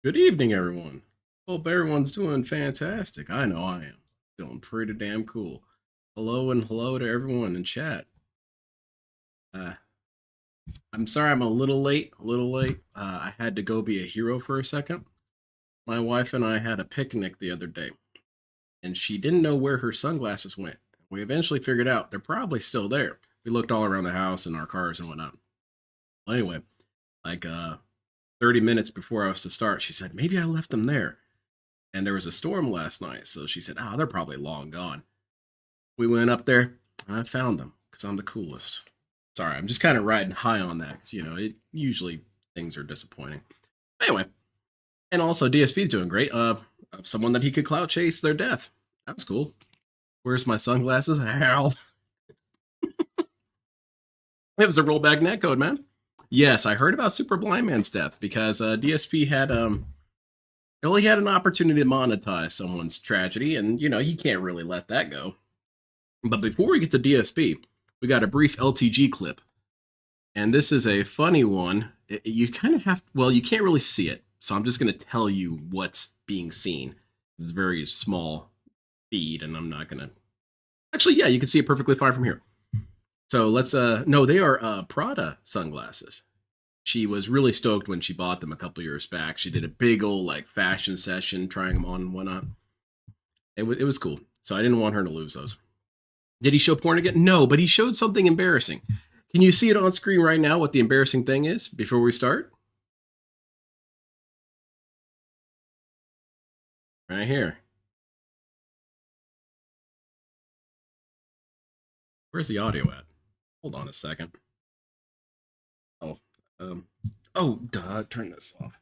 Good evening, everyone. Hope everyone's doing fantastic. I know I am. Feeling pretty damn cool. Hello and hello to everyone in chat. Uh, I'm sorry I'm a little late. I had to go be a hero for a second. My wife and I had a picnic the other day, and she didn't know where her sunglasses went. We eventually figured out they're probably still there. We looked all around the house and our cars and whatnot. Well, anyway, like 30 minutes before I was to start, she said, maybe I left them there. And there was a storm last night, so she said, "Ah, they're probably long gone." We went up there. I found them because I'm the coolest. Sorry, I'm just kind of riding high on that because it usually things are disappointing. Anyway, and also DSP's doing great. Someone that he could clout chase their death. That was cool. Where's my sunglasses? How? It was a rollback netcode, man. Yes, I heard about Super Blind Man's death because DSP had only had an opportunity to monetize someone's tragedy, and he can't really let that go. But before we get to DSP, we got a brief LTG clip. And this is a funny one. You kind of have, well, you can't really see it. So I'm just going to tell you what's being seen. It's a very small feed, and I'm not going to. Actually, yeah, you can see it perfectly fine from here. So let's, no, they are Prada sunglasses. She was really stoked when she bought them a couple years back. She did a big old like fashion session, trying them on and whatnot. It was cool. So I didn't want her to lose those. Did he show porn again? No, but he showed something embarrassing. Can you see it on screen right now what the embarrassing thing is before we start? Right here. Where's the audio at? Hold on a second. Oh, um, duh, turn this off.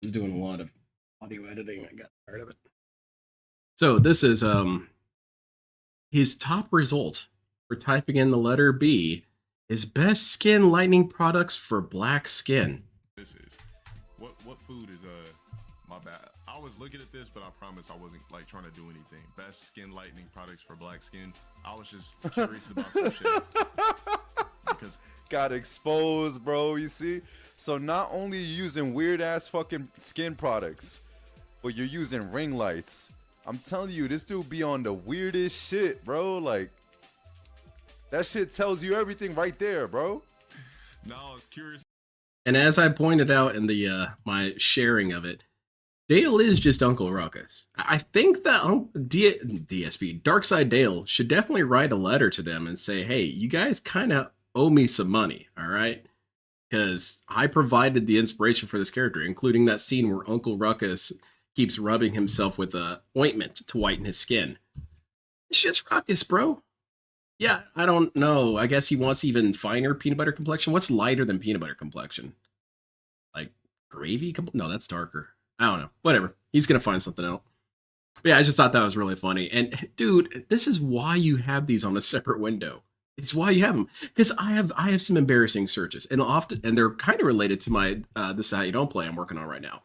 I'm doing a lot of audio editing. I got tired of it. So this is his top result for typing in the letter B is best skin lightening products for black skin. This is what food is my bad. I was looking at this, but I promise I wasn't like trying to do anything. Best skin lightening products for black skin. I was just curious about some shit. Because got exposed, bro. You see? So not only are you using weird ass fucking skin products, but you're using ring lights. I'm telling you, this dude be on the weirdest shit, bro. Like, that shit tells you everything right there, bro. no, I was curious. And as I pointed out in the my sharing of it, Dale is just Uncle Ruckus. I think that DSP, Darkside Dale, should definitely write a letter to them and say, hey, you guys kind of owe me some money, all right? Because I provided the inspiration for this character, including that scene where Uncle Ruckus keeps rubbing himself with a ointment to whiten his skin. It's just Ruckus, bro. Yeah, I don't know. I guess he wants even finer peanut butter complexion. What's lighter than peanut butter complexion? Like gravy? No, that's darker. I don't know. Whatever. He's gonna find something out. But yeah, I just thought that was really funny. And dude, this is why you have these on a separate window. It's why you have them. Because I have some embarrassing searches, and often they're kind of related to my this is how you don't play I'm working on right now.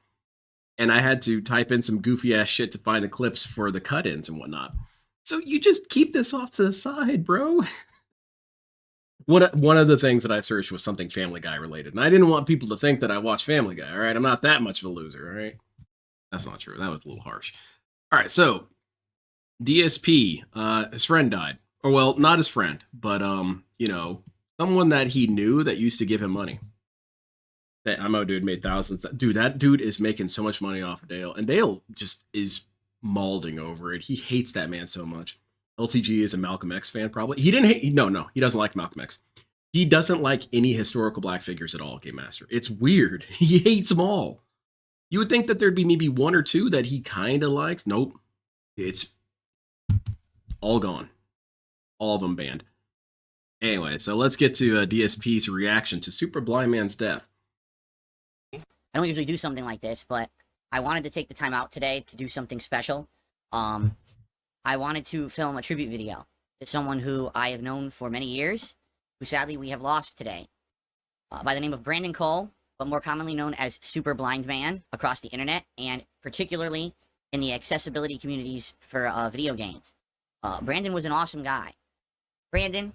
And I had to type in some goofy ass shit to find the clips for the cut-ins and whatnot. So you just keep this off to the side, bro. One of the things that I searched was something Family Guy related, and I didn't want people to think that I watch Family Guy. All right, I'm not that much of a loser. All right, that's not true. That was a little harsh. All right, so DSP, his friend died, or well, not his friend, but someone that he knew that used to give him money. That IMO dude made thousands. Dude, that dude is making so much money off of Dale, and Dale just is mauling over it. He hates that man so much. LTG is a Malcolm X fan, probably. He didn't hate. No, he doesn't like Malcolm X. He doesn't like any historical black figures at all, Game Master. It's weird. He hates them all. You would think that there'd be maybe one or two that he kind of likes. Nope. It's all gone. All of them banned. Anyway, so let's get to DSP's reaction to Super Blind Man's death. I don't usually do something like this, but I wanted to take the time out today to do something special. I wanted to film a tribute video to someone who I have known for many years, who sadly we have lost today. By the name of Brandon Cole, but more commonly known as Super Blind Man across the internet, and particularly in the accessibility communities for video games. Brandon was an awesome guy. Brandon,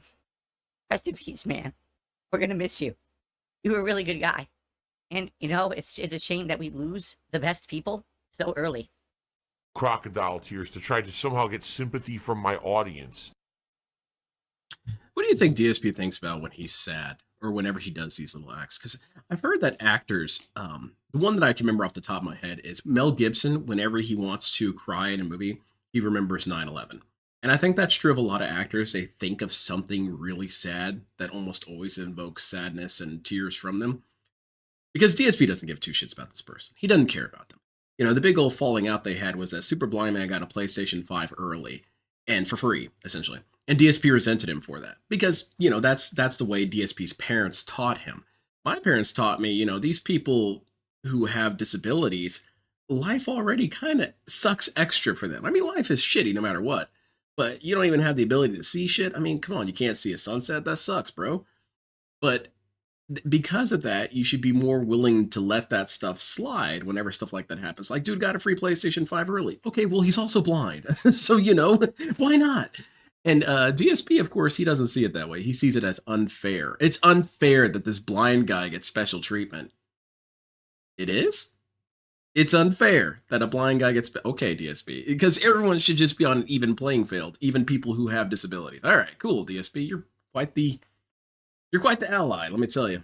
rest in peace, man. We're gonna miss you. You were a really good guy. And you know, it's a shame that we lose the best people so early. Crocodile tears to try to somehow get sympathy from my audience. What do you think DSP thinks about when he's sad or whenever he does these little acts? Because I've heard that actors, the one that I can remember off the top of my head is Mel Gibson. Whenever he wants to cry in a movie, he remembers 9/11. And I think that's true of a lot of actors. They think of something really sad that almost always invokes sadness and tears from them. Because DSP doesn't give two shits about this person. He doesn't care about them. You know, the big old falling out they had was that Super Blind Man got a PlayStation 5 early and for free, essentially. And DSP resented him for that because, you know, that's the way DSP's parents taught him. My parents taught me, you know, these people who have disabilities, life already kind of sucks extra for them. I mean, life is shitty no matter what, but you don't even have the ability to see shit. I mean, come on, you can't see a sunset. That sucks, bro. But because of that, you should be more willing to let that stuff slide whenever stuff like that happens. Like, dude got a free PlayStation 5 early. Okay, well, he's also blind. So, you know, why not? And DSP, of course, he doesn't see it that way. He sees it as unfair. It's unfair that this blind guy gets special treatment. It is? It's unfair that a blind guy gets... Okay, DSP. Because everyone should just be on an even playing field, even people who have disabilities. All right, cool, DSP. You're quite the ally, let me tell you.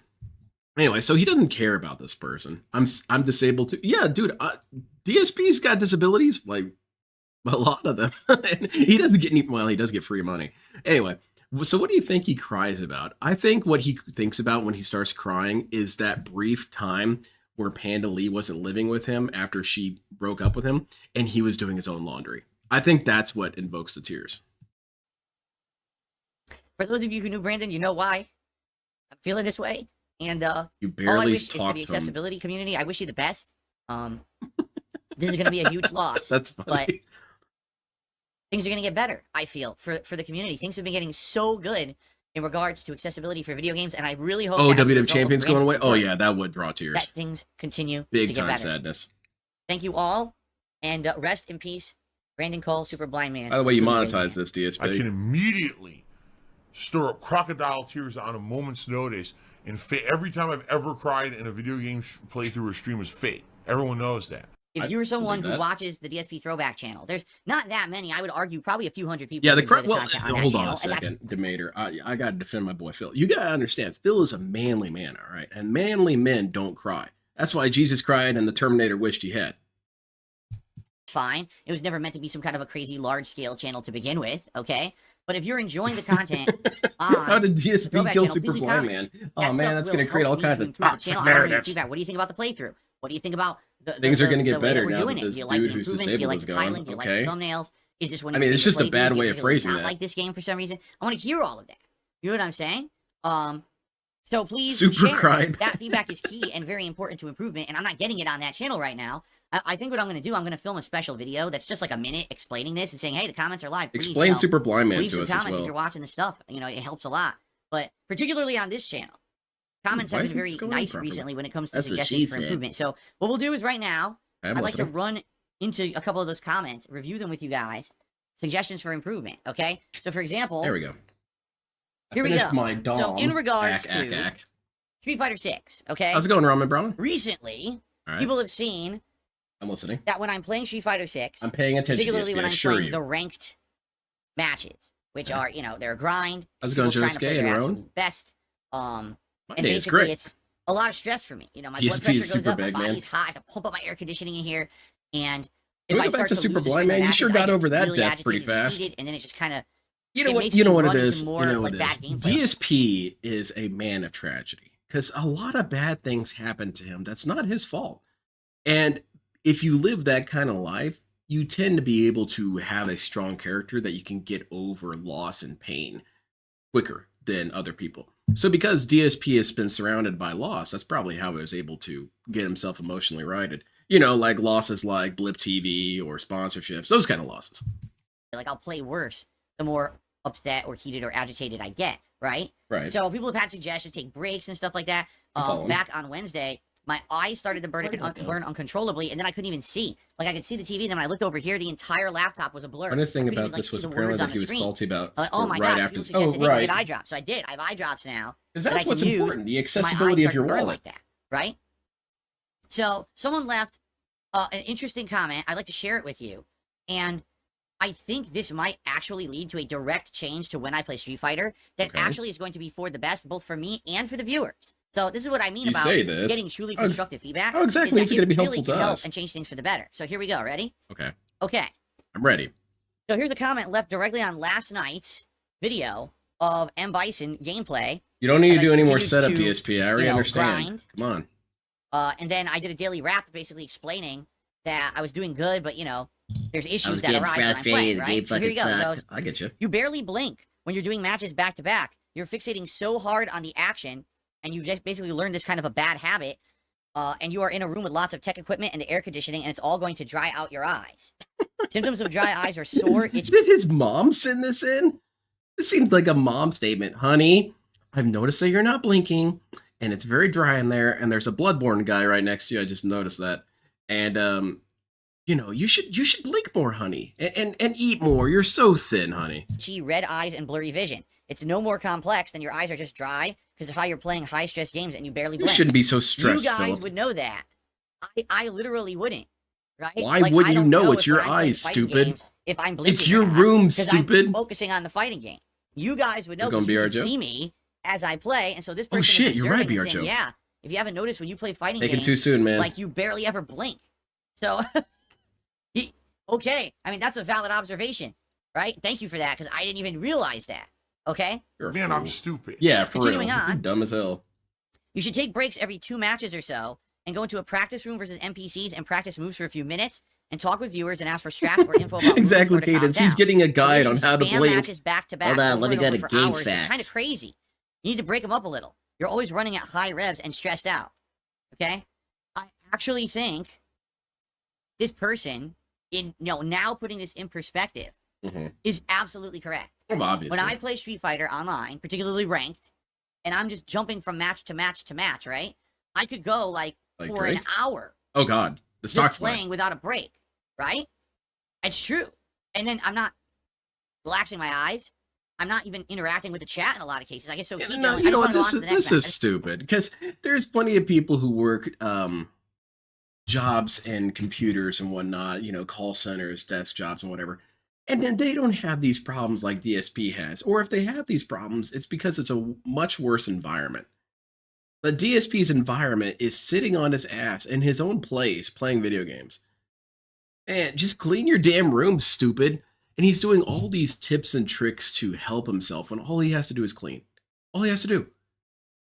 Anyway, so he doesn't care about this person. I'm disabled too. Yeah, dude, DSP's got disabilities, like a lot of them. And he doesn't get any, well, he does get free money. Anyway, so what do you think he cries about? I think what he thinks about when he starts crying is that brief time where Panda Lee wasn't living with him after she broke up with him and he was doing his own laundry. I think that's what invokes the tears. For those of you who knew Brandon, you know why I'm feeling this way. And you all I barely wish is for the accessibility community, I wish you the best. This is going to be a huge loss. That's funny. But things are going to get better, I feel, for the community. Things have been getting so good in regards to accessibility for video games, and I really hope... Oh, WW Champions going away? Oh, yeah, that would draw tears. That things continue Big to get time better. sadness. Thank you all, and rest in peace, Brandon Cole, Super Blind Man. By the way, you Truly monetize Great Man. this, DSP. I can immediately stir up crocodile tears on a moment's notice, and every time I've ever cried in a video game playthrough or stream was fake. Everyone knows that. If you're someone who that. watches the DSP Throwback channel, there's not that many. I would argue probably a few hundred people. Yeah, who the enjoy well, content on that hold on channel, a second, Demeter. I got to defend my boy Phil. You got to understand, Phil is a manly man, all right? And manly men don't cry. That's why Jesus cried and the Terminator wished he had. Fine. It was never meant to be some kind of a crazy large-scale channel to begin with, okay? But if you're enjoying the content How did DSP Throwback kill channel, Super please Blind comment. Man? Oh, man, that's going to create all kinds of toxic channel. I wanna hear your narratives. feedback. What do you think about the playthrough? What do you think about Things are going to get the way better we're now doing that it? this Do you like dude the who's improvements? Do you like disabled is the gone. tiling? Do you like Okay. the thumbnails? Is this one? I mean, it's just a bad way of really phrasing not that. like this game for some reason. I want to hear all of that. You know what I'm saying? So please Super share. cried. That feedback is key and very important to improvement, and I'm not getting it on that channel right now. I think what I'm going to do, I'm going to film a special video that's just like a minute explaining this and saying, hey, the comments are live. Please, Explain Super Blind Man leave to some us as comments if well. you're watching the stuff. You know, it helps a lot. But particularly on this channel, comments Why have been isn't very this going on nice properly? recently when it comes to That's what suggestions she for said. improvement. So what we'll do is right now, I'm I'd like to listening. run into a couple of those comments, review them with you guys, suggestions for improvement, okay? So for example, There we go. Here we finished go. My dom. So in regards Ack. to Street Fighter 6, okay? How's it going, Ramen Brown? Recently, All right. people have seen I'm listening. that when I'm playing Street Fighter 6, I'm paying attention, particularly DSP, when I I'm assure playing you. the ranked matches, which are, you know, they're a grind. How's it going, people trying to Josuke play their and Roan? absolute best. My And day is basically, great. it's a lot of stress for me. You know, my DSP blood pressure is goes super up, my big, man. body's hot, I have to pump up my air conditioning in here, and Can we if I go back start to Super lose a Blind stream of Man? You sure matches, I got get over that really death pretty agitated and fast. heated, and then it just kind of You know it what? makes You know me what it run into is. more, You know like, what it bad is. gameplay. DSP is a man of tragedy because a lot of bad things happen to him. That's not his fault. And if you live that kind of life, you tend to be able to have a strong character that you can get over loss and pain quicker than other people. So because DSP has been surrounded by loss, that's probably how he was able to get himself emotionally righted. You know, like losses like Blip TV or sponsorships, those kind of losses. like I'll play worse the more upset or heated or agitated I get, right? Right. So people have had suggestions, take breaks and stuff like that. I'm following. Back on Wednesday, my eyes started to burn uncontrollably, and then I couldn't even see. Like I could see the TV, and then when I looked over here, the entire laptop was a blur. Funniest I thing couldn't about even, this see was the apparently words on that he the was screen. salty about I'm like, oh my right god, after. people suggested, hey, go right. get eye drops. So I did. I have eye drops now. Because that I that's can what's use important. The so my eyes accessibility of start your to burn wallet. like that, right? So someone left an interesting comment. I'd like to share it with you. And I think this might actually lead to a direct change to when I play Street Fighter that actually is going to be for the best, both for me and for the viewers. So this is what I mean about getting truly constructive feedback. How exactly is it going to be helpful to us? And change things for the better. So here we go. Ready? Okay. Okay. I'm ready. So here's a comment left directly on last night's video of M. Bison gameplay. You don't need to do any more setup, DSP. I already understand. Grind. Come on. And then I did a daily rap basically explaining that I was doing good, but, there's issues that arise when I'm playing, right? So here you go. It goes, I get you. You barely blink when you're doing matches back-to-back. You're fixating so hard on the action, and you just basically learned this kind of a bad habit, and you are in a room with lots of tech equipment and the air conditioning, and it's all going to dry out your eyes. Symptoms of dry eyes are sore, itchy. Did his mom send this in? This seems like a mom statement. Honey, I've noticed that you're not blinking, and it's very dry in there, and there's a Bloodborne guy right next to you. I just noticed that. And, you should blink more, honey, and eat more. You're so thin, honey. Red eyes and blurry vision. It's no more complex than your eyes are just dry because of how you're playing high-stress games and you barely blink. You shouldn't be so stressed, You guys Philip. would know that. I literally wouldn't, right? Why wouldn't you know? It's your eyes, stupid. If I'm blinking, it's your room, stupid. I'm focusing on the fighting game. You guys would know because you can see me as I play, and so this person oh shit, is you're right, saying, BRJO. yeah, if you haven't noticed when you play fighting games, taking too soon, man. Like you barely ever blink. So, okay, I mean that's a valid observation, right? Thank you for that because I didn't even realize that. Okay. Man, I'm stupid. Yeah, for Continuing real. on, you're dumb as hell. You should take breaks every 2 matches or so and go into a practice room versus NPCs and practice moves for a few minutes and talk with viewers and ask for strats or info about exactly, Cadence. He's getting a guide on how to blink. Matches back to back. Hold on, let me go to game facts. It's kind of crazy. You need to break them up a little. You're always running at high revs and stressed out. Okay? I actually think this person, now putting this in perspective, is absolutely correct. Well, obviously. When I play Street Fighter online, particularly ranked, and I'm just jumping from match to match to match, right? I could go like for an hour. Oh God, the stock's playing without a break, right? It's true. And then I'm not relaxing my eyes. I'm not even interacting with the chat in a lot of cases. I guess so. This is stupid because there's plenty of people who work jobs and computers and whatnot. Call centers, desk jobs, and whatever. And then they don't have these problems like DSP has. Or if they have these problems, it's because it's a much worse environment. But DSP's environment is sitting on his ass in his own place playing video games. Man, just clean your damn room, stupid. And he's doing all these tips and tricks to help himself when all he has to do is clean. All he has to do.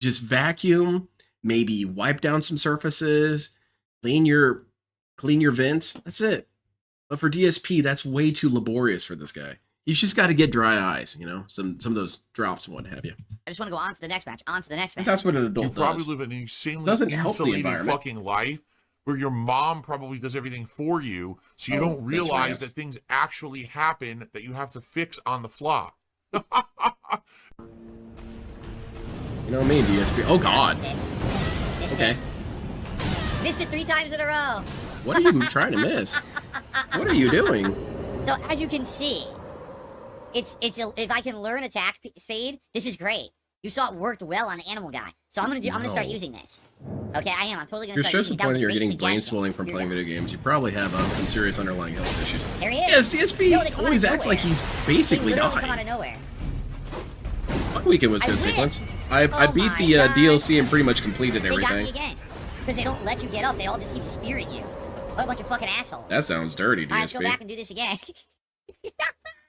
Just vacuum, maybe wipe down some surfaces, clean your vents. That's it. But for DSP, that's way too laborious for this guy. He's just got to get dry eyes, some of those drops and what have you. I just want to go on to the next match, That's what an adult does. You probably live an insanely Doesn't help the insulated environment. fucking life where your mom probably does everything for you, so you don't realize that things actually happen that you have to fix on the fly. You know what I mean, DSP? Oh God. Okay. Missed it 3 times in a row. What are you trying to miss? What are you doing? So as you can see, if I can learn attack speed, this is great. You saw it worked well on the animal guy, so I'm gonna start using this. Okay, I am. I'm totally gonna. You're start using it. stressing the point that you're getting brain swelling from playing video games. You probably have some serious underlying health issues. There he is. Yes, DSP always acts like he's basically they come out dying. of nowhere. My weekend was good sequence. I beat the DLC and pretty much completed everything. They got me again because they don't let you get up. They all just keep spearing you. What a bunch of fucking assholes. That sounds dirty, DSP. Alright, let's go back and do this again.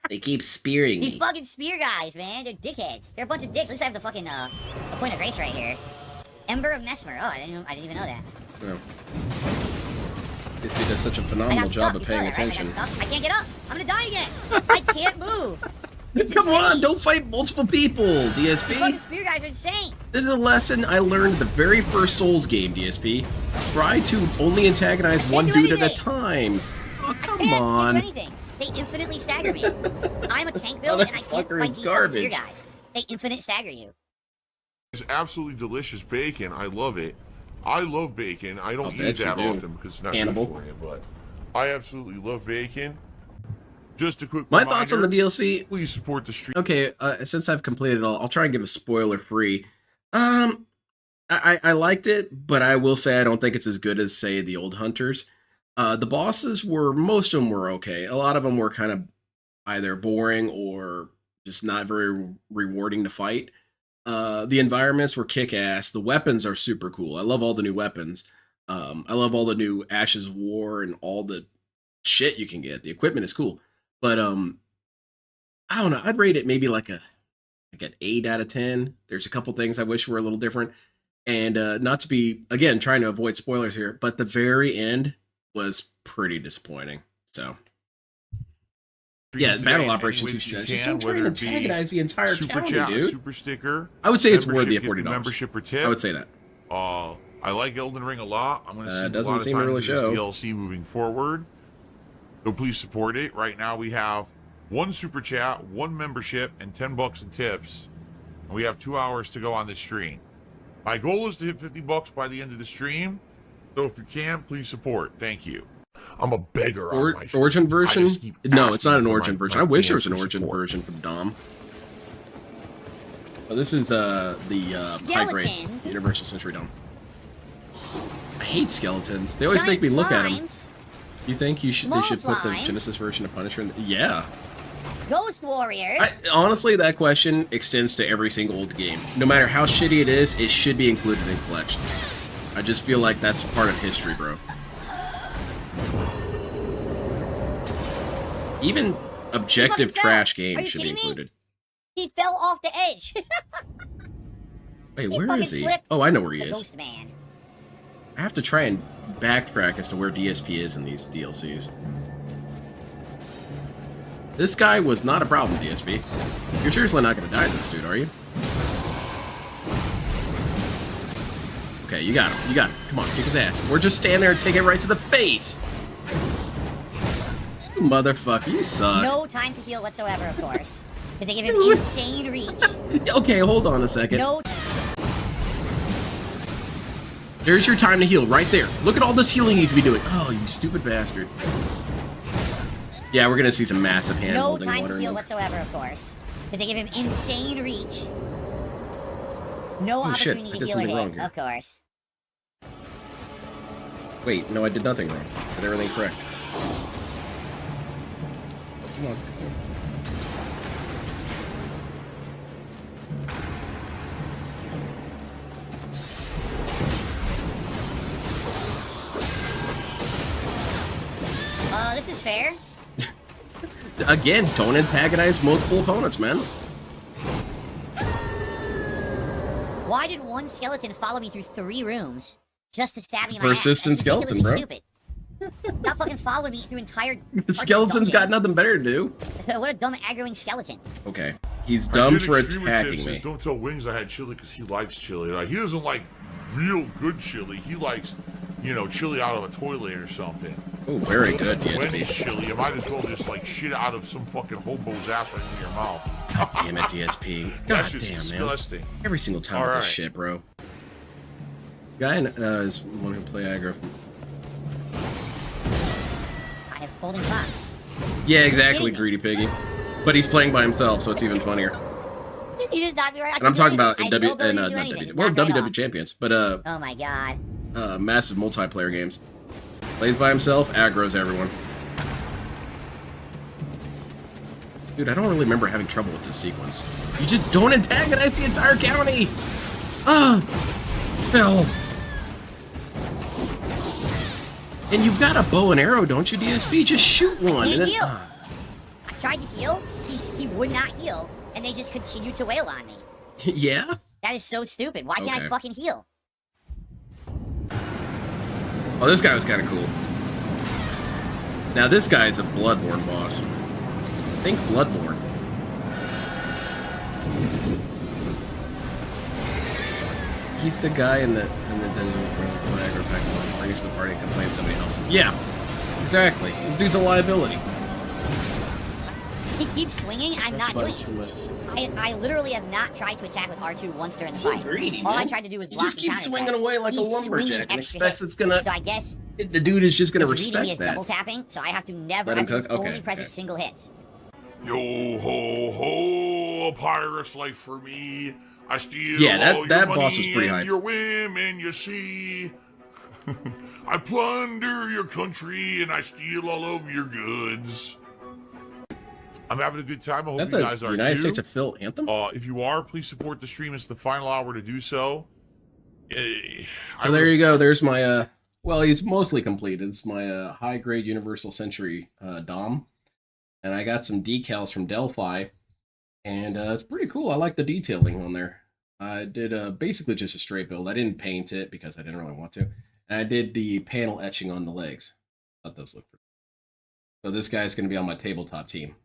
They keep spearing These me. fucking spear guys, man. They're dickheads. They're a bunch of dicks. At least I have the fucking a point of grace right here. Ember of Mesmer. Oh, I didn't even know that. No. DSP does such a phenomenal job of paying attention. I can't get up. I'm gonna die again. I can't move. Come on, don't fight multiple people, These fucking DSP. spear guys are insane. This is a lesson I learned the very first Souls game, DSP. Try to only antagonize one dude at a time. Oh, come on. Can't do anything. They infinitely stagger me. I'm a tank build and I can't fight these fucking spear guys. They infinite stagger you. It's absolutely delicious bacon. I love it. I love bacon. I don't eat it that often because it's not good for you, but I absolutely love bacon. Just a quick My reminder, thoughts on the DLC. Please support the stream. Okay, since I've completed it all, I'll try and give a spoiler free. I liked it, but I will say I don't think it's as good as, say, the old Hunters. The bosses most of them were okay. A lot of them were kind of either boring or just not very rewarding to fight. The environments were kick-ass. The weapons are super cool. I love all the new weapons. I love all the new Ashes of War and all the shit you can get. The equipment is cool. But I don't know. I'd rate it maybe like an 8 out of 10. There's a couple things I wish were a little different. And not to be, again, trying to avoid spoilers here, but the very end was pretty disappointing. So, yeah, battle operations, just don't try and antagonize the entire county, dude. Super sticker. I would say it's worthy of $40. Membership or tip. I would say that. I like Elden Ring a lot. I'm going to see a doesn't lot of seem time to really into this show. DLC moving forward. So please support it. Right now we have 1 super chat, 1 membership, and $10 in tips. And we have 2 hours to go on this stream. My goal is to hit $50 by the end of the stream. So if you can, please support. Thank you. I'm a beggar on my stream. Origin version? No, it's not an for origin my version. I wish there was fans an to origin support. version from Dom. Oh, this is the high grade Skeletons. Universal Century Dom. I hate skeletons. They always make me look at them. Slimes, You think they should put the slimes. Genesis version of Punisher in yeah. Ghost Warriors. Honestly, that question extends to every single old game. No matter how shitty it is, it should be included in collections. I just feel like that's part of history, bro. Even objective fell. trash Are games you should be kidding me? included. He fell off the edge. Wait, He where fucking is he? slipped. Oh, I know where he The is. Ghost Man. I have to try and backtrack as to where DSP is in these DLCs. This guy was not a problem, DSP. You're seriously not going to die to this dude, are you? Okay, you got him. You got him. Come on, kick his ass. Or just stand there and take it right to the face. You motherfucker, you suck. No time to heal whatsoever, of course. Because they give him insane reach. Okay, hold on a second. No. There's your time to heal, right there. Look at all this healing you could be doing. Oh, you stupid bastard. Yeah, we're gonna see some massive hand No holding time water. to heal whatsoever, of course. Because they give him insane reach. No Oh, shit, opportunity I to did heal or something wrong hit, here. of course. Wait, no, I did nothing wrong. I did everything correct. Come on. This is fair. Again, don't antagonize multiple opponents, man. Why did one skeleton follow me through 3 rooms just to stab me in my Persistent ass? That's skeleton, bro. ridiculously Stupid. Not fucking follow me through entire. The skeleton's got nothing better to do. What a dumb aggroing skeleton. Okay, he's dumb for attacking me. Don't tell Wings I had chili because he likes chili. Like, he doesn't like real good chili. He likes, you know, chili out of a toilet or something. Oh, very good, Wings DSP. chili, you might as well just like shit out of some fucking hobo's ass right in your mouth. God damn it, DSP. That's God just damn, man. disgusting. Every single time with this Alright. shit, bro. Guy is one who play aggro. I have holding fire. Yeah, exactly, Kidding me. greedy piggy. But he's playing by himself, so it's even funnier. You just knocked me right. And I'm talking about in not WWE, well, WWE champions, but Oh my god. massive multiplayer games. Plays by himself, aggroes everyone. Dude, I don't really remember having trouble with this sequence. You just don't antagonize the entire county! Ah! Fell. And you've got a bow and arrow, don't you, DSP? Just shoot one. He And then, healed. I tried to heal. He would not heal, and they just continued to wail on me. yeah? That is so stupid. Why can't Okay. I fucking heal? Oh, this guy was kind of cool. Now, this guy is a Bloodborne boss. Think Bloodborne. He's the guy in the dungeon where the aggro pack brings to the party and complains somebody helps him. Yeah, exactly. This dude's a liability. He keeps swinging. I'm not doing too it. much. I literally have not tried to attack with R2 once during the fight. Greedy, All I man. tried to do was He block just and keeps counterattack. swinging away like He's a lumberjack swinging and extra expects hits. it's gonna. So I guess The dude is just gonna it's reading me respect as that. double tapping, so I have to never. Let I him have to just cook? only Okay, press okay. it single hits. Yo ho ho, a pirate's life for me. I steal Yeah, all that your boss was money pretty and hype. your women, you see. I plunder your country and I steal all of your goods. I'm having a good time. I hope Is you that guys the are United too. States of Phil anthem? If you are, please support the stream. It's the final hour to do so. So there you go. There's my well, he's mostly completed. It's my high grade Universal Century Dom, and I got some decals from Delphi, and it's pretty cool. I like the detailing on there. I did basically just a straight build. I didn't paint it because I didn't really want to. And I did the panel etching on the legs. Thought those look pretty. So this guy's going to be on my tabletop team.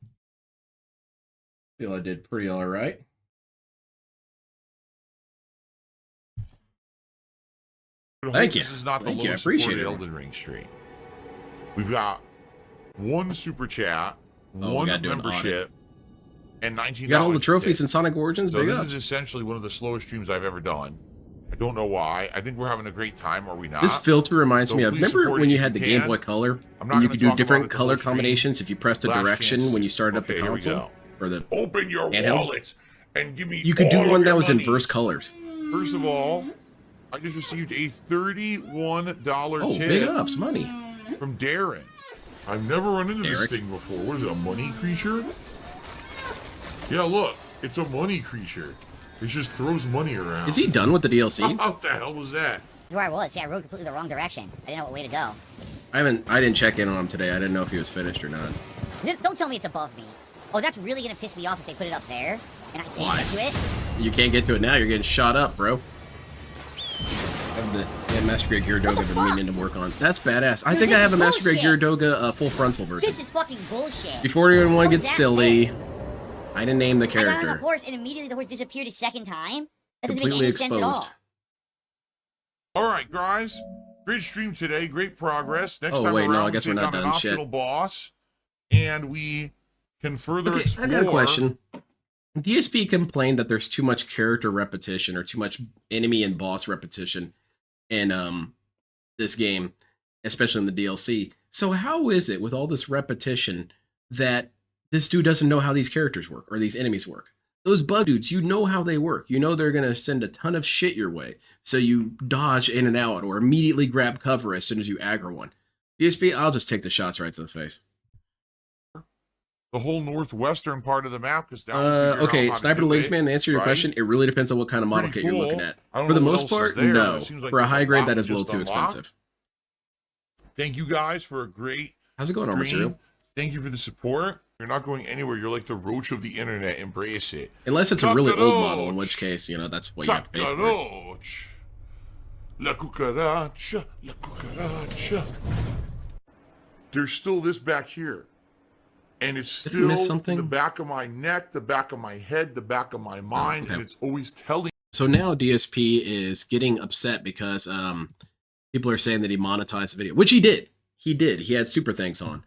Feel I did pretty all right. Thank you. This is not the Thank you. I lowest appreciate supported it. Elden Ring stream. We've got one super chat, Oh, we one gotta do an membership, and 19. You got all the trophies in Sonic Origins? So Big this ups. is essentially one of the slowest streams I've ever done. I don't know why. I think we're having a great time, are we not? This filter reminds So me of, please remember support when it you if had the you Game can. Boy Color? I'm not And you gonna could do talk about different it the color whole stream. combinations if you pressed the Last direction chance. when you started up the Okay, here we console? go. Or the Open your handheld? wallets and give me. You could do all of one your that was in money. verse colors. First of all, I just received a $31 Oh, tip big ups, money. from Darren. I've never run into Derek. this thing before. What is it, a money creature? Yeah, look, it's a money creature. It just throws money around. Is he done with the DLC? What the hell was that? That's where I was. Yeah, I rode completely the wrong direction. I didn't know what way to go. I didn't check in on him today. I didn't know if he was finished or not. Don't tell me it's above me. Oh, that's really gonna piss me off if they put it up there and I can't Why? get to it. You can't get to it now. You're getting shot up, bro. I have the Master Grade Gyaradoga been meaning to work on. That's badass. I Dude, think I this have a is Master Grade bullshit. Gyaradoga full frontal version. This is fucking bullshit. Before anyone How is gets that silly, fair? I didn't name the I got on the character. horse and immediately the horse disappeared a second time. That doesn't Completely make any sense at exposed. all. All right, guys. Great stream today. Great progress. Next Oh, time wait, no, around, I guess we we're take not on an done. Shit. optional boss, and we can further Okay, I explore. got a question. DSP complained that there's too much character repetition or too much enemy and boss repetition in this game, especially in the DLC. So how is it with all this repetition that this dude doesn't know how these characters work or these enemies work? Those bug dudes, you know how they work. You know they're going to send a ton of shit your way. So you dodge in and out or immediately grab cover as soon as you aggro one. DSP, I'll just take the shots right to the face. The whole northwestern part of the map, because now we figured out Okay, how to Sniper do Legs it, Man, to answer your right? question, it really depends on what kind of model Pretty kit you're cool. looking at. I don't For the know what most else is part, there. no. It seems like For a there's high grade, lot that we is a little just too unlocked. expensive. Thank you guys for a great How's it going, Armor stream. Material? Thank you for the support. You're not going anywhere. You're like the roach of the internet. Embrace it. Unless it's a really old model, in Cockroach. which case, you know, that's what you have to pay for. Cockroach. La cucaracha. La cucaracha. There's still this back here. And it's Did I miss still something? the back of my neck, the back of my head, the back of my mind, okay. and it's always telling. So now DSP is getting upset because people are saying that he monetized the video, which he did. He did. He had super thanks on.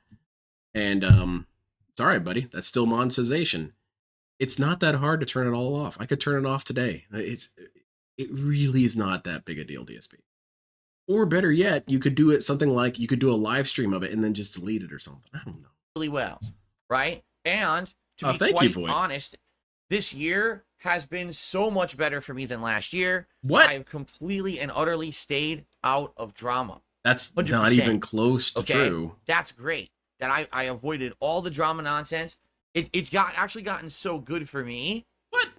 And it's all right, buddy. That's still monetization. It's not that hard to turn it all off. I could turn it off today. It really is not that big a deal, DSP. Or better yet, you could do it something like you could do a live stream of it and then just delete it or something. I don't know. Really well, right? And to Oh, be thank you, quite Void. honest, this year has been so much better for me than last year. What? I've completely and utterly stayed out of drama. That's 100%. not even close to Okay, true. that's great. That I avoided all the drama nonsense. It's actually gotten so good for me. What?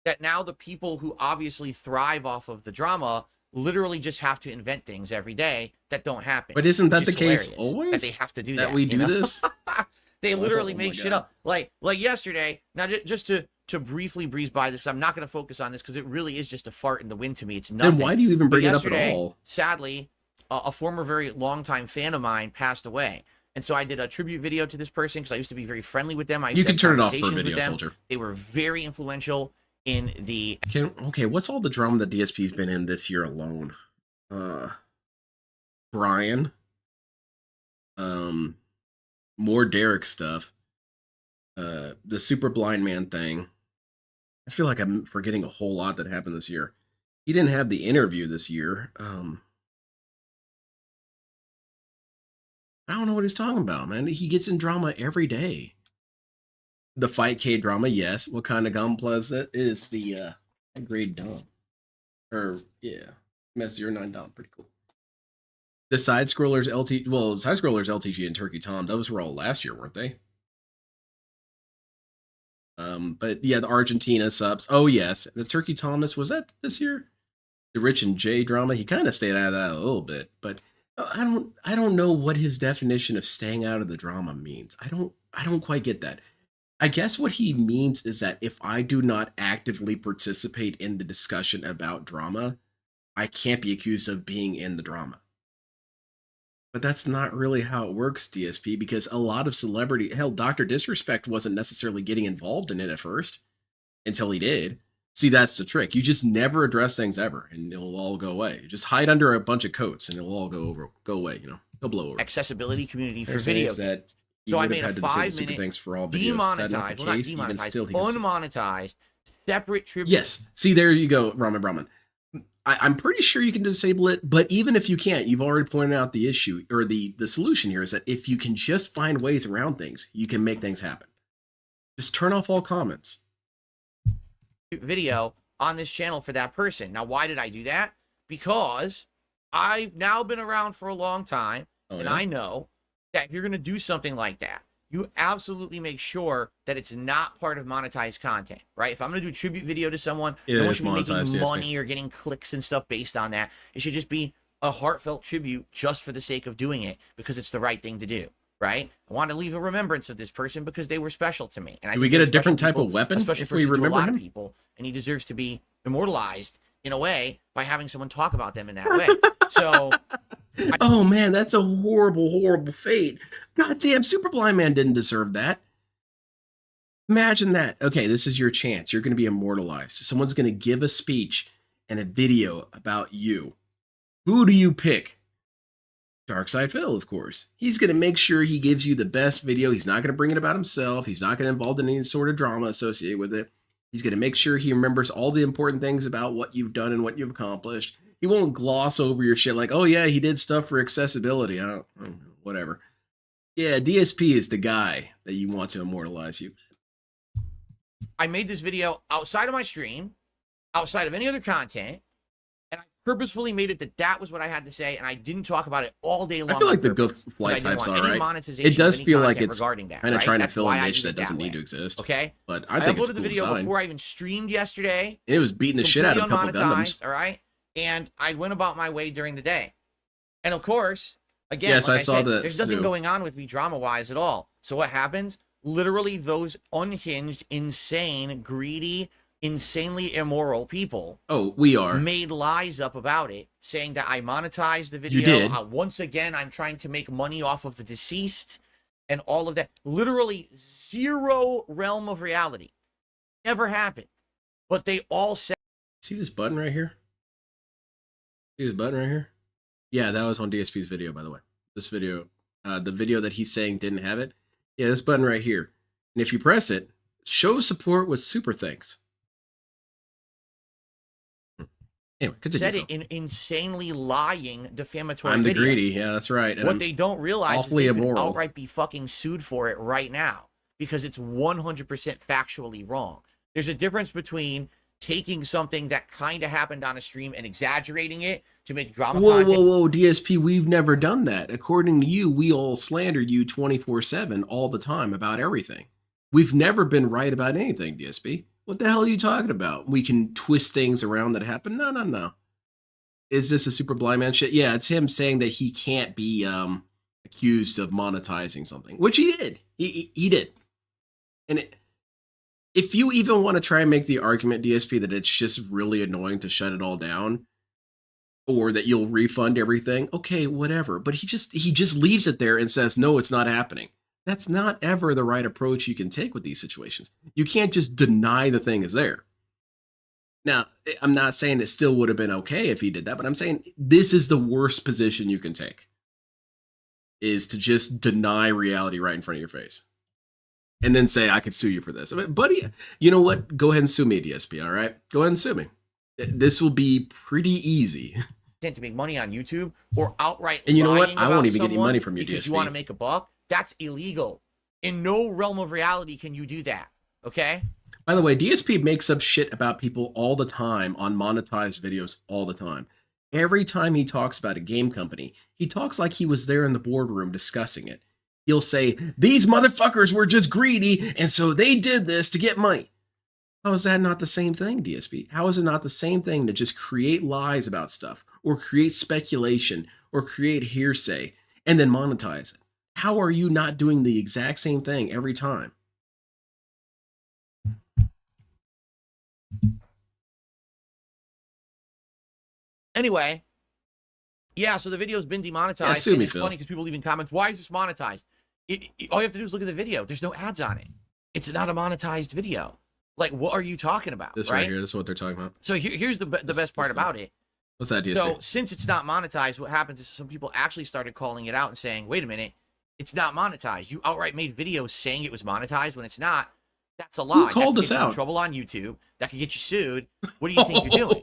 That now the people who obviously thrive off of the drama literally just have to invent things every day that don't happen. But isn't that which the is case hilarious, always? That they have to do that. That we you do know? this? They literally Oh make my shit God. up. Like yesterday. Now, just to briefly breeze by this, 'cause I'm not going to focus on this because it really is just a fart in the wind to me. It's nothing. Then why do you even But bring it up at yesterday, all? Sadly, a former very longtime fan of mine passed away. And so I did a tribute video to this person because I used to be very friendly with them. I used You to can have turn it off for a conversations with video, them. soldier. They were very influential in the Okay, what's all the drama that DSP's been in this year alone? Brian. More Derek stuff. The super blind man thing. I feel like I'm forgetting a whole lot that happened this year. He didn't have the interview this year. I don't know what he's talking about, man. He gets in drama every day. The Fight K drama, yes. What kind of gunpla is that? Is the Grade Dom. Or yeah, MS09 Dom, pretty cool. The side scrollers side scrollers LTG and Turkey Tom, those were all last year, weren't they? But yeah, the Argentina subs. Oh yes, the Turkey Thomas, was that this year? The Rich and Jay drama. He kind of stayed out of that a little bit, but I don't know what his definition of staying out of the drama means. I don't quite get that. I guess what he means is that if I do not actively participate in the discussion about drama, I can't be accused of being in the drama. But that's not really how it works, DSP, because a lot of celebrity, hell, Dr. Disrespect wasn't necessarily getting involved in it at first until he did. See, that's the trick. You just never address things ever, and it'll all go away. Just hide under a bunch of coats, and it'll all go away. They'll blow over. Accessibility community for They're saying video. is that So I would made have a had to disable 5 super minute thanks for all videos. Is that not demonetized, the well, not case? Even demonetized, still, he can unmonetized, separate tribute. Yes. See, there you go, Brahman. I'm pretty sure you can disable it, but even if you can't, you've already pointed out the issue, or the solution here is that if you can just find ways around things, you can make things happen. Just turn off all comments. Video on this channel for that person. Now, why did I do that? Because I've now been around for a long time, and I know that if you're going to do something like that, you absolutely make sure that it's not part of monetized content, right? If I'm going to do a tribute video to someone, no one should be making money or getting clicks and stuff based on that. It should just be a heartfelt tribute just for the sake of doing it because it's the right thing to do, right? I want to leave a remembrance of this person because they were special to me. And do we get a different type of weapon if we remember a lot him? of people, and he deserves to be immortalized in a way by having someone talk about them in that way. So... oh man, that's a horrible, horrible fate. God damn, Super Blind Man didn't deserve that. Imagine that. Okay, this is your chance. You're going to be immortalized. Someone's going to give a speech and a video about you. Who do you pick? Darkside Phil, of course. He's going to make sure he gives you the best video. He's not going to bring it about himself. He's not going to involve in any sort of drama associated with it. He's going to make sure he remembers all the important things about what you've done and what you've accomplished. He won't gloss over your shit like, oh yeah, he did stuff for accessibility. I don't know, whatever. Yeah, DSP is the guy that you want to immortalize you. I made this video outside of my stream, outside of any other content, and I purposefully made it that was what I had to say, and I didn't talk about it all day long. I feel like the good flight types are right. It does feel like it's kind of trying to fill a niche that doesn't need to exist. Okay, but I think it's uploaded a the cool video design. before I even streamed yesterday. And it was beating the shit out of a couple Gundams. All right, and I went about my way during the day, and of course, again, yes, like I saw said, that. There's nothing going on with me drama-wise at all. So what happens? Literally, those unhinged, insane, greedy, insanely immoral people. Oh, we are. Made lies up about it, saying that I monetized the video. You did. Once again, I'm trying to make money off of the deceased and all of that. Literally zero realm of reality. Never happened. But they all said. See this button right here? See this button right here? Yeah, that was on DSP's video, by the way. This video, the video that he's saying didn't have it. Yeah, this button right here. And if you press it, show support with super thanks. Anyway, continue. Said it in insanely lying, defamatory I'm the videos. greedy. Yeah, that's right. And what they don't realize is they could immoral. outright be fucking sued for it right now because it's 100% factually wrong. There's a difference between taking something that kind of happened on a stream and exaggerating it to make drama content. Whoa, DSP, we've never done that. According to you, we all slander you 24/7 all the time about everything. We've never been right about anything, DSP. What the hell are you talking about? We can twist things around that happen? No. Is this a Super Blind Man shit? Yeah, it's him saying that he can't be accused of monetizing something, which he did. He did. And if you even want to try and make the argument, DSP, that it's just really annoying to shut it all down, or that you'll refund everything, okay, whatever. But he just leaves it there and says, no, it's not happening. That's not ever the right approach you can take with these situations. You can't just deny the thing is there. Now, I'm not saying it still would have been okay if he did that, but I'm saying this is the worst position you can take, is to just deny reality right in front of your face. And then say, I could sue you for this. I mean, buddy, you know what? Go ahead and sue me, DSP, all right? Go ahead and sue me. This will be pretty easy. To make money on YouTube or outright and you know what? lying I won't about even get any money from you, because DSP. you want to make a buck. That's illegal. In no realm of reality can you do that. Okay? By the way, DSP makes up shit about people all the time on monetized videos all the time. Every time he talks about a game company, he talks like he was there in the boardroom discussing it. He'll say, these motherfuckers were just greedy, and so they did this to get money. How is that not the same thing, DSP? How is it not the same thing to just create lies about stuff, or create speculation, or create hearsay, and then monetize it? How are you not doing the exact same thing every time? Anyway, yeah, so the video's been demonetized. Yeah, sue me, it's Phil. funny because people leave in comments, why is this monetized? All you have to do is look at the video. There's no ads on it. It's not a monetized video. Like, what are you talking about? This right here, this is what they're talking about. So here's the best part about it. What's that, DSP? So since it's not monetized, what happens is some people actually started calling it out and saying, wait a minute, it's not monetized. You outright made videos saying it was monetized when it's not. That's a lie. Who called that us could get you out? in trouble on YouTube. That could get you sued. What do you think you're doing?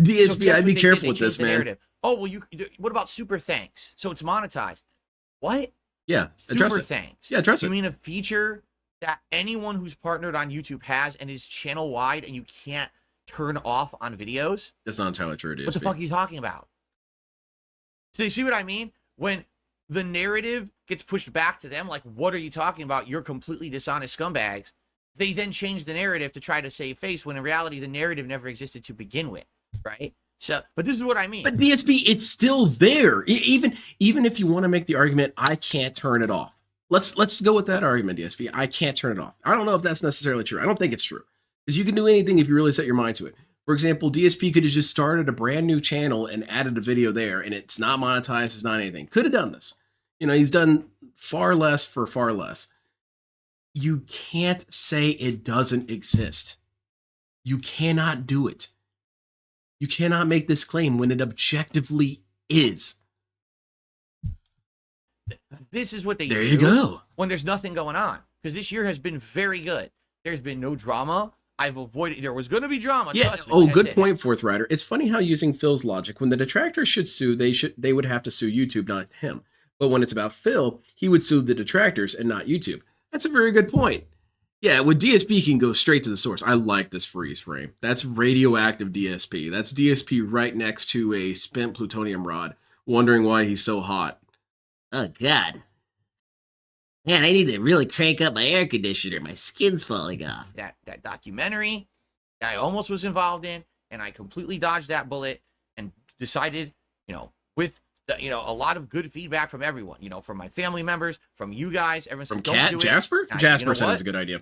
DSP, guess I'd be what careful they with this, changed the man. narrative. Oh, well, what about super thanks? So it's monetized. What? Yeah, address Super it. thanks. Yeah, address You it. mean a feature that anyone who's partnered on YouTube has and is channel wide and you can't turn off on videos? That's not entirely true, DSP. What the fuck are you talking about? So you see what I mean? When the narrative gets pushed back to them, like, what are you talking about? You're completely dishonest scumbags. They then change the narrative to try to save face when in reality the narrative never existed to begin with, right? So, but this is what I mean. But DSP, it's still there. Even if you want to make the argument, I can't turn it off. Let's go with that argument, DSP. I can't turn it off. I don't know if that's necessarily true. I don't think it's true. Because you can do anything if you really set your mind to it. For example, DSP could have just started a brand new channel and added a video there, and it's not monetized, it's not anything. Could have done this. You know, he's done far less for far less. You can't say it doesn't exist. You cannot do it. You cannot make this claim when it objectively is. This is what they do. There you go. When there's nothing going on. Because this year has been very good. There's been no drama. I've avoided. There was going to be drama. Yeah. Trust me, Oh, like I good said. point, Fourth Rider. It's funny how using Phil's logic, when the detractors should sue, they would have to sue YouTube, not him. But when it's about Phil, he would sue the detractors and not YouTube. That's a very good point. Yeah, with DSP can go straight to the source. I like this freeze frame. That's radioactive DSP. That's DSP right next to a spent plutonium rod, wondering why he's so hot. Oh, God. Man, I need to really crank up my air conditioner. My skin's falling off. That documentary that I almost was involved in, and I completely dodged that bullet and decided, with a lot of good feedback from everyone, from my family members, from you guys, everyone From said, "Don't do it." Jasper? I said, Jasper "You know said it what? was a good idea.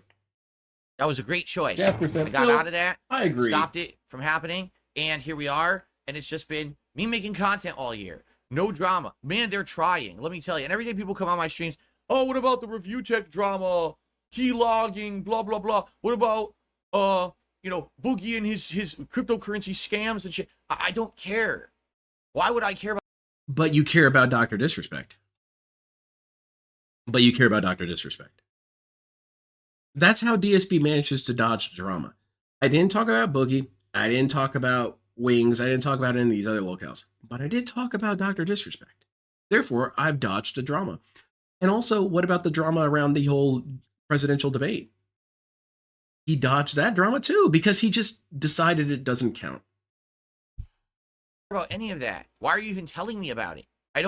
That was a great choice. Jasper said, I got "Phil, out of that. I agree." Stopped it from happening, and here we are. And it's just been me making content all year. No drama. Man, they're trying. Let me tell you. And every day people come on my streams. Oh, what about the review tech drama? Key logging, blah, blah, blah. What about, Boogie and his cryptocurrency scams and shit? I don't care. Why would I care about? But you care about Dr. Disrespect. That's how DSP manages to dodge drama. I didn't talk about Boogie. I didn't talk about Wings. I didn't talk about any of these other locales. But I did talk about Dr. Disrespect. Therefore, I've dodged the drama. And also, what about the drama around the whole presidential debate? He dodged that drama too, because he just decided it doesn't count. About any of that? Why are you even telling me about it? I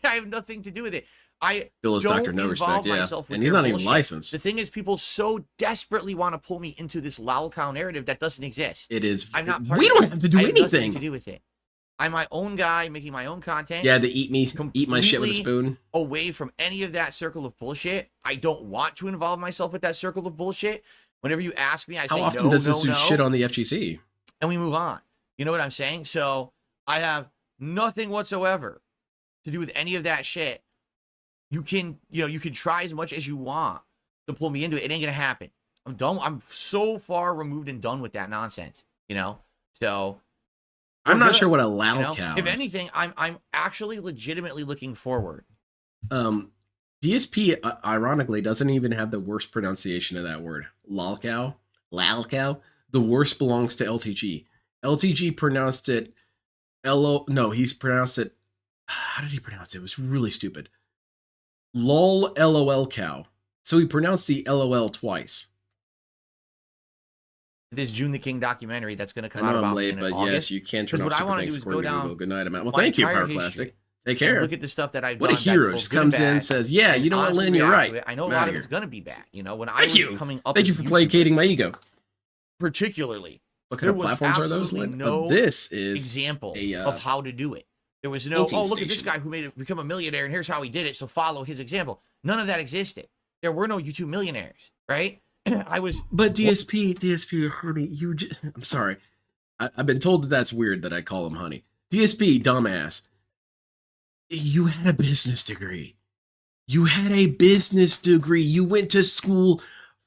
have nothing to do with it. I Phil is don't Dr. No involve Respect, yeah. myself with And he's their not even bullshit. licensed. The thing is, people so desperately want to pull me into this lolcow narrative that doesn't exist. It is. I'm not part We of don't it. have to do I have nothing anything. to do with it. I'm my own guy making my own content. Yeah, they eat my shit with a completely spoon. Away from any of that circle of bullshit. I don't want to involve myself with that circle of bullshit. Whenever you ask me, I How say often no, does no, this no, shit on the FGC? and we move on. You know what I'm saying? So I have nothing whatsoever to do with any of that shit. You can try as much as you want to pull me into it. It ain't gonna happen. I'm done. I'm so far removed and done with that nonsense. So I'm not good, sure what a lolcow If is. anything, I'm actually legitimately looking forward. DSP, ironically, doesn't even have the worst pronunciation of that word. Lolcow. Lalcow? The worst belongs to LTG. LTG pronounced it he's pronounced it. How did he pronounce it? It was really stupid. Lol LOL cow. So he pronounced the LOL twice. this June the King documentary that's going to I come out know I'm about me late, in but August. yes, you can turn Because off what I super wanna do thanks is go according to down Google. Good night, Amount. Well, my thank you, entire Power history Plastic. Take and care. look at the stuff that I've What a done. hero. That's Just both good comes and in, bad, says, yeah, and you know what, honestly Lynn, you're react right. to it. I know a I'm lot outta of it's here. going to be bad. You know, when I Thank was you. coming up, Thank you as for a YouTuber, placating my ego. particularly, What there kind of was platforms are those, absolutely Lynn? no This is example a of how to do it. There was no, painting oh, look at this station. guy who made it become a millionaire, and here's how he did it, so follow his example. None of that existed. There were no YouTube millionaires, right? I was. But DSP, honey, I'm sorry. I've been told that that's weird that I call him honey. DSP, dumbass. You had a business degree. You had a business degree. You went to school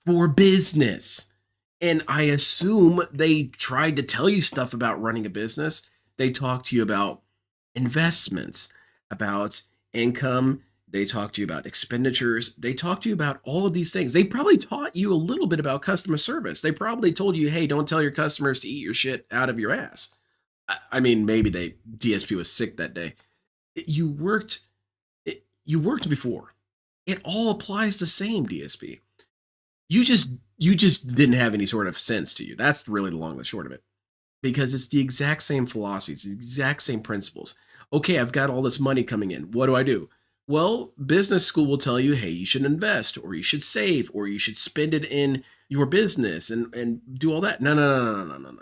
for business. And I assume they tried to tell you stuff about running a business. They talked to you about investments, about income. They talked to you about expenditures. They talked to you about all of these things. They probably taught you a little bit about customer service. They probably told you, hey, don't tell your customers to eat your shit out of your ass. I mean, maybe DSP was sick that day. You worked before. It all applies the same, DSP. You just didn't have any sort of sense to you. That's really the long and the short of it. Because it's the exact same philosophies, the exact same principles. Okay, I've got all this money coming in. What do? Well, business school will tell you, hey, you should invest, or you should save, or you should spend it in your business and do all that. No.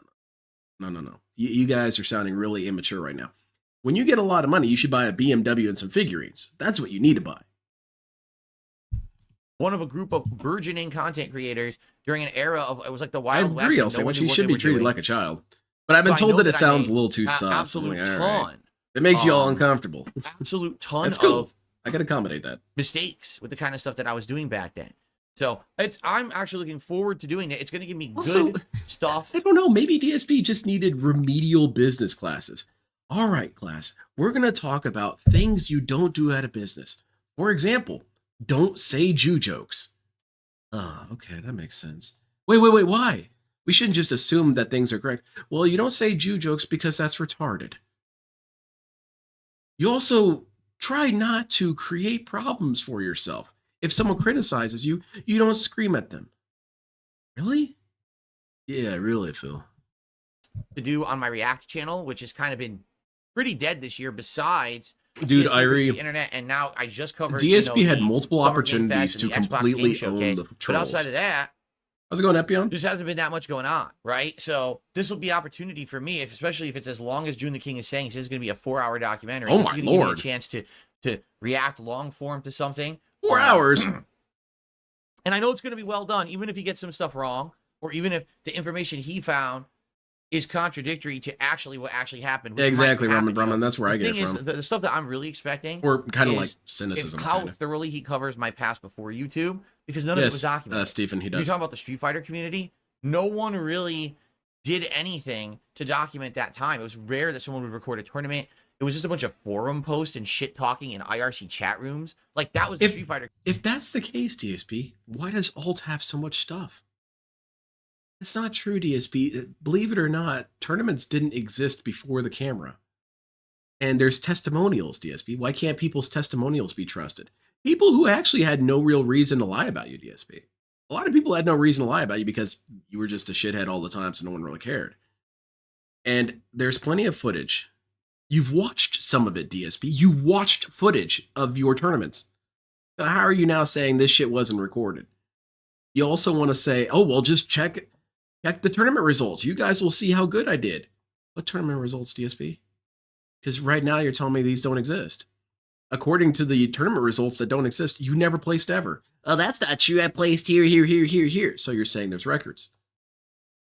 You guys are sounding really immature right now. When you get a lot of money, you should buy a BMW and some figurines. That's what you need to buy. One of a group of burgeoning content creators during an era of, it was like the I Wild West. agree. I'll say, no one she knew what should they be were treated doing. like a child. But I've been So I told know that it that I sounds made a little too a sus. absolute I'm like, all right. ton. It makes you all Um, uncomfortable. Absolute ton That's cool. of I can accommodate that. mistakes with the kind of stuff that I was doing back then. So I'm actually looking forward to doing it. It's going to give me Also, good stuff. I don't know. Maybe DSP just needed remedial business classes. All right, class. We're going to talk about things you don't do out of business. For example, don't say Jew jokes. Oh, okay. That makes sense. Wait. Why? We shouldn't just assume that things are correct. Well, you don't say Jew jokes because that's retarded. You also try not to create problems for yourself. If someone criticizes you, you don't scream at them. Really? Yeah, really, Phil. To do on my React channel, which has kind of been pretty dead this year. Besides, Dude, DSP I versus agree. the internet, and now I just covered. DSP had the multiple Summer Game opportunities Fest to and the Xbox completely Game own Showcase. the But trolls. outside of that, How's it going, Epion? just hasn't been that much going on, right? So this will be opportunity for me, especially if it's as long as June the King is saying. This is going to be a 4-hour documentary. Oh This my is gonna give me a lord. chance to react long form to something. 4 hours. And I know it's going to be well done, even if he gets some stuff wrong, or even if the information he found is contradictory to what actually happened. which might Exactly, happen, Ramen you know. Brahman. That's where I The get thing it is, from. the stuff that I'm really expecting, Or kind of like is cynicism. how Kind of. thoroughly he covers my past before YouTube, because none of it was Yes, documented. Stephen, he You're does. talking about the Street Fighter community. No one really did anything to document that time. It was rare that someone would record a tournament. It was just a bunch of forum posts and shit talking in IRC chat rooms. Like that was the Street Fighter. If that's the case, DSP, why does Alt have so much stuff? It's not true, DSP. Believe it or not, tournaments didn't exist before the camera. And there's testimonials, DSP. Why can't people's testimonials be trusted? People who actually had no real reason to lie about you, DSP. A lot of people had no reason to lie about you because you were just a shithead all the time, so no one really cared. And there's plenty of footage. You've watched some of it, DSP. You watched footage of your tournaments. So how are you now saying this shit wasn't recorded? You also want to say, oh, well, just check the tournament results. You guys will see how good I did. What tournament results, DSP? Because right now you're telling me these don't exist. According to the tournament results that don't exist, you never placed ever. Oh, that's not true. I placed here. So you're saying there's records.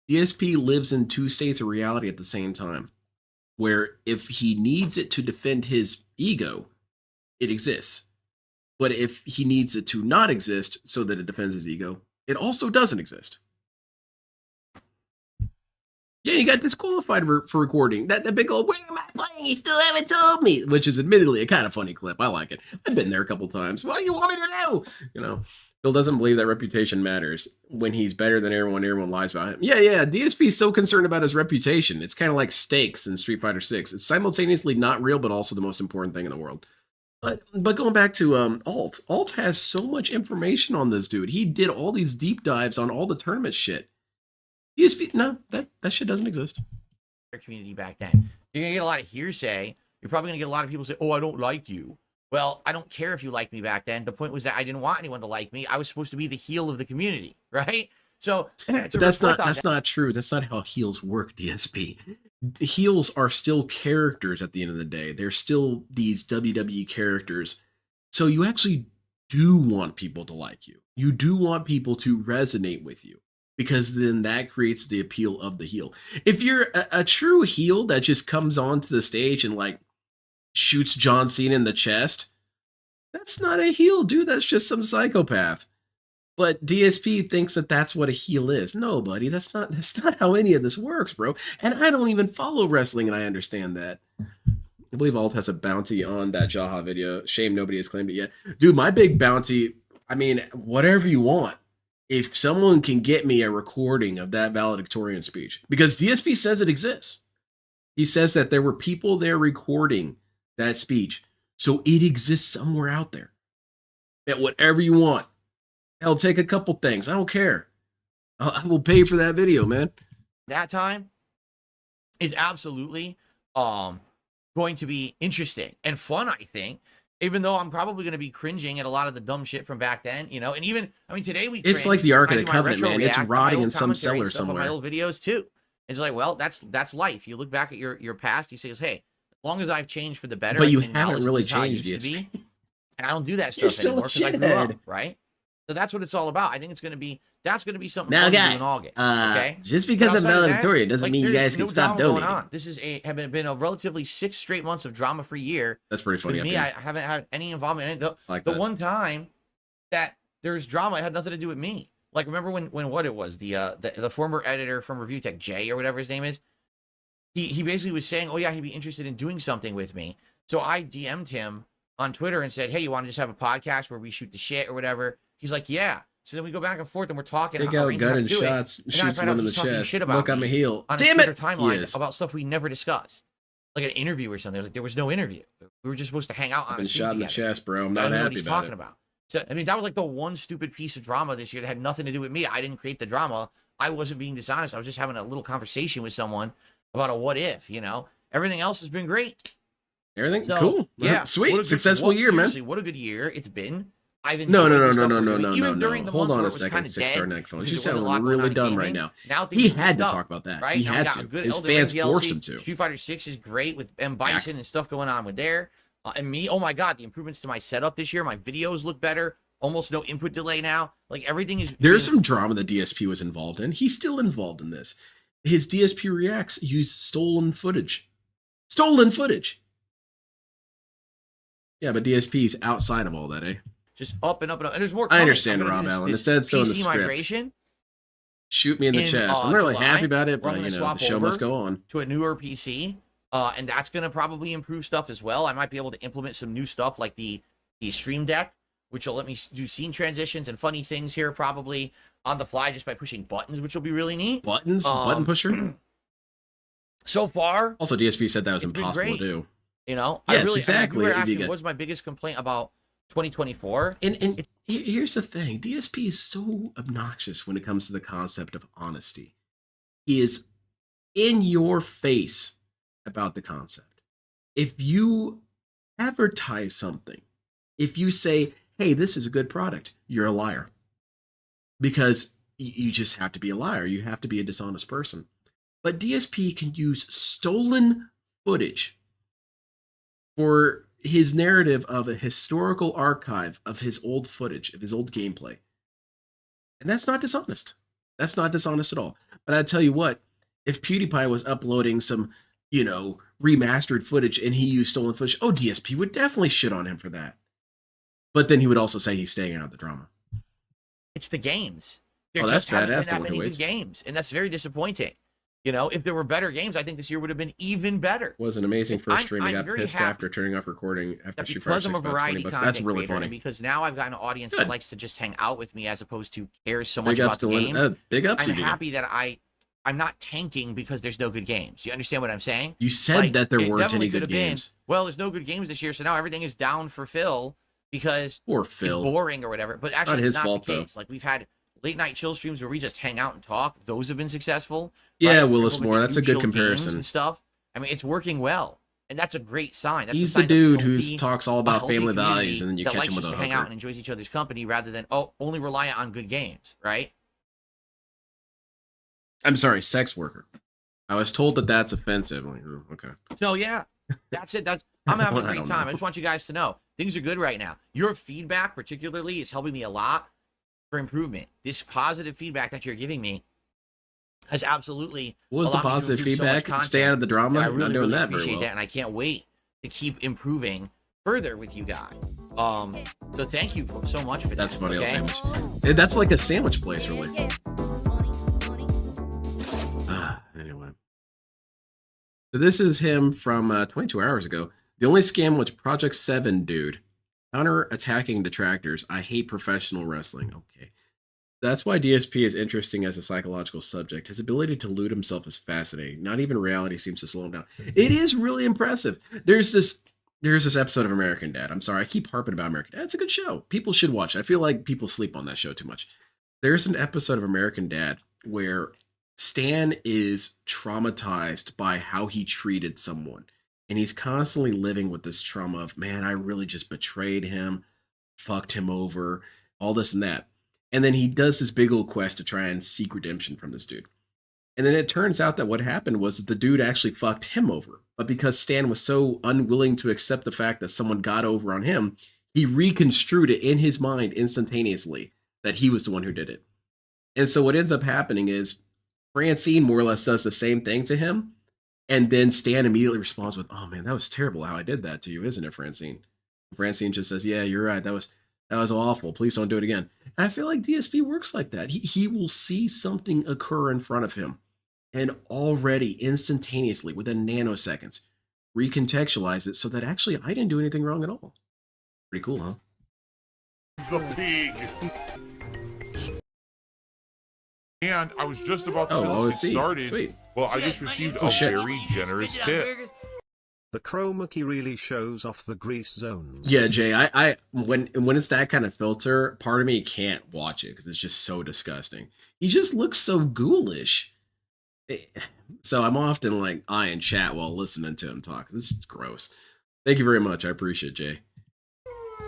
DSP lives in two states of reality at the same time, where if he needs it to defend his ego, it exists. But if he needs it to not exist so that it defends his ego, it also doesn't exist. Yeah, you got disqualified for recording. That big old, where am I playing? You still haven't told me. Which is admittedly a kind of funny clip. I like it. I've been there a couple times. What do you want me to do? You know, Phil doesn't believe that reputation matters. When he's better than everyone lies about him. Yeah. DSP is so concerned about his reputation. It's kind of like stakes in Street Fighter 6. It's simultaneously not real, but also the most important thing in the world. But going back to Alt has so much information on this dude. He did all these deep dives on all the tournament shit. DSP, no, that shit doesn't exist. Community back then. You're gonna get a lot of hearsay. You're probably gonna get a lot of people say, "Oh, I don't like you." Well, I don't care if you like me back then. The point was that I didn't want anyone to like me. I was supposed to be the heel of the community, right? So but that's not true. That's not how heels work, DSP. Heels are still characters at the end of the day. They're still these WWE characters. So you actually do want people to like you. You do want people to resonate with you, because then that creates the appeal of the heel. If you're a true heel that just comes onto the stage and like shoots John Cena in the chest, that's not a heel, dude. That's just some psychopath. But DSP thinks that that's what a heel is. No, buddy, that's not how any of this works, bro. And I don't even follow wrestling, and I understand that. I believe Alt has a bounty on that Jaha video. Shame nobody has claimed it yet. Dude, my big bounty, I mean, whatever you want. If someone can get me a recording of that valedictorian speech, because DSP says it exists. He says that there were people there recording that speech. So it exists somewhere out there. Bet whatever you want. Hell, take a couple things. I don't care. I will pay for that video, man. That time is absolutely going to be interesting and fun, I think. Even though I'm probably going to be cringing at a lot of the dumb shit from back then, you know, and even, I mean, today we it's like the Ark of the Covenant, man. It's rotting in some cellar somewhere. On my old videos too. It's like, well, that's life. You look back at your past, you say, hey, as long as I've changed for the better. But you haven't really changed yet. And I don't do that stuff anymore because I grew up, right? So that's what it's all about. I think that's going to be something now, fun guys, to do in August. Okay, just because I'm valedictorian doesn't mean you guys can stop donating. This is been a relatively 6 straight months of drama-free year. That's pretty funny. With me, I haven't had any involvement in it. The one time that there's drama, it had nothing to do with me. Like, remember when what it was, the former editor from Review Tech, Jay or whatever his name is, he basically was saying, oh yeah, he'd be interested in doing something with me. So I DM'd him on Twitter and said, hey, you want to just have a podcast where we shoot the shit or whatever? He's like, yeah. So then we go back and forth and we're talking. Take out gun and shots, shoots them in the chest. Look, I'm a heel. Damn it! Timeline about stuff we never discussed, like an interview or something. Like there was no interview. We were just supposed to hang out on. I've been shot in the chest, bro. I'm not happy about it. So I mean, that was like the one stupid piece of drama this year that had nothing to do with me. I didn't create the drama. I wasn't being dishonest. I was just having a little conversation with someone about a what if. You know, everything else has been great. Everything cool. Yeah, sweet, successful year, man. What a good year it's been. No. Hold on a second, 6-star neck phone. You sound really dumb right now. He had to talk about that. Right? He had to. His fans forced him to. Street Fighter 6 is great with M. Bison and stuff going on with there. And me, oh my god, the improvements to my setup this year. My videos look better. Almost no input delay now. Like everything is. There's some drama that DSP was involved in. He's still involved in this. His DSP Reacts used stolen footage. Stolen footage. Yeah, but DSP's outside of all that, eh? Just up and up and up. And there's more. I understand, Rob Allen. It said so in the script. Migration shoot me in the chest. I'm really happy about it, but you know, the show must go on. To a newer PC, and that's going to probably improve stuff as well. I might be able to implement some new stuff like the Stream Deck, which will let me do scene transitions and funny things here probably on the fly just by pushing buttons, which will be really neat. Buttons? Button pusher? So far. Also, DSP said that was impossible to do. You know? Yes, exactly. You were asking, what was my biggest complaint about 2024? And here's the thing. DSP is so obnoxious when it comes to the concept of honesty. He is in your face about the concept. If you advertise something, if you say, hey, this is a good product, you're a liar. Because you just have to be a liar. You have to be a dishonest person. But DSP can use stolen footage for his narrative of a historical archive of his old footage, of his old gameplay. And that's not dishonest. That's not dishonest at all. But I tell you what, if PewDiePie was uploading some, you know, remastered footage and he used stolen footage, oh, DSP would definitely shit on him for that. But then he would also say he's staying out of the drama. It's the games. There just haven't been that many good games, and that's very disappointing. You know, if there were better games, I think this year would have been even better. It was an amazing first stream. I got pissed after turning off recording after Street Fighter 6 about 20 bucks. That's really funny. Because now I've got an audience that likes to just hang out with me as opposed to cares so much about the games. Big ups. I'm happy that I'm not tanking because there's no good games. You understand what I'm saying? You said that there weren't any good games. Well, there's no good games this year, so now everything is down for Phil because Poor Phil. It's boring or whatever. But actually, it's not the case. Like we've had late night chill streams where we just hang out and talk, those have been successful. Yeah, right? Willis People Moore, can that's a do good chill games comparison. and stuff. I mean, it's working well, and that's a great sign. That's a He's sign the dude of who healthy- talks all a about healthy family community values, and then you that catch likes him with just a to hang out hooker. and enjoys each other's company rather than only reliant on good games, right? I'm sorry, sex worker. I was told that that's offensive. I'm like, oh, okay. So yeah, that's it. I'm having a I great don't time. know. I just want you guys to know things are good right now. Your feedback, particularly, is helping me a lot for improvement. This positive feedback that you're giving me has absolutely. What was the allowed me to positive improve so much feedback? Stay content. out of the drama. Yeah, I You're really, not doing really that very appreciate well. that, and I can't wait to keep improving further with you guys. So thank you so much for that. That's funny, okay? little sandwich. That's like a sandwich place, really. Anyway. So this is him from 22 hours ago. The only scam was Project 7, dude. Counter-attacking detractors. I hate professional wrestling. Okay. That's why DSP is interesting as a psychological subject. His ability to loot himself is fascinating. Not even reality seems to slow him down. It is really impressive. There's this episode of American Dad. I'm sorry, I keep harping about American Dad. It's a good show. People should watch it. I feel like people sleep on that show too much. There's an episode of American Dad where Stan is traumatized by how he treated someone. And he's constantly living with this trauma of, man, I really just betrayed him, fucked him over, all this and that. And then he does this big old quest to try and seek redemption from this dude. And then it turns out that what happened was that the dude actually fucked him over. But because Stan was so unwilling to accept the fact that someone got over on him, he reconstrued it in his mind instantaneously that he was the one who did it. And so what ends up happening is Francine more or less does the same thing to him. And then Stan immediately responds with, oh man, that was terrible how I did that to you, isn't it, Francine? Francine just says, yeah, you're right. That was awful. Please don't do it again. And I feel like DSP works like that. He will see something occur in front of him and already instantaneously, within nanoseconds, recontextualize it so that actually I didn't do anything wrong at all. Pretty cool, huh? The pig. And I was just about to Oh, get OSC. started. Sweet. Well, I just received Oh, a shit. very generous tip. The chroma key really shows off the grease zones. Yeah, Jay, I when it's that kind of filter, part of me can't watch it because it's just so disgusting. He just looks so ghoulish. So I'm often like eyeing chat while listening to him talk. This is gross. Thank you very much. I appreciate it, Jay.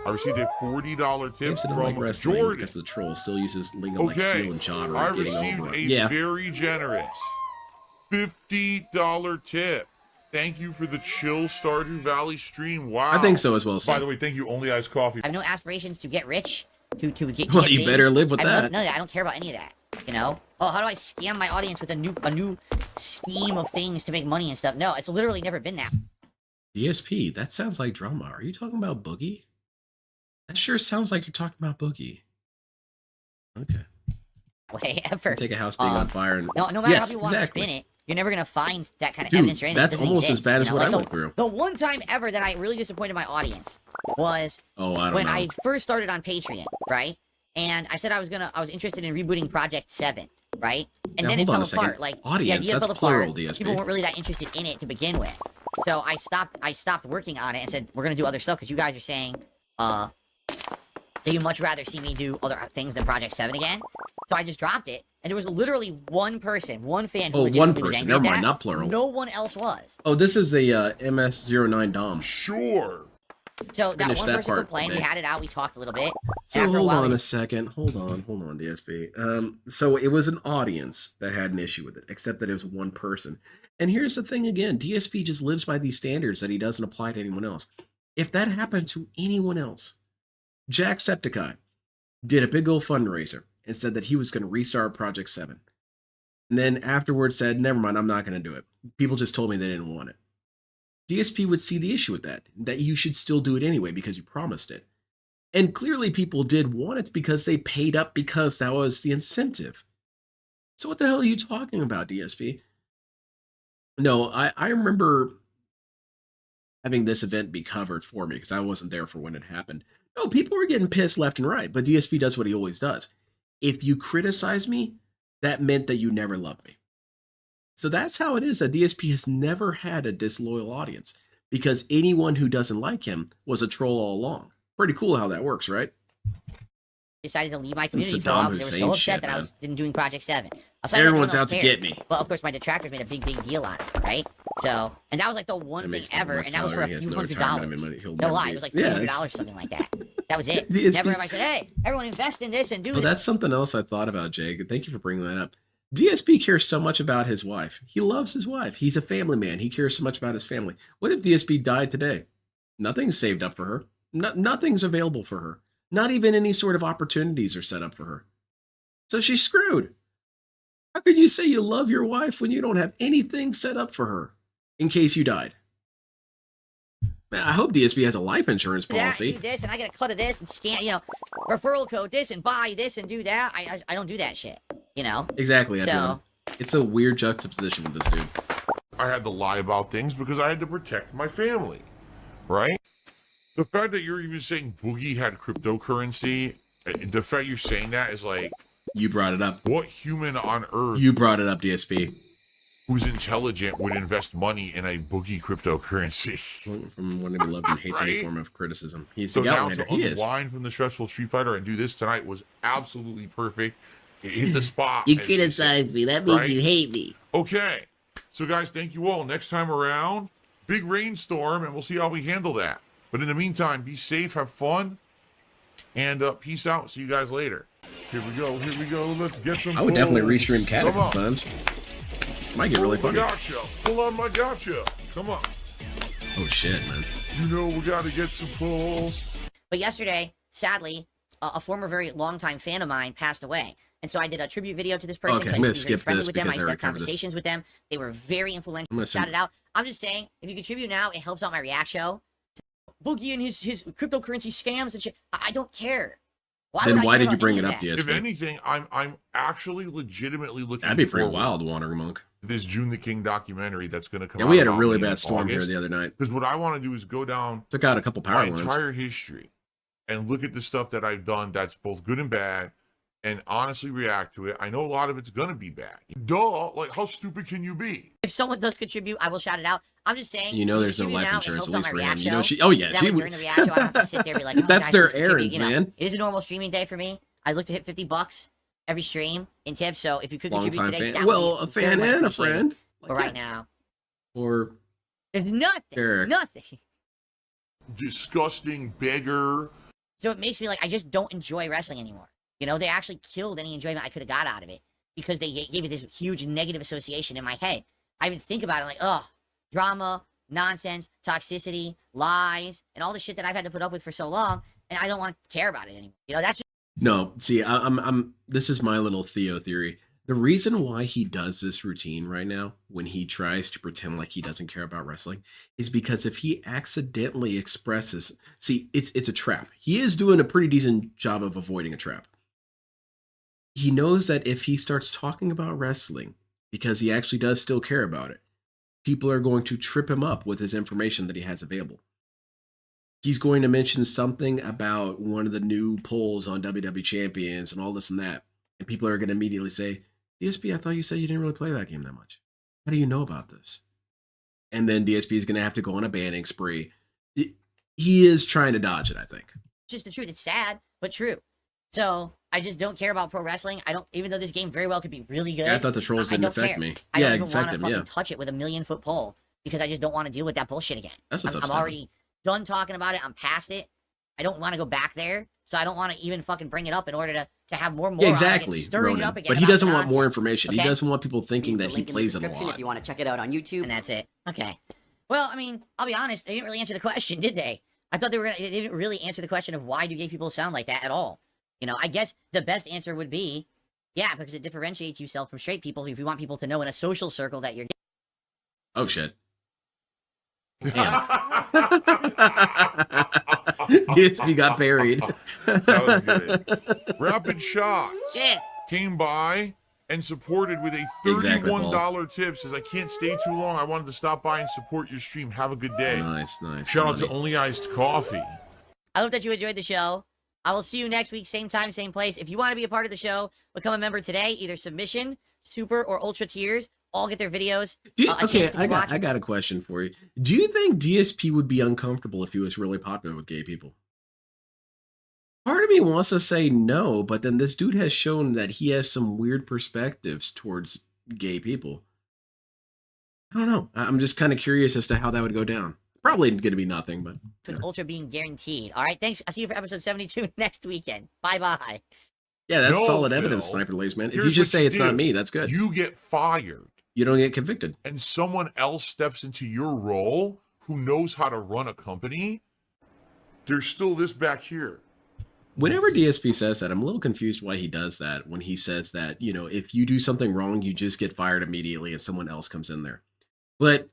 I received a $40 tip James didn't like from wrestling Jordan. because the troll still uses lingo like Okay, heel and jobber I and getting received over a it. Yeah. very generous $50 tip. Thank you for the chill Stardew Valley stream. Wow. I think so as well. By So. the way, thank you. Only Iced Coffee. I have no aspirations to get rich, to get. Well, get you big. better live with I have that. No, I don't care about any of that. You know? Oh, how do I scam my audience with a new scheme of things to make money and stuff? No, it's literally never been that DSP, that sounds like drama. Are you talking about Boogie? That sure sounds like you're talking about Boogie. Okay. way ever. Take a house being on fire and No matter yes, how people want to exactly. spin it, you're never gonna find that kind of Dude, evidence or anything. that's It doesn't almost as exist, bad as you know? what I Like, went through. The one time ever that I really disappointed my audience was Oh, I don't when know. I first started on Patreon, right? And I said I was interested in rebooting Project 7, right? And Now, then it hold on fell a second. apart. Like Audience, the idea that's fell apart. plural, DSP. People weren't really that interested in it to begin with. So I stopped working on it and said we're gonna do other stuff because you guys are saying that you'd much rather see me do other things than Project 7 again. So I just dropped it, and there was literally one person, one fan who Oh, one legitimately was person. angry at Never mind, that. not plural. No one else was. Oh, this is a MS09 Dom. Sure. So that Finish one that person part complained. We today. had it out. We talked a little bit. So After a hold while, on they- a second. Hold on, DSP. So it was an audience that had an issue with it, except that it was one person. And here's the thing again, DSP just lives by these standards that he doesn't apply to anyone else. If that happened to anyone else, Jacksepticeye did a big old fundraiser and said that he was going to restart Project 7. And then afterwards said, never mind, I'm not going to do it. People just told me they didn't want it. DSP would see the issue with that you should still do it anyway because you promised it. And clearly people did want it because they paid up because that was the incentive. So what the hell are you talking about, DSP? No, I remember having this event be covered for me because I wasn't there for when it happened. No, people were getting pissed left and right, but DSP does what he always does. If you criticize me, that meant that you never loved me. So that's how it is that DSP has never had a disloyal audience because anyone who doesn't like him was a troll all along. Pretty cool how that works, right? decided to leave my Some community for a while Saddam because they Hussein were so upset shit, that I man. was doing Project 7. Aside, Everyone's everyone out to else get cared. me. But of course, my detractors made a big deal on it, right? So, and that was like the one That thing makes double ever, my and that was for salary. a He has few no $100. retirement money. He'll No never lie, be- it was like Yeah, $300 it's- or something like that. That was it. DSP Never have I said, hey, everyone invest in this and do Well, this. that's something else I thought about, Jake. Thank you for bringing that up. DSP cares so much about his wife. He loves his wife. He's a family man. He cares so much about his family. What if DSP died today? Nothing's saved up for her. Nothing's available for her. Not even any sort of opportunities are set up for her. So she's screwed. How could you say you love your wife when you don't have anything set up for her in case you died? Man, I hope DSP has a life insurance That, policy. do this, and I get a cut of this, and scan, referral code this, and buy this, and do that. I don't do that shit, Exactly, Edwin. So, It's a weird juxtaposition with this dude. I had to lie about things because I had to protect my family, right? The fact that you're even saying Boogie had cryptocurrency, the fact you're saying that is like, You brought it up. what human on earth You brought it up, DSP. who's intelligent would invest money in a Boogie cryptocurrency? From one who loved and hates any Right? form of criticism. He's So the now Outlander. to He is. unwind from the stressful Street Fighter and do this tonight was absolutely perfect. It hit the spot. You as they say. criticize me. That means right? you hate me. Okay. So guys, thank you all. Next time around, big rainstorm, and we'll see how we handle that. But in the meantime, be safe, have fun, and peace out. See you guys later. Here we go. Here we go. Let's get some. I would definitely pulls. restream Cat a Come couple on. times. Might get really Pull funny. my gotcha. Pull on my gotcha. Come on. Oh shit, man. You know we got to get some pulls. but yesterday, sadly, a former very longtime fan of mine passed away. And so I did a tribute video to this person. Okay, so I I'm gonna used to be very skip friendly this with them. I because used I to have already covered this. conversations with them. They were very influential. I'm gonna Shout it out. I'm just saying, if you contribute now, it helps out my React show. Boogie and his cryptocurrency scams and shit. I don't care. Then would I why care did you about bring any it of up, that? If DSP? anything, I'm actually legitimately looking. That'd be pretty forward wild, Water Monk. to this June the King documentary that's going to come Yeah, out. we had a about really me in bad storm here August. the other night. Because what I want to do is go down Took out a couple my power lines. entire history and look at the stuff that I've done that's both good and bad, and honestly react to it. I know a lot of it's gonna be bad. Duh, like how stupid can you be? If someone does contribute, I will shout it out. I'm just saying. You know if there's no contribute life now, insurance, it at helps out least my for him. React You know, show. oh yeah, So that she way would. during the React show, I don't have to sit there and be like, oh, That's guys, their please contribute, errands, you know. man. It is a normal streaming day for me. I look to hit $50 every stream in tips. So if you could Long contribute time today, fan. that Well, would a be very fan much and a appreciated. friend. But right now, Or there's nothing. Eric. Nothing. Disgusting beggar. So it makes me like I just don't enjoy wrestling anymore. You know, they actually killed any enjoyment I could have got out of it because they gave it this huge negative association in my head. I even think about it like, ugh, drama, nonsense, toxicity, lies, and all the shit that I've had to put up with for so long, and I don't want to care about it anymore. You know, that's just no. See, I'm. This is my little Theo theory. The reason why he does this routine right now, when he tries to pretend like he doesn't care about wrestling, is because if he accidentally expresses, see, it's a trap. He is doing a pretty decent job of avoiding a trap. He knows that if he starts talking about wrestling, because he actually does still care about it, people are going to trip him up with his information that he has available. He's going to mention something about one of the new polls on WWE Champions and all this and that. And people are going to immediately say, DSP, I thought you said you didn't really play that game that much. How do you know about this? And then DSP is going to have to go on a banning spree. He is trying to dodge it, I think. just the truth. It's sad, but true. So I just don't care about pro wrestling. I don't, even though this game very well could be really good. Yeah, I thought the trolls I didn't don't affect care. me. I Yeah, don't it even want affected to him, fucking yeah. touch it with a 1,000,000-foot pole because I just don't want to deal with that bullshit again. That's what's I'm upsetting. already done talking about it. I'm past it. I don't want to go back there, so I don't want to even fucking bring it up in order to have more. Yeah, exactly, stirring it Ronan. up again But he about doesn't want more nonsense, information. He okay? doesn't want people thinking Use the that he link in the plays it a description lot. if you want to check it out on YouTube. And that's it. Okay. Well, I mean, I'll be honest. They didn't really answer the question, did they? I thought they didn't really answer the question of why do gay people sound like that at all. You know, I guess the best answer would be, yeah, because it differentiates yourself from straight people. If you want people to know in a social circle that you're gay. Oh shit. Damn. DSP got buried. That was good. Rapid Shots Yeah. came by and supported with a Exactly, Paul. $31 tip. Says, I can't stay too long. I wanted to stop by and support your stream. Have a good day. Nice, nice. Shout out to Money. Only Iced Coffee. I hope that you enjoyed the show. I will see you next week, same time, same place. If you want to be a part of the show, become a member today. Either submission, super, or ultra tiers. All get their videos. Do you, a chance okay, to be I watched. got a question for you. Do you think DSP would be uncomfortable if he was really popular with gay people? Part of me wants to say no, but then this dude has shown that he has some weird perspectives towards gay people. I don't know. I'm just kind of curious as to how that would go down. Probably going to be nothing, but To an ultra being guaranteed. All right, thanks. I'll see you for episode 72 next weekend. Bye-bye. yeah, that's No, solid evidence, Phil. Sniper Lace, man. If you Here's just what say you it's not do. me, that's good. You get fired, You don't get convicted. and someone else steps into your role who knows how to run a company. There's still this back here. Whenever DSP says that, I'm a little confused why he does that when he says that, you know, if you do something wrong, you just get fired immediately and someone else comes in there. But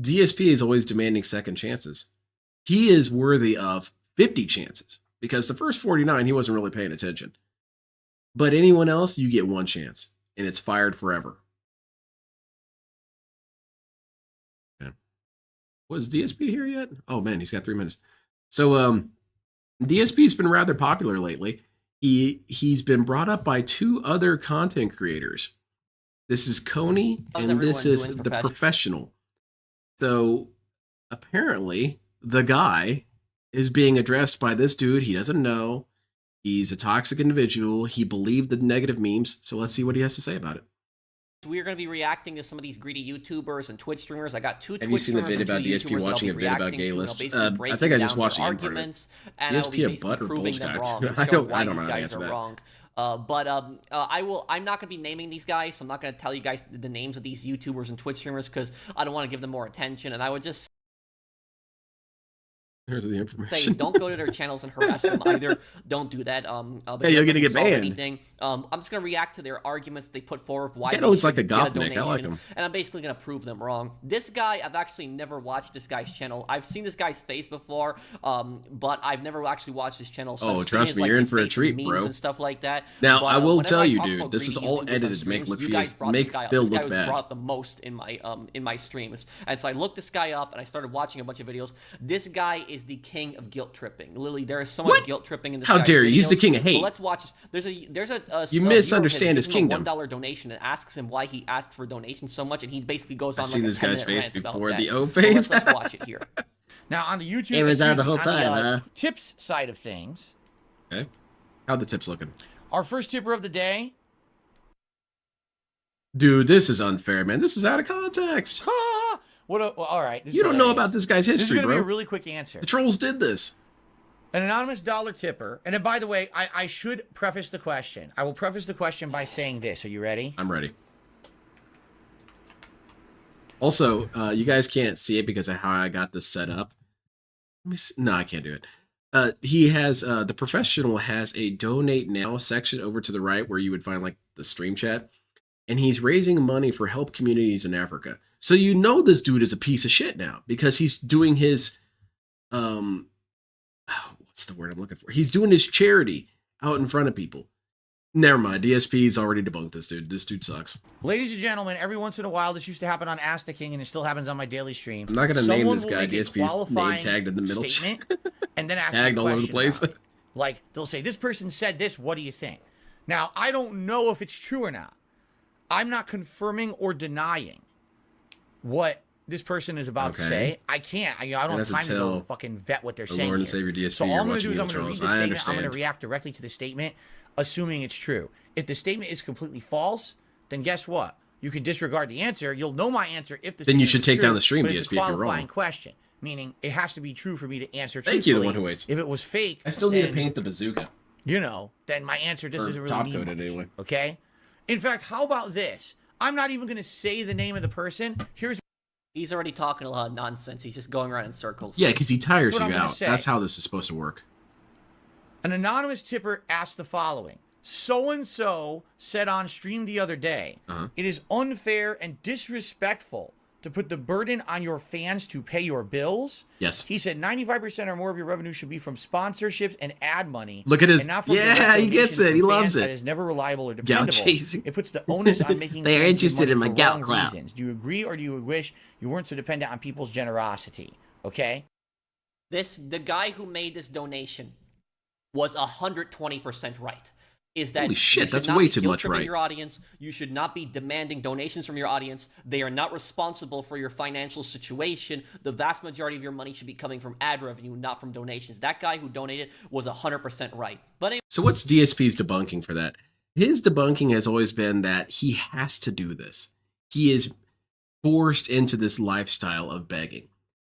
DSP is always demanding second chances. He is worthy of 50 chances because the first 49, he wasn't really paying attention. But anyone else, you get one chance and it's fired forever. Okay. Was DSP here yet? Oh man, he's got 3 minutes. So, DSP's been rather popular lately. He's been brought up by 2 other content creators. This is Coney and this is the Professional. So apparently the guy is being addressed by this dude he doesn't know. He's a toxic individual. He believed the negative memes. So let's see what he has to say about it. We're going to be reacting to some of these greedy YouTubers and Twitch streamers. I got 2 Have Twitch you seen the streamers video and 2 about DSP YouTubers that I'll watching be a video about reacting gay to, lists? basically I breaking think I just down watched their the end part of it. arguments, and I'll DSP be a basically butt or proving bulge them guy? wrong and I showing don't why know these how to guys answer are that. wrong. I'm not going to be naming these guys, so I'm not going to tell you guys the names of these YouTubers and Twitch streamers because I don't want to give them more attention, and I would just Here's the say information. don't go to their channels and harass them either. Don't do that. Hey, you're gonna get banned. Anything. I'm just gonna react to their arguments they put forward why Kinda they looks like should a get Gopnik. I donation, like him. and I'm basically gonna prove them wrong. This guy, I've actually never watched this guy's channel. I've seen this guy's face before, but I've never actually watched his channel. So Oh, I've seen trust his, me, like, you're in his for a face treat, memes bro. and stuff like that. Now, But, I will whenever tell you, talk dude, about this is greedy all YouTubers on edited to streams, make look you guys brought make this guy up. Phil This guy look was bad. brought the most in my streams, and so I looked this guy up and I started watching a bunch of videos. This guy is the king of guilt tripping. Literally, there is so much What? guilt tripping in this. How guy's dare you? He's the videos. king of hate. But let's watch this. There's a You viewer misunderstand his gives him a kingdom. $1 donation and asks him why he asked for donation so much, and he basically goes on I've like seen a this guy's 10-minute face rant about before, that. the O So face. let's watch it here. Now on the YouTube, It was on the whole excuse me, time, on the, huh? tips side of things, Okay. How the tips looking? our first tipper of the day. Dude, this is unfair, man. This is out of context. Well, all right. This You is don't know hilarious. about this guy's This is history, going to be a bro. really quick answer. The trolls did this. An anonymous dollar tipper. And then, by the way, I should preface the question. I will preface the question by saying this. Are you ready? I'm ready. Also, you guys can't see it because of how I got this set up. Let me see. No, I can't do it. He has the Professional has a donate now section over to the right where you would find like the stream chat, and he's raising money for help communities in Africa. So you know this dude is a piece of shit now because he's doing his what's the word I'm looking for? He's doing his charity out in front of people. Never mind. DSP's already debunked this dude. This dude sucks. Ladies and gentlemen, every once in a while, this used to happen on Ask the King, and it still happens on my daily stream. I'm not gonna name Someone this will guy. make a DSP's name qualifying tagged in the middle. statement, and then ask Tagged a all over the question place. about it. Like, they'll say, this person said this, what do you think? Now, I don't know if it's true or not. I'm not confirming or denying what this person is about to Okay. say. I can't. I don't have have to time to go tell fucking vet what they're the saying Lord and here. Savior DSP, So all you're I'm going to watching do is I'm Evil going to read Trolls. the I statement. I'm understand. going to react directly to the statement, assuming it's true. If the statement is completely false, then guess what? You can disregard the answer. You'll know my answer if the Then you statement should is take true, down the stream, but it's DSP, a if you're qualifying wrong. question, meaning it has to be true for me to answer Thank you, the truthfully. one who waits. If it was fake, I still need to then, paint the bazooka. you know, then my answer just Or doesn't really top mean coat it much, anyway. okay? In fact, how about this? I'm not even going to say the name of the person. Here's He's already talking a lot of nonsense. He's just going around in circles. Yeah, because he tires What you I'm gonna out. say. That's how this is supposed to work. an anonymous tipper asked the following. So-and-so said on stream the other day, it is unfair and disrespectful to put the burden on your fans to pay your bills. Yes. He said 95% or more of your revenue should be from sponsorships and ad money. Look at his- and not from yeah, direct he gets donations it. He from loves fans it. That is never reliable or dependable. chasing. It puts the onus on making They are fans interested give in my money for gout wrong clout. reasons. Do you agree or do you wish you weren't so dependent on people's generosity? Okay? The guy who made this donation was 120% right. is that Holy you shit, should that's not way be too much guilt-tripping right. your audience. You should not be demanding donations from your audience. They are not responsible for your financial situation. The vast majority of your money should be coming from ad revenue, not from donations. That guy who donated was 100% right. But anyway, So what's DSP's debunking for that? His debunking has always been that he has to do this. He is forced into this lifestyle of begging.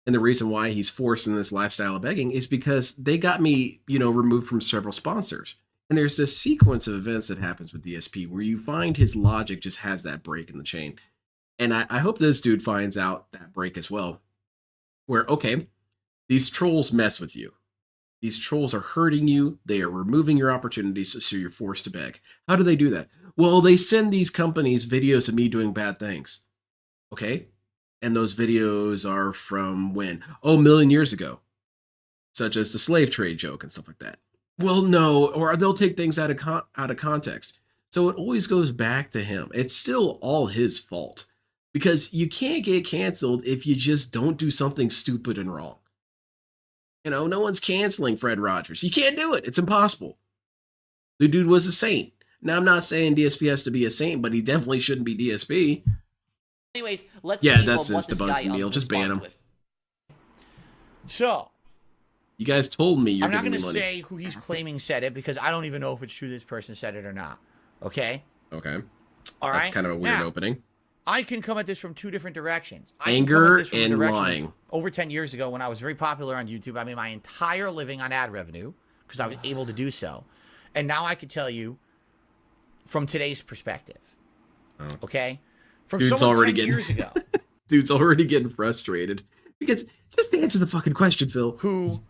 And the reason why he's forced in this lifestyle of begging is because they got me, removed from several sponsors. And there's this sequence of events that happens with DSP where you find his logic just has that break in the chain. And I hope this dude finds out that break as well. Where, okay, these trolls mess with you. These trolls are hurting you. They are removing your opportunities, so you're forced to beg. How do they do that? Well, they send these companies videos of me doing bad things. Okay? And those videos are from when? Oh, a million years ago. Such as the slave trade joke and stuff like that. Well, no, or they'll take things out of context. So it always goes back to him. It's still all his fault. Because you can't get canceled if you just don't do something stupid and wrong. No one's canceling Fred Rogers. You can't do it. It's impossible. The dude was a saint. Now, I'm not saying DSP has to be a saint, but he definitely shouldn't be DSP. anyways, let's Yeah, see that's what his this guy debunking deal. Just ban responds him. with. So, You guys told me you're I'm not giving going me to money. say who he's claiming said it because I don't even know if it's true this person said it or not. Okay? Okay. All right? That's kind of a weird Now, opening. I can come at this from two different directions. I can come Anger at this from a and direction lying. Over 10 years ago, when I was very popular on YouTube, I made my entire living on ad revenue because I was able to do so. And now I can tell you from today's perspective. Oh. Okay? From Dude's someone already 10 getting- years ago Dude's already getting frustrated. Because just answer the fucking question, Phil. who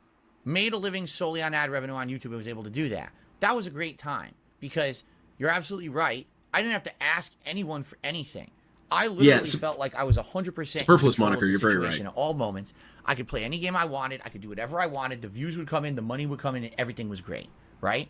made a living solely on ad revenue on YouTube and was able to do that. That was a great time because you're absolutely right. I didn't have to ask anyone for anything. I literally felt like I was 100% superfluous moniker. You're very right. At all moments. I could play any game I wanted. I could do whatever I wanted. The views would come in. The money would come in. And everything was great. Right?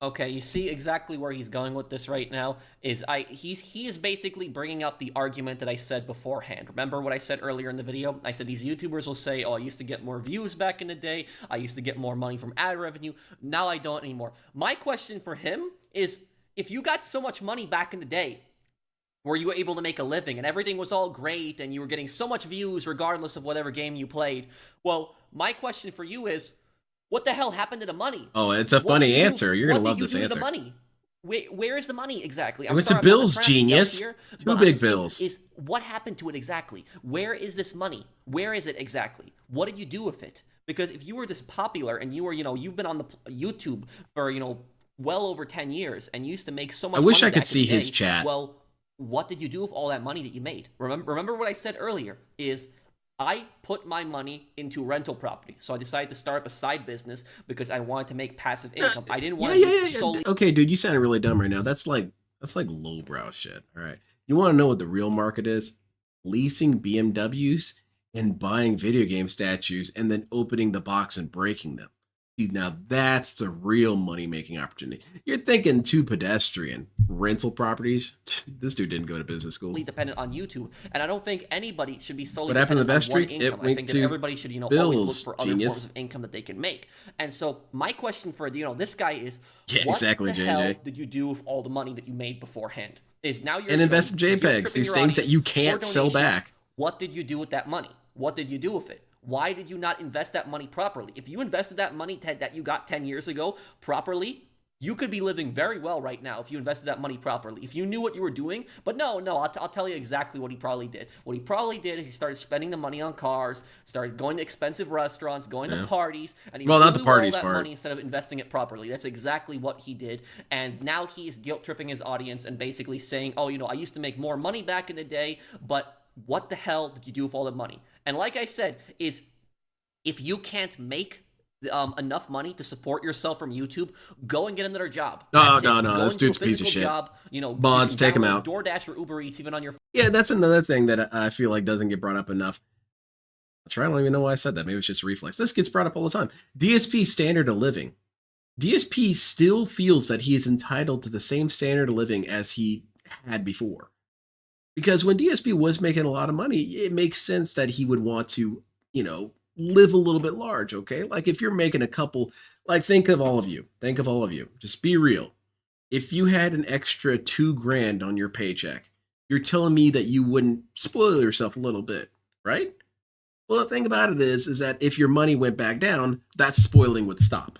Okay, you see exactly where he's going with this right now. He is basically bringing up the argument that I said beforehand. Remember what I said earlier in the video? I said these YouTubers will say, "Oh, I used to get more views back in the day. I used to get more money from ad revenue. Now I don't anymore." My question for him is, if you got so much money back in the day, where you were able to make a living and everything was all great and you were getting so much views regardless of whatever game you played, well, my question for you is, what the hell happened to the money? Oh, it's a funny answer. You're going to love this answer. The money? Where is the money exactly? It's a bills, genius. Two big bills. Is what happened to it exactly? Where is this money? Where is it exactly? What did you do with it? Because if you were this popular and you were, you've been on the YouTube for, well over 10 years and you used to make so much money. I wish I could back in see the day, his chat. Well, what did you do with all that money that you made? Remember what I said earlier is I put my money into rental property. So I decided to start up a side business because I wanted to make passive income. I didn't want to solely... Okay, dude, you sounded really dumb right now. That's like lowbrow shit. All right. You want to know what the real market is? Leasing BMWs and buying video game statues and then opening the box and breaking them. See, now that's the real money-making opportunity. You're thinking too pedestrian. Rental properties? This dude didn't go to business school. Dependent on YouTube, and I don't think anybody should be solely What happened to dependent on one Vestry? income. I think that everybody should, always look for other forms of income that they can make. And so my question for this guy is, what the hell did you do with all the money that you made beforehand? Is now you're invest in JPEGs, these things that you can't sell back. What did you do with that money? What did you do with it? Why did you not invest that money properly? If you invested that money that you got 10 years ago properly, you could be living very well right now if you invested that money properly. If you knew what you were doing. But no, I'll tell you exactly what he probably did. What he probably did is he started spending the money on cars, started going to expensive restaurants, going to parties, and he not the parties all that part. money instead of investing it properly. That's exactly what he did. And now he is guilt-tripping his audience and basically saying, oh, I used to make more money back in the day, but what the hell did you do with all the money? And like I said, is if you can't make enough money to support yourself from YouTube, go and get another job. No, Go this into dude's a piece of shit. Job, Mods, take him out. DoorDash or Uber Eats even on your... Yeah, that's another thing that I feel like doesn't get brought up enough. I don't even know why I said that. Maybe it's just a reflex. This gets brought up all the time. DSP standard of living. DSP still feels that he is entitled to the same standard of living as he had before. Because when DSP was making a lot of money, it makes sense that he would want to, live a little bit large, okay? Like if you're making a couple, like think of all of you. Just be real. If you had an extra $2,000 on your paycheck, you're telling me that you wouldn't spoil yourself a little bit, right? Well, the thing about it is that if your money went back down, that spoiling would stop.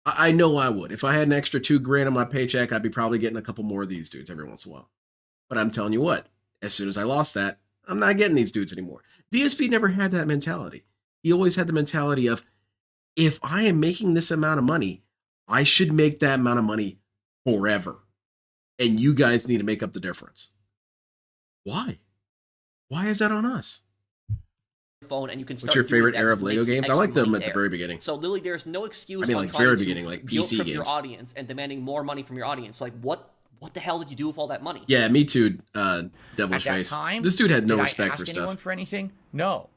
I know I would. If I had an extra $2,000 on my paycheck, I'd be probably getting a couple more of these dudes every once in a while. But I'm telling you what, as soon as I lost that, I'm not getting these dudes anymore. DSP never had that mentality. He always had the mentality of, if I am making this amount of money, I should make that amount of money forever. And you guys need to make up the difference. Why? Why is that on us? Phone and you can start. What's your favorite era of Lego games? I like them at the very beginning. So literally, there's no excuse. I mean, like very beginning, like PC games. Your audience and demanding more money from your audience. Like, what the hell did you do with all that money? Yeah, me too. Devil's face. Time, this dude had no did respect I ask for anyone stuff. For anything? No,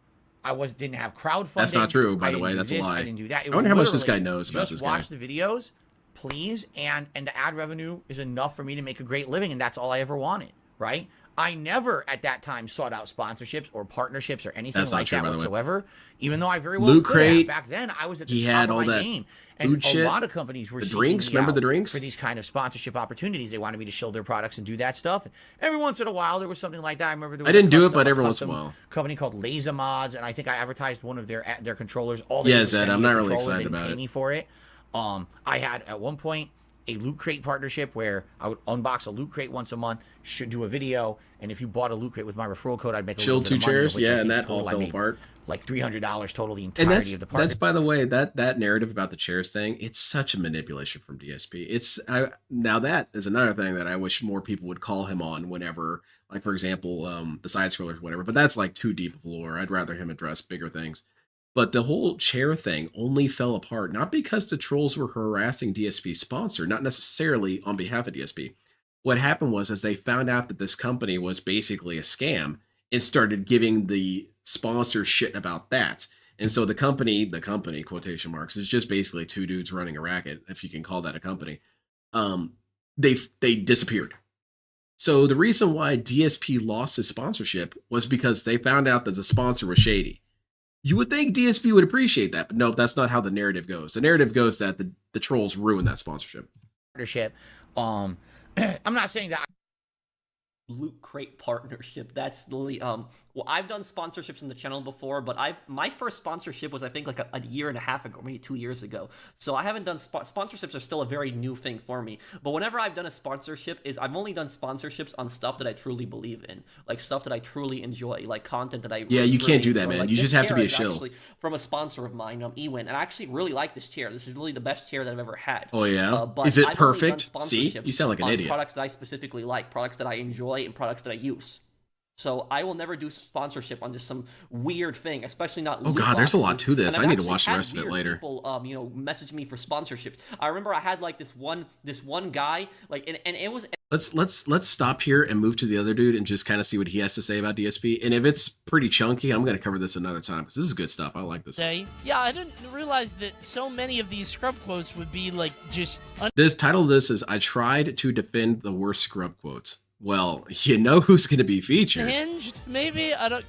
I didn't have crowdfunding. That's not true, by the way. That's a lie. I didn't do that. I wonder how much this guy knows about this guy. Just watch the videos, please, and the ad revenue is enough for me to make a great living, and that's all I ever wanted, right? I never at that time sought out sponsorships or partnerships or anything like that whatsoever. Even though I very well Loot could Crate, have. Back then, I was at the top of my game, and a lot of companies were seeking drinks. me Remember out the drinks for these kind of sponsorship opportunities. They wanted me to show their products and do that stuff. And every once in a while, there was something like that. I remember there was I didn't do it, but every once in a while, company called Laser Mods, and I think I advertised one of their controllers. Yeah, Zed, I'm not really excited about it. Me for it. I had at one point a Loot Crate partnership where I would unbox a Loot Crate once a month, should do a video, and if you bought a Loot Crate with my referral code, I'd make a Chill little bit 2 of money, chairs, which I yeah, think and that total all I fell made apart. Like $300 total the entirety and of the party. that's by the way, that narrative about the chairs thing, it's such a manipulation from DSP. Now that is another thing that I wish more people would call him on whenever, like for example, the side scrollers, whatever. But that's like too deep of lore. I'd rather him address bigger things. But the whole chair thing only fell apart, not because the trolls were harassing DSP's sponsor, not necessarily on behalf of DSP. What happened was, as they found out that this company was basically a scam, and started giving the sponsor shit about that. And so the company, quotation marks, is just basically two dudes running a racket, if you can call that a company. They disappeared. So the reason why DSP lost his sponsorship was because they found out that the sponsor was shady. You would think DSP would appreciate that, but no, that's not how the narrative goes. The narrative goes that the trolls ruined that sponsorship. I'm not saying that. Loot Crate partnership. That's the well, I've done sponsorships on the channel before, but my first sponsorship was I think like a year and a half ago, maybe 2 years ago. So I haven't done sponsorships are still a very new thing for me. But whenever I've done a sponsorship, I've only done sponsorships on stuff that I truly believe in, like stuff that I truly enjoy, like content that I you can't do that, enjoy. man. Like, you just have to be a shill. From a sponsor of mine, Ewin, and I actually really like this chair. This is literally the best chair that I've ever had. Oh yeah, but is it I've perfect? See, you sound like an idiot. Products that I specifically like, products that I enjoy, and products that I use. So I will never do sponsorship on just some weird thing, especially not. Oh god, there's a lot to this. I need to watch the rest of it later. People, message me for sponsorships. I remember I had like this one guy, like, and it was. Let's stop here and move to the other dude and just kind of see what he has to say about DSP. And if it's pretty chunky, I'm gonna cover this another time because this is good stuff. I like this. Yeah, I didn't realize that so many of these scrub quotes would be like just. This title of this is "I tried to defend the worst scrub quotes." Well, you know who's going to be featured. Hinged, maybe? I don't...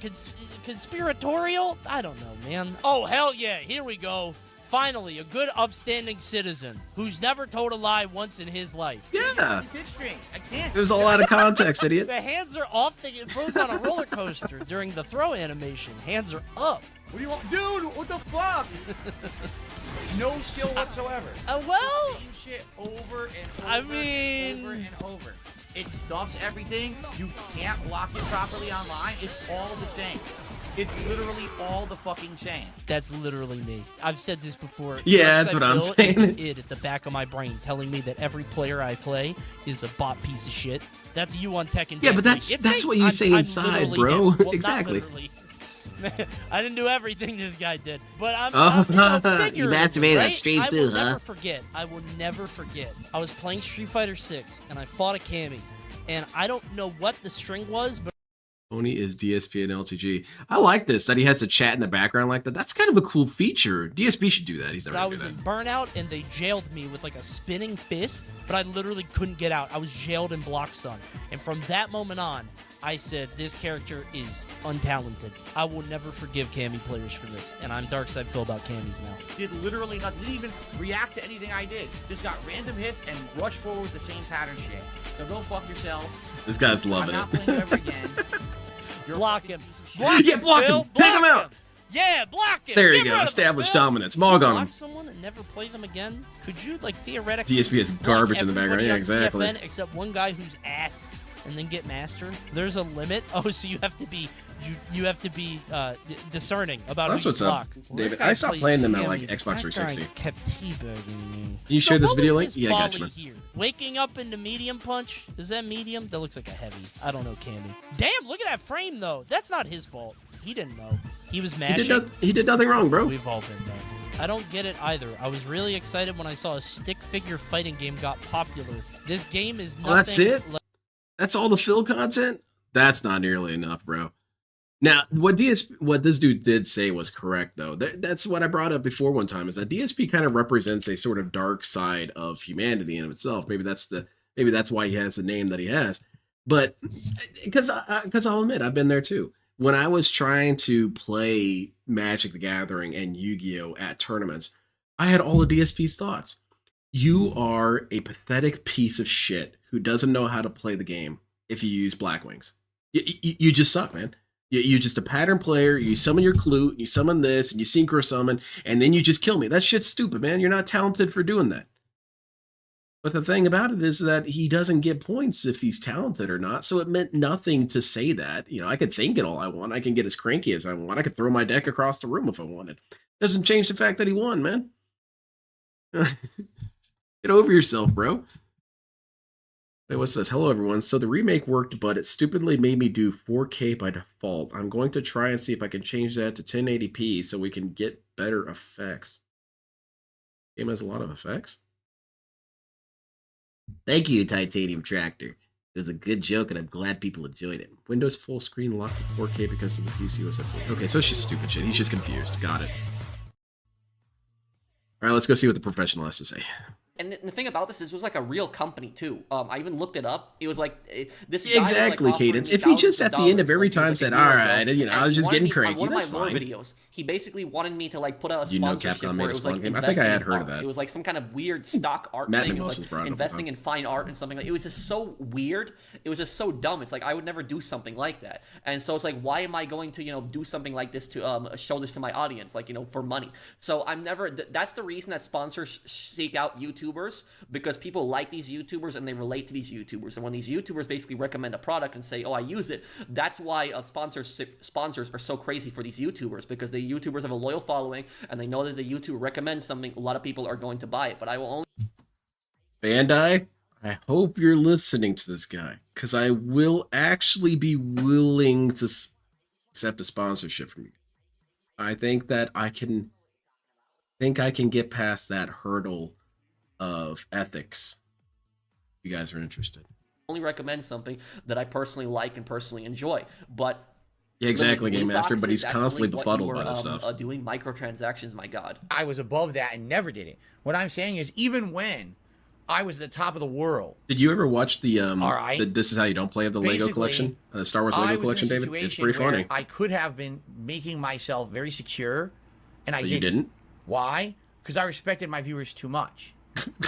Conspiratorial? I don't know, man. Oh, hell yeah. Here we go. Finally, a good, upstanding citizen who's never told a lie once in his life. Yeah. I can't. It was all out of context, idiot. The hands are off. It goes on a roller coaster during the throw animation. Hands are up. What do you want? Dude, what the fuck? No skill whatsoever. Well... Same shit over and over over and over. It stuffs everything. You can't block it properly online. It's all the same. It's literally all the fucking same. That's literally me. I've said this before. Yeah, that's what I'm saying. It at the back of my brain telling me that every player I play is a bot piece of shit. That's you on Tekken. Yeah, but that's what you say inside, bro. Well, exactly. I didn't do everything this guy did, but I'm you masturbated on stream too, huh? I will never forget. I was playing Street Fighter 6 and I fought a Cammy, and I don't know what the string was, but Oni is DSP and LTG. I like this, that he has to chat in the background like that. That's kind of a cool feature. DSP should do that. He's never I done was that. in Burnout and they jailed me with like a spinning fist, but I literally couldn't get out. I was jailed in Block Stun. And from that moment on, I said this character is untalented. I will never forgive Cammy players for this, and I'm Darkside Phil about Cammys now. Did literally nothing. Didn't even react to anything I did. Just got random hits and rushed forward with the same pattern shit. So go fuck yourself. This guy's I'm loving not it. playing you ever again. You're a Block fucking him. piece of shit. Block Yeah, block Phil. him. Take him Block out. Yeah, block him. There you Get go. rid of him, Established Phil. dominance. Mog on him. Block someone and never play them again? Could you, like, theoretically... DSP is block garbage in the background. everybody Yeah, on exactly. CFN except one guy who's ass and then get master? There's a limit? Oh, so you have to be... You have to be discerning about That's who you what's up, block. Well, this David. guy I stopped plays playing them at, Cammy. like, Xbox That 360. guy kept teabagging me. Can you share this what video was link? his Yeah, I got you, folly man. here? Waking up into medium punch? Is that medium? That looks like a heavy. I don't know, Cammy. Damn, look at that frame, though. That's not his fault. He didn't know. He was mashing. He did nothing wrong, bro. We've all been there. I don't get it either. I was really excited when I saw a stick figure fighting game got popular. This game is nothing. Oh, that's it? That's all the Phil content? That's not nearly enough, bro. Now, what this dude did say was correct, though. That's what I brought up before one time, is that DSP kind of represents a sort of dark side of humanity in itself. Maybe that's why he has the name that he has. But because I'll admit, I've been there too. When I was trying to play Magic the Gathering and Yu-Gi-Oh! At tournaments, I had all of DSP's thoughts. You are a pathetic piece of shit who doesn't know how to play the game if you use Black Wings. You just suck, man. You're just a pattern player. You summon your Clute, you summon this, and you synchro summon, and then you just kill me. That shit's stupid, man. You're not talented for doing that. But the thing about it is that he doesn't get points if he's talented or not, so it meant nothing to say that. You know, I could think it all I want. I can get as cranky as I want. I could throw my deck across the room if I wanted. Doesn't change the fact that he won, man. Get over yourself, bro. Wait, what's this? Hello, everyone. So the remake worked, but it stupidly made me do 4K by default. I'm going to try and see if I can change that to 1080p so we can get better effects. Game has a lot of effects. Thank you, Titanium Tractor. It was a good joke, and I'm glad people enjoyed it. Windows full screen locked to 4K because of the PC was at 4K. Okay, so it's just stupid shit. He's just confused. Got it. All right, let's go see what the professional has to say. And the thing about this is, it was like a real company too. I even looked it up. It was like this. Guy was, Exactly, like, Cadence. offering If he just thousands at the end of dollars, every like, it time was, like, said, a year "All ago, right," you know, and I was he just wanted getting me- on cranky. one That's of my lore fine. videos, he basically wanted me to like put out a You know sponsorship Capcom made where a it was like spawn game. I think I investing had in heard of art. that. It was like some kind of weird stock art Matt thing. It Mimosas was brought like it up, investing in fine art and something like. It was just so weird. It was just so dumb. It's like I would never do something like that. And so it's like, why am I going to do something like this to show this to my audience, like for money? So I'm never. That's the reason that sponsors seek out YouTubers, because people like these YouTubers and they relate to these YouTubers. And when these YouTubers basically recommend a product and say, "Oh, I use it," that's why sponsors are so crazy for these YouTubers, because the YouTubers have a loyal following and they know that the YouTuber recommends something. A lot of people are going to buy it. But I will only. Bandai, I hope you're listening to this guy, because I will actually be willing to accept a sponsorship from you. I think that I can get past that hurdle of ethics. If you guys are interested. Only recommend something that I personally like and personally enjoy. But Yeah, exactly, loot Game Master, but he's boxes, that's constantly like what befuddled you by were, this stuff. Doing microtransactions, my god. I was above that and never did it. What I'm saying is, even when I was at the top of the world, Did you ever watch the All right. the This Is How You Don't Play of the Lego Basically, collection? The Star Wars I Lego was collection, in a David? It's situation pretty where funny. I could have been making myself very secure, and I But didn't. you didn't? Why? Because I respected my viewers too much.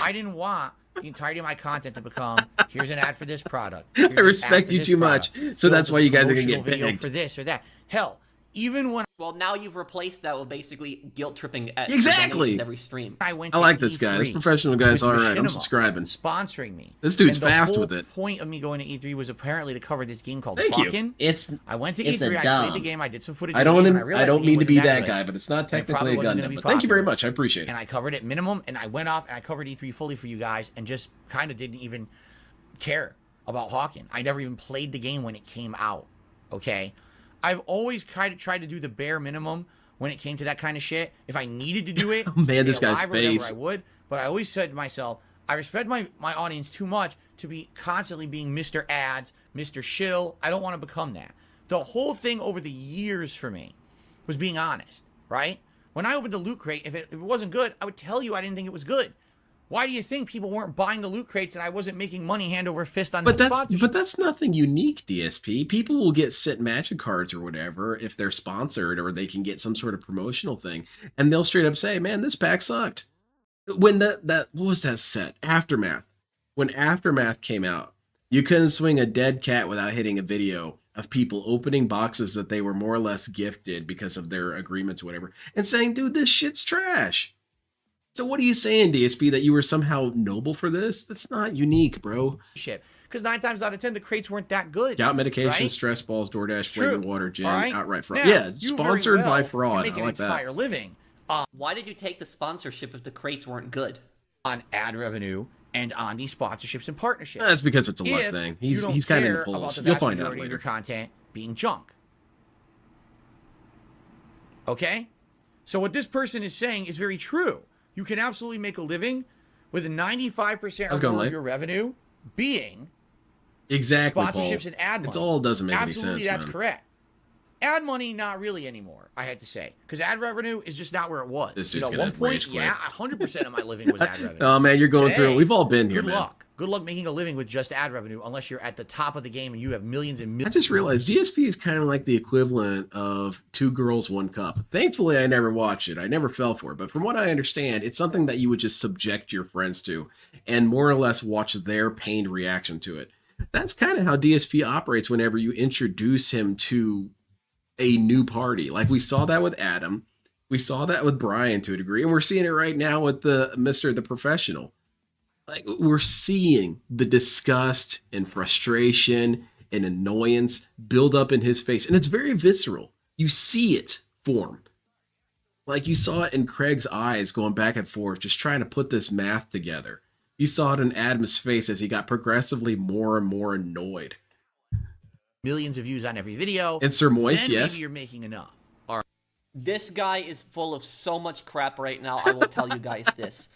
I didn't want the entirety of my content to become, here's an ad for this product. here's an ad respect for you this too much, product. so Here's that's a why you guys are gonna get promotional video begged. for this or that. Hell, even when Well, now you've replaced that with basically guilt tripping at Exactly. donations every stream. I went I to like this guy. This E3 professional guy's with all right. I'm Machinima subscribing. sponsoring me. This dude's And the fast whole with it. point of me going to E3 was apparently to cover this game called Thank you. Hawken. It's I went to It's a E3, I played the dom. game, I did some footage. I of the don't game, and realized don't the mean game to be wasn't that good. guy, but it's not And it technically probably a wasn't gun. gonna be But thank you very popular. much. I appreciate it. And I covered it minimum, and I went off and I covered E3 fully for you guys, and just kind of didn't even care about Hawken. I never even played the game when it came out. Okay, I've always tried to do the bare minimum when it came to that kind of shit. If I needed to do it, Oh, man, stay this guy's alive or whatever, face. I would. But I always said to myself, I respect my audience too much to be constantly being Mr. Ads, Mr. Shill. I don't want to become that. The whole thing over the years for me was being honest, right? When I opened the loot crate, if it wasn't good, I would tell you I didn't think it was good. Why do you think people weren't buying the loot crates and I wasn't making money hand over fist on But the that's sponsorship? nothing unique, DSP. People will get sent magic cards or whatever if they're sponsored or they can get some sort of promotional thing, and they'll straight up say, "Man, this pack sucked." When that what was that set? Aftermath. When Aftermath came out, you couldn't swing a dead cat without hitting a video of people opening boxes that they were more or less gifted because of their agreements or whatever, and saying, "Dude, this shit's trash." So what are you saying, DSP, that you were somehow noble for this? That's not unique, bro. Shit. Because 9 times out of 10, the crates weren't that good. Gout medication, right? stress balls, DoorDash, It's true. flavored water, gin, All right? outright fraud. Now, Yeah, you sponsored very by well fraud. can I make like an that. entire living Why did you take the sponsorship if the crates weren't good? on ad revenue and on these sponsorships and partnerships. That's because it's a luck If thing. you He's don't kind of in care the about polls. the You'll vast find out majority of your later. content being junk. Okay? So what this person is saying is very true. You can absolutely make a living with 95% How's it or going, more of Lake? your revenue being Exactly, Paul. sponsorships and ad money. It's all doesn't make Absolutely, any sense, that's man. correct. Ad money, not really anymore, I had to say. Because ad revenue is just not where it was. This You dude's know, gonna one point, rage quit. yeah, 100% of my living was ad revenue. Oh man, you're going through it. Today, We've all been here, Good man. luck. Good luck making a living with just ad revenue unless you're at the top of the game and you have millions and I millions. just realized DSP is kind of like the equivalent of Two Girls, One Cup. Thankfully, I never watched it. I never fell for it. But from what I understand, it's something that you would just subject your friends to and more or less watch their pained reaction to it. That's kind of how DSP operates whenever you introduce him to a new party. Like we saw that with Adam. We saw that with Brian to a degree. And we're seeing it right now with the Mr. The Professional. Like we're seeing the disgust and frustration and annoyance build up in his face, and it's very visceral. You see it form. Like you saw it in Craig's eyes going back and forth, just trying to put this math together. You saw it in Adam's face as he got progressively more and more annoyed. Millions of views on every video. And Sir Moist, then yes. maybe you're making enough. All right. This guy is full of so much crap right now. I will tell you guys this.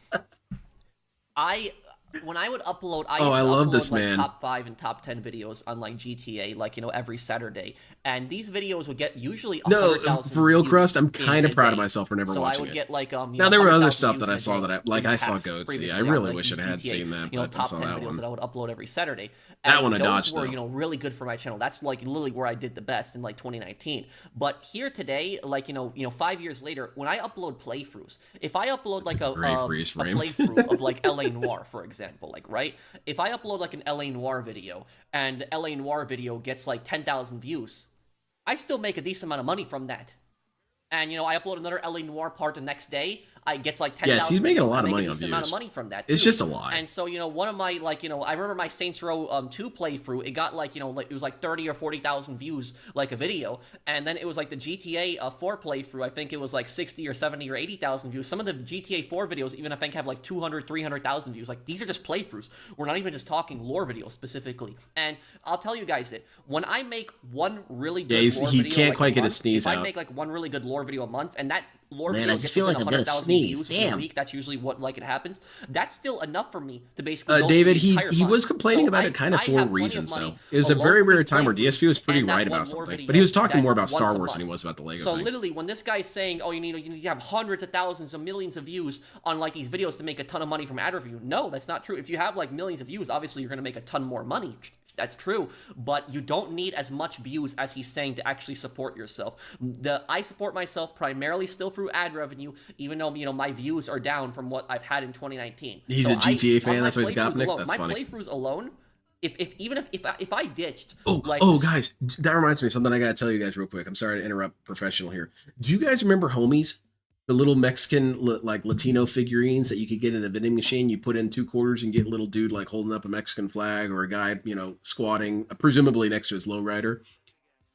When I would upload, I used to love upload this, like man. top 5 and top 10 videos on like GTA, like, you know, every Saturday. And these videos would get usually No, 100,000 for real, views Crust, I'm in kind a of proud of day. myself for never So watching I would it. get like Now there were 100,000 other stuff views that in I a saw day that I in the saw past, Goats. See, I previously on, really like, wish these I had GTA, seen that, you know, but I top saw 10 that videos one. that I would upload every Saturday. That And one I those dodged, were, though. you know, really good for my channel. That's like literally where I did the best in like 2019. But here today, like, you know, 5 years later, when I upload playthroughs, if I upload like a great freeze frame. playthrough of like LA Noire, for example, like, right? If I upload like an LA Noire video and the LA Noire video gets like 10,000 views, I still make a decent amount of money from that. And, you know, I upload another LA Noire part the next day. I gets like 10,000 Yes, he's making a views. lot I of make money a on decent amount of views. money from that, It's too. just a lie. And so, you know, one of my, like, you know, I remember my Saints Row 2 playthrough, it got like, you know, like it was like 30 or 40,000 views, like a video. And then it was like the GTA 4 playthrough, I think it was like 60 or 70 or 80,000 views. Some of the GTA 4 videos even I think have like 200, 300,000 views. Like these are just playthroughs. We're not even just talking lore videos specifically. And I'll tell you guys that when I make one really good lore he video, can't like, quite a get month, his sneeze if I out. make like one really good lore video a month and that lore Man, video I just gets feel within like I'm gonna 100,000 sneeze. views within a Damn. week, that's usually what like it happens. That's still enough for me to basically go David, through the entire he month. was complaining So about it kind of I for have plenty of reasons, money though. It was a alone very with rare time where playthroughs DSP was pretty and that right one about lore something. video But he was talking more about that's Star once a Wars than he month. was about the Lego So thing. literally, when this guy's saying, "Oh, you need to have hundreds of thousands of millions of views on like these videos to make a ton of money from ad revenue," no, that's not true. If you have like millions of views, obviously you're going to make a ton more money. That's true, but you don't need as much views as he's saying to actually support yourself. I support myself primarily still through ad revenue, even though, you know, my views are down from what I've had in 2019. He's a GTA fan, that's why he's got Nick. That's my funny. playthroughs alone, if I ditched, Oh, like, guys, that reminds me of something I gotta tell you guys real quick. I'm sorry to interrupt professional here. Do you guys remember Homies? The little Mexican, like Latino figurines that you could get in a vending machine. You put in 2 quarters and get a little dude like holding up a Mexican flag or a guy, you know, squatting, presumably next to his lowrider.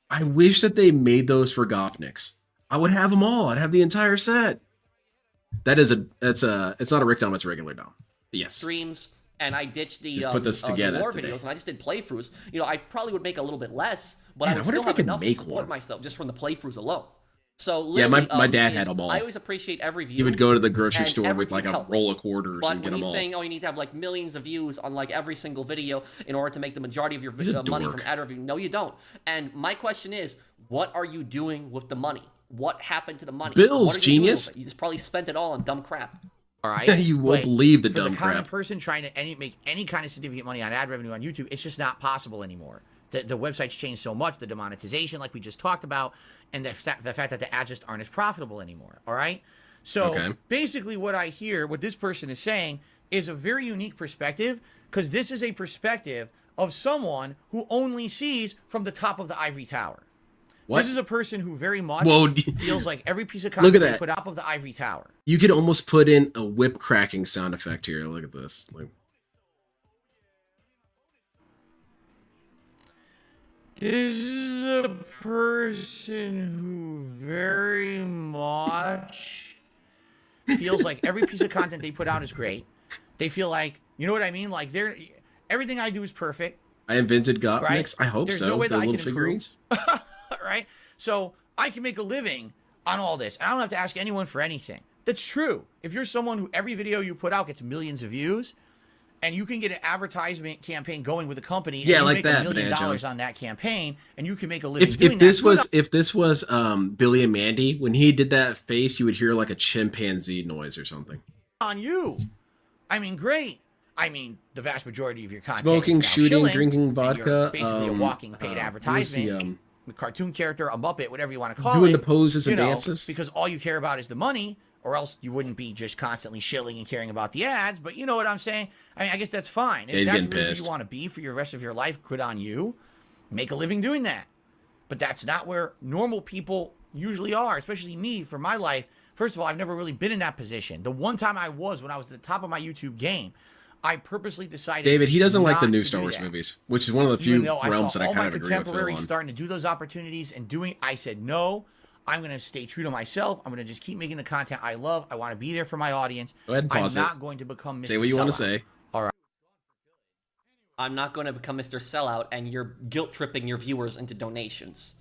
I wish that they made those for Gopniks. I would have them all. I'd have the entire set. It's not a Rick Dom, it's a regular Dom. Yes. streams, and I ditched the Just put this together the lore today. videos, and I just did playthroughs. You know, I probably would make a little bit less, but Man, I I would wonder still if I have could enough to make support one. myself just from the playthroughs alone. So Yeah, my literally, dad is- had them all. I always appreciate every view. He would go to the grocery and store with like everything a helps. roll of quarters But and get when them he's all. saying, "Oh, you need to have like millions of views on like every single video in order to make the majority of your He's a money dork. from ad revenue," no, you don't. And my question is, what are you doing with the money? What happened to the money? Bills, What are you doing genius. with it? You just probably spent it all on dumb crap. All right, You won't But believe the for dumb the common crap. person trying to make any kind of significant money on ad revenue on YouTube, it's just not possible anymore. The website's changed so much, the demonetization, like we just talked about, and the fact that the ads just aren't as profitable anymore. All right, so basically, what I hear, what this person is saying, is a very unique perspective, because this is a perspective of someone who only sees from the top of the ivory tower. What? This is a person who very much feels like every piece of Look at content they that. put up of the ivory tower. You could almost put in a whip cracking sound effect here. Look at this. Like, this is a person who very much feels like every piece of content they put out is great. They feel like, you know what I mean? Like everything I do is perfect. I invented Got Right? Mix. I hope There's so. no way The that I little can figurines. Right? So I can make a living on all this, and I don't have to ask anyone for anything. That's true. If you're someone who every video you put out gets millions of views, and you can get an advertisement campaign going with a company, and you like make that, $1 million Banana Jones. on that campaign, and you can make a living If doing this that. was Billy and Mandy, when he did that face, you would hear like a chimpanzee noise or something. On you. I mean, great. I mean, the vast majority of your content Smoking, is now shooting, shilling, drinking and you're vodka. basically a walking paid advertisement. A cartoon character, a Muppet, whatever you want to call doing it. the poses and you know, dances. Because all you care about is the money, or else you wouldn't be just constantly shilling and caring about the ads. But you know what I'm saying? I mean, I guess that's fine. Yeah, If he's that's getting really who pissed. you want to be for your rest of your life, good on you. Make a living doing that. But that's not where normal people usually are, especially me for my life. First of all, I've never really been in that position. The one time I was, when I was at the top of my YouTube game, I purposely decided. David, he doesn't like the not new to Star do Wars that. movies, which is one of the few Even though realms that I all kind my of agree with Phil contemporaries on. starting to do those opportunities and doing, I said no. I'm going to stay true to myself. I'm going to just keep making the content I love. I want to be there for my audience. Go ahead and pause I'm it. not going to become Mr. Say what you want to Sellout. say. All right. I'm not going to become Mr. Sellout, and you're guilt tripping your viewers into donations.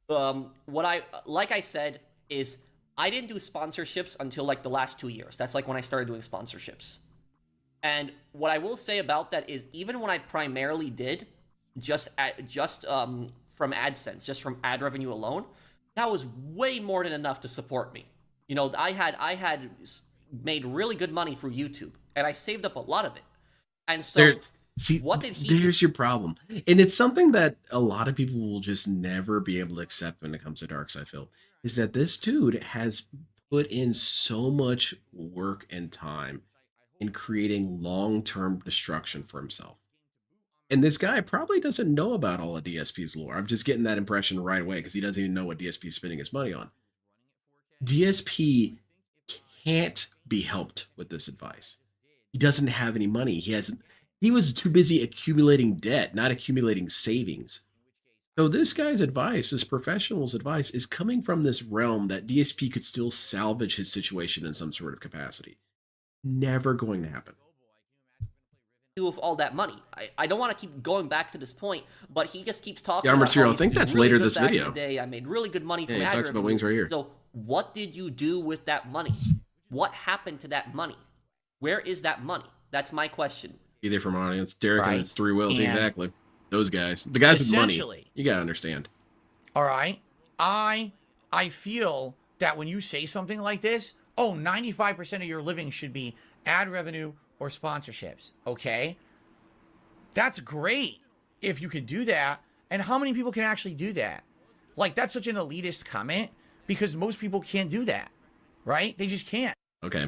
Like I said, is I didn't do sponsorships until like the last 2 years. That's like when I started doing sponsorships. And what I will say about that is, even when I primarily did just from AdSense, just from ad revenue alone, that was way more than enough to support me. You know, I had made really good money through YouTube, and I saved up a lot of it. And so, what did he? There's your problem, and it's something that a lot of people will just never be able to accept when it comes to Darkside Phil, is that this dude has put in so much work and time in creating long-term destruction for himself. And this guy probably doesn't know about all of DSP's lore. I'm just getting that impression right away because he doesn't even know what DSP is spending his money on. DSP can't be helped with this advice. He doesn't have any money. He was too busy accumulating debt, not accumulating savings. So this guy's advice, this professional's advice, is coming from this realm that DSP could still salvage his situation in some sort of capacity. Never going to happen. Do with all that money. I don't want to keep going back to this point, but he just keeps talking Yeah, about Material, how I think he that's really later good this back in video. the day. I made really good money from Yeah, he ad talks about revenue. wings right here. So what did you do with that money? What happened to that money? Where is that money? That's my question. Either from our audience, Derek Right. and it's Three Wills, And exactly. Those guys. The guys with money. Essentially. You gotta understand. All right. I feel that when you say something like this, 95% of your living should be ad revenue or sponsorships. Okay. That's great if you could do that. And how many people can actually do that? Like, that's such an elitist comment because most people can't do that, right? They just can't. Okay.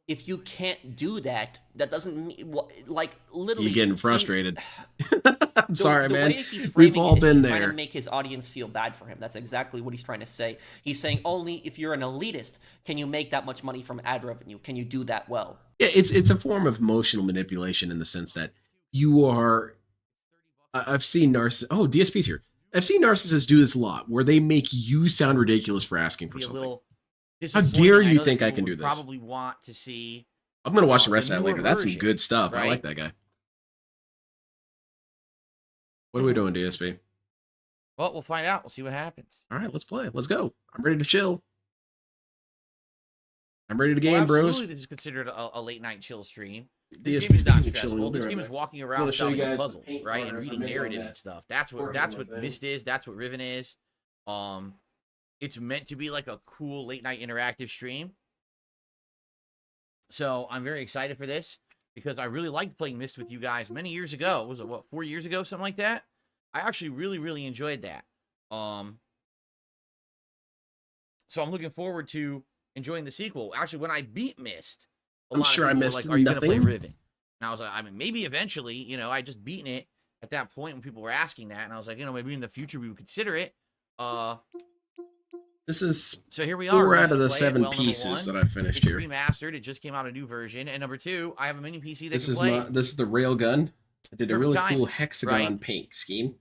If you can't do that, that doesn't mean, like, literally. You getting frustrated. I'm The sorry, man. way he's We've framing all it is been he's trying there. to make his audience feel bad for him. That's exactly what he's trying to say. He's saying only if you're an elitist can you make that much money from ad revenue. Can you do that well? Yeah, it's a form of emotional manipulation in the sense that you are. I've seen narcissists. Oh, DSP's here. I've seen narcissists do this a lot, where they make you sound ridiculous for asking for Be a something. little How dare disappointing. you know that think I people can do would this? Probably want to see. I'm gonna watch the the rest of that newer later. That's some version, good stuff. I right? like that guy. What are we doing, DSP? Well, we'll find out. We'll see what happens. All right, let's play. Let's go. I'm ready to chill. I'm ready to game, Well, bros. absolutely, this is considered a late night chill stream. This DSP game is not speaking of chilling, stressful. we'll be This right game back. is walking I'm around gonna show you solving guys puzzles, the paint right, and runners. reading I'm big on narrative that. and stuff. That's what Working with it. Mist is. That's what Riven is. It's meant to be like a cool late night interactive stream. So I'm very excited for this because I really liked playing Myst with you guys many years ago. Was it, what, 4 years ago, something like that? I actually really enjoyed that. So I'm looking forward to enjoying the sequel. Actually, when I beat Myst, I'm sure I missed like, "Are you gonna play nothing." Riven?" And I was like, I mean, maybe eventually. You know, I just beaten it at that point when people were asking that, and I was like, you know, maybe in the future we would consider it. This is So here we are. 4 We're out just of the gonna play it. 7 Well, number pieces one, that I finished it's here. remastered. It just came out a new version. And number 2, I have a mini PC that This can is play. this is the rail gun. I did a Perfect really time, cool hexagon right? paint scheme.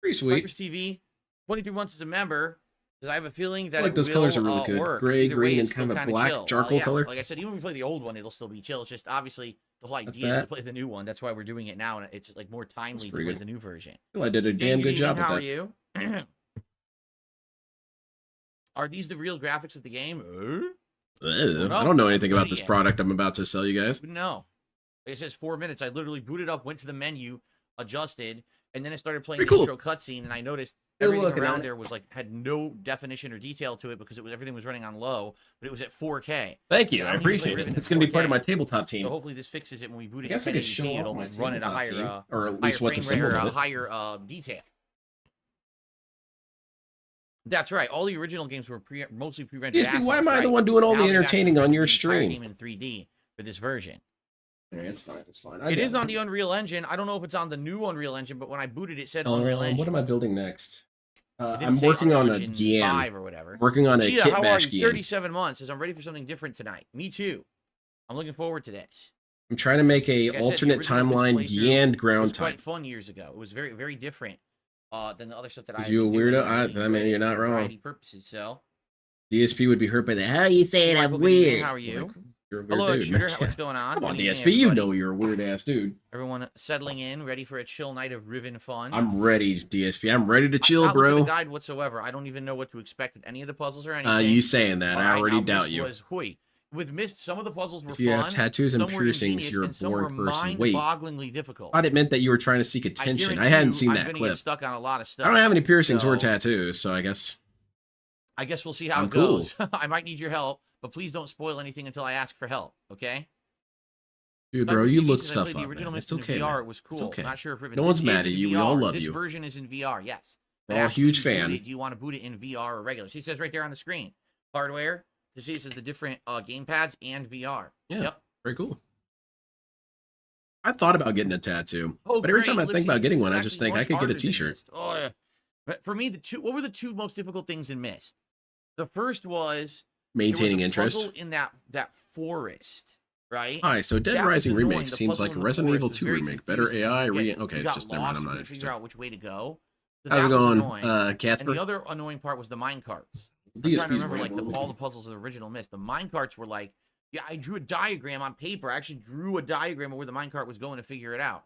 Pretty sweet. Rikers TV, 23 months as a member. Because I have a feeling that I like it those will, colors are really good. work. Gray, Either way, green, it's and kind still of a kinda black chill. charcoal Yeah, color. like I said, even when we play the old one, it'll still be chill. It's just obviously the whole Like idea is to that. play the new one. That's why we're doing it now, and it's like more timely to pretty play good. the new version. I feel I did a Jane, damn good good job evening. How with are that. you? Are these the real graphics of the game? I don't know anything about this product I'm about to sell you guys. No. It says 4 minutes. I literally booted up, went to the menu, adjusted, and then I started playing Pretty the cool. intro cutscene, and I noticed Good everything looking at around it. there was like had no definition or detail to it because everything was running on low, but it was at 4K. Thank So you. I I don't need to play appreciate it. Riven It's at going to be part of 4K. my tabletop team. So hopefully this fixes it when we boot I it. guess I at could 1080p, show off it'll my run at a tabletop higher, team, or at least higher what's frame rate assembled or a with it. higher detail. That's right. All the original games were mostly pre-rendered. DSP, assets, why am I the right? one doing all Now the they've actually entertaining on rendered your the entire stream? game in 3D for this version. It's fine. It's fine. It is on the Unreal Engine. I don't know if it's on the new Unreal Engine, but when I booted, it said Unreal Engine. What am I building next? It didn't I'm say working on Unreal a Engine GM. 5 or whatever. Working on a Gia, kit how are bash you? GM. 37 months. Says I'm ready for something different tonight. Me too. I'm looking forward to this. I'm trying to make a Like I said, the alternate original timeline Myst playthrough and It ground was time. quite fun years ago. It was very different than the other stuff that I. Is you a weirdo? I mean, you're not wrong. Variety purposes. So. DSP would be hurt by that. How you saying I'm Michael, good evening. weird? How are you? You're a weird Hello, dude. Shooter. What's going on? Come on, Good evening, DSP. You everybody. know you're a weird ass dude. Everyone settling in, ready for a chill night of Riven fun. I'm ready, DSP. I'm ready to chill, I'm not looking at bro. the guide whatsoever. I don't even know what to expect with any of the puzzles or anything. You saying that? All I right, already now, doubt Myst you. Was hoi. With Myst, some of the puzzles were If you fun. have tattoos and some were piercings, ingenious, you're a and some boring were person. Wait, I mind-bogglingly difficult. thought it meant that you were trying to seek attention. I guarantee hadn't you, seen I'm that gonna clip. get stuck on a lot of stuff. I don't have any piercings or So, tattoos, so I guess. I guess we'll see how I'm it cool. goes. I might need your help, but please don't spoil anything until I ask for help. Okay? Dude, bro, Rikers you TV look says I stuff played up, the original man. It's Myst okay, in VR. man. It was cool. It's okay. Not sure if Riven. No one's This mad is at in you. We VR. all love this you. version is in VR. Yes. We're But all after huge you boot fan. it, do you want to boot it in VR or regular? She says right there on the screen. Hardware. This is the different game pads and VR. Yeah. Yep. Very cool. I thought about getting a tattoo, Oh, but every great. time I Let's think see, about getting this one, is I just actually think I much could get harder a than T-shirt. Myst. Oh yeah. But for me, what were the two most difficult things in Myst? The first was Maintaining there was a interest. puzzle in that forest, right? Hi, so Dead That was Rising annoying. Remake The seems puzzle like in a the Resident forest Evil was 2 very remake. Better confusing. AI. You Okay, got just never mind. lost, I'm you not couldn't figure interested. out which way to go. So How's that it was going, annoying. And the Casper? other annoying part was the mine carts. I'm DSP's trying to remember like rambling. all the puzzles of the original Myst. The mine carts were like, yeah, I drew a diagram on paper. I actually drew a diagram of where the mine cart was going to figure it out.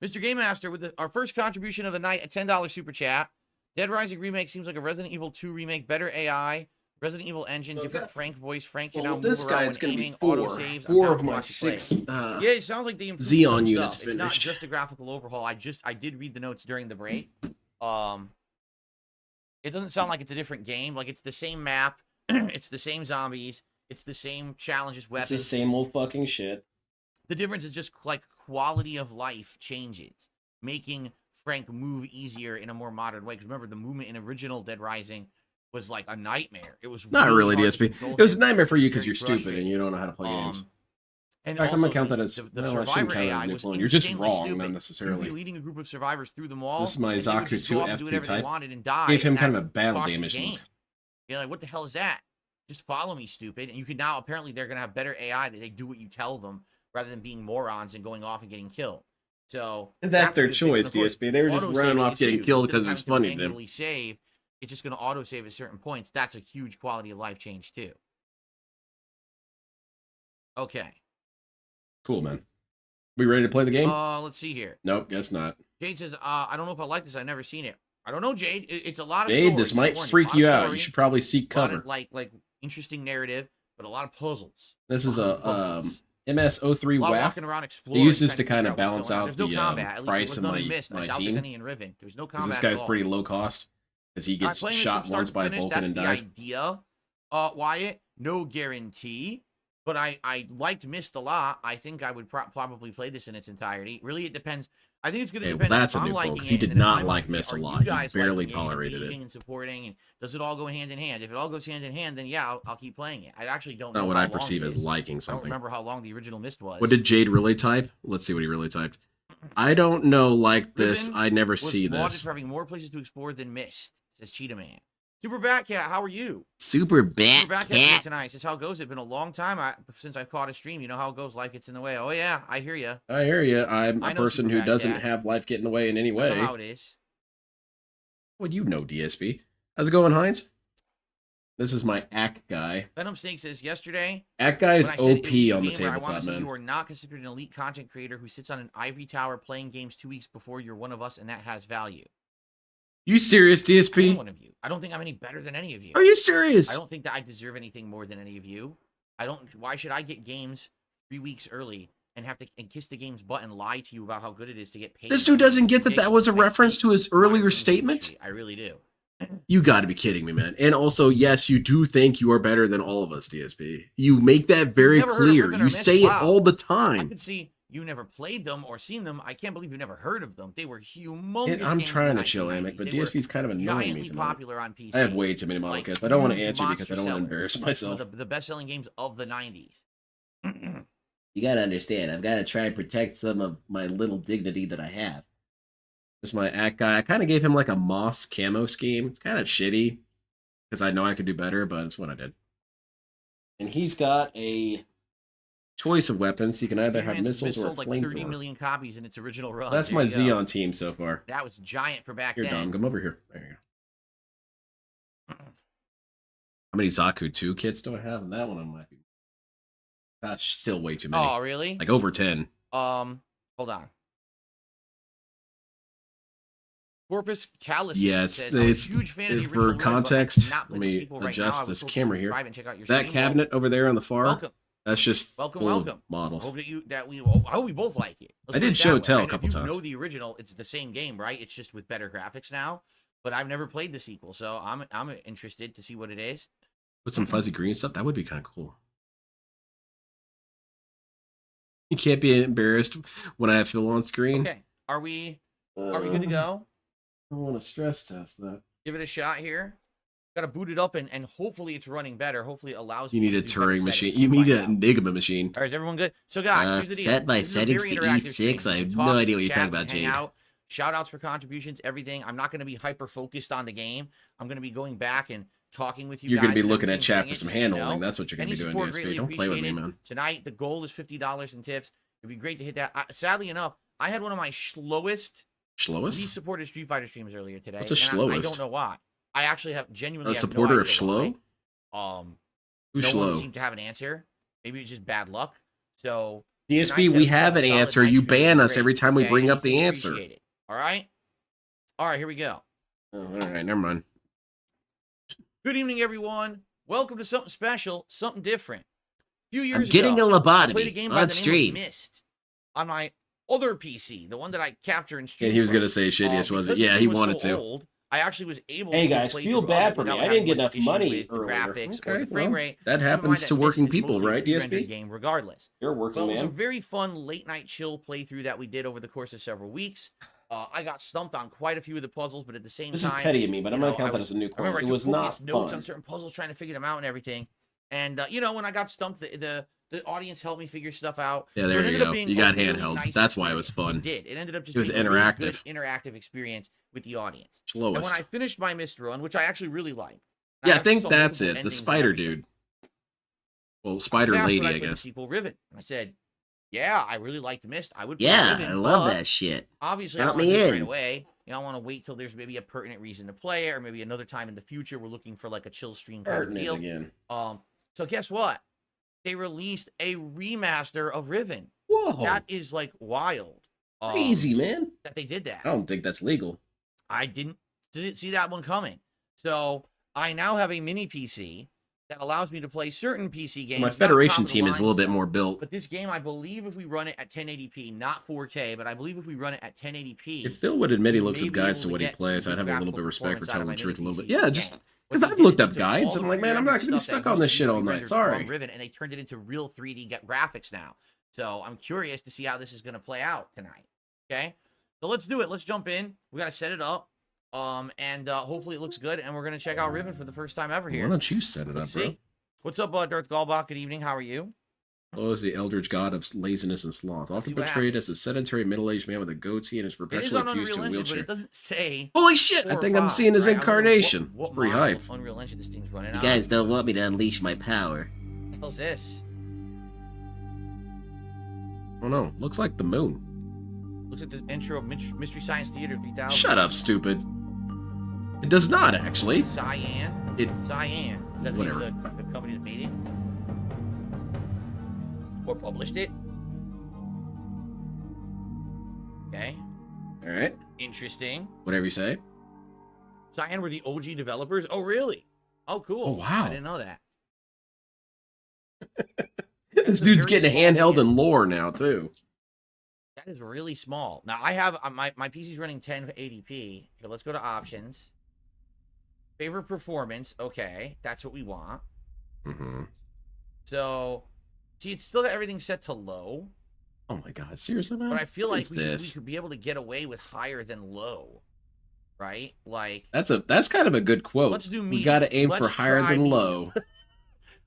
Mr. Game Master with our first contribution of the night, a $10 super chat. Dead Rising Remake seems like a Resident Evil 2 remake, better AI, Resident Evil engine, different Frank voice. Frank can now move this around guy, when it's going to be aiming, 4. autosaves. 4 I'm of down to my watch you play 6 yeah, it sounds like they improved Xeon some units stuff. It's not finished. just a graphical overhaul. I did read the notes during the break. It doesn't sound like it's a different game. Like it's the same map, it's the same zombies, it's the same challenges, It's weapons. the same old fucking shit. The difference is just like quality of life changes, making Frank move easier in a more modern way. Because remember, the movement in original Dead Rising was like a nightmare. It was Not really, hard to DSP. control It was a him. nightmare for you It's because you're very stupid and you don't know how to play games. And In fact, I'm also gonna count that the- as the no, I shouldn't survivor count it as AI Nick was Flown. You're just insanely wrong, stupid. not You'd be necessarily. leading a group of survivors through the wall. This is my and they would Zaku just 2 go up and do F2 whatever they type. wanted and die. Gave him and kind that of a battle cost the damage. game. You're like, what the hell is that? Just follow me, stupid. And you can now, apparently, they're going to have better AI that they do what you tell them rather than being morons and going off and getting killed. So That's their a good thing. And choice, of course, DSP. They were just running autosaving off is getting huge. killed Instead of because it was having funny to to them. manually save, it's just going to autosave at certain points. That's a huge quality of life change, too. Okay. Cool, man. We ready to play the game? Let's see here. Nope, guess not. Jade says, I don't know if I like this. I've never seen it. I don't know, Jade. It's a lot of Jade, story. this Just might warn freak a lot you of out. story, You should probably seek a lot cover. of, like interesting narrative, but a lot of puzzles. This is lot a of puzzles. MS03 A lot of WAF. walking around exploring. use this trying to kind of figure out balance what's going on. out There's no the combat. At least there price was of none in my Myst. I doubt team. there's any in Riven. There's no Because combat this at guy's all. pretty low cost. Because he All right, gets playing this shot from start once to by a finish, Vulcan that's and the dies. idea. Wyatt, no guarantee. But I liked Mist a lot. I think I would probably play this in its entirety. Really, it depends. I think it's going to Hey, well, depend that's if a I'm new liking because it. he and did then if not I'm like liking it, Mist a are lot. you He guys barely liking it and tolerated it. engaging and supporting, and does it all go hand in hand? If it all goes hand in hand, then yeah, I'll keep playing it. I actually don't know Not what how I long perceive it as is. liking I don't something. remember how long the original Mist was. What did Jade really type? Let's see what he really typed. I don't know, like this. Riven I never was see lauded this. for having more places to explore than Mist, says Cheetah Man. Super Batcat, how are you? Super Super bat Batcat's here cat. tonight. Says how it goes. It's been a long time since I've caught a stream. You know how it goes. Life gets in the way. Oh yeah, I hear you. I hear you. I'm I a know person Super who Bad doesn't Cat. have life get in the way in any I way. know how it is. What you know, DSP? How's it going, Heinz? This is my ACK guy. Venom Snake says yesterday. ACK guy is When I said OP elite on the gamer, I want to tabletop, say man. you are not considered an elite content creator who sits on an ivory tower playing games 2 weeks before you're one of us, and that has value. You serious, I'm DSP? one of you. I don't think I'm any better than any of you. Are you serious? I don't think that I deserve anything more than any of you. I don't. Why should I get games 3 weeks early and have to kiss the game's butt and lie to you about how good it is to get paid? This dude doesn't get that Ridiculous. that was a I reference hate to his modern earlier games statement? industry. I really do. You got to be kidding me, man. And also, yes, you do think you are better than all of us, DSP. You make that very never heard of clear. Riven or You Mist? say it Wow. all the I time. could see you never played them or seen them. I can't believe you never heard of them. They were humongous. And I'm games in trying the to chill, 1990s. Amic, but They were DSP's kind of annoying me. giantly Sometimes. popular on PC. I have way too many model Like, kits. I don't want to huge answer you because I don't want to monster embarrass sellers. myself. Some of the best-selling games of the 90s. You gotta understand, I've gotta try and protect some of my little dignity that I have. Just my ACK guy. I kind of gave him like a moss camo scheme. It's kind of shitty because I know I could do better, but it's what I did. And he's got a choice of weapons. You can either have Hitman's missiles or a sold like 30 flamethrower. million copies in its original run. That's There my you go. Xeon team so far. That was giant for back Here, then. Dom, come over here. There you go. How many Zaku 2 kits do I have? And that one I might be. That's still way too many. Oh, really? Like over 10. Hold on. Corpus Callus Yeah, says, "I'm a it's huge fan of the for original Red, but I context. cannot play Let the me sequel right now. adjust I was this hoping to camera here. subscribe and check out your That stream." cabinet over there on the far, Welcome. that's just Welcome, full of welcome. models. Hope that we I hope we both like it. Let's I put did it show that tell way. a couple If you times. know the original, it's the same game, right? It's just with better graphics now. But I've never played the sequel, so I'm interested to see what it is. Put some fuzzy green stuff. That would be kind of cool. You can't be embarrassed when I have Phil on screen. Okay, are we good to go? I want to stress test that. Give it a shot here. Got to boot it up and hopefully it's running better. Hopefully it allows You me need to a do better Turing machine. settings. You We'll need find an out. Enigma machine. All right, is everyone good? So guys, here's the deal. Set my This is a settings very to interactive E6. stream. I You have can no talk, idea what you're chat, talking about, hang Jade. out. Shout outs for contributions, everything. I'm not going to be hyper focused on the game. I'm going to be going back and talking with you You're guys. going to be and looking at everything, chat bringing for it some just so you hand holding. know. That's what you're going Any to be doing, support DSP. greatly Don't play with me, appreciated. man. Tonight, the goal is $50 in tips. It'd be great to hit that. Sadly enough, I had one of my slowest Slowest? supported Street Fighter streams earlier today. What's a and slowest? I don't know why. I actually have genuinely A have supporter no of idea Schlo? why. Who's No one slow? seemed to have an answer. Maybe it's just bad luck. So DSP, tonight's we episode have an solid answer. night You stream ban was us great, every time we okay? bring up the Anything answer. appreciated. All right? All right, here we go. Oh, all right, never mind. Good evening, everyone. Welcome to something special, something different. A few I'm years getting ago, a I played a lobotomy game by on the name stream. of Myst on my other PC, the one that I capture and stream. Yeah, he was from. going to say shittiest, was it? Because the Yeah, game he was wanted so to. old, I actually was able Hey to guys, play feel through bad others for me. without I didn't having get much enough issue money with the earlier. graphics or Okay, the frame well, rate. that Keep in mind happens to Myst working is people, mostly a right, pre-rendered DSP? game regardless. You're a working Well, it was a man. very fun late night chill playthrough that we did over the course of several weeks. I got stumped on quite a few of the puzzles, but at the same This is time, petty of me, but I'm you going know, to count I that was- as a new I remember call. I It was took not copious notes fun. on certain puzzles, trying to figure them out and everything. And you know, when I got stumped, the audience helped me figure stuff out. Yeah, So there it you ended up go. being You got a really handheld. nice That's why it was experience. fun. It did. It ended up just It was being a really good interactive. interactive experience with the audience. And Slowest. when I finished my Myst run, which I actually really liked. Yeah, I actually think saw that's multiple it. The endings and spider everything. dude. Well, I was spider asked lady, would I play the guess. sequel Riven. And I said, yeah, I really liked Myst. I would play Yeah, Riven, I love but that shit. obviously, I Count don't want me to do it right in. away. You know, I want to wait till there's maybe a pertinent reason to play it, or maybe another time in the future we're looking for like a chill stream kind of Pertinent deal. again. So guess what? They released a remaster of Riven. Whoa. That is like wild. Crazy, man. That they did that. I don't think that's legal. I didn't see that one coming. So I now have a mini PC that allows me to play certain PC games. My not Federation top-of-the-line team is a little bit stuff. more built. But this game, I believe if we run it at 1080p, not 4K, but I believe if we run it at 1080p, If Phil would admit he we looks may at be guides able to to what he get plays, some I'd have a little bit graphical of respect for performance out of telling the my truth a little mini bit. PC Yeah, game. just Because I've looked up guides. I'm like, man, I'm not going to be stuck on this shit all night. Sorry. Riven, and they turned it into real 3D graphics now. So I'm curious to see how this is going to play out tonight. Okay, so let's do it. Let's jump in. We got to set it up. And hopefully it looks good. And we're going to check out Riven for the first time ever here. Why don't you set it Let's up, bro? see. What's up, Darth Galbach? Good evening. How are you? Oh, is the eldritch god of laziness and sloth, often portrayed as a sedentary middle-aged man with a goatee and is It is perpetually on fused to Unreal a Engine, wheelchair. but it doesn't say. Holy shit! I 4 think or I'm 5, seeing his right? I don't know incarnation. what It's pretty model hype. of Unreal Engine this thing's running You on. guys don't want me to unleash my power. What the hell's this? Oh no, looks like the moon. Looks like the intro of Mystery Science Theater 3000. Shut up, stupid. It does not actually. Cyan. Cyan. Is that the name of the company that made it? Or published it? Okay. All right. Interesting. Whatever you say. Cyan were the OG developers. Oh, really? Oh, cool. Oh, wow. I didn't know that. This dude's very getting small handheld game. in lore now too. That is really small. Now, I have my PC's running 1080p. Here, let's go to options. Favorite performance. Okay, that's what we want. Mm-hmm. So, see, it's still got everything set to low. Oh my god, seriously, man? But I feel like What's we this? could be able to get away with higher than low. Right? Like, That's kind of a good quote. let's do We medium. got to aim for Let's higher try than medium. low.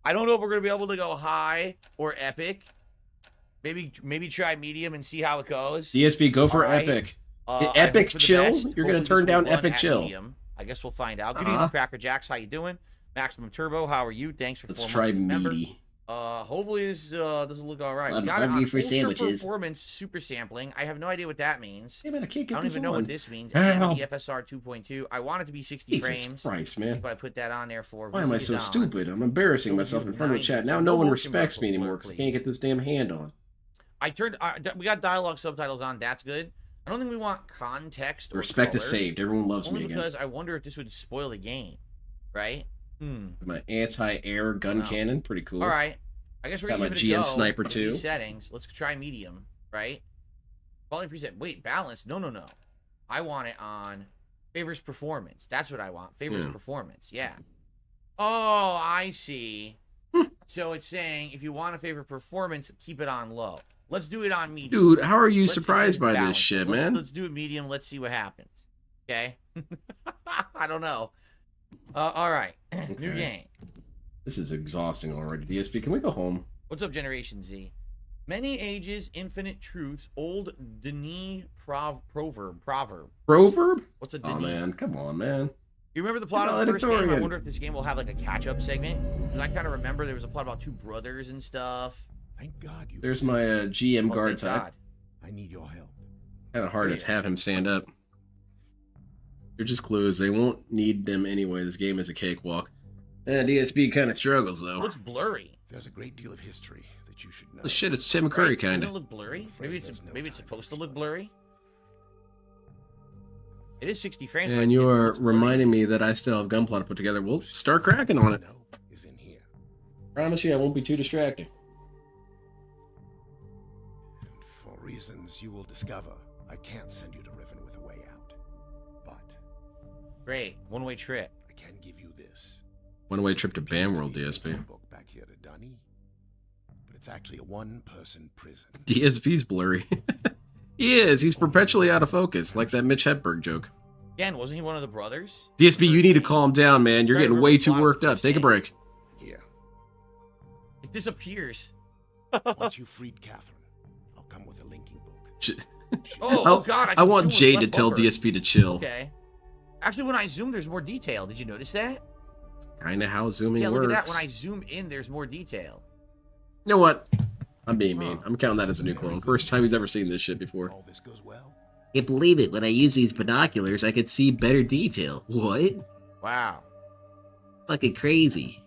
I don't know if we're going to be able to go high or epic. Maybe try medium and see how it goes. DSP, go for All right. epic. I Epic hope for the chill? best. You're gonna Hopefully turn this will down run epic at chill. medium. I guess we'll find out. Good Uh-huh. evening, Cracker Jacks. How you doing? Maximum Turbo, how are you? Thanks for Let's 4 try months as a member. meaty. Hopefully this will look all right. I'm We got it hungry on for Ultra sandwiches. Performance super sampling. I have no idea what that means. Hey man, I can't I get don't this even know on. what this means. Ow. AMD FSR 2.2. I want it to be 60 Jesus frames. Christ, man. But I put that on there for. Why am I Visit so on. stupid? I'm embarrassing Go myself do in front of the 90. chat. Now No no one motion respects me blur, anymore because I can't please. get this damn hand on. I turned. We got dialogue subtitles on. That's good. I don't think we want context or Respect color, is saved. Everyone loves only me again. because I wonder if this would spoil the game, right? My anti-air gun Wow. cannon, pretty cool. All right. I guess we're Got gonna my give it a GM go sniper with too. these settings. Let's try medium, right? Quality preset. Wait, balance. No. I want it on favors performance. That's what I want. Favors Yeah. performance. Yeah. Oh, I see. So it's saying if you want a favor performance, keep it on low. Let's do it on medium. Dude, how are you Let's- it surprised says by this balance. shit, Let's- man? Let's do it medium. Let's see what happens. Okay. I don't know. All right. New Okay. game. This is exhausting already. DSP, can we go home? What's up, Generation Z? Many ages, infinite truths. Old Denis proverb. Proverb? What's a Oh Denis? man, come on, man. You remember the plot of the first game? I Valedictorian. wonder if this game will have like a catch-up segment. Because I kind of remember there was a plot about 2 brothers and stuff. Thank God you. There's my GM Oh, guard thank type. God. I need your help. Kind of hard to have him stand up. They're just clues. They won't need them anyway. This game is a cakewalk. DSP kind of struggles though. Looks blurry. There's a great deal of history that you should know. Oh, shit, it's Tim Curry Right? kind Doesn't it of. look blurry? afraid Maybe it's there's no supposed to time look to blurry. It is 60 frames. but And you it are looks blurry. reminding me that I still have Gunpla to put together. We'll start cracking on it. No, is in here. Promise you I won't be too distracting. And for reasons you will discover, I can't send you to Riven with a way out. But Great. One-way trip. I can give you this. One-way trip to Appears Bam World, be a DSP. handbook back here to Dunny, but it's actually a one-person prison. DSP's blurry. He is. He's perpetually out of focus, like that Mitch Hedberg joke. Again, wasn't he one of the brothers? DSP, you need to calm down, man. You're Try to getting remember way the too plot of worked the up. first Take a game. break. Here, It disappears. once you've freed Catherine, I'll come with a linking book. Oh, God. I can want zoom with Jade to left tell bumper. DSP to chill. Okay. Actually, when I zoom, there's more detail. Did you notice that? Kind of how zooming Yeah, works. look at that. When I zoom in, there's more detail. You know what? I'm being mean. I'm counting that as a new clone. First time he's ever seen this shit before. All this goes well. Can't believe it. When I use these binoculars, I could see better detail. What? Wow. Fucking crazy.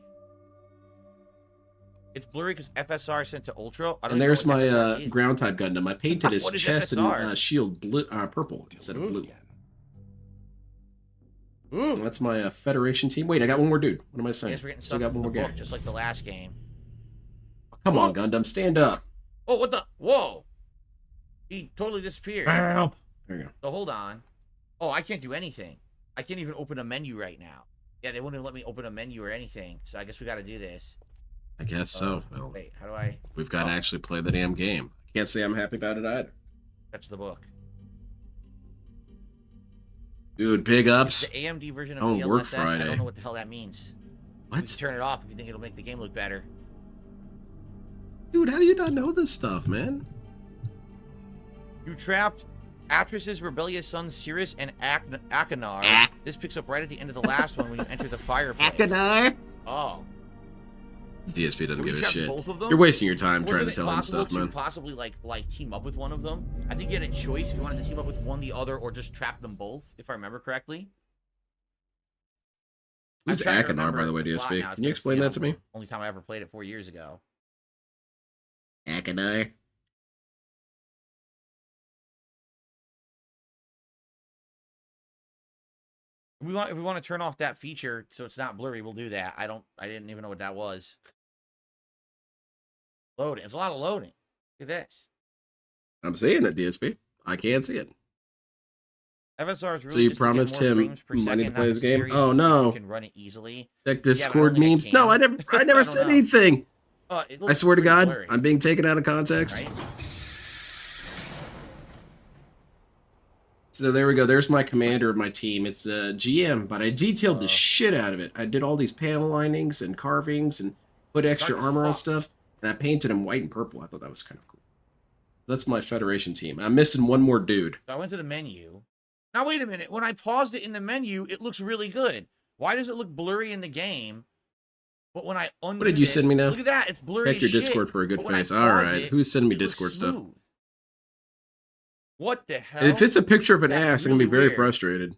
It's blurry because FSR sent to Ultra. I don't And even know there's what my FSR is. ground type Gundam. I painted his What is chest FSR? and shield blue, purple instead of blue. Again. Ooh. That's my Federation team. Wait, I got one more dude. What am I I saying? guess we're getting Still stuck got in one the more book, guy. just like the last game. Come on, Gundam, stand up. Oh, what the? Whoa. He totally disappeared. Help. There you go. So hold on. Oh, I can't do anything. I can't even open a menu right now. Yeah, they wouldn't let me open a menu or anything. So I guess we got to do this. I guess so. Well, Wait, how do I? we've got to actually play the damn game. Can't say I'm happy about it either. Touch the book. Dude, big ups. It's the AMD version of Don't work DLSS. I Friday. don't know what the hell that means. What? You can turn it off if you think it'll make the game look better. Dude, how do you not know this stuff, man? You trapped Atris's rebellious sons Cirrus and Akanar. This picks up right at the end of the last one when you enter the fireplace. Akanar? Oh. DSP doesn't So we give a trapped shit. both of them? You're wasting your time Wasn't trying to it tell him possible stuff, man. to possibly like team up with one of them? I think you had a choice if you wanted to team up with one, the other, or just trap them both, if I remember correctly. Who's I'm trying to Akanar, remember by the way, the plot DSP? now. It's Can you been, explain that to me? Only time I ever played it 4 years ago. Akanar? If we want to turn off that feature so it's not blurry, we'll do that. I didn't even know what that was. Loading. It's a lot of loading. Look at this. I'm seeing it, DSP. I can't see it. FSR is really So you just to get promised more him frames per money second, to not play this game? necessarily Oh, so no. You can run it easily. Like I Discord don't think I memes? No, can. I never I said don't know. anything. It I looks swear to pretty God, blurry, I'm being taken out of context. right? So there we go. There's my commander of my team. It's GM, but I detailed the shit out of it. I did all these panel linings and carvings and put extra Dark as armor on fuck. stuff. And I painted him white and purple. I thought that was kind of cool. That's my Federation team. I'm missing one more dude. So I went to the menu. Now wait a minute. When I paused it in the menu, it looks really good. Why does it look blurry in the game? But when I undo What did you this, send me now? Look at that. It's blurry Check your as shit. Discord for a good But when I face. pause All right. it, Who's sending me it looks Discord stuff? smooth. What the hell? And if it's a picture of an That's ass, I'm going to be really very weird. frustrated.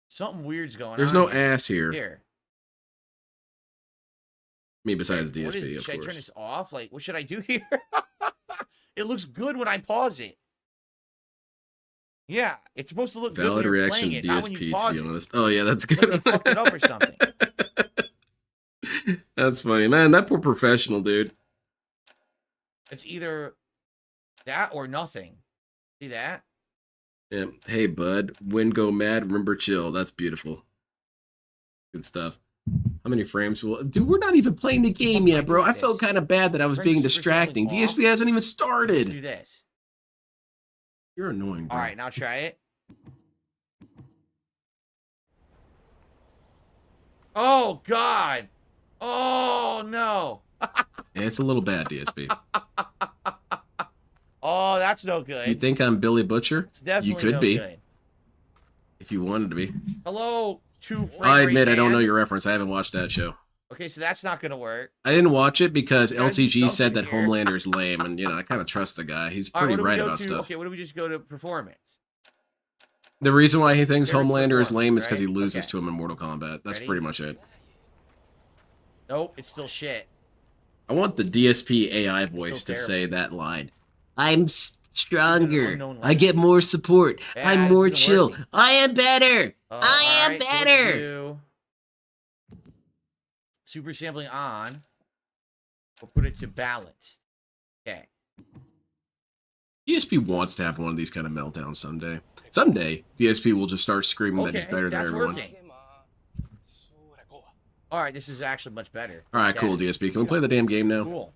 Something weird's going There's on. no ass here. Here. Me besides What DSP, is- of should I turn course. this off? Like, what should I do here? It looks good when I pause it. Yeah, it's supposed to look good Valid when you're reaction playing it, not when DSP, you to pause be it. honest. Oh, yeah, that's Like good. they fucked it up or something. That's funny. Man, that poor professional, dude. It's either that or nothing. See that? Yeah. Hey, bud. When go mad, remember chill. That's beautiful. Good stuff. How many frames will... Dude, we're not even playing the game What do I yet, bro. do I with felt this? kind of bad that I was Turn being the super distracting. sampling off? DSP hasn't even Let's do started. this. You're annoying, bro. All right, now try it. Oh, God. Oh, no. Yeah, it's a little bad, DSP. Oh, that's no good. You think I'm Billy Butcher? It's definitely You could no be, good. if you wanted to be. Hello, frame I admit rate I don't know man. your reference. I haven't watched that show. Okay, so that's not going to work. I didn't watch it because Gotta do LTG said something that here. Homelander's lame, and, I kind of trust the guy. He's All right, pretty what do we right go about to? stuff. Okay, what do we just go to performance? The reason why he thinks Favorite Homelander is lame is because he performance, loses right? to him in Mortal Kombat. That's Ready? pretty much it. Nope, it's still shit. I want the DSP AI still voice to terrible. say that line. I'm stronger. unknown I get more support. Yeah, I'm this more isn't chill. working. I am better. I am Alright, so let's better. do super sampling on. We'll put it to balanced. Okay. DSP wants to have one of these kind of meltdowns someday. Someday, DSP will just start screaming that he's Okay, better than that's everyone. working. Alright, this is actually much better. All right, Okay, cool, DSP. Can we play the damn game now? Cool.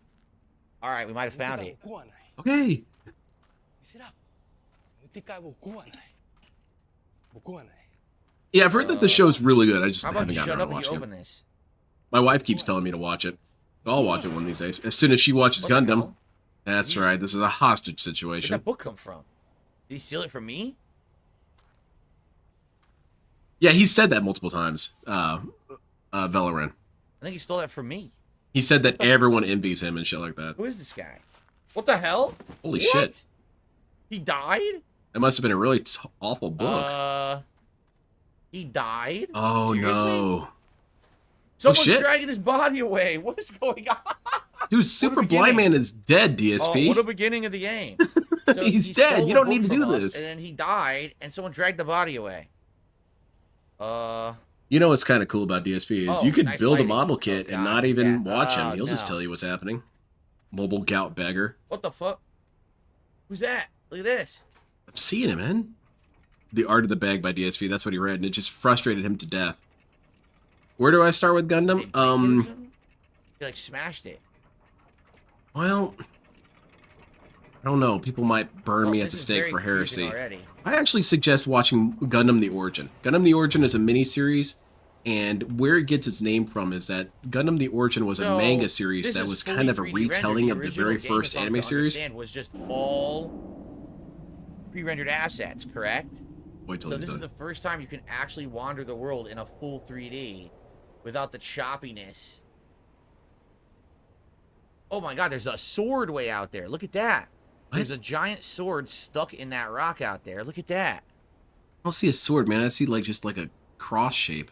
Alright, we might have found it. Okay. Yeah, I've heard that the show's really good. I just How about haven't you gotten shut around up to and you watching open it. this? My wife keeps telling me to watch it. I'll watch it one of these days. As soon as she watches What the Gundam. hell? That's You- right. This is a hostage Where'd situation. that book come from? Did he steal it from me? Yeah, he said that multiple times. Valoran. I think he stole that from me. He said that everyone envies him and shit like that. Who is this guy? What the hell? Holy What? shit. He died? It must have been a really awful book. He died? Oh Seriously? no. Someone's shit. dragging his body away. What is going on? Dude, Super beginning. Blind Man is dead, Oh, DSP. what a beginning of the game. So He's he dead. stole You a don't book need to from do us, this. And then he died, and someone dragged the body away. You know what's kind of cool about DSP is Oh, you could nice build lighting. a model Oh, kit and God, not even yeah. watch him. He'll just no. tell you what's happening. Mobile gout beggar. What the fuck? Who's that? Look at this. I'm seeing him, man. The Art of the Bag by DSP. That's what he read, and it just frustrated him to death. Where do I start with Gundam? You like smashed it. Well, I don't know. People might burn me at the stake for heresy. I actually suggest watching Gundam the Origin. Gundam the Origin is a mini-series, and where it gets its name from is that Gundam the Origin was a manga series that was kind of a retelling of the very first anime series. Was just all pre-rendered assets, correct? Wait till So he's this is done. the first time you can actually wander the world in a full 3D without the choppiness. Oh my god, there's a sword way out there. Look at that. What? There's a giant sword stuck in that rock out there. Look at that. I don't see a sword, man. I see like just like a cross shape.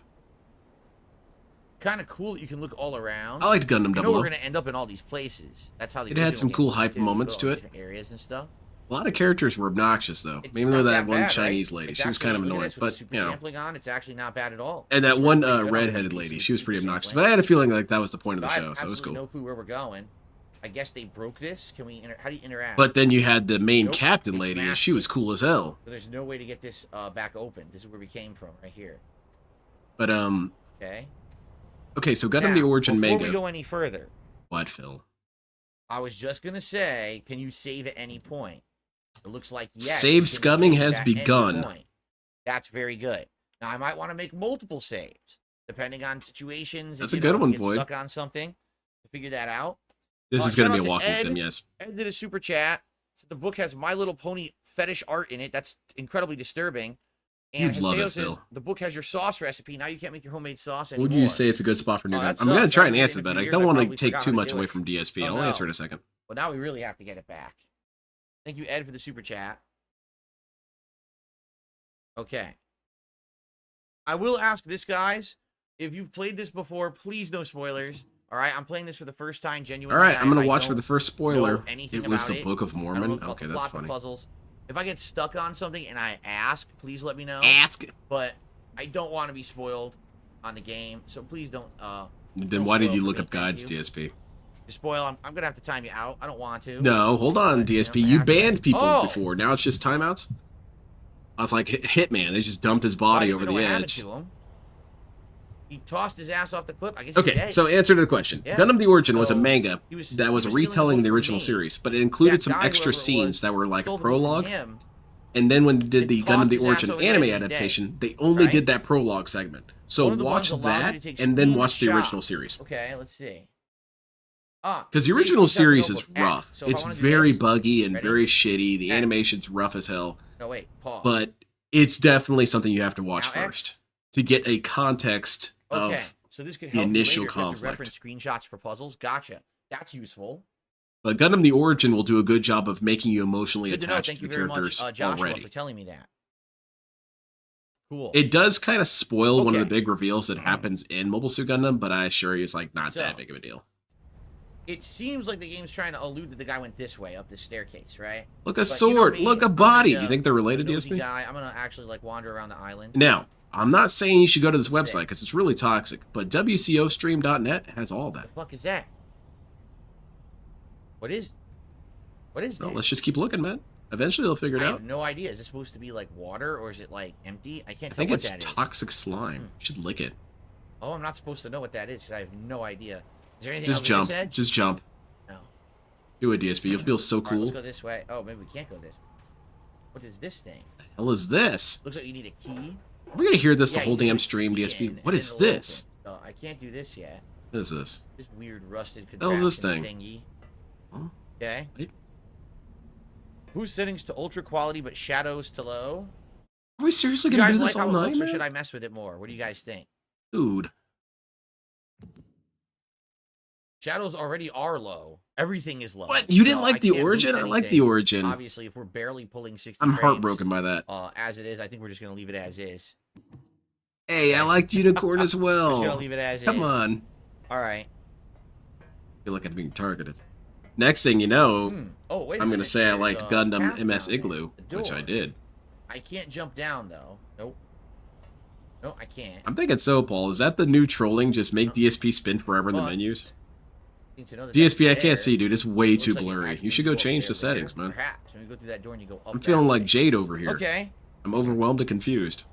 Kind of cool that you can look all around. I liked Gundam You know 00. we're going to end up in all these places. That's how the It had original some game cool was, hype too. You moments go to in it. different areas and stuff. A lot of characters were obnoxious, though. It's Even not though that bad, one right? Chinese lady, It's she was kind of actually- look at annoying. this with But, the super you know. sampling on, it's actually not bad at all. And that It's one really good on redheaded PC lady, with she was super pretty obnoxious. sampling. But I had a feeling like that was the point of the I have show, so it was absolutely cool. no clue where we're going. I guess they broke this. Can we? How do you interact? But then you had the main Nope, captain they lady, and smashed she was it. cool as hell. So there's no way to get this back open. This is where we came from, right here. But, Okay. okay, so Gundam Now, the Origin before manga. we go any further, What, Phil? I was just gonna say, can you save at any point? It looks like yes. Save you can scumming save has at any begun. point. That's very good. Now I might want to make multiple saves, depending on situations. That's if, a good one, get Void. Stuck on something to figure that out. This is going shout to be out a to walking Ed. sim, yes. Ed did a super chat. So the book has My Little Pony fetish art in it. That's incredibly disturbing. And You'd love Haseo it, says Phil. the book has your sauce recipe. Now you can't make your homemade sauce Would anymore. you say it's a good spot for new Oh, Gundam? that I'm going to sucks. try I and haven't answer seen it that. for I years. don't I want to probably take forgot too how to much do away it. from DSP. Oh, I'll no. answer in a second. Well, now we really have to get it back. Thank you, Ed, for the super chat. Okay. I will ask this, guys. If you've played this before, please no spoilers. All right, I'm playing this for the first time, All genuinely. right, I'm going I to watch for don't the first know spoiler. anything It was about the Book of I don't know Mormon. about Okay, the that's plot, the funny. puzzles. If I get stuck on something and I ask, please let me know. Ask. But I don't want to be spoiled on the game, so please don't. Then don't why did spoil you for look me, up guides, thank you. DSP? To spoil, I'm gonna have to time you out. I don't want to. No, hold on, But, you know, DSP. I You have to. banned people Oh! before. Now it's just timeouts? I was like, Hitman. They just dumped his body over the edge. To him. He tossed his ass off the cliff. I guess he's Okay, dead. so answer to the question. Yeah. Gundam the Origin was a So, manga he was- that was he a was stealing retelling the of the book from original me. series, but it included That some guy, extra whoever it scenes was, that were like a stole the book from prologue. him. And then when they did the It Gundam tossed the his ass Origin over the anime edge, he's dead. adaptation, they only Right? did that prologue segment. So One of the watch ones allowed you that to take and then steam watch the original shots. series. Okay, let's see. Because the so original you series have is to go rough. X. So if I It's wanna do very this- buggy and Ready? very shitty. The X. animation's rough as hell. No, wait, pause. But it's definitely something you have to watch Now X. first to get a context Okay, of. so this could the help you initial later if you have to conflict. reference screenshots for puzzles. Gotcha. That's useful. But Gundam the Origin will do a good job of making you emotionally Good to know. attached Thank to you the very characters much, Joshua, already. for telling me that. Cool. It does kind of spoil one of the Okay. big reveals that happens in Mobile Suit Gundam, but I assure you it's like not So- that big of a deal. It seems like the game's trying to allude that the guy went this way up this staircase, right? Look, a But sword. you know me, Look, a I'm body. the, Do you think they're related, the nosy DSP? guy. I'm gonna actually like wander around the island. Now, I'm not saying you should go to this What's website because it's really toxic, but WCOstream.net has all that. The fuck is that? What is No, that? let's just keep looking, man. Eventually they'll figure it I out. have no idea. Is this supposed to be like water or is it like empty? I can't I tell think what it's that is. toxic slime. You should lick it. Oh, I'm not supposed to know what that is because I have no idea. Is there anything Just else jump. this edge? Just jump. No. Do it, DSP. You'll feel so All right, let's cool. go this way. Oh, maybe we can't go this. What is this thing? What the hell is this? Looks like you need a key. Are we gonna hear this Yeah, the whole you put damn a stream, key DSP? in, What and is then it'll this? open. I can't do this yet. What is this? This weird rusted The hell is this contraption thing? thingy. Huh? Okay. Wait. Whose settings to ultra quality but shadows to low? Are we seriously You gonna guys do like this how all it night, looks, or should man? I mess with it more? What do you guys think? Dude. Shadows already are low. Everything is low. What? You didn't So like I the can't origin? boost I like the anything. origin. Obviously, if we're barely pulling 60 I'm frames, heartbroken by that. as it is, I think we're just gonna leave it as is. Hey, I liked Unicorn as We're just gonna well. leave it as is. Come on. All right. I feel like I'm being targeted. Next thing you know, Oh wait. a I'm gonna minute. say I There's liked a Gundam path MS down there. Igloo, The which I door. did. I can't jump down though. Nope. No, I can't. I'm thinking so, Paul. Is that the new trolling? Just make DSP spin forever in the But- menus? Need to know that DSP, I that's can't there. see, dude. It's way Looks too like blurry. actually You should go go up change there the later, settings, man. Perhaps when you go through that door and you go up. I'm that feeling way. like Jade over here. Okay. I'm overwhelmed and confused.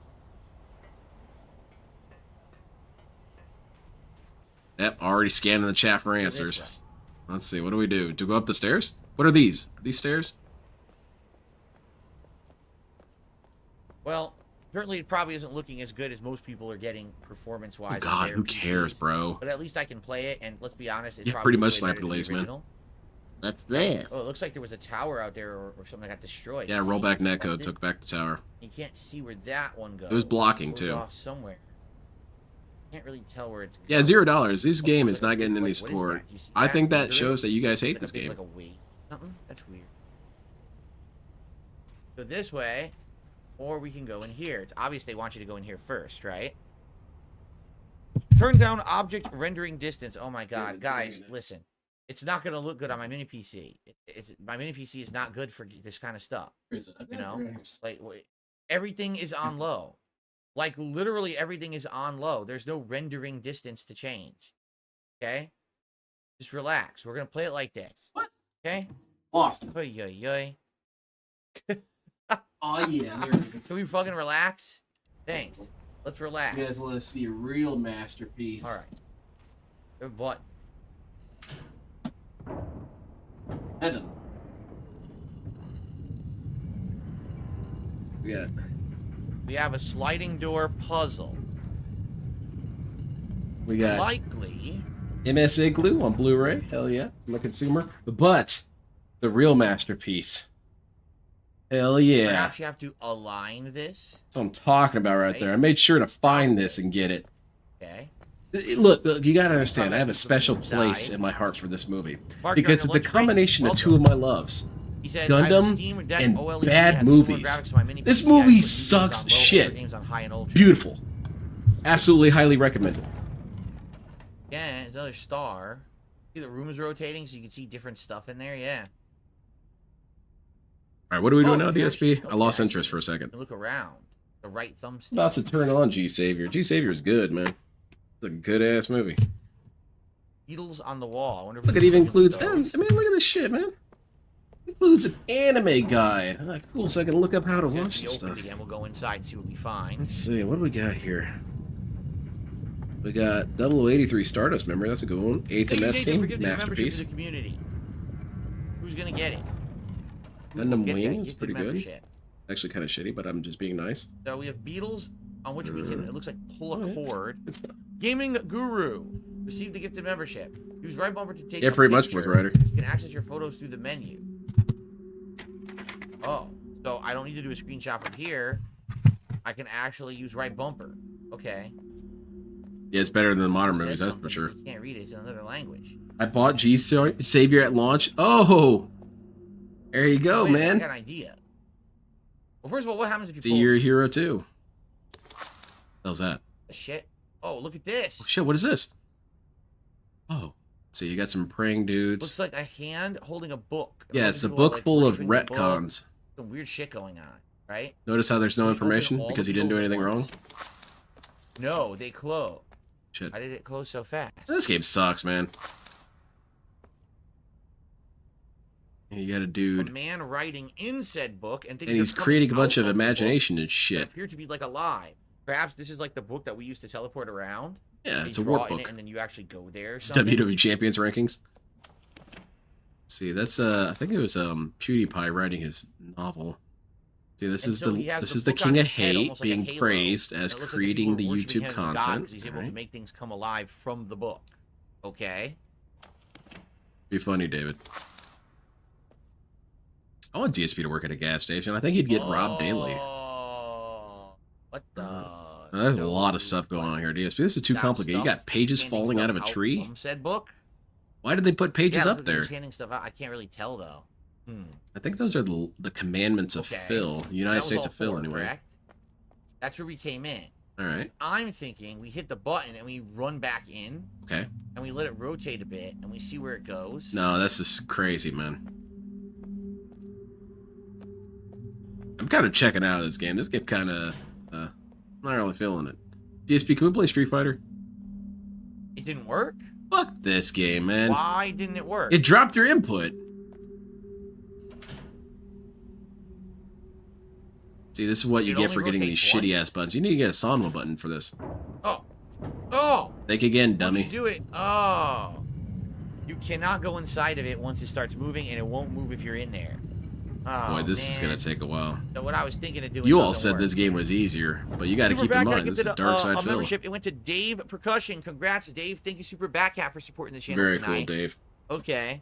Yep, already scanning the chat for answers. Let's see, what do we do? Do we go up the stairs? What are these? Are these stairs? Well, certainly it probably isn't looking as good as most people are getting performance-wise. Oh God, who cares, bro? But at least I can play it, and let's be honest, it's Yeah, probably pretty much way Sniper better than the Lace, man. original. What's this? Oh, it looks like there was a tower out there or something that got destroyed. Yeah, See? rollback netcode Busted. took back the tower. You can't see where that one goes. It was blocking, It goes too. off somewhere. Can't really tell where it's Yeah, going. $0. This game is Looks like not a getting big, any what is support. that? Do you see I think that Under it? shows that you guys hate Like a this big, game. Like a weight. Something? That's weird. Go this way, or we can go in here. It's obvious they want you to go in here first, right? Turn down object rendering distance. Oh my god, guys, listen. It's not going to look good on my mini PC. My mini PC is not good for this kind of stuff. You know, like everything is on low. Like literally everything is on low. There's no rendering distance to change. Okay, just relax. We're gonna play it like this. What? Okay. Lost. Oy, oy, oy. Oh yeah. Can we fucking relax? Thanks. Let's relax. You guys want to see a real masterpiece? All right. Good button. Adam. Yeah. We have a sliding door puzzle. We got Likely. MSA Glue on Blu-ray. Hell yeah, I'm a consumer. But the real masterpiece. Hell yeah. Perhaps you have to align this. That's what I'm talking about right there. I made sure to find this and get it. Okay. Look, you gotta understand, I have a special place in my heart for this movie. Mark, Because you're on it's a your lunch break? combination of two of my loves. He says, I have a Gundam Steam Deck and OLED bad has similar movies. graphics to my mini This PC. I put movie games sucks on low, shit. older games on high and ultra. Beautiful. Absolutely highly recommended. Yeah, it's another star. See the room is rotating so you can see different stuff in there. Yeah. Alright, what are we doing now, very DSP? cool. I lost Yeah, interest see. for a second. Look around. The right thumbstick. About to turn on G-Savior. G-Savior is good, man. It's a good-ass movie. Needles on the wall. I wonder if Look, we it can even look at includes... those. I mean, look at this shit, man. It includes an anime guide. Ah, cool, so I can look up how to Get it watch be this opened stuff. Again. We'll go inside and see what we find. Let's see, what do we got here? We got 0083 Stardust memory. That's a good one. 8th Thank you, MS Jason, team. for giving the membership to Masterpiece. the community. Who's gonna get it? Who Gundam will get that Wing is gifted pretty good. membership? Actually kind of shitty, but I'm just being nice. So we have Beatles, on which we can, it looks like, pull a Oh, yeah. cord. Good stuff. Gaming Guru received the gifted membership. Use right bumper to take Yeah, a pretty much, picture. Voice Rider. You can access your photos through the menu. Oh, so I don't need to do a screenshot from here. I can actually use right bumper. Okay. Yeah, it's better than the modern It says movies, that's something, for sure. but you can't read it. It's in another language. I bought G-Savior at launch. Oh! There you go, Wait, I man. got an idea. Well, first of all, what happens if you See, pull you're a hero too. How's that? the shit? Oh, look at this. Oh, shit, what is this? Oh. So you got some praying dudes. Looks like a hand holding a book. Yeah, it's a People are, book like, full of flipping the book. retcons. Some weird shit going on, right? Notice how there's no Can you open information all because the he didn't do Beatles at anything wrong? once? No, they close. Shit. Why did it close so fast? This game sucks, man. You got a A dude, man writing in said book and things and are he's coming creating a out bunch of the book imagination and that shit. appear to be like alive. Perhaps this is like the book that we used to teleport around. Yeah, They it's a draw in it workbook. and then you actually go there. Or It's something. WWE Champions rankings. See, that's I think it was PewDiePie writing his novel. See, this And is so he has the book on king of his head, hate almost like a being halo, praised and as it looks like creating the people are worshiping YouTube him as a god content. 'cause he's able to Alright. make things come alive from the book. Okay. Be funny, David. I want DSP to work at a gas station. I think he'd get robbed daily. Oh, what the? There's a lot of stuff going on here, DSP. This is too That complicated. You stuff, got pages handing falling out of a stuff tree. From said book. Why did they put pages Yeah, up there? handing stuff out. I can't really tell though. I think those are the commandments of Okay. Phil. That United was States all of Phil, four, anyway. correct? That's where we came in. All right. I'm thinking we hit the button and we run back in Okay. and we let it rotate a bit and we see where it goes. No, this is crazy, man. I'm kind of checking out of this game. This game kind of, not really feeling it. DSP, can we play Street Fighter? It didn't work. Fuck this game, man. Why didn't it work? It dropped your input. See, this is what you It get for only getting these rotates shitty once. ass buttons. You need to get a Sanwa button for this. Oh! Think again, Once dummy. you do it, oh. You cannot go inside of it once it starts moving, and it won't move if you're in there. Oh, Boy, this is man. gonna take a while. So what I was thinking of doing You all doesn't said work. this game was easier, but you got to Super keep in Batcat mind this is gifted Dark a Side Phil. membership. It went to Dave Percussion. Congrats, Dave. Thank you, Super Batcat, for supporting the channel Very tonight. cool, Dave. Okay.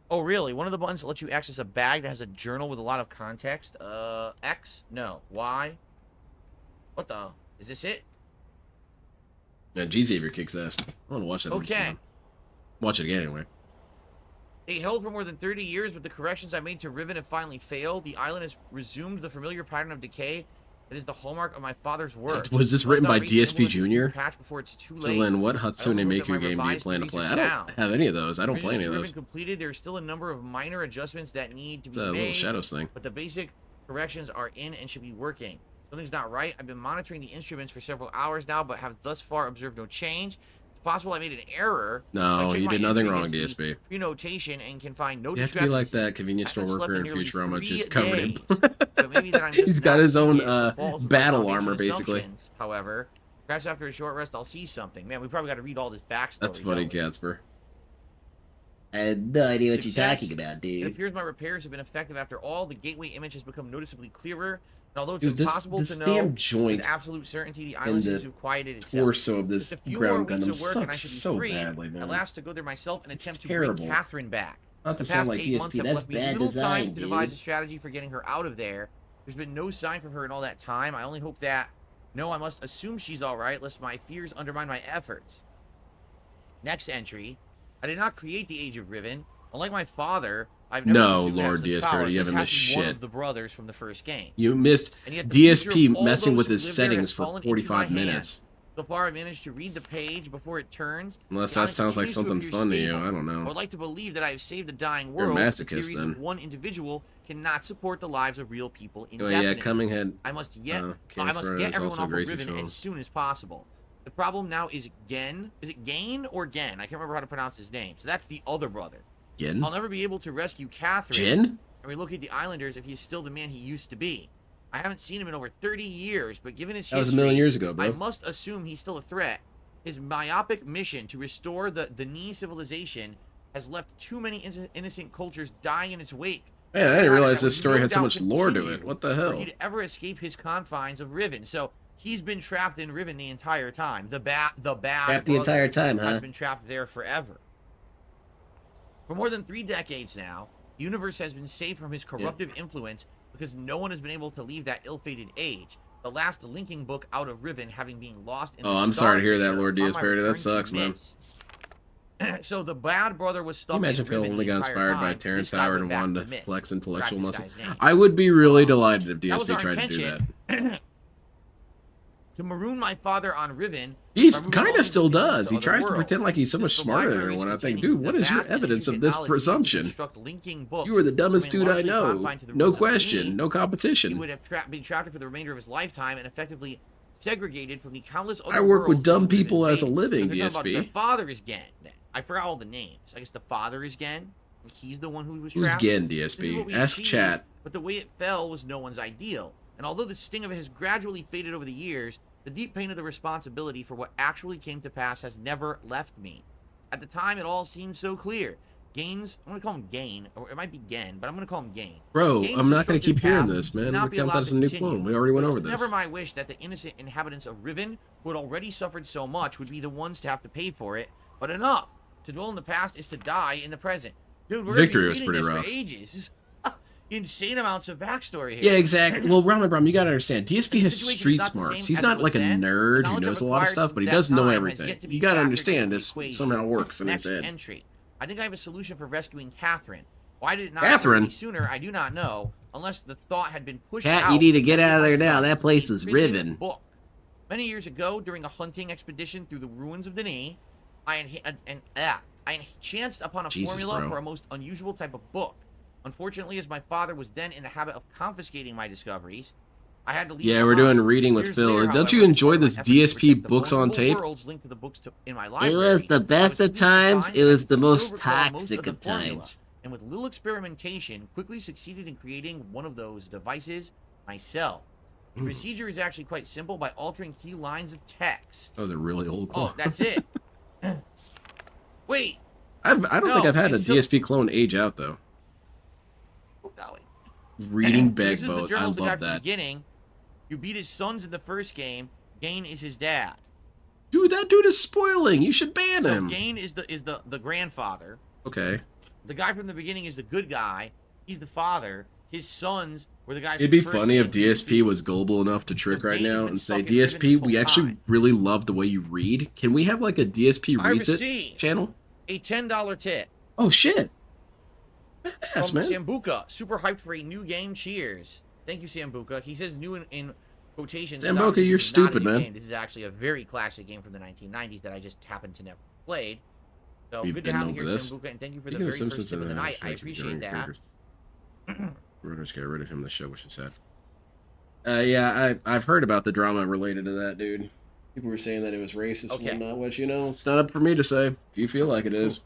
Oh, really? One of the buttons that lets you access a bag that has a journal with a lot of context. X? No. Y? What the? Is this it? Yeah, G-Xavier kicks ass. I want to watch that. Okay. Watch it again anyway. They held for more than 30 years, but the corrections I made to Riven have finally failed. The island has resumed the familiar pattern of decay that is the hallmark of my father's work. Was this Must written not by reach DSP implement this new Jr.? patch before it's too So late. then, what I Hatsune don't look at Miku my game do you revised plan to release play? of I don't sound. have any of those. I don't play any Revisions of to those. Riven completed. There's still a number of minor adjustments that need to It's be a little made, Shadows thing. but the basic corrections are in and should be working. Something's not right. I've been monitoring the instruments for several hours now, but have thus far observed no change. It's possible I made an error. I No, checked you my did nothing entry wrong, against the DSP. Pre-notation and can find no You have to be like discrepancy. that convenience I store haven't slept worker in in nearly Futurama, 3 just covered in. days. So maybe that I'm just He's got not his own seeing it. The falls of my battle foundation armor, basically. assumptions, however, perhaps after a short rest, I'll see something. Man, we probably got to read all this backstory. That's funny, don't we? Catsper. I had no idea what Success. you're talking about, It dude. appears my repairs have been effective after all. The gateway image has become noticeably clearer. And although it's Dude, impossible this to know damn with joint absolute certainty, the and island seems the to have quieted itself. torso of this Just a few more ground weeks Gundam of work and I sucks should be so free badly, man. at last to go there myself and It's attempt to terrible. bring Catherine back. Not to The sound past like 8 months DSP, have that's left me bad little design, time to dude. devise a strategy for getting her out of there. There's been no sign from her in all that time. I only hope that... No, I must assume she's alright, lest my fears undermine my efforts. Next entry. I did not create the Age of Riven. Unlike my father, I've never No, presumed to have Lord such DSP, powers. you This haven't has missed to be one shit. of the brothers from the first game. You missed And yet the future of DSP all messing those with who his live there settings has for fallen into 45 my minutes. hands. So far, I managed to read the page before it turns. Unless The that island sounds like continues something appear fun to you, stable. I don't I know. would like to believe that I have saved a dying You're a world. but masochist, the theories then. of one individual cannot support the lives of real people Oh indefinitely. yeah, coming head. I must Game get Thrones everyone also off of Gracie Riven Films. as soon as possible. The problem now is Gen. Is it Gain or Gen? I can't remember how to pronounce his name. So that's the other brother. Jen? I'll never be able to rescue Catherine Jen? and relocate the Islanders if he's still the man he used to be. I haven't seen him in over 30 years, but given his That was a history, million years ago, I bro. must assume he's still a threat. His myopic mission to restore the Dani civilization has left too many innocent cultures dying in its wake. Man, I didn't realize That this would story no had so doubt much lore to continue it. What the were hell? he to ever escape his confines of Riven. So he's been trapped in Riven the entire time. The bad Trapped the entire time, has huh? been trapped there forever. For more than 3 decades now, the universe has been safe from his corruptive influence because no one has been able to leave that ill-fated age. The last linking book out of Riven having been lost in Oh, the I'm sorry to hear that, Starfisher Lord upon DS my Parody. That return to sucks, man. Mist. So the bad brother was stuck Can you imagine in if Phil Riven only the got entire inspired by time. Terrence This guy Howard went and back wanted to to Mist. flex intellectual Forgot this muscle? guy's name. I would be really delighted if That was DSP our tried to do that. intention. To maroon my father on Riven. He's by moving kind all of his still secrets does. to He other tries to worlds. pretend like he's so much The smarter than libraries everyone. I think, containing dude, what the is your vast and evidence of intricate this knowledge needed to presumption? construct linking books You are the dumbest remain dude I largely know. confined to the No ruins of question, Dani. no He competition. would have been trapped for the remainder of his lifetime and effectively segregated from the countless other I work with worlds dumb that Riven people as a made. living, So they're talking about DSP. their father is Gen. I forgot all the names. I guess the father is Gen. And he's the one who was Who's trapped. Gen, This is what DSP? we Ask achieved, chat. But the way it fell was no one's ideal. And although the sting of it has gradually faded over the years, the deep pain of the responsibility for what actually came to pass has never left me. At the time, it all seemed so clear. Gaines, I'm going to call him Gain, or it might be Gen, but I'm going to call him Gain. Bro, Gaines' I'm not going to keep destructive hearing path this, would man. not We be count allowed that as to a new continue. clone. We already went It over was this. never my wish that the innocent inhabitants of Riven, who had already suffered so much, would be the ones to have to pay for it. But enough. To dwell in the past is to die in the present. Dude, we're Victory gonna was be pretty reading this rough. for ages. Insane amounts of backstory here. Yeah, exactly. Well, Brom, you gotta understand. DSP The has situation's street not the smarts. same He's as not it like a was then. nerd who Knowledge knows I've a lot of acquired stuff, but he since does that know time has everything. yet to be You gotta factored understand into the this equation. somehow works in his Next head. entry. I think I have a solution for rescuing Catherine. Why did it not Catherine? occur to me sooner? I do not know, unless the thought had been pushed Cat, out. you need to get by out of my there now. son's That place is prison Riven. Book. Many years ago, during a hunting expedition through the ruins of Dani, I chanced upon a Jesus, formula bro. for a most unusual type of book. Unfortunately, as my father was then in the habit of confiscating my discoveries, I had to leave Yeah, them we're doing behind. reading with Years Phil. later, Don't you however, enjoy in my this efforts to DSP protect the books on multiple tape? worlds linked to the books in my It library, was the I best was of pleased to times. find It that I was could the still most recall most toxic the of formula, times. and with little experimentation, quickly succeeded in creating one of those devices myself. The procedure is actually quite simple by altering key lines of text. That was a really old clone. Oh, that's it. Wait. I don't think I've had a DSP clone age out though. Oh, golly. Reading This is the Begboat, I journal of the guy love from the that. beginning. You beat his sons in the first game. Gain is his dad. Dude, that dude is spoiling. You should ban So him. Gain is the grandfather. Okay. The guy from the beginning is the good guy. He's the father. His sons were the guys. It'd be funny if DSP was gullible enough to trick right now and say, DSP, we actually really love the way you read. Can we have like a DSP I reads it received channel? a $10 tip Oh shit. Yes, from man. Sambuca. Super hyped for a new game. Cheers. Thank you, Sambuca. He says new in quotations. Sambuca, Obviously, you're this is not a stupid, new man. game. This is actually a very classic game from the 1990s that I just happened to never played. So We've good to been have you over here, this. Sambuca, and thank you for the Speaking of very Simpsons first tip of the and night. I appreciate that. Runners get rid of him in the show, which is sad. Yeah, I've heard about the drama related to that, dude. People were saying that it was racist Okay. and whatnot, which, you know, it's not up for me to say. If you feel like it is.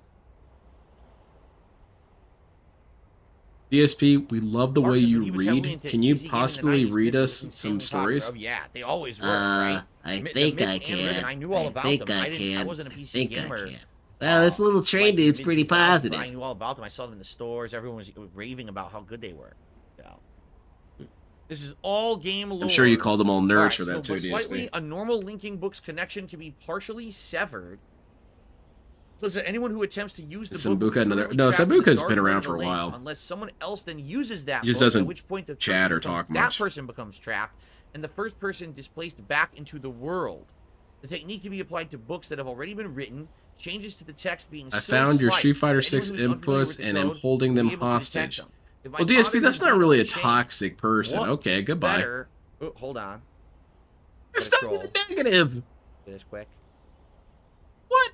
DSP, we love the Mark way says you when he was heavily read. into Can you easy gaming in the possibly 90s, read Myth us was some insanely popular. stories? Oh, yeah, they always were, right? I The think Myth I and Riven, can. I knew all about think them. I I can. wasn't a PC think gamer. I can. Well, this little train dude's mid- pretty 2000s, but I positive. knew all about them. I saw them in the stores. Everyone was raving about how good they were. So, this is all game lore. I'm sure you called them all nerds Alright, for that so, too, but slightly, DSP. a normal linking book's connection can be partially severed. So is there anyone who attempts to use the Is book Sambuca will be another- currently no, trapped in the Sambuca's dark been room around of the for a link, while. unless someone else then uses that He just book, doesn't at which point the chat person or becomes- talk that much. person becomes trapped, and the first person displaced back into the world. The technique can be applied to books that have already been written. Changes to the text being I so found your slight Street Fighter that anyone 6 who's unfamiliar with inputs the and am code holding will them be able to detect hostage. them. If my Well, DSP, father that's did not really a change, toxic person. what Okay, goodbye. better- Oh, hold on. It's Gotta not even scroll. negative. Do this quick. What?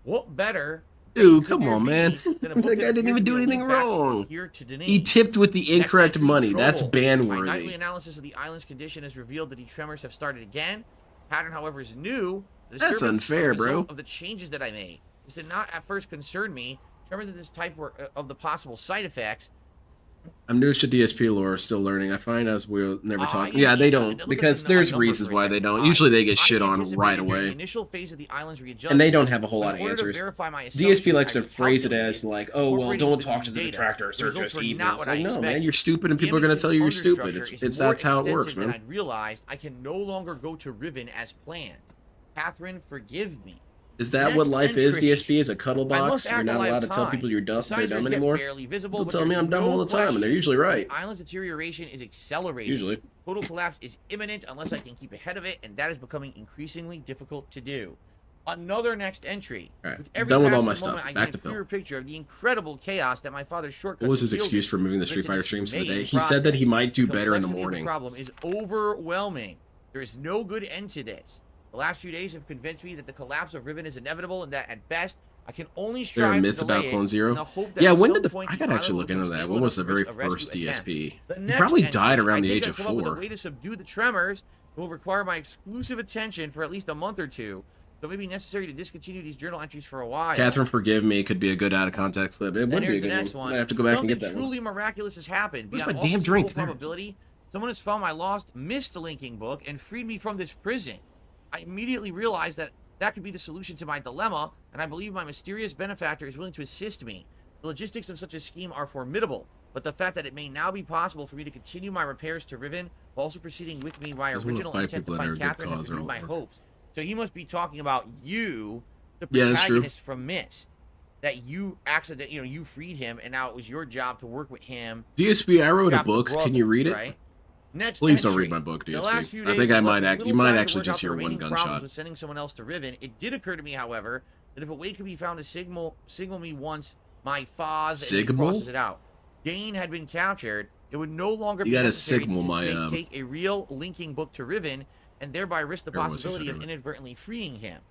What better? Dude, could come there on, be man. than a That book guy that didn't appeared even to do be a anything link back wrong. here to Denise? He tipped with the Next incorrect entry, money. That's trouble. My nightly ban-worthy. analysis of the island's condition has revealed that the tremors have started again. Pattern, however, is new. The That's disturbance is a unfair, bro. result of the changes that I made. This did not at first concern me. Tremors of this type were of the possible side effects. I'm new to DSP lore, still learning. I find us we'll never talk. Yeah, Yeah, they look don't, at because the there's number reasons for a why they second. don't. Usually they get I shit on anticipated right during the away. initial phase of the island's readjustment, And they don't have a whole lot of in order to answers. verify my DSP assumptions, likes I to phrase it recalculated, as like, oh, well, incorporating don't the talk to the data. detractor, The search results as were evil. not It's what like, I no, man, expected. you're stupid and The people are going to image tell you you're under stupid. structure It's is more that's how it works, extensive than man. I'd realized. I can no longer go to Riven as planned. Catherine, forgive me. Is that what Next life is, entry. DSP? Is a cuddle I box? must You're act not while I allowed have to tell time. people you're The they're signs dumb get anymore? barely visible, People but tell me there's I'm dumb no all the time, and they're question. usually right. The island's deterioration is accelerating. Usually. Total collapse is imminent unless I can keep ahead of it, and that is becoming increasingly difficult to do. Another next entry. All right, With every done with all passing my stuff. moment, I Back get to a Phil. clearer picture of the incredible chaos that my father's shortcuts What was his have excuse yielded. for moving the It's Street a Fighter streams to the day? dismaying He said that he process. might do The better in the complexity of morning. problem is overwhelming. There is no good end to this. The last few days have convinced me that the collapse of Riven is inevitable, and that at best I can only There are strive myths to delay about it Clone Zero. in the hope that Yeah, at when some did the point I gotta the actually island look will into become that. stable When was the enough very for a rescue first attempt. DSP? The He next probably entry, died around I the think age I've of come up with a 4. way to subdue the tremors. It will require my exclusive attention for at least a month or two. So it may be necessary to discontinue these journal entries for a while. Catherine, forgive me, could be a good out of context clip. It And would be a here's the good next one. one. I have to go back Something and get that one. truly miraculous has happened. Where's Beyond my all damn drink? conceivable There it is. probability, someone has found my lost, missed linking book and freed me from this prison. I immediately realized that that could be the solution to my dilemma, and I believe my mysterious benefactor is willing to assist me. The logistics of such a scheme are formidable, but the fact that it may now be possible for me to continue my repairs to Riven while also proceeding with me my There's one of the original 5 intent to people that are find a good Catherine has cause are renewed all my over. hopes. So he must be talking about you, the Yeah, that's true. protagonist from Mist. That you accidentally, you freed him, and now it was your job to work with him. DSP, I wrote a Trap the book. Can you brothers, read it? right? Next Please don't entry. read my book, The last DSP. few I days think I have might left me you little might time to actually work just out the hear one remaining problems gunshot. with sending someone else to Riven. It did occur to me, however, that if a way could be found to signal me once my Foz Signal? crosses it out, Dane had been captured, it would no longer You be gotta necessary signal to my, take a real linking book to Riven and thereby risk the Everyone says possibility of everyone. inadvertently freeing him.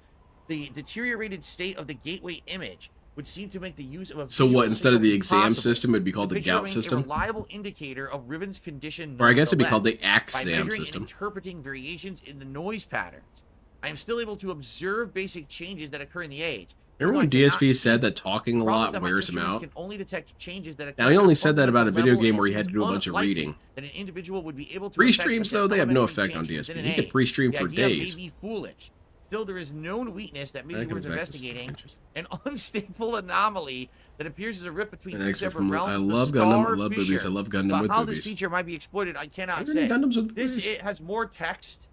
The deteriorated state of the gateway image would seem to make the use of a So visual what, instead of the signal exam impossible. system, it'd be called the picture gout remains system? A reliable indicator of Riven's condition. Or I guess it'd be called the nonetheless, by exam measuring system. and interpreting variations in the noise patterns. I am still able to observe basic changes that occur in the age. Remember when DSP said that talking a lot wears him out? Can only detect changes that Now, he only said that about a video level, game and where it he had to seems do a bunch of unlikely reading. that an individual would be able to Pre-streams, though, they have no effect on changes DSP. within He an could age. pre-stream The for idea days. may be foolish. Still, there is known weakness that may be That worth comes back to investigating. suspensions. An unstable anomaly that appears as a rip between And two extra separate from, realms. I the love Gundam. I Star love boobies. I Fisher. love Gundam About with how boobies. this feature might be exploited, I cannot Are there any say. Gundams with This boobies? it has more text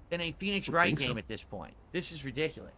than a Phoenix I Wright think so. game at this point. This is ridiculous.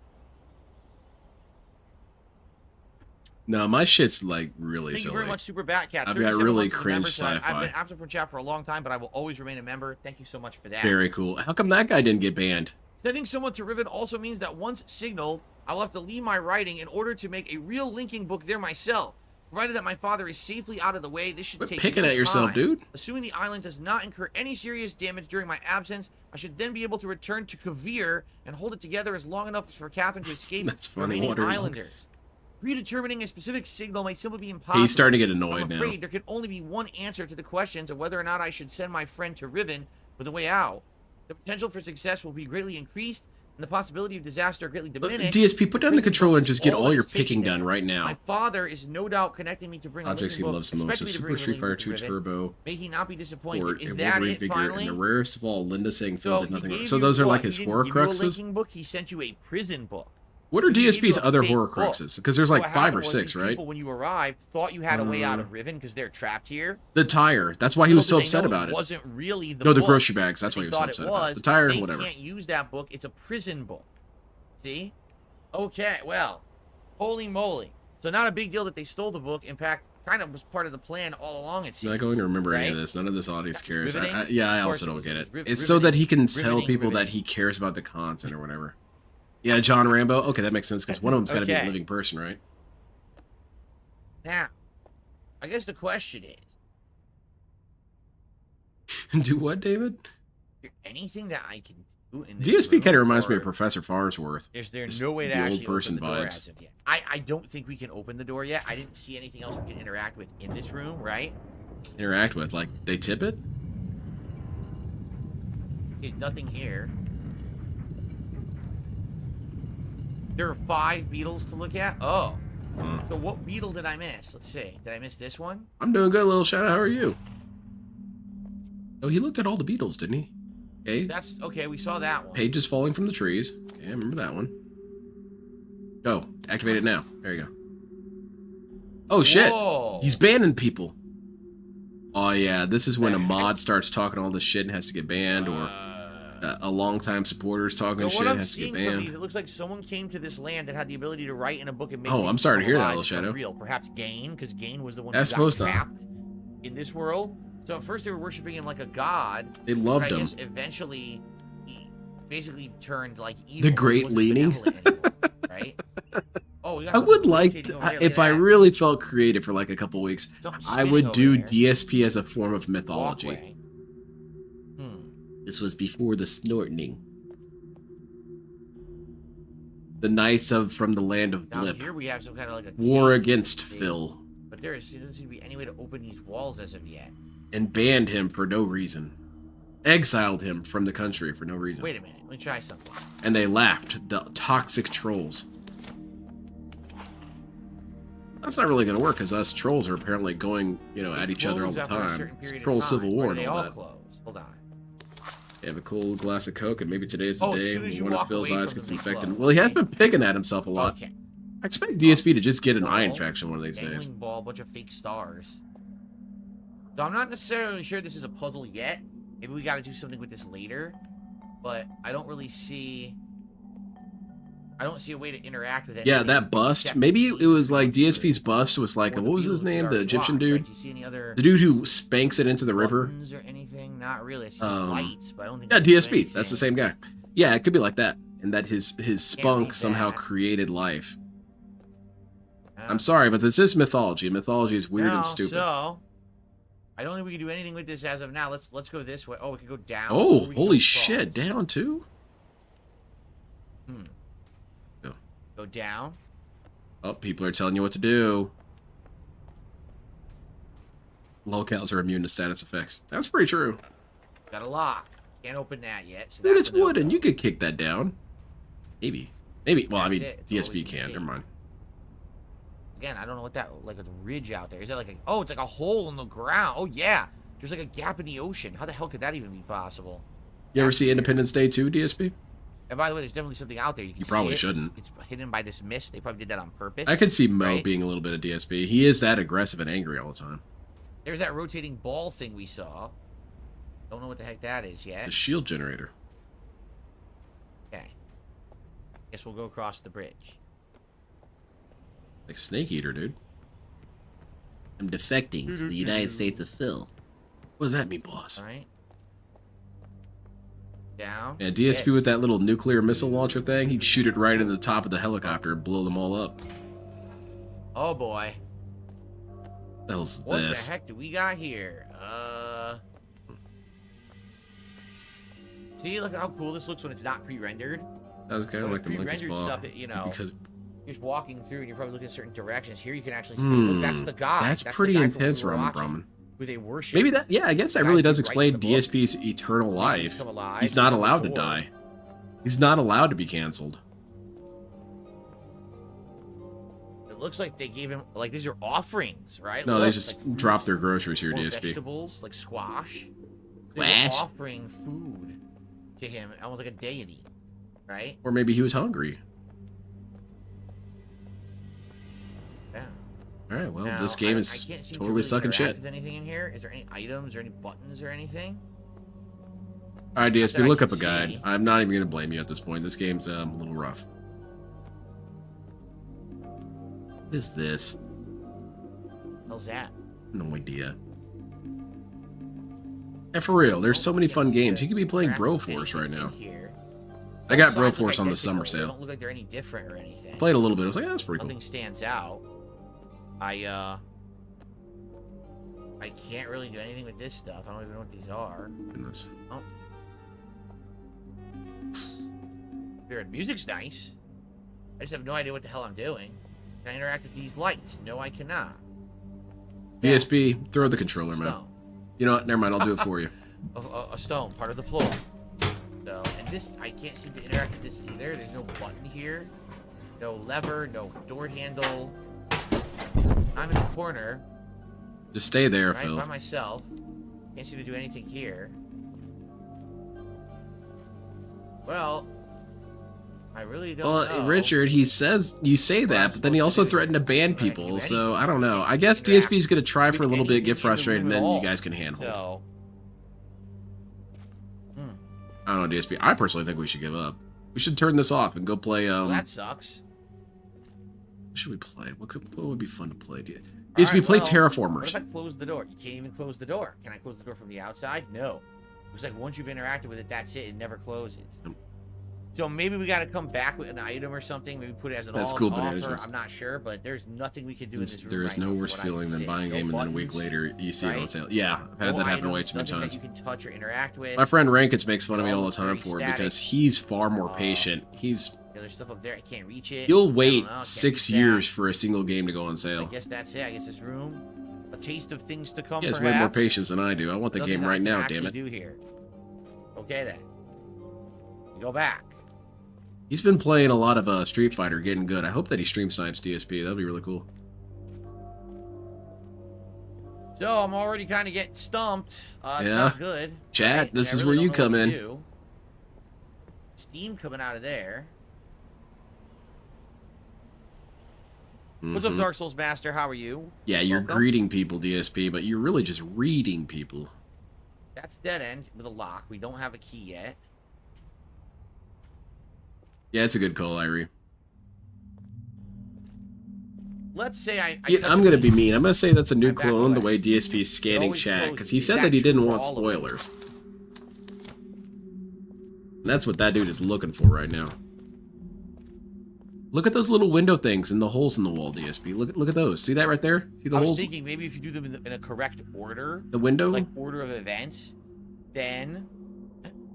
No, my shit's like really Thank you silly. very much, Super Batcat. I've got 37 really months as a cringe member, so I've sci-fi. been absent from chat for a long time, but I will always remain a member. Thank you so much for that. Very cool. How come that guy didn't get banned? Sending someone to Riven also means that once signaled, I will have to leave my writing in order to make a real linking book there myself. Provided that my father is safely out of the way, this should Quit take picking no at yourself, time. dude. Assuming the island does not incur any serious damage during my absence, I should then be able to return to Kavir and hold it together as long enough for Catherine to escape That's the funny, remaining water islanders. Predetermining a specific signal may simply be impossible. He's starting to get annoyed I'm now. afraid there can only be one answer to the questions of whether or not I should send my friend to Riven with a way out. The potential for success will be greatly increased, and the possibility of disaster greatly diminished. DSP, put down the controller and just get all that your is taken picking there. done right now. My father is no doubt connecting me to bring Objects a he living book, loves most especially is to Super bring a Street living Fighter book to 2 Riven. Turbo, May he not be disappointed. Port, Is and that Wolverine it, figure, finally? and the rarest of all, Linda saying Phil So did he nothing wrong. gave So you those are what? like He his didn't horror give you a cruxes? linking book, he sent you a prison book. What are He gave you DSP's a other fake horror book. cruxes? Because there's So like what 5 happened or was 6, these right? People, when you arrived, thought you had a way out of Riven because they're trapped here. The tire. That's why he was so Little did they upset know about it. Wasn't really the No, the book grocery bags. That's that why they he was so thought upset it about it. was. The tire, They whatever. can't use that book. It's a prison book. See? Okay, well, holy moly. So not a big deal that they stole the book. In fact, kind of was part of the plan all along, it I'm seems. not going to remember any of right? this. None of this audience That's cares. riveting. Yeah, I Of also course don't it get was. it. It's so that he can tell Riveting, people that riveting. he cares about the content or whatever. Yeah, John Rambo. Okay, that makes sense because one of them's got to be a Okay. living person, right? Now, I guess the question is, Do what, David? is there anything that I can do in this DSP room, kind of reminds me or of Professor Farnsworth. Is there It's no way to the old actually person open the door vibes. as of yet? I don't think we can open the door yet. I didn't see anything else we can interact with in this room, right? Interact with, like, they tip it? There's nothing here. There are 5 beetles to look at? Oh. So what beetle did I miss? Let's see. Did I miss this one? I'm doing good, little shadow. How are you? Oh, he looked at all the beetles, didn't he? Okay. That's okay, we saw that one. Pages falling from the trees. Okay, I remember that one. Go. Activate it now. There you go. Oh, shit. Whoa. He's banning people. Oh, yeah. This is when a mod starts talking all this shit and has to get banned, or a longtime supporter's talking So shit what I'm has to get seeing from these, banned. it looks like someone came to this land that had the ability to write in a book and make Oh, things I'm sorry to come hear that, alive little and shadow. real. Perhaps Gain, because Gain was the one I who got suppose not. trapped in this world. So at first they were worshiping him like a god. They But loved I him. guess eventually he basically turned like evil. The He Great wasn't Leaning. benevolent anymore, right? Oh, we got I something would like, rotating over there. if Look I at that. really felt creative for like a couple weeks, Something I spinning would over do there. DSP as a form of mythology. Walkway. This was before the snorting. The Knights of from the Land of Down Blip. here we have some kind of like a War cave, against see? Phil. But there doesn't seem to be any way to open these walls as of yet. And banned him for no reason. Exiled him from the country for no reason. Wait a minute, let me try something. And they laughed. The toxic trolls. That's not really going to work because us trolls are apparently going, you know, at each other all the Close after a time. certain It's period of troll time. civil Why war do and they all all that. close? Hold on. You have a cold glass of Coke, and maybe today's the Oh, as day soon as you when one of walk Phil's away eyes from gets them, they infected. close. Well, he has been picking at himself a lot. Okay. I expect DSP to just get an eye Ball, infection one of these days. Dangling ball, bunch of fake stars. So I'm not necessarily sure this is a puzzle yet. Maybe we got to do something with this later. But I don't really see. I don't see a way to interact with it. Yeah, that bust. Maybe it was like DSP's bust was like, what was his name? The Egyptian dude? Do you see any other The dude who spanks it into the river? buttons or anything? Not really. It's just lights, but I don't think. Yeah, they do DSP. That's the anything. same guy. Yeah, it could be like that. And that his spunk read somehow that. created life. Uh, I'm sorry, but this is mythology. Mythology is weird no, and stupid. So, I don't think we can do anything with this as of now. Let's go this way. Oh, we can go down. or Oh, we can holy go shit. across. Down too? Go down. Oh, people are telling you what to do. Locales are immune to status effects. That's pretty true. Got a lock. Can't open that yet. So Dude, that's it's a no-go. wooden. You could kick that down. Maybe. Maybe. Well, I That's mean, it. That's all we DSP can can. see. Never mind. Again, I don't know what that, like a ridge out there. Is that like a, oh, it's like a hole in the ground. Oh, yeah. There's like a gap in the ocean. How the hell could that even be possible? You ever see Independence Day 2, DSP? And by the way, there's definitely something out there. You probably see it. shouldn't. It's hidden by this mist. They probably did that on purpose. I could see Mo right? being a little bit of DSP. He is that aggressive and angry all the time. There's that rotating ball thing we saw. Don't know what the heck that is yet. The shield generator. Okay. Guess we'll go across the bridge. Like Snake Eater, dude. I'm defecting to the United States of Phil. What does that mean, boss? All right. Down. Yeah, DSP with that little nuclear missile launcher thing, he'd shoot it right into the top of the helicopter and blow them all up. Oh boy. The hell's What this? the heck do we got here? See, look at how cool this looks when it's not pre-rendered. That was kind of like the monkey's pre-rendered paw. stuff that, you know, Because you're just walking through and you're probably looking at certain directions. Here you can actually see, look, that's the guy. That's the pretty guy from what intense, we were Ramen watching, Brahman. who they worship. Maybe that, yeah, I guess that guy really who's does writing explain the book. DSP's eternal He life. can come alive, He's he not can allowed to door. die. He's not allowed to be canceled. It looks like they gave him, like, these are offerings, right? No, they Look, just like fruit drop their groceries here, or DSP. vegetables, like squash. They Squash? were offering food to him, almost like a deity, right? Or maybe he was hungry. Yeah. Alright, well, Now, this game I is can't seem to totally really sucking interact shit. with anything in here? Is there any items or any buttons or anything? Alright, that DSP, I look can up a guide. see. I'm not even going to blame you at this point. This game's a little rough. What is this? How's that? No idea. And for real, there's so many fun games. You could be playing Broforce right now. I got Broforce on the summer They sale. don't look like they're any different or anything. Played a little bit. I was like, oh, that's pretty cool. Nothing stands out. I can't really do anything with this stuff. I don't even know what these are. Goodness. Oh. Spirit music's nice. I just have no idea what the hell I'm doing. Can I interact with these lights? No, I cannot. DSP, throw the controller, man. Stone. You know what? Never mind. I'll do it for you. A stone, part of the floor. So, and this, I can't seem to interact with this either. There's no button here. No lever, no door handle. I'm in the corner. Just stay there, Right, Phil. by myself. Can't seem to do anything here. Well, I really don't know. Well, Richard, he says you say what I'm that, but then he supposed to also do. threatened to ban I can't do people. So anything. I don't know. Can't I guess interact DSP's gonna try for a with little bit, anything get in the frustrated, and room at then you all. guys can handle it. So, I don't know, DSP. I personally think we should give up. We should turn this off and go play. well, that sucks. What should we play? What would be fun to play? DSP, Alright, play well, Terraformers. What if I close the door? You can't even close the door. Can I close the door from the outside? No. Looks like once you've interacted with it, that's it. It never closes. So maybe we got to come back with an item or something. Maybe put it as an That's all cool offer. bananas. I'm not sure, but there's nothing we can do in this room There is right no now from worse what I feeling can than see. buying a No game and then a week buttons, later you see it on right? sale. Yeah, I've had no that happen way items, too many nothing times. that you can touch or interact with. My friend Rankins makes fun of me All all the time very for it static. because he's far more patient. There's stuff up there. I can't reach it. You'll I wait don't know, I can't 6 reach that. years for a single game to go on I sale. guess that's it. I guess this room, a taste of things to come. He has way perhaps. more patience than I do. I want the Nothing game that I right can now, actually damn it. Do here. Okay then. We go back. He's been playing a lot of Street Fighter, getting good. I hope that he stream snipes DSP. That'd be really cool. So I'm already kind of getting stumped. It's Yeah. not good. Chat, right? this And I is really where you don't know come what to in. do. Steam coming out of there. What's up, Mhm. Dark Souls Master? How are you? Yeah, you're Welcome. greeting people, DSP, but you're really just reading people. That's dead end with a lock. We don't have a key yet. Yeah, it's a good call, Irie. Let's say I Yeah, touch I'm a gonna key. be mean. I'm gonna say that's a new I'm back clone the away. way DSP's scanning always chat, closes. because he Is said that that he true didn't for want all of them? spoilers. And that's what that dude is looking for right now. Look at those little window things and the holes in the wall, DSP. Look at those. See that right there? See the I was holes? thinking maybe if you do them in a correct order, The window? like order of events, then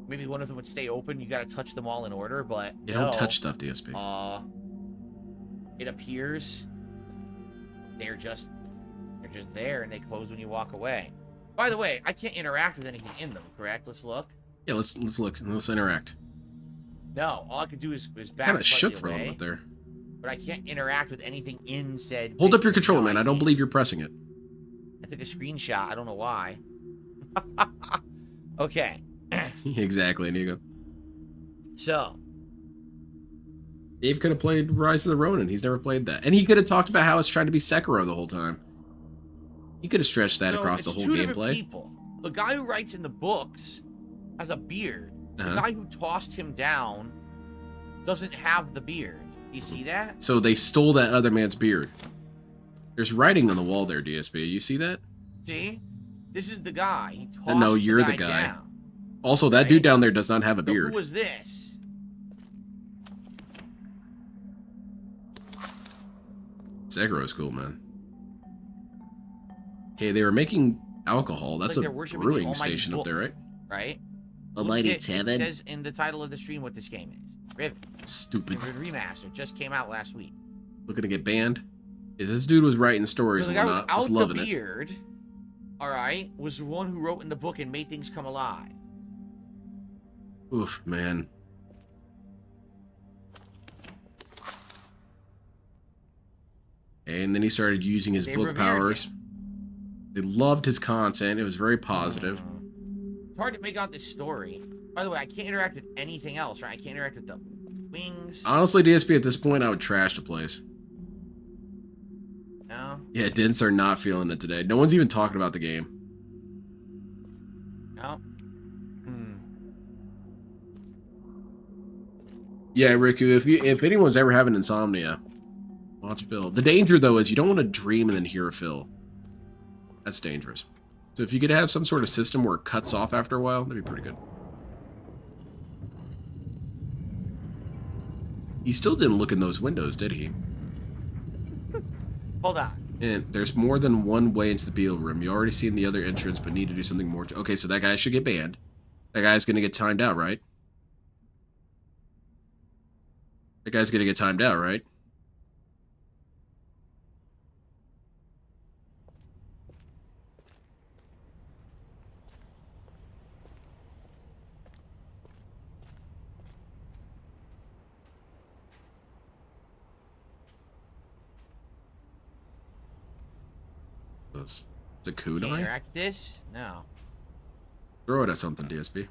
maybe one of them would stay open. You got to touch them all in order, but You no. don't touch stuff, DSP. It appears they're just there and they close when you walk away. By the way, I can't interact with anything in them. Correct? Let's look. Yeah, let's look. Let's interact. No, all I could do is back Kind of shook slightly for a away, moment there. but I can't interact with anything in said. Hold up your picture. controller, No, man. I don't can't. believe you're pressing it. I took a screenshot. I don't know why. Okay. Exactly, Inigo. So, Dave could have played Rise of the Ronin. He's never played that. And he could have talked about how it's trying to be Sekiro the whole time. He could have stretched that across the it's whole two different gameplay. people. The guy who writes in the books has a beard. The guy who tossed him down doesn't have the beard. You see that? So they stole that other man's beard. There's writing on the wall there, DSP. You see that? See? This is the guy. He tossed No, you're the guy. down. Also, that dude down there does not have a So beard. who was this? Sekiro's cool, man. Okay, they were making alcohol. That's Like they're a worshiping the brewing almighty station up there, right? Right? Almighty Look at it. It Tevin. says in the title of the stream what this game is. Riven. Stupid. Riven Remaster. Just came out last week. Looking to get banned? Is this dude was writing stories So the and guy whatnot. Was without the loving it. beard, alright, was the one who wrote in the book and made things come alive. Oof, man. And then he started using his They book revered powers. him. They loved his content. It was very positive. It's hard to make out this story. By the way, I can't interact with anything else, right? I can't interact with the wings. Honestly, DSP, at this point, I would trash the place. No? Yeah, Dents are not feeling it today. No one's even talking about the game. No? Yeah, Riku, if anyone's ever having insomnia, watch Phil. The danger, though, is you don't want to dream and then hear Phil. That's dangerous. So if you could have some sort of system where it cuts off after a while, that'd be pretty good. He still didn't look in those windows, did he? Hold on. And there's more than one way into the Beal room. You already seen the other entrance, but need to do something more. Okay, so that guy should get banned. That guy's going to get timed out, right? That guy's going to get timed out, right? It's a Can't kunai? interact with this? No. Throw it at something, DSP.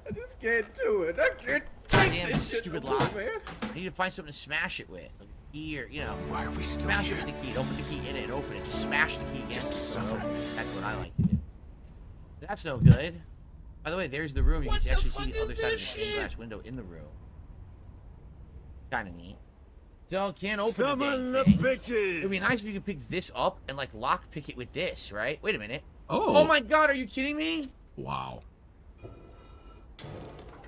I just can't do it. I can't Damn, this stupid lock. I need to find something to smash it with. Like a key or, you know. Why are we still Smash here? it with the key. Don't put the key in it. Open it. Just smash the key against Just to it. suffer. That's what I like to do. That's no good. By the way, there's the room. You can actually see the other side of the stained glass window in the room. Kind of neat. So can't open Summon the the thing. bitches. It'd be nice if you could pick this up and like lock pick it with this, right? Wait a minute. Oh. Oh my god, are you kidding me? Wow.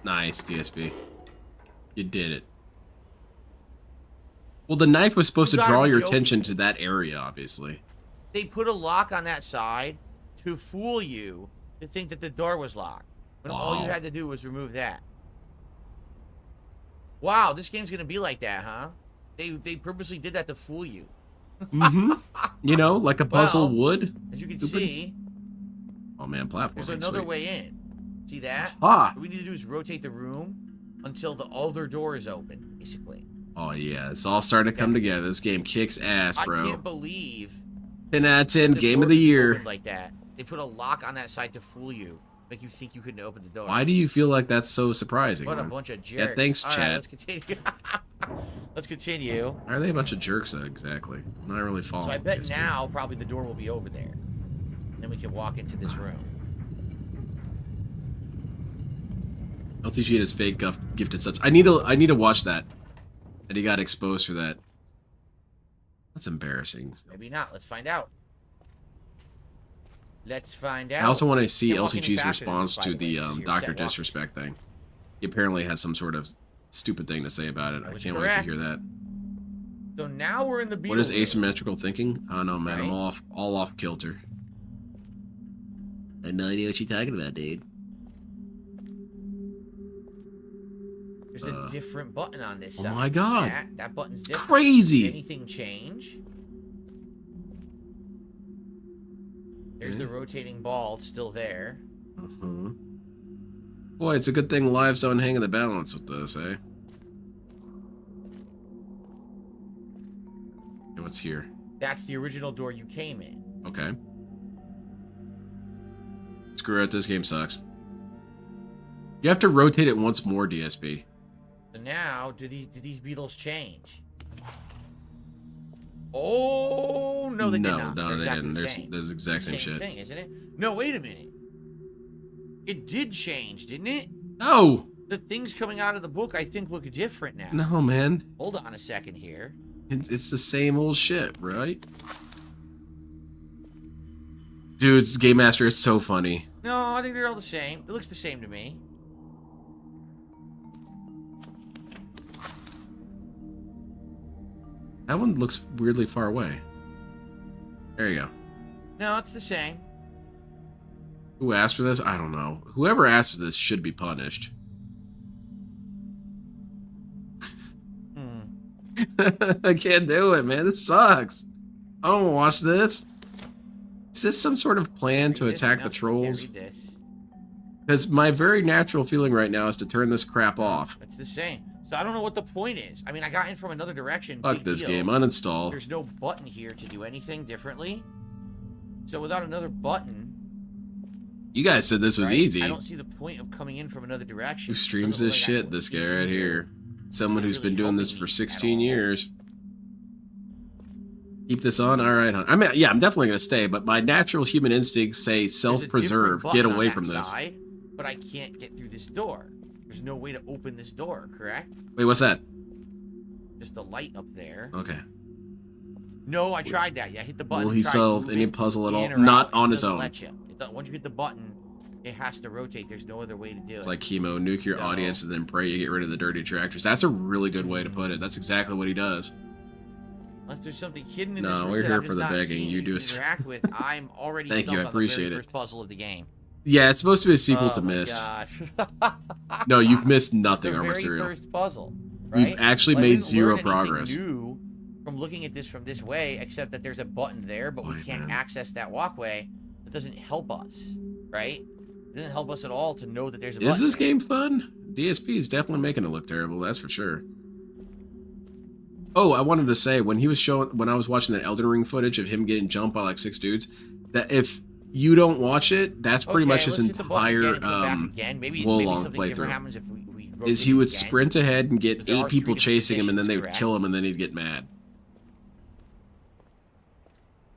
Nice, DSP. You did it. Well, the knife was supposed You to gotta draw be your joking. attention to that area, obviously. They put a lock on that side to fool you to think that the door was locked. When all Wow. you had to do was remove that. Wow, this game's gonna be like that, huh? They purposely did that to fool you. Mm-hmm. You know, like a puzzle Well, would. As you can Stupid. see, Oh man, platform. there's another way in. See that? Ah. What we need to do is rotate the room until the other door is open, basically. Oh yeah, it's all starting to come together. This game kicks ass, I bro. can't believe 10 out of 10, the game door of the can be year. opened like that. They put a lock on that side to fool you, make you think you couldn't open the door. Why do you feel like that's so surprising? What a man? bunch of jerks. Yeah, thanks, All right, chat. let's continue. Let's continue. Why are they a bunch of jerks, exactly? I'm not really following. So I bet this now probably the door will be over there. Then we can walk into this room. LTG and his fake gifted subs. I need to watch that. And he got exposed for that. That's embarrassing. Maybe not. Let's find out. Let's find out. I also want to see Can't walk any LTG's faster than response this, by to the way. the This is your Dr. set walk. Disrespect thing. He apparently has some sort of stupid thing to say about it. I was can't wait to correct. hear that. So now we're in the What is beetle room. asymmetrical thinking? I don't know, man. I'm Right. all off kilter. I have no idea what you're talking about, dude. There's a different button on this oh side. my See God. That button's different. Crazy. Did anything change? rotating ball still there. Uh-huh. Boy, it's a good thing lives don't hang in the balance with this, eh? Okay, what's here? That's the original door you came in. Okay. Screw it, this game sucks. You have to rotate it once more, DSP. So now, do these beetles change? Oh no, they did not. No, They're they exactly didn't. the same. There's the exact same shit. Thing, isn't it? No, wait a minute. It did change, didn't it? No! The things coming out of the book, I think, look different now. No, man. Hold on a second here. It's the same old shit, right? Dude, it's Game Master, it's so funny. No, I think they're all the same. It looks the same to me. That one looks weirdly far away. There you go. No, it's the same. Who asked for this? I don't know. Whoever asked for this should be punished. I can't do it, man. This sucks. I don't want to watch this. Is this some sort of plan to attack the trolls? Because my very natural feeling right now is to turn this crap off. It's the same. So I don't know what the point is. I mean, I got in from another direction. Fuck this game. Uninstall. There's no button here to do anything differently. So without another button... You guys said this was easy. I don't see the point of coming in from another direction. Who streams this shit? This guy right here. Someone who's been doing this for 16 years. Keep this on? Alright, hon. I mean, yeah, I'm definitely going to stay, but my natural human instincts say self-preserve. Get away from this. Side, but I can't get through this door. There's no way to open this door, correct? Wait, what's that? Just the light up there. Okay. No, I tried that. Yeah, hit the button. Will he solve any puzzle at all? Not on his own. Once you hit the button, it has to rotate. There's no other way to do it. It's like chemo, nuke your audience, and then pray you get rid of the dirty detractors. That's a really good way to put it. That's exactly what he does. Unless there's something hidden in no, this room we're that here I'm for the not begging. You do interact with. I'm already Thank you, I appreciate on the very it. first puzzle of the game. Yeah, it's supposed to be a sequel to Myst. No, you've missed nothing, Armor Serial. First puzzle. Right? We've actually made zero progress. New from looking at this from this way, except that there's a button there, but we can't access that walkway. It doesn't help us, right? It doesn't help us at all to know that there's a button. Is this game fun? DSP is definitely making it look terrible, that's for sure. Oh, I wanted to say, when I was watching that Elden Ring footage of him getting jumped by like 6 dudes, that if you don't watch it, that's pretty much his entire Wolong playthrough. Is he would sprint ahead and get 8 people chasing him, and then they would kill him, and then he'd get mad.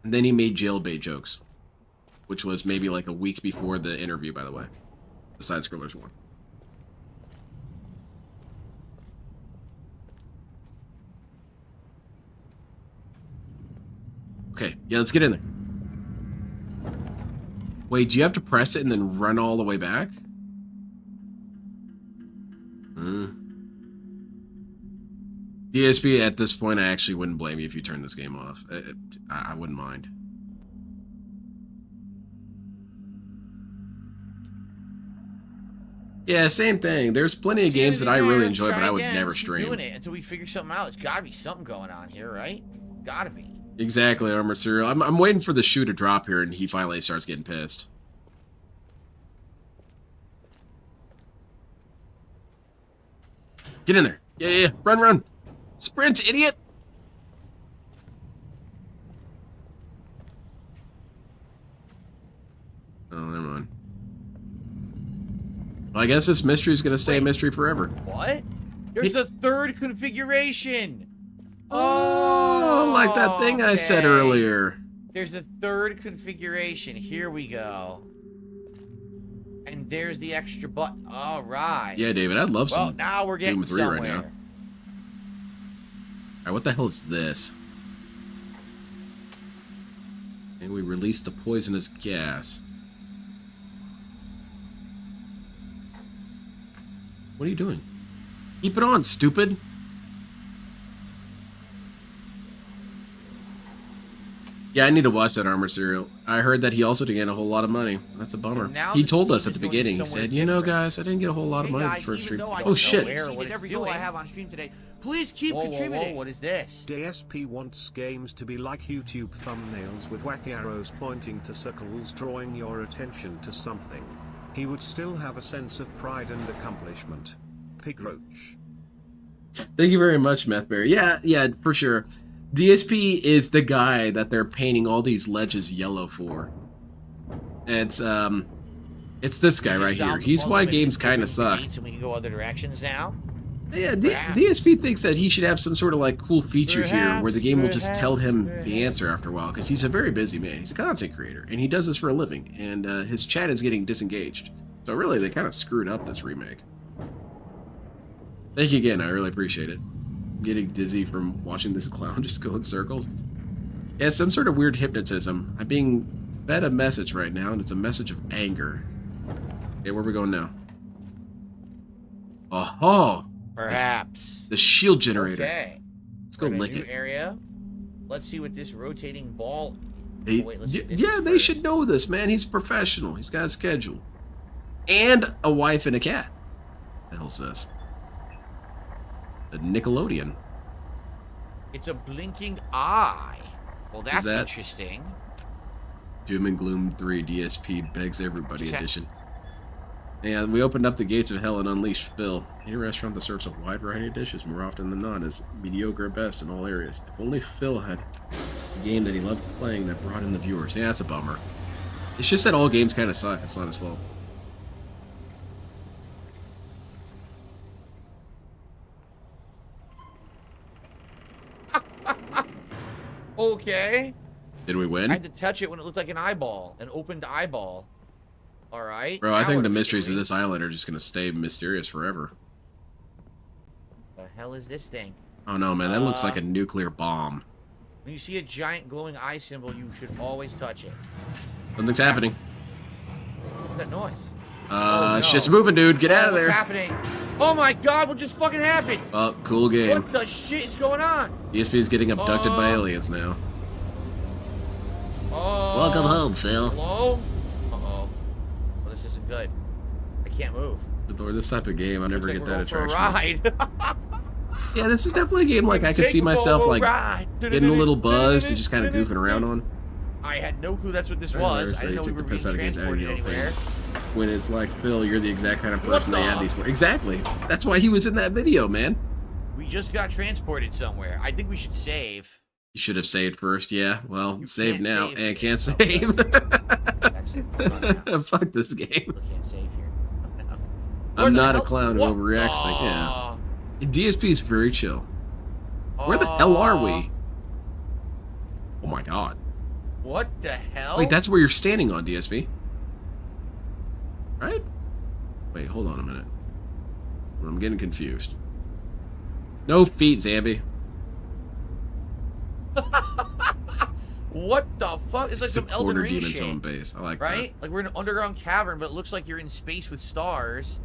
And then he made jailbait jokes, which was maybe like a week before the interview, by the way. The side-scrollers one. Okay, yeah, let's get in there. Wait, do you have to press it and then run all the way back? DSP, at this point, I actually wouldn't blame you if you turned this game off. I wouldn't mind. Yeah, same thing. There's plenty of games that I really enjoy, but I would never stream. Doing it until we figure something out. There's got to be something going on here, right? Got to be. Exactly, Armored Serial. I'm waiting for the shoe to drop here, and he finally starts getting pissed. Get in there. Yeah. Run. Sprint, idiot. Oh, never mind. Well, I guess this mystery is going to stay a mystery forever. What? There's a third configuration. Oh, like that thing I said earlier. There's a third configuration. Here we go. And there's the extra button. All right. Yeah, David, I'd love some. Well, now we're getting Doom 3 somewhere. right now. All right, what the hell is this? And we release the poisonous gas. What are you doing? Keep it on, stupid. Yeah, I need to watch that Armor serial. I heard that he also didn't get a whole lot of money. That's a bummer. Now He the told stream us at is the going beginning. He somewhere said, you know, different. guys, I didn't get a whole lot of Hey money guys, for first even stream. though I Oh, don't shit. know where what every deal I have on stream today, please keep contributing. What is this? DSP wants games to be like YouTube thumbnails with wacky arrows pointing to circles drawing your attention to something. He would still have a sense of pride and accomplishment. Pig Roach. Thank you very much, Methberry. Yeah, for sure. DSP is the guy that they're painting all these ledges yellow for. It's this guy right here. He's why games kind of suck. And we can go other directions now. Yeah, DSP thinks that he should have some sort of like cool feature here where the game will just tell him the answer after a while, because he's a very busy man. He's a content creator and he does this for a living, and his chat is getting disengaged. So really, they kind of screwed up this remake. Thank you again. I really appreciate it. I'm getting dizzy from watching this clown just go in circles. Yeah, some sort of weird hypnotism. I'm being fed a message right now, and it's a message of anger. Okay, where are we going now? Oh, Perhaps. the shield generator. Okay. Let's go We're in a lick new it. area. Let's see what this rotating ball. They, Oh, wait, let's do this yeah, they first. should know this, man. He's a professional. He's got a schedule. And a wife and a cat. What the hell's this? The Nickelodeon. It's a blinking eye. Well, that's that- interesting. Doom and Gloom 3 DSP begs everybody Okay. edition. And we opened up the gates of hell and unleashed Phil. Any restaurant that serves a wide variety of dishes more often than not is mediocre at best in all areas. If only Phil had a game that he loved playing that brought in the viewers. Yeah, that's a bummer. It's just that all games kind of suck. It's not his fault. Okay. Did we win? I had to touch it when it looked like an eyeball, an opened eyeball. All right. Bro, I now think what the are we mysteries of doing? this island are just going to stay mysterious forever. The hell is this thing? Oh no, man, that looks like a nuclear bomb. When you see a giant glowing eye symbol, you should always touch it. Something's happening. What's that noise? Oh, no. shit's moving, dude. Get out of What's there. happening? Oh my god, what just fucking happened? Well, cool game. What the shit is going on? DSP is getting abducted by aliens now. Oh. Welcome home, Phil. Hello? Uh-oh. Well, this isn't good. I can't move. Good lord, this type of game, I never Looks get like that we're going for a attraction. ride. Yeah, this is definitely a game like I could see myself like getting a little buzzed and just kind of goofing around on. I had no clue that's what this I was. never I didn't know say we take were the piss being out of games, I transported don't know. anywhere. When it's like, Phil, you're the exact kind of What person they the- have these for. Exactly. That's why he was in that video, man. We just got transported somewhere. I think we should save. You should have saved first, yeah. Well, You save can't now save. and can't Oh, save. Actually, Fuck this game. we can't save here. I'm Where the not a hell- clown who what? overreacts. Like, yeah. DSP is very chill. Where the Aw. hell are we? Oh my god. What the hell? Wait, that's where you're standing on, DSP. Right? Wait, hold on a minute. I'm getting confused. No feet, Zambi. What the fuck? It's like It's the some Elden quarter Ring demon's shit. own base. I like Right? Like we're in an underground cavern, but it looks like you're in space with stars.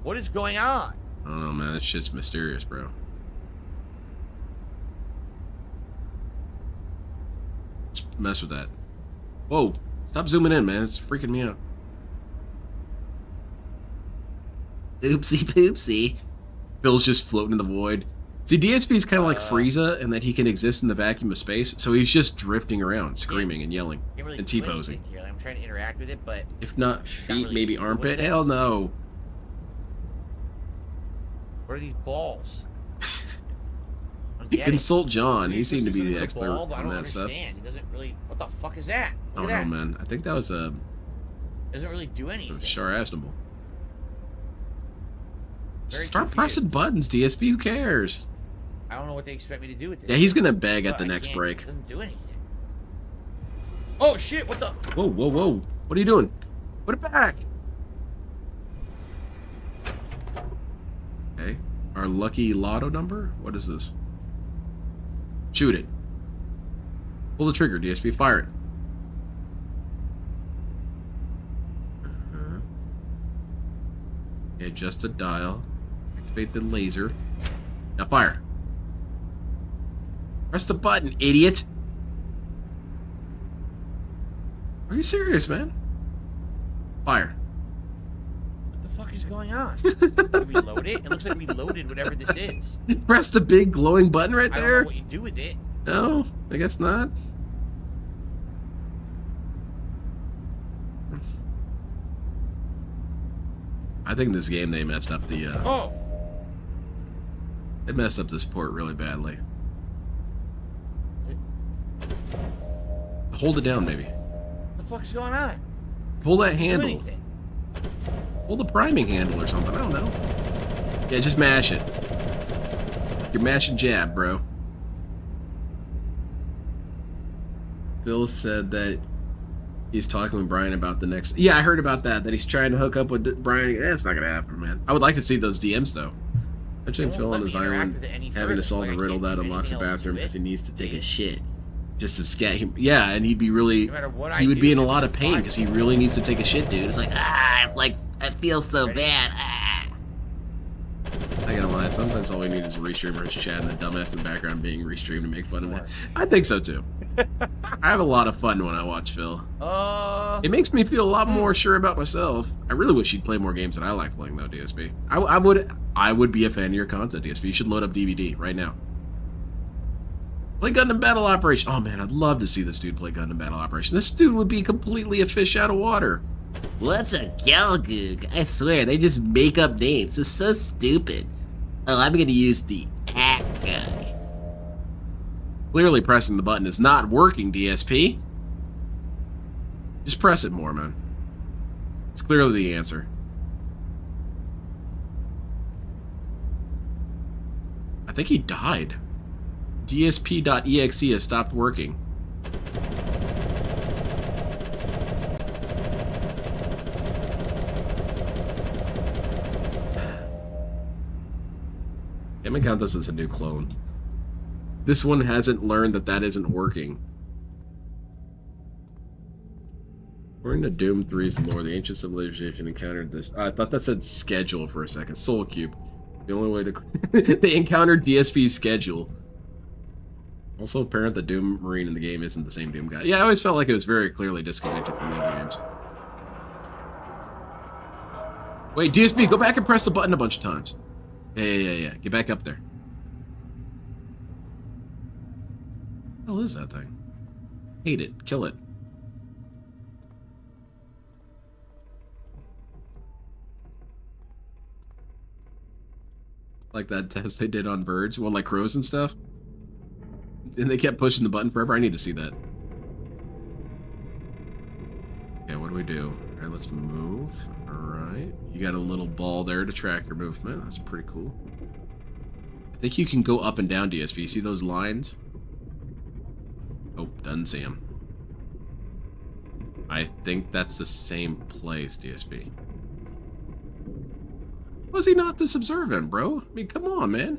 What is going on? that. I don't know, man. That shit's mysterious, bro. Just mess with that. Whoa. Stop zooming in, man. It's freaking me out. Oopsie poopsie. Phil's just floating in the void. See, DSP is kind of like Frieza in that he can exist in the vacuum of space, so he's just drifting around, screaming and yelling, Can't really and do T-posing. anything here. Like, I'm trying to interact with it, but If not Can't feet, really maybe do- what's armpit? this? Hell no. what are these balls? I'm You getting- consult John. He He's seemed to supposed be do the something with expert a ball, but I on don't that stuff. understand. He doesn't really. What the fuck is that? I Look don't at know, that. man. I think that was a Doesn't really do anything. Sharasnable. Very Start confused. pressing buttons, DSP. Who cares? I don't know what they expect me to do with this. Yeah, he's gonna beg But at the I next can't- break. It doesn't do anything. Oh shit! What the? Whoa, whoa, whoa! What are you doing? Put it back. Okay. Our lucky lotto number. What is this? Shoot it. Pull the trigger, DSP. Fire it. Okay, just a dial. Activate the laser. Now fire. Press the button, idiot. Are you serious, man? Fire. What the fuck is going on? Did we load it? It looks like we loaded whatever this is. Press the big glowing button right I don't there. know what you do with it. No, I guess not. I think this game they messed up the. Oh. It messed up this port really badly. Hold it down, baby. What the fuck is going on? Pull that Do handle. anything. Pull the priming handle or something. I don't know. Yeah, just mash it. You're mashing jab, bro. Phil said that he's talking with Brian about the next. Yeah, I heard about that. That he's trying to hook up with Brian. That's not gonna happen, man. I would like to see those DMs though. Imagine Phil on his island having to solve a riddle that unlocks a bathroom because he needs to take a shit. Just some scat. Yeah, and he'd be really. No matter what He I would do, be in a lot of pain because he really needs to take a shit, dude. It's like, it's like, I feel so bad. I gotta lie, sometimes all we need is a restreamer's chat and the dumbass in the background being restreamed to make fun of it. I think so too. I have a lot of fun when I watch Phil. It makes me feel a lot more sure about myself. I really wish he'd play more games that I like playing though, DSP. I would be a fan of your content, DSP. You should load up DVD right now. Play Gundam Battle Operation. Oh man, I'd love to see this dude play Gundam Battle Operation. This dude would be completely a fish out of water. What's a Galgoog? I swear, they just make up names. It's so stupid. Oh, I'm gonna use the hack guy. Clearly pressing the button is not working, DSP. Just press it more, man. It's clearly the answer. I think he died. DSP.exe has stopped working. I'm gonna count this as a new clone. This one hasn't learned that that isn't working. According to Doom 3's lore, the ancient civilization encountered this. I thought that said schedule for a second. Soul Cube. The only way to... they encountered DSP's schedule. Also apparent that Doom Marine in the game isn't the same Doom guy. Yeah, I always felt like it was very clearly disconnected from the other games. Wait, DSP, go back and press the button a bunch of times. Yeah. Get back up there. What the hell is that thing? Hate it. Kill it. Like that test they did on birds, well, like crows and stuff. And they kept pushing the button forever. I need to see that. Okay, what do we do? All right, let's move. All right. You got a little ball there to track your movement. That's pretty cool. I think you can go up and down, DSP. You see those lines? Oh, doesn't see them. I think that's the same place, DSP. Was he not this observant, bro? I mean, come on, man.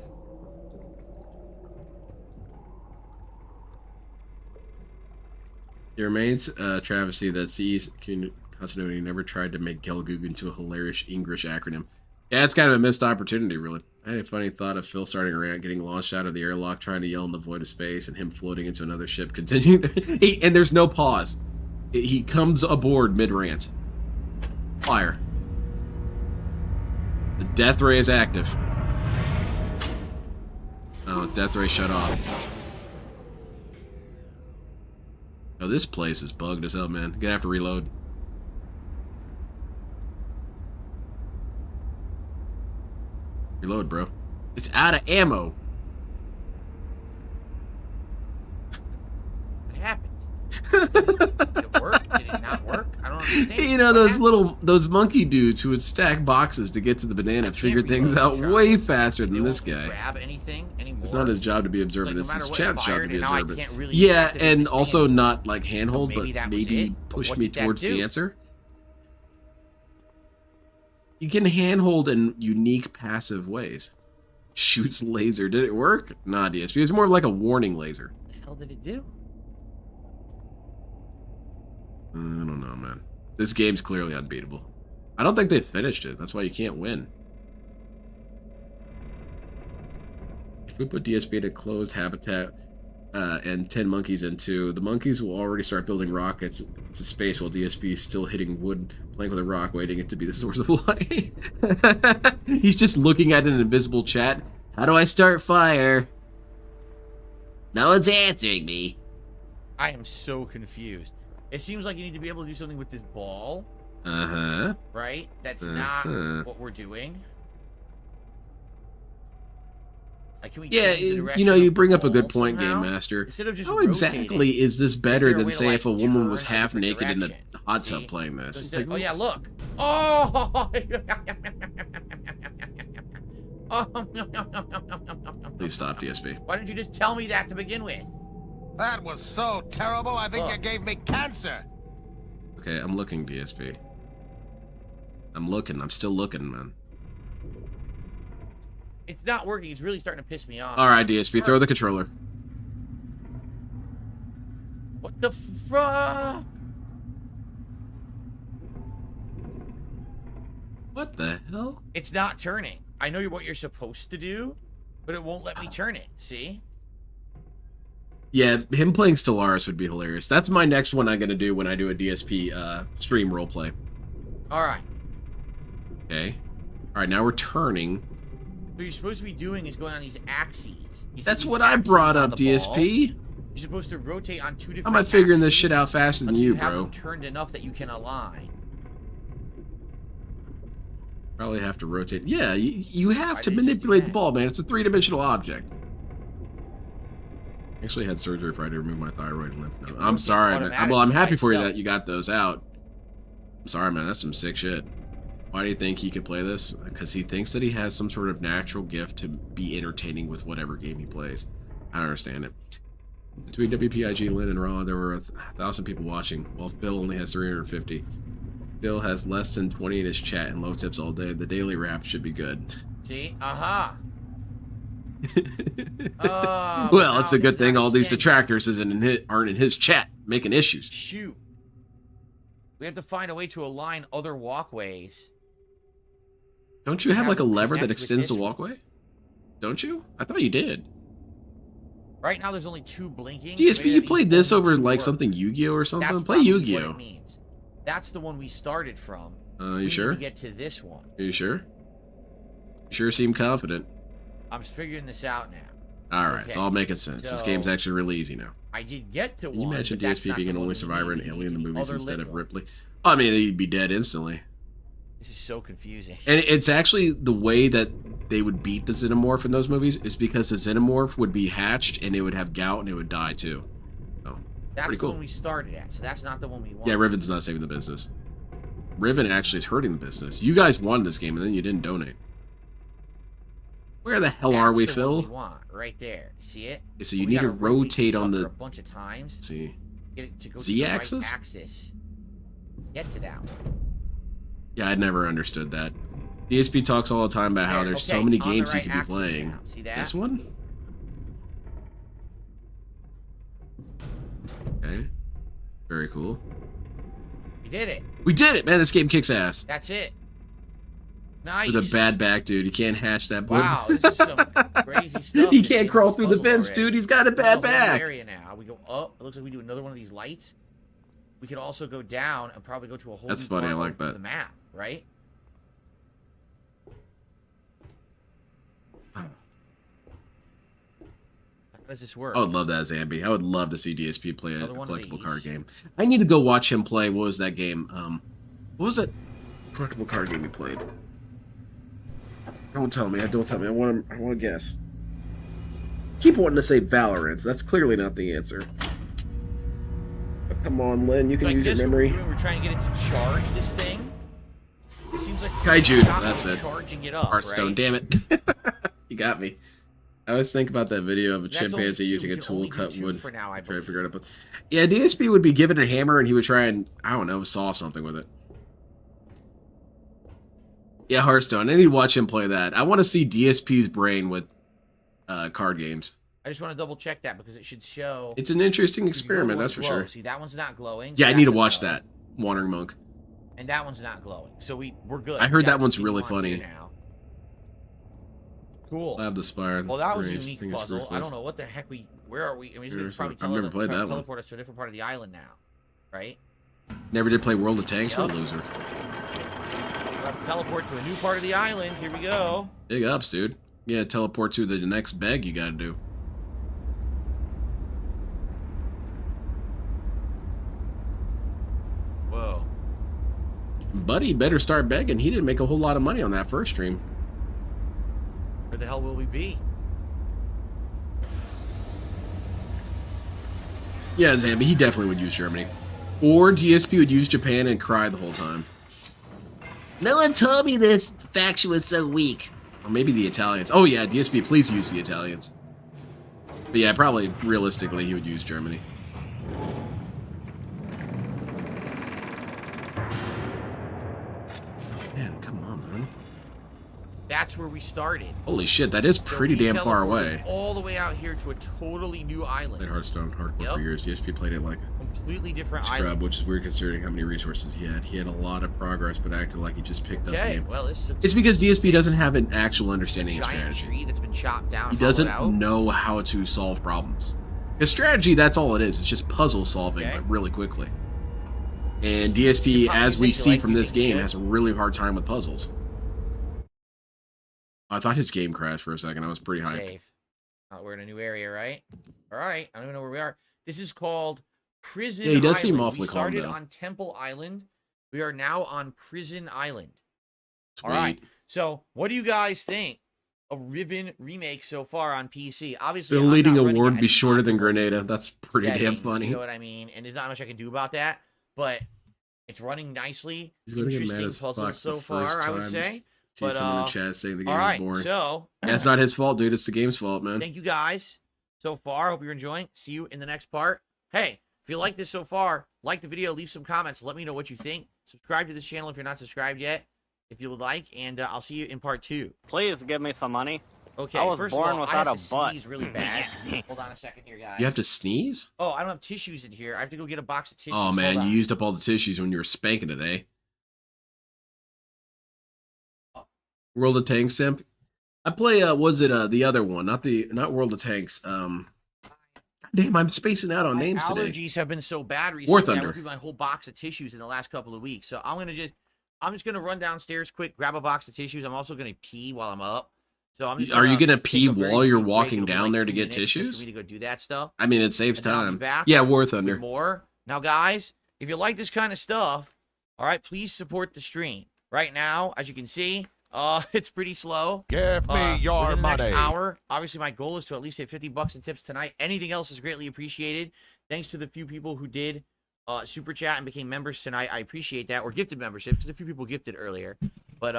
It remains a travesty that CE's continuity never tried to make Gelgoog into a hilarious English acronym. Yeah, it's kind of a missed opportunity, really. I had a funny thought of Phil starting a rant, getting launched out of the airlock, trying to yell in the void of space, and him floating into another ship, continuing. And there's no pause. He comes aboard mid-rant. Fire. The death ray is active. Oh, death ray shut off. Oh, this place is bugged as hell, man. Gonna have to reload. Reload, bro. It's out of ammo. What happened? Did it work? Did it not work? I don't understand. You know, those monkey dudes who would stack boxes to get to the banana figured things out way faster than this guy. Grab anything anymore. It's not his job to be observant. Like, no it's his matter what, chat's job to be now I observant. can't really Yeah, activate and this thing also anymore. not like handhold, So maybe but that was maybe it, but push what me did that towards the do? answer. You can handhold in unique passive ways. Shoots laser. Did it work? Nah, DSP. It was more like a warning laser. What the hell did it do? I don't know, man. This game's clearly unbeatable. I don't think they finished it. That's why you can't win. If we put DSP in a closed habitat and 10 monkeys into, the monkeys will already start building rockets to space while DSP is still hitting wood, playing with a rock, waiting it to be the source of light. He's just looking at an invisible chat. How do I start fire? No one's answering me. I am so confused. It seems like you need to be able to do something with this ball. Uh-huh. Right? That's not what we're doing. Like, can we Yeah, change the direction you know, of you the bring up a good ball point, somehow? Game Master. Instead of just How rotating, exactly is this is better there a than, way to, say, like, if a woman was turn a half different naked in the direction? hot tub See? playing So this? instead, oh yeah, look. Oh. Please stop, DSP. Why didn't you just tell me that to begin with? That was so terrible, I think you gave me cancer. Okay, I'm looking, DSP. I'm looking. I'm still looking, man. It's not working. It's really starting to piss me off. All right, DSP, throw the controller. What the What the hell? It's not turning. I know what you're supposed to do, but it won't let me turn it. See? Yeah, him playing Stellaris would be hilarious. That's my next one I'm going to do when I do a DSP stream roleplay. All right. Okay. All right, now we're turning. What you're supposed to be doing is going on these axes. You see That's these what I axes brought on up, the ball? DSP. You're supposed to rotate on 2 different How am I figuring this axes shit out faster than until you, have bro? them turned enough that you can align. Probably have to rotate. Yeah, you have Why to did you just do manipulate the that? ball, man. It's a three-dimensional object. I actually had surgery for I had to remove my thyroid and lymph node. It I'm rotates sorry, man. Well, I'm automatically happy by for you itself. that you got those out. I'm sorry, man. That's some sick shit. Why do you think he could play this? Because he thinks that he has some sort of natural gift to be entertaining with whatever game he plays. I don't understand it. Between WPIG, Lynn, and Raw, there were 1,000 people watching, while Phil only has 350. Phil has less than 20 in his chat and low tips all day. The daily rap should be good. See? Aha. Well, it's a good thing all these detractors aren't in his chat making issues. Shoot. We have to find a way to align other walkways. Don't you have like a lever that connect with extends the this- walkway? Don't you? I thought you did. Right now, there's only 2 blinking. DSP, you played this over only 2 like work. something Yu-Gi-Oh or something? That's Play probably what Yu-Gi-Oh. it means. That's the one we started from. You We need sure? to get to this one. Are you sure? You sure seem confident. I'm figuring this out now. Alright, Okay. it's all making sense. This So- game's actually really easy now. I did get to Can you one. imagine but that's DSP not being the an one only we survivor need. in We Alien the need movies other instead lit of one. Ripley? I mean, he'd be dead instantly. This is so confusing. And it's actually the way that they would beat the Xenomorph in those movies is because the Xenomorph would be hatched and it would have gout and it would die too. So, That's pretty the cool. one we started at, so that's not the one we want. Yeah, Riven's not saving the business. Riven actually is hurting the business. You guys won this game and then you didn't donate. Where the hell are That's we, the Phil? one we want, right there. See it? Okay, so you We need to gotta rotate this on sucker the a bunch of times. let's see. Get it to go to Z the right axis? axis. Get to that one. Yeah, I never understood that. DSP talks all the time about how There, there's okay, so many it's on the games he right could be axis playing. now. See that? This one? Okay. Very cool. We did it. We did it, man. This game kicks ass. That's it. Nice. With a bad back, dude. You can't hatch that blue. Wow, this is some crazy stuff. He This can't game crawl is through the puzzled fence, already. dude. He's got a There's bad whole back. area now. We go up. It looks like we do another one of these lights. We could also go down and probably go to a whole That's new funny, I part like of that. the map, right? How does this work? I would love that, Zambi. I would love to see DSP play a Another one of collectible these. card game. I need to go watch him play. What was that game? What was that collectible card game he played? Don't tell me. Don't tell me. I want to guess. Keep wanting to say Valorant. That's clearly not the answer. But come on, Lynn. You can Like use your this, memory. we're trying to get it to charge this thing. It seems like Kaiju, we're not that's really it. Charging it up, Hearthstone. right? Damn it. You got me. I always think about that video of a That's only chimpanzee two. using a We can tool only do cut two wood. for now, I Try to believe. figure it out. Yeah, DSP would be given a hammer and he would try and, I don't know, solve something with it. Yeah, Hearthstone. I need to watch him play that. I want to see DSP's brain with card games. I just want to double check that because it should show. It's an interesting the other experiment, one that's for glows. sure. See, that one's not glowing. Yeah, so I need to that's a watch no. that. Wandering Monk. And that one's not glowing. So we're good. I heard We gotta that one's continue really on funny. here now. Cool. Lab the Spire. Well, that was a Very unique interesting. It's puzzle. I ruthless. don't know what the heck where are we? I mean, Sure, it's probably I've never played that one. teleport us to a different part of the island now, right? Never did play World of Tanks. Yep. What a loser. We'll have to teleport to a new part of the island. Here we go. Big ups, dude. Yeah, teleport to the next bag you gotta do. Whoa. Buddy better start begging. He didn't make a whole lot of money on that first stream. Where the hell will we be? Yeah, Zambi, he definitely would use Germany. Or DSP would use Japan and cry the whole time. No one told me this faction was so weak. Or maybe the Italians. Oh yeah, DSP, please use the Italians. But yeah, probably realistically he would use Germany. Man, come on, man. That's where we started. Holy shit, that is pretty damn far away. All the way out here to a totally new island. Played Hearthstone hardcore for years. DSP played it like completely different scrub, island. which is weird considering how many resources he had. He had a lot of progress, but acted like he just picked up the game. Well, It's because DSP doesn't have an actual understanding of giant strategy. tree that's been chopped down. He doesn't know how to solve problems. His strategy, that's all it is. It's just puzzle solving, but really quickly. And DSP, as we see from this game, has a really hard time with puzzles. I thought his game crashed for a second. I was pretty hyped. Safe. We're in a new area, right? All right. I don't even know where we are. This is called Prison Yeah, he does seem Island. awfully We started calm, though. on Temple Island. We are now on Prison Island. Sweet. All right. So, what do you guys think of Riven remake so far on PC? Obviously, The I'm leading not running award it be at shorter than optimal Grenada. That's pretty damn settings, funny. You know what I mean? And there's not much I can do about that, but it's running nicely. He's going to get mad Interesting as fuck puzzles so the first far, I would time. say. See someone in chat saying the game all right, is boring. so Yeah, it's not his fault, dude. It's the game's fault, man. thank you guys so far. Hope you're enjoying. See you in the next part. Hey, if you like this so far, like the video, leave some comments. Let me know what you think. Subscribe to this channel if you're not subscribed yet, if you would like, and I'll see you in part 2. Please give me some money. Okay, I was first born of all, without I have a to butt. sneeze really bad. Hold on a second here, guys. You have to sneeze? Oh, I don't have tissues in here. I have to go get a box of tissues. Oh, Hold man. on. You used up all the tissues when you were spanking it, eh? World of Tanks simp. I play the other one, not World of Tanks. Damn, I'm spacing out on My names today. allergies have been so bad recently. War I Thunder. went through my whole box of tissues in the last couple of weeks. So I'm just gonna run downstairs quick, grab a box of tissues. I'm also gonna pee while I'm up. So I'm just Are you gonna take pee a very while you're quick break. walking It'll be down like there 2 to get minutes just tissues? for me to go do that stuff. I mean, it saves And then I'll be time. back Yeah, War with Thunder. more. Now, guys, if you like this kind of stuff, all right, please support the stream. Right now, as you can see, it's pretty slow. Give me your within the money. next hour. Obviously, my goal is to at least hit 50 bucks in tips tonight. Anything else is greatly appreciated. Thanks to the few people who did super chat and became members tonight. I appreciate that. Or gifted membership, because a few people gifted earlier. But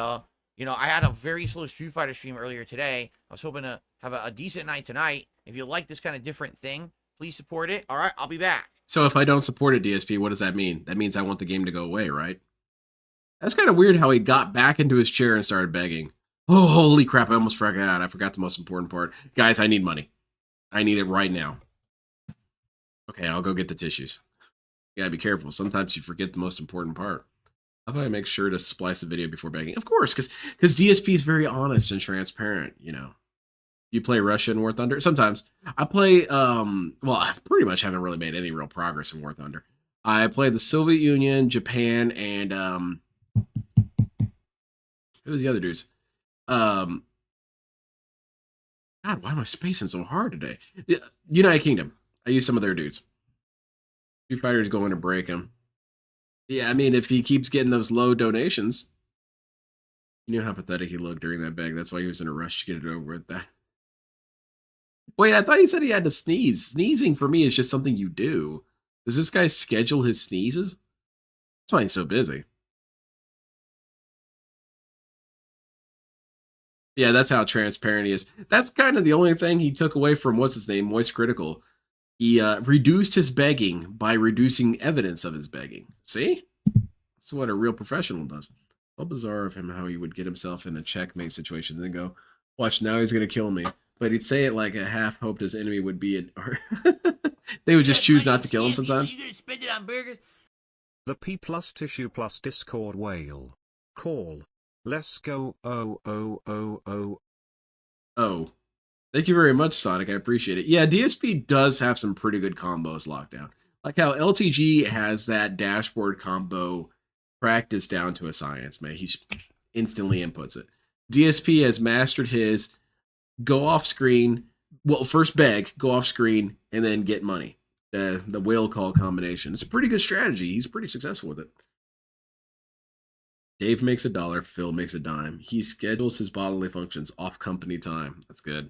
you know, I had a very slow Street Fighter stream earlier today. I was hoping to have a decent night tonight. If you like this kind of different thing, please support it. All right, I'll be back. So if I don't support it, DSP, what does that mean? That means I want the game to go away, right? That's kind of weird how he got back into his chair and started begging. Oh, holy crap, I almost forgot. I forgot the most important part. Guys, I need money. I need it right now. Okay, I'll go get the tissues. You gotta be careful. Sometimes you forget the most important part. How about I make sure to splice the video before begging? Of course, because DSP is very honest and transparent, you know. You play Russia in War Thunder? Sometimes. I play, well, I pretty much haven't really made any real progress in War Thunder. I play the Soviet Union, Japan, and, who was the other dudes? God, why am I spacing so hard today? United Kingdom. I use some of their dudes. Street Fighter's going to break him. Yeah, I mean, if he keeps getting those low donations, you know how pathetic he looked during that bag. That's why he was in a rush to get it over with. That. Wait, I thought he said he had to sneeze. Sneezing for me is just something you do. Does this guy schedule his sneezes? That's why he's so busy. Yeah, that's how transparent he is. That's kind of the only thing he took away from, what's his name, Moist Critical. He reduced his begging by reducing evidence of his begging. See? That's what a real professional does. So bizarre of him how he would get himself in a checkmate situation and then go, watch, now he's going to kill me. But he'd say it like a half hoped his enemy would be it. They would just choose not to kill him sometimes. You gonna spend it on burgers? The P plus tissue plus Discord whale. Call. Let's go. Oh, oh, oh, oh. Oh, thank you very much, Sonic. I appreciate it. Yeah, DSP does have some pretty good combos locked down. Like how LTG has that dashboard combo practiced down to a science, man. He instantly inputs it. DSP has mastered his go off screen. Well, first beg, go off screen, and then get money. The whale call combination. It's a pretty good strategy. He's pretty successful with it. Dave makes $1, Phil makes a dime. He schedules his bodily functions off company time. That's good.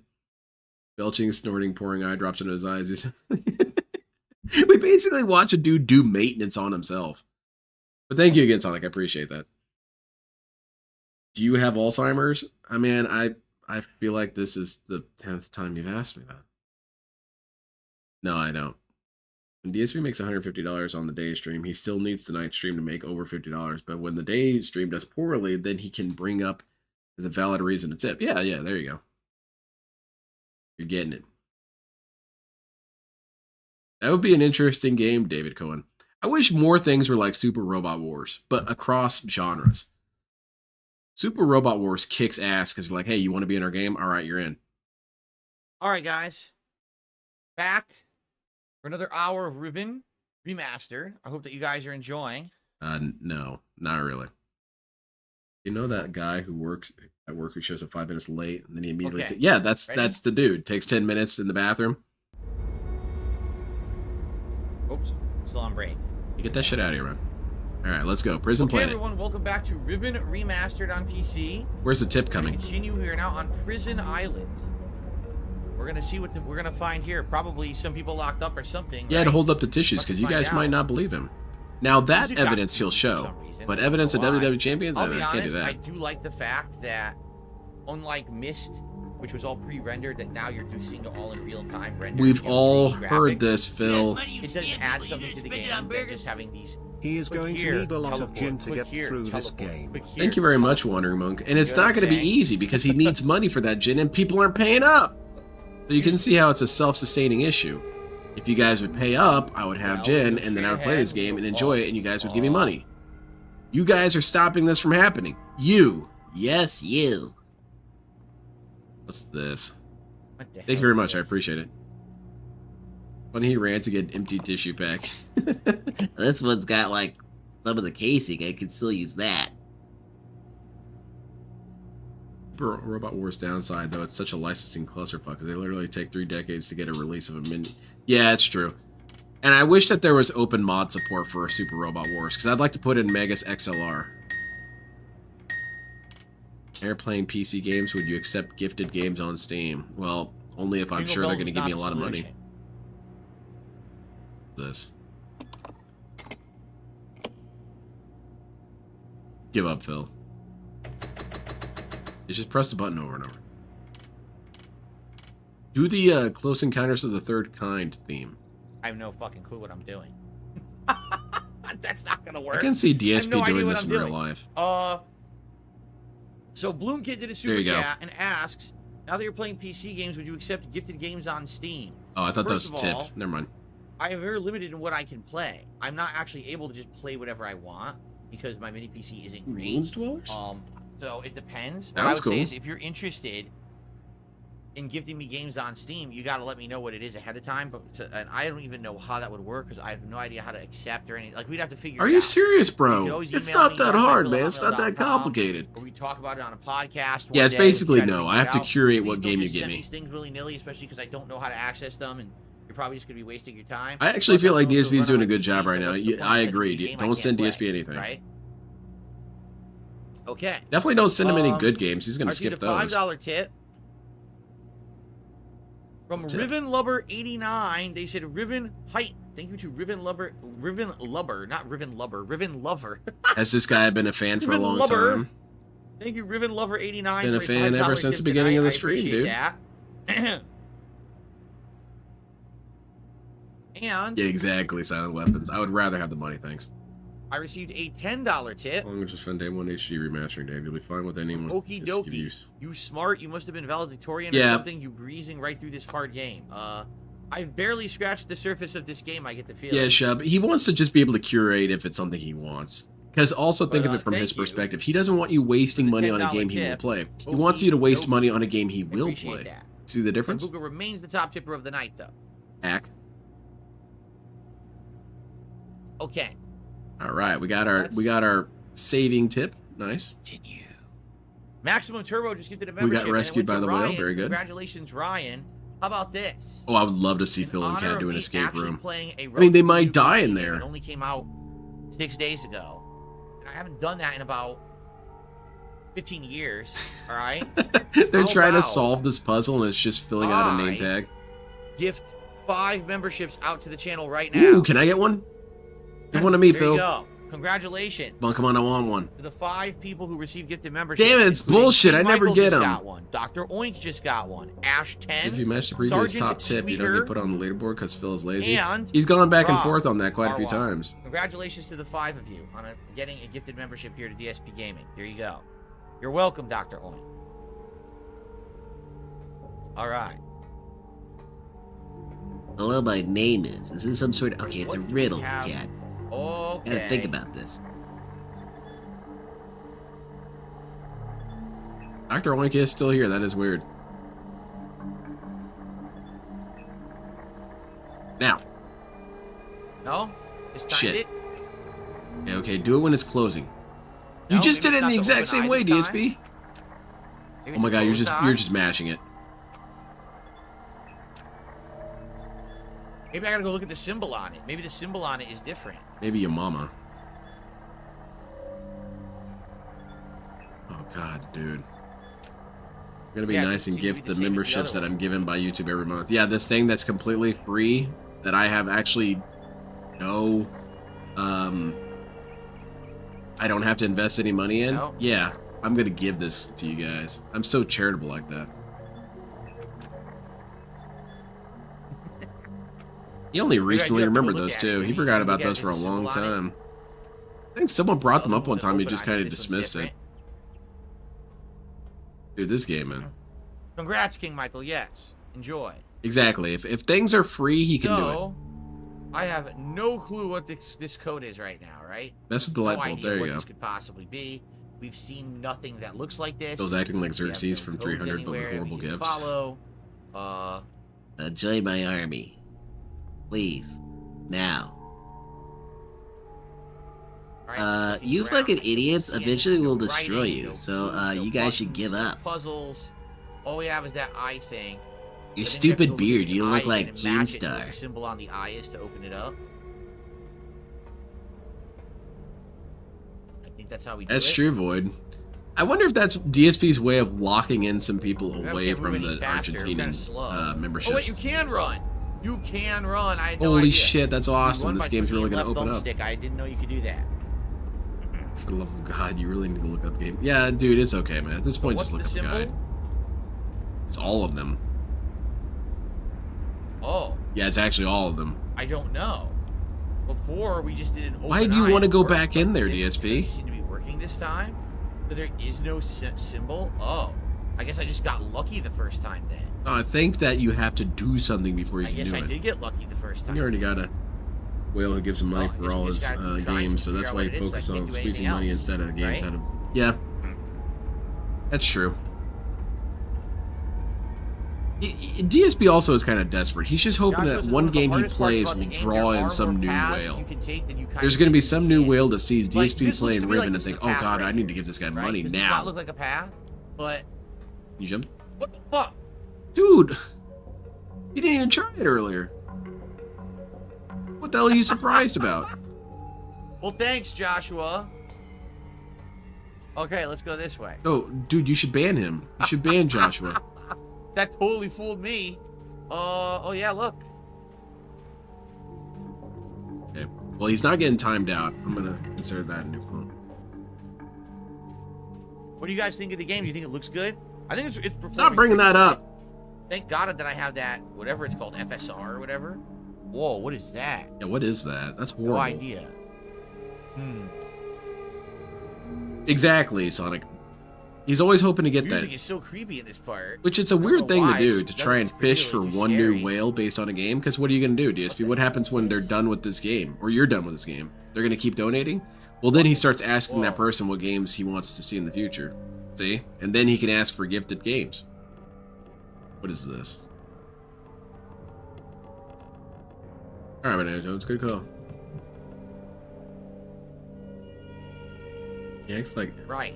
Belching, snorting, pouring eye drops into his eyes. We basically watch a dude do maintenance on himself. But thank you again, Sonic. I appreciate that. Do you have Alzheimer's? I mean, I feel like this is the 10th time you've asked me that. No, I don't. When DSP makes $150 on the day stream, he still needs the night stream to make over $50. But when the day stream does poorly, then he can bring up as a valid reason to tip. Yeah, there you go. You're getting it. That would be an interesting game, David Cohen. I wish more things were like Super Robot Wars, but across genres. Super Robot Wars kicks ass because you're like, hey, you want to be in our game? All right, you're in. All right, guys. Back for another hour of Riven Remastered. I hope that you guys are enjoying. No, not really. You know that guy who works at work who shows up 5 minutes late and then he immediately... Okay. Yeah, that's Ready? the dude. Takes 10 minutes in the bathroom. Oops, still on break. You get that shit out of here, man. All right, let's go. Prison Okay, Planet. everyone, welcome back to Riven Remastered on PC. Where's the tip We're gonna coming? continue. We are now on Prison Island. We're gonna see what we're gonna find here. Probably some people locked up or something. Yeah, right? to hold up the tissues Let's because you find guys out. might not believe him. Now that Music got evidence he'll for show, some reason. but I don't evidence of know why. WWE champions, I'll be I can't do honest, that. I do like the fact that, unlike Myst, which was all pre-rendered, that now you're seeing it all in real time. Rendered We've in all 3D heard graphics. this, Phil. It does add something to the game than just having these. He is Click going here, to need a lot of teleport, gin to click get here, through this teleport, game. click here, Thank you very much, teleport. Wandering Monk. And it's You know not what going to I'm be saying? easy because he needs money for that gin and people aren't paying up. So you can see how it's a self-sustaining issue. If you guys would pay up, I would have Well, gin we'll and then I would share play this head, game we'll and go enjoy it and you guys would give me money. You guys are stopping this from happening. You. Yes, you. What's this? What the Thank you hell very is much. I this? appreciate it. When he ran to get an empty tissue pack. This one's got like some of the casing. I could still use that. Robot Wars downside, though, it's such a licensing clusterfuck because they literally take 3 decades to get a release of a mini. Yeah, it's true. And I wish that there was open mod support for Super Robot Wars because I'd like to put in Megas XLR. Airplane PC games, would you accept gifted games on Steam? Well, only if I'm Jingle sure they're Bells going to was give me a not lot of money. solution. This. Give up, Phil. You just press the button over and over. Do the Close Encounters of the Third Kind theme. I have no fucking clue what I'm doing. That's not gonna work. I can see I have DSP no idea doing what this I'm in real doing. life. So Bloomkid did a There super you go. chat and asks, now that you're playing PC games, would you accept gifted games on Steam? Oh, I thought that was First a of tip. all, Never mind. I am very limited in what I can play. I'm not actually able to just play whatever I want because my mini PC isn't great. Runes Dwellers? So it depends. That What I was would say cool. is if you're interested in gifting me games on Steam, you got to let me know what it is ahead of time. And I don't even know how that would work because I have no idea how to accept or anything. Like we'd have to figure. Are it you out. serious, You could bro? always It's email not me, that Darcy, hard, Phil, man. It's not that hotmail.com, complicated. Or we talk about it on a podcast. Yeah, one it's day, basically try to no. figure I it have to out. curate Please what don't game you just give send me. these things willy-nilly, especially because I don't know how to access them, and you're probably just going to be wasting your time. I actually Plus, feel I like don't know if DSP is it'll doing run a on good my job PC, right so now. what's the point of I sending me agree. a game I Don't can't send play, DSP anything. Right? Okay. Definitely don't send him any Um, good games. He's going I to see skip the those. $5 tip from Tip. Riven Lubber 89. They said Riven height. Thank you to Riven Lubber, not Riven Lubber, Riven Lover. Has this guy been a fan for a Riven long Lubber. time? Thank you, Riven Lover 89. Been a for fan ever $5 since the tip beginning of the tonight. I stream, appreciate dude. that. And Yeah, exactly. Silent Weapons. I would rather have the money, thanks. I received a $10 tip. As long as it's fun day 1 HD remastering day, you'll be fine with anyone. Okie Just give dokie. you- You smart. You must have been valedictorian or Yeah. something. You breezing right through this hard game. I've barely scratched the surface of this game. I get the feeling. Yeah, Shub. He wants to just be able to curate if it's something he wants. Because also think But, of it from thank his you perspective. He doesn't want you wasting for the money on a $10 game he will tip. play. He Okie wants you to waste dokie. money on a game he will Appreciate play. that. See the difference? Sambuca remains the top tipper of the night, though. Hack. Okay. All right, we got our saving tip. Nice. Continue. Maximum Turbo just gifted a membership. got rescued and it went by to the whale. Ryan. Very good. Congratulations, Ryan. How about this? Oh, I would love to see In Phil and honor Cat of do an me escape actually room. playing a I mean, they relatively might new die PC in game there. that only came out 6 days ago. And I haven't done that in about 15 years. All right? They're How trying to about solve this puzzle and it's just filling out a name I tag. gift 5 memberships out to the channel right now. Ooh, can I get one? Give one to me, there Phil. you go. Congratulations. Come on, I want one. To the 5 people who received gifted memberships. Damn it, it's including bullshit. King I never Michael get just 'em. got one. Dr. Oink just got one. Ash 10. If you match the previous Sergeant top tip, you don't Squeaker, get put on the leaderboard because Phil is lazy. and He's gone back and Rob forth on that quite a few Arwad. times. Congratulations to the 5 of you on getting a gifted membership here to DSP Gaming. There you go. You're welcome, Dr. Oink. All right. Hello, my name is. Is this some sort of... Okay, it's What a do we riddle, have? Cat. Okay. Gotta think about this. Dr. Oink is still here. That is weird. Now. No? Just timed Shit. it? Yeah, okay, do it when it's closing. You No, just maybe did it in it's not the the exact open same eye way, this DSP. Maybe Oh it's my god, closed eye? you're just mashing it. Maybe I gotta go look at the symbol on it. Maybe the symbol on it is different. Maybe your mama. Oh god, dude. I'm gonna be Yeah, nice and it seemed to be gift the the same as the memberships other that one. I'm given by YouTube every month. Yeah, this thing that's completely free that I have actually no I don't have to invest any money in. No. Yeah, I'm gonna give this to you guys. I'm so charitable like that. He only recently have to go remembered look those at it. too. He Maybe forgot you about guys those did for a the symbol long on it. time. I think someone brought them The up other one one's time. He open just eye, kind of this one's dismissed it. different. Dude, this game, man. Congrats, King Michael. Yes. Enjoy. Exactly. If things are free, he can do it. So, I have no clue what this code is right now, right? Mess with the No light bulb. idea There what you go. this could possibly be. We've seen nothing that looks like this. Phil's acting like We have Xerxes no from codes 300, but with anywhere that we horrible can gifts. Follow. Join my army. Please. Now. Right, You looking around, fucking I don't idiots, see eventually anything, will no destroy writing, you, no so, clues, no you guys should buttons, give no up. Puzzles. All we have is that eye thing. Your But then you have to stupid go look at beard, this you eye look again like and match it to what Keemstar. the symbol on the eye is to open it up. I think that's how we do That's it. true, Void. I wonder if that's DSP's way of locking in some people We away can't move from any the faster, we're kinda Argentinian slow. memberships. Oh wait, you can run. You can run. I had no Holy idea. shit, that's You awesome. run This by game's clicking really going to left open up. thumbstick. I didn't know you could do that. For the love of God, you really need to look up game. Yeah, dude, it's okay, man. At this point, What's just look the up the symbol? guide. It's all of them. Oh, Yeah, it's actually all of them. I don't know. Before we just did an open Why do you eye want to at go work, back but in there, this DSP? doesn't seem to be working this time. But there is no symbol. Oh, I guess I just got lucky the first time then. No, I think that you have to do something before you I can guess do I it. did get lucky the first time. You already got a whale who gives him money Oh, I for guess all we his just gotta keep trying games, to so that's figure why out you what it is, focus so I on can't do squeezing anything money else, instead of games right? out of... Yeah. That's true. DSP also is kind of desperate. He's just hoping Joshua that says one of the game he hardest parts plays about will the game, draw there in are some more new paths whale. you can take than you kind There's of going to be think some you new can. whale that sees Like, DSP this looks playing to me like Riven and this is think, a oh path god, right I need to here, give this guy right? money This does not now. look like a path, but You jumped? what the fuck? Dude! You didn't even try it earlier. What the hell are you surprised about? Well, thanks, Joshua. Okay, let's go this way. Oh, dude, you should ban him. You should ban Joshua. That totally fooled me. Oh yeah, look. Okay. Well, he's not getting timed out. I'm gonna consider that a new phone. What do you guys think of the game? Do you think it looks good? I think it's performing Stop bringing pretty that up. good. Thank God that I have that, whatever it's called, FSR or whatever. Whoa, what is that? Yeah, what is that? That's horrible. No idea. Exactly, Sonic. He's always hoping to get Music that. is so creepy in this part. Which it's a I don't weird know thing to why, do, it to doesn't try and feel fish for too one scary. new whale based on a game. Because what are you going to do, DSP? What happens when they're done with this game? Or you're done with this game? They're going to keep donating? Well, then he starts asking that person what games he wants to see in the future. See? And then he can ask for gifted games. What is this? Alright, Banana Jones, good call. Yeah, it's like... Right.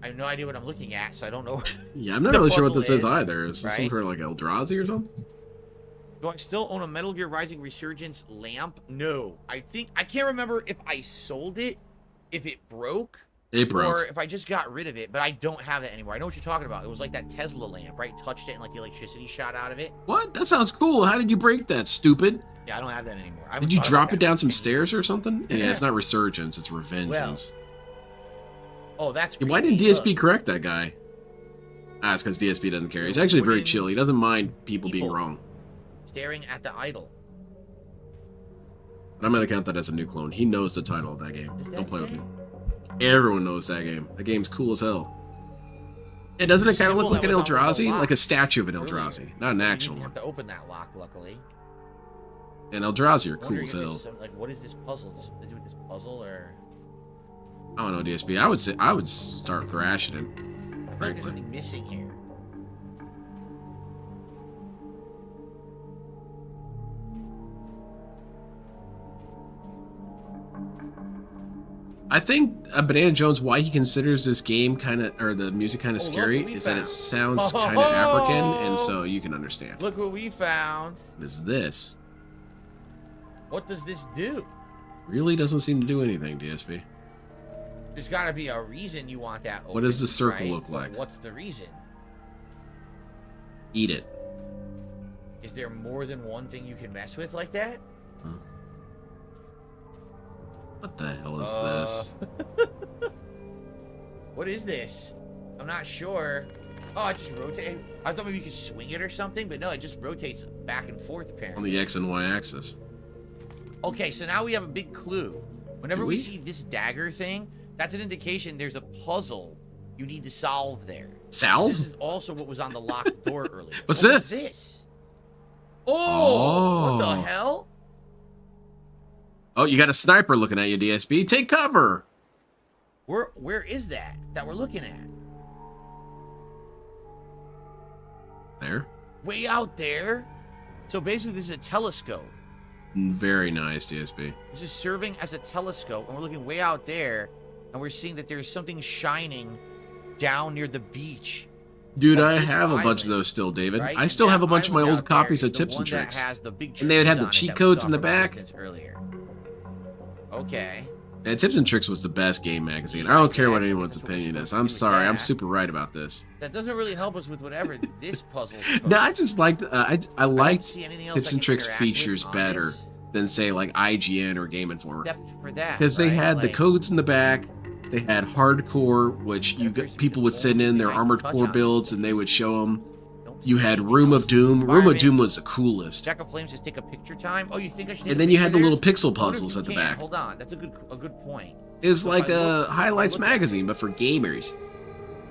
I have no idea what I'm looking at, so I don't know. Yeah, I'm not really sure what this is puzzle either. Is this some sort of like Eldrazi or something? Do I still own a Metal Gear Rising Resurgence lamp? No. I can't remember if I sold it, if it broke. It broke. Or if I just got rid of it, but I don't have that anymore. I know what you're talking about. It was like that Tesla lamp, right? Touched it and like the electricity shot out of it. What? That sounds cool. How did you break that, stupid? Yeah, I don't have that anymore. Did you drop it down some stairs or something? Yeah, it's not Resurgence, it's Revengeance. Oh, that's Yeah, why didn't DSP correct that guy? Ah, it's because DSP doesn't care. He's actually very chill. He doesn't mind people being wrong. Staring at the idol. But I'm going to count that as a new clone. He knows the title of that game. Don't play with me. Everyone knows that game. That game's cool as hell. Yeah, doesn't it kind of look like an Eldrazi? Like a statue of an Eldrazi, not an actual You one. have to open that lock, luckily. And Eldrazi are I wonder cool if as it's hell. like, what is this puzzle? Does it do with this puzzle, or? I don't know, DSP. I would start thrashing it. I feel like there's Frankly. something missing here. I think Banana Jones, why he considers this game kind of, or the music kind of scary, is that it sounds kind of African, and so you can understand. Look what we found. What is this? What does this do? Really doesn't seem to do anything, DSP. There's got to be a reason you want that open, What does the circle right? look like? But what's the reason? Eat it. Is there more than one thing you can mess with like that? Huh? What the hell is this? What is this? I'm not sure. Oh, it just rotates. I thought maybe you could swing it or something, but no, it just rotates back and forth On apparently. the X and Y axis. Okay, so now we have a big clue. Whenever Do we we? see this dagger thing, that's an indication there's a puzzle you need to solve there. Solve? This is also what was on the locked door earlier. What's What is this? this? Oh, what the hell? Oh, you got a sniper looking at you, DSP. Take cover. Where is that we're looking at? There. Way out there. So basically, this is a telescope. Very nice, DSP. This is serving as a telescope, and we're looking way out there, and we're seeing that there's something shining down near the beach. Dude, of I this have a bunch island, of those still, David. right? I And still that have a bunch of my island old out there copies is of the Tips one and that Tricks. has the big And they would have trees the on it cheat that we codes saw in the from back. distance earlier. Okay. Yeah, Tips and Tricks was the best game magazine. I don't care what Yeah, so anyone's that's what we're opinion is. supposed to I'm do with sorry. I'm that. super right about this. That doesn't really help us with whatever this puzzle. No, I just liked I liked see anything else Tips I and can Tricks interact with features on better this. than say like IGN or Game Informer, Except for that. because they right? had the Like, codes in the back. They had hardcore, which you appears to got, be people the would send only in thing their I can armored touch core on builds, this. and they would show them. don't You see had anything Room of else. Doom. Room of Environment. Doom was the coolest. Jack of Flames, just take a picture time. Oh, you think I should? Take And a then you picture had the there? little pixel I wonder if puzzles you at the can. back. Hold on, that's a good point. It was So if like I a look- if I highlights look at it, magazine, but for gamers.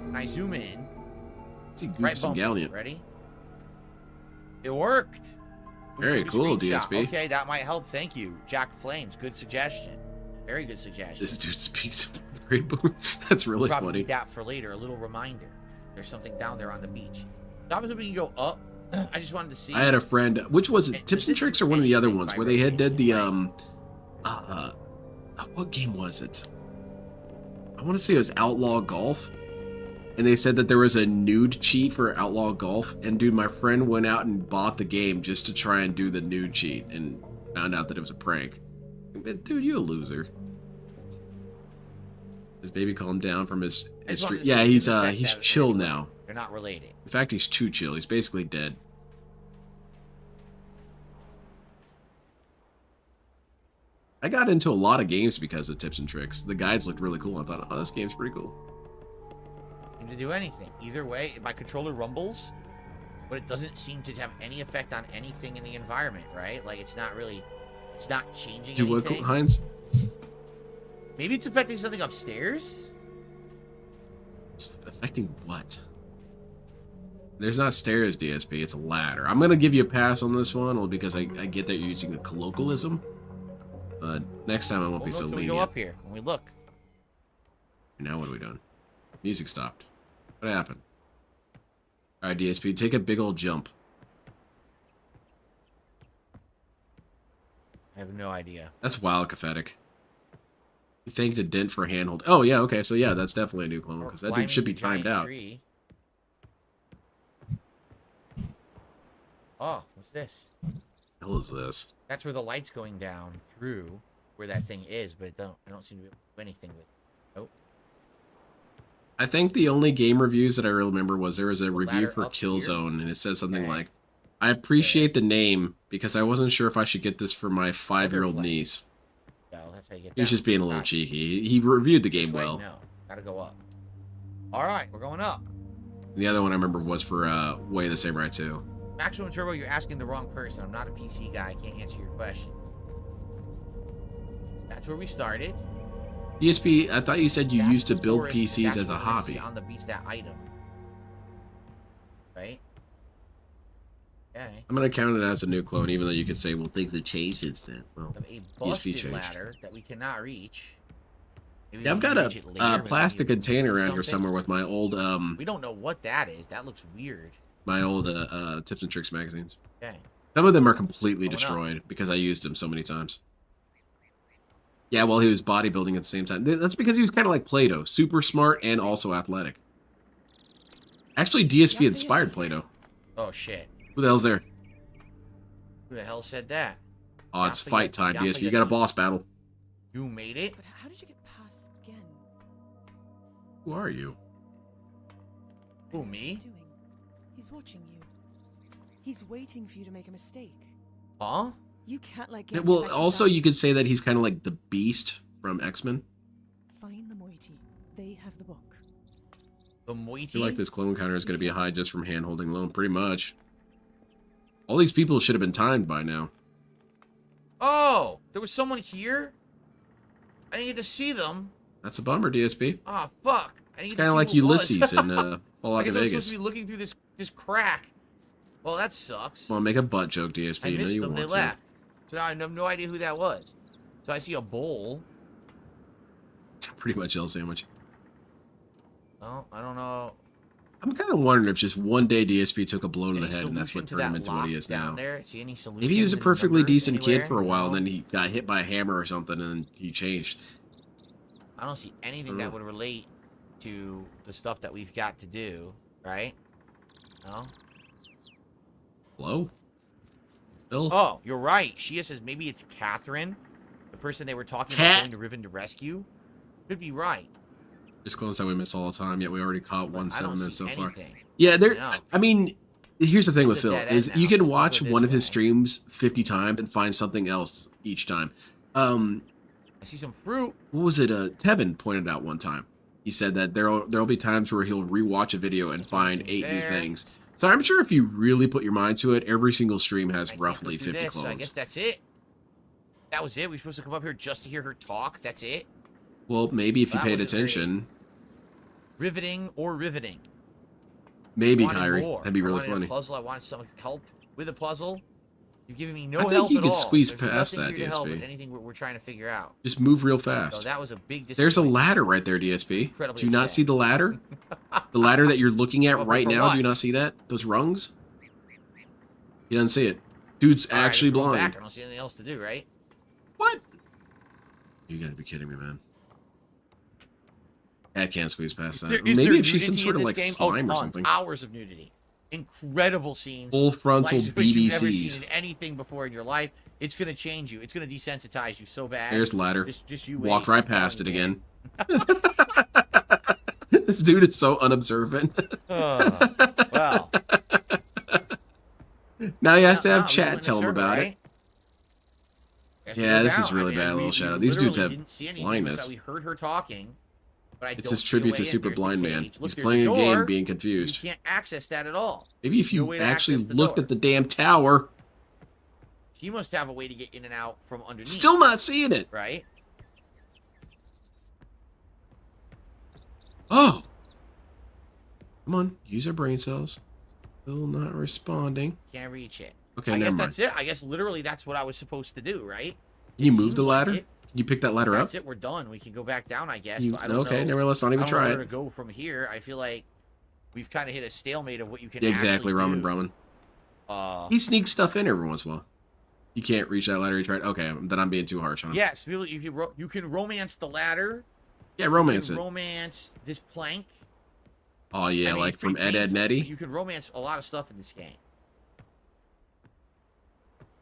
and I zoom in. See, Right Goofus and bump. Gallant. Ready? It worked. We Very took a cool, screenshot. DSP. Okay, that might help. Thank you, Jack of Flames. Good suggestion. Very good suggestion. This dude speaks with great boom. That's really Probably funny. need that for later. A little reminder. There's something down there on the beach. So obviously we can go up. I just wanted to see. I had a friend. Which was it? And Tips does and this Tricks do or one of the other anything ones by where they had did the rotating, what game was it? I want to say it was Outlaw Golf. And they said that there was a nude cheat for Outlaw Golf. And dude, my friend went out and bought the game just to try and do the nude cheat and found out that it was a prank. But dude, you a loser. His baby calmed down from his I just wanted to yeah, see he's the effect he's that- chill now. They're not related. In fact, he's too chill. He's basically dead. I got into a lot of games because of Tips and Tricks. The guides looked really cool. I thought, oh, this game's pretty cool. Seem to do anything. Either way, my controller rumbles, but it doesn't seem to have any effect on anything in the environment, right? Like it's not changing Do what, anything. Heinz? Maybe it's affecting something upstairs. It's affecting what? There's not stairs, DSP. It's a ladder. I'm gonna give you a pass on this one, only because I get that you're using a colloquialism. But next time I won't be so We lenient. go up here and we look. Now what are we doing? Music stopped. What happened? All right, DSP, take a big old jump. I have no idea. That's wild pathetic. You thanked a dent for a handhold. Oh yeah, okay, so yeah, that's definitely a new clone because that dude should be timed out. Tree. Oh, what's this? What the hell is this? That's where the light's going down through where that thing is, but I don't seem to be able to do anything with it. Nope. I think the only game reviews that I remember was there was a review ladder for up here? Killzone, and it says something Okay. like, "I appreciate the name because I wasn't sure if I should get this for my 5-year-old Other niece." No, that's how you get He was down. just being a little Gotcha. cheeky. He reviewed the This game way? well. No, gotta go up. All right, we're going up. The other one I remember was for Way the Samurai 2. Maximum Turbo, you're asking the wrong person. I'm not a PC guy. I can't answer your question. That's where we started. DSP, I thought you said you That's used to the build forest. PCs That's as a where we're gonna see hobby. on the beach, that item. Right? Okay. I'm gonna count it as a new clone, even though you could say, well, things have changed since then. Well, We have a DSP busted changed. ladder that we cannot reach. Maybe Yeah, we I've can got reach it later a when we plastic do container around here something. somewhere with my old We don't know what that is. That looks weird. Tips and Tricks magazines. Okay. Some of them are completely Going up. destroyed because I used them so many times. Yeah, well, he was bodybuilding at the same time. That's because he was kind of like Plato, super smart and also athletic. Actually, DSP inspired Plato. Oh shit. Who the hell's there? Who the hell said that? Oh, it's fight time, DSP. You got a boss battle. You made it? But how did you get past again? Who are you? Who, me? Doing? He's watching you. He's waiting for you to make a mistake. Huh? You can't let Yeah, get well, also you could say that he's kind of like the Beast from X-Men. Find the moiety. They have the book. The I moiety? feel like this clone counter is going to be high just from hand-holding alone, pretty much. All these people should have been timed by now. Oh! There was someone here? I didn't get to see them. That's a bummer, DSP. Ah, fuck. I didn't It's get to kind of see like who it was. Ulysses in I Fallout guess New I Vegas. was supposed to be looking through this crack. Well, that sucks. Well, make a butt joke, DSP. I You know missed you them. They want to. left. So now I have no idea who that was. So I see a bowl. Pretty much L sandwich. Well, I don't know. I'm kind of wondering if just one day DSP took a blow to the Any head and that's solution what to turned him that into what he lock is down now. there? See any solutions? Maybe he was a Any perfectly numbers decent kid anywhere? for a while, No. then he got hit by a hammer or something, and then he changed. I don't see anything that would relate to the stuff that we've got to do, right? No? Hello? Bill? Oh, you're right. Shia says maybe it's Catherine, the person they were talking Cat? about going to Riven to rescue. Could be right. There's clones that we miss all the time, yet we already caught one I don't settlement see so far. anything. Yeah, there. No. I mean, here's the thing with It's a Phil dead is end you now, so can we'll watch go one this of his way. streams 50 times and find something else each time. I see some fruit. What was it? Tevin pointed out one time. He said that there'll be times where he'll rewatch a video and find 8 new there. things. So I'm sure if you really put your mind to it, every single stream has I can't roughly go through 50 this, so I guess clones. that's it. That was it. We supposed to come up here just to hear her talk. That's it. Well, maybe if you That paid wasn't very attention, Riveting or riveting. maybe Wanted Kyrie, more. that'd be I really wanted a funny. puzzle. I wanted some help with a puzzle. You're giving me no I think help you at could all. squeeze There's past nothing that, here to help DSP. with anything we're trying to figure out. Just move real So fast. that was a big There's a disappointment. ladder right there, DSP. Incredibly Do you not upset. see the ladder? The ladder that you're looking at Well, right for now, what? do you not see that? Those rungs? He doesn't see it. Dude's All right, actually let's go blind. back. I don't see anything else to do, right? What? You gotta be kidding me, man. I can't squeeze past that. Is Maybe there if she's some nudity sort in of this like game? slime oh, or tons, something. Hours of nudity. Incredible scenes. Full frontal like, which you've never seen BBCs. in anything before in your life. It's gonna change you. It's gonna desensitize you so bad. There's the ladder. Just you Walked wait. right I'm telling past it you, man. again. This dude is so unobservant. Well. Now he has to have we chat went in a tell him circle, about right? it. Guess we Yeah, go this is down. really bad, we Little Shadow. These dudes literally have didn't see anything. blindness. We heard her talking, but I It's don't his see a tribute way to in. Super There's the Blind Man. cage. Look, He's there's playing a game door. being You confused. can't access that at all. Maybe if No you way to actually access the looked door. at the damn tower. He must have a way to get in and out from underneath. Still not seeing it. Right? Oh. Come on, use our brain cells. Still not responding. Can't reach it. Okay, I never guess mind. that's it. I guess literally that's what I was supposed to do, right? Can you It move the seems like ladder? it. Can you pick that ladder up? That's it. We're done. We can go back down, I guess. You, but I don't okay, know. never. Let's not even I don't know try where it. to go from here. I feel like we've kind of hit a stalemate of what you can Yeah, exactly, actually Ramen do. Brahman. He sneaks stuff in every once in a while. You can't reach that ladder. You tried. Okay, then I'm being too harsh on him. Yes, you can romance the ladder. Yeah, romance you it. can romance this plank. Oh yeah, I mean, like it's from pretty Ed, Ed, painful, Nettie. but you can romance a lot of stuff in this game.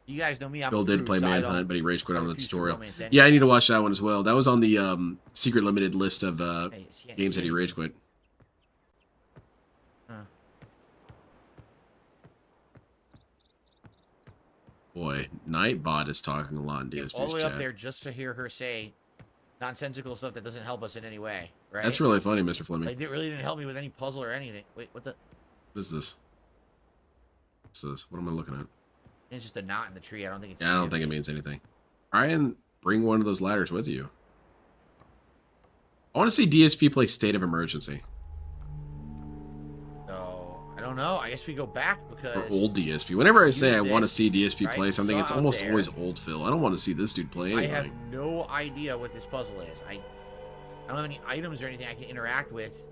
You guys know me. I'm Bill a did prude, play so I Manhunt, don't- but he rage quit I on the refuse to tutorial. romance Yeah, I anything. need to watch that one as well. That was on the secret limited list of Hey, yeah, games that he see? rage quit. Huh. Boy, Nightbot is talking a lot in DSP's All the way chat. up there just to hear her say nonsensical stuff that doesn't help us in any way. Right? That's really funny, Mr. Fleming. Like, it really didn't help me with any puzzle or anything. Wait, what the? What is this? What's this? What am I looking at? It's just a knot in the tree. I don't think it's. Yeah, I don't think it means anything. Try and bring one of those ladders with you. I want to see DSP play State of Emergency. So I don't know. I guess we go back because. Or old DSP. Whenever I say I use want to this, see DSP right? play something, Saw it's out almost there. always old Phil. I don't want to see this dude play I anything. have no idea what this puzzle is. I don't have any items or anything I can interact with.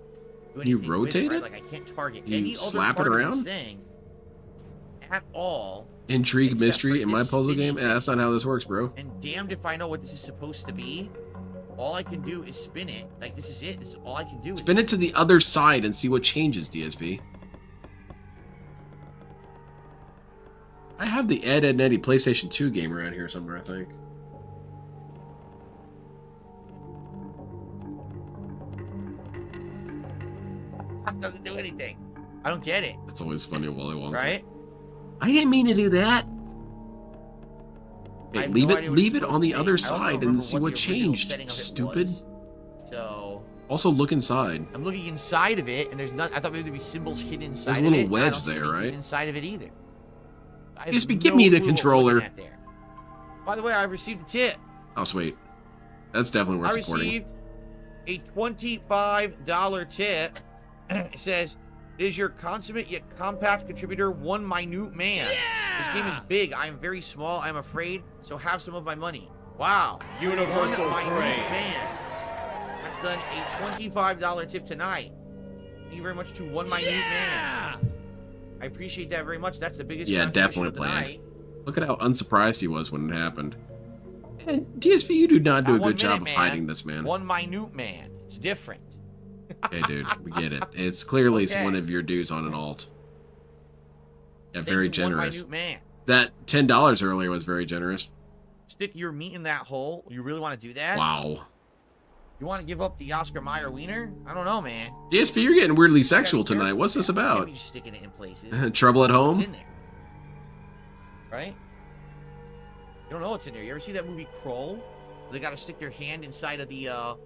Do You anything with rotate right? it? Like I can't target You any slap it other part of around? this thing at all. Intrigue, except mystery for in my this puzzle spinny game? Yeah, that's not how this works, bro. And damned if I know what this is supposed to be. All I can do is spin it. Like this is it. This is all I can do. Spin it to the other side and see what changes, DSP. I have the Ed, Ed, Nettie PlayStation 2 game around here somewhere, I think. It doesn't do anything. I don't get it. It's always funny, Wally Wonka. Right? I didn't mean to do that. Hey, I have leave no it, idea what leave it's it on the supposed to other be. I also side don't and remember see what what the original changed. setting of it Stupid. was. So Also, look inside. I'm looking inside of it, and there's not. I thought maybe there'd be symbols hidden inside There's a of it. little I wedge don't see there, anything right? hidden inside of it either. I have DSP, give no me the clue what we're controller. looking at there. By the way, I received a tip. Oh, sweet. That's definitely worth I supporting. received a $25 tip. It says, "It is your consummate yet compact contributor, one minute man. This game is big. I am very small. I am afraid. So have some of my money." Wow. Universal One minute praise. man. That's done a $25 tip tonight. Thank you very much to one minute man. I appreciate that very much. That's the biggest. Yeah, contribution definitely of the planned. night. Look at how unsurprised he was when it happened. And DSP, you do not do a Not 1 good job minute of man, hiding this, man. One minute man. It's different. Hey, dude, we get it. It's clearly Okay. one of your dues on an alt. Yeah, Thank very you, generous. One minute man. That $10 earlier was very generous. Stick your meat in that hole. You really want to do that? Wow. You want to give up the Oscar Mayer wiener? I don't know, man. DSP, you're getting weirdly You gotta sexual be careful tonight. What's this with that. You can't about? be just sticking it in places. Trouble at It's home? in there, right? You don't know what's in there. You ever see that movie Kroll? They got to stick their hand inside of the No,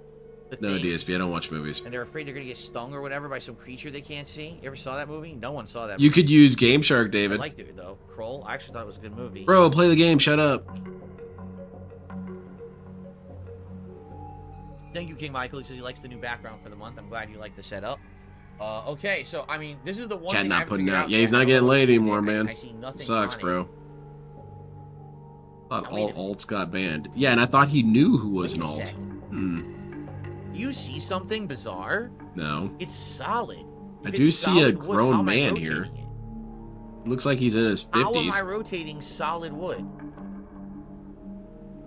thing, DSP, I don't watch movies. and they're afraid they're gonna get stung or whatever by some creature they can't see. You ever saw that movie? No one saw that. You movie. could use Game Shark, I David. liked it though. Kroll. I actually thought it was a good movie. Bro, play the game. Shut up. Thank you, King Michael. He says he likes the new background for the month. I'm glad you like the setup. Okay, so I mean, this is the one Cat thing I not haven't putting figured out. Yeah, he's yet. I not don't getting know laid what to do anymore, there. man. I see nothing Sucks, on it. bro. Thought Now, all wait a minute. alts got banned. Yeah, and I thought he knew who was Wait an a alt. second. Hmm. Do you see something bizarre? No. It's solid. I If do it's see a solid wood, grown how am I man rotating here. it? Looks like he's in his How am I 50s. rotating solid wood?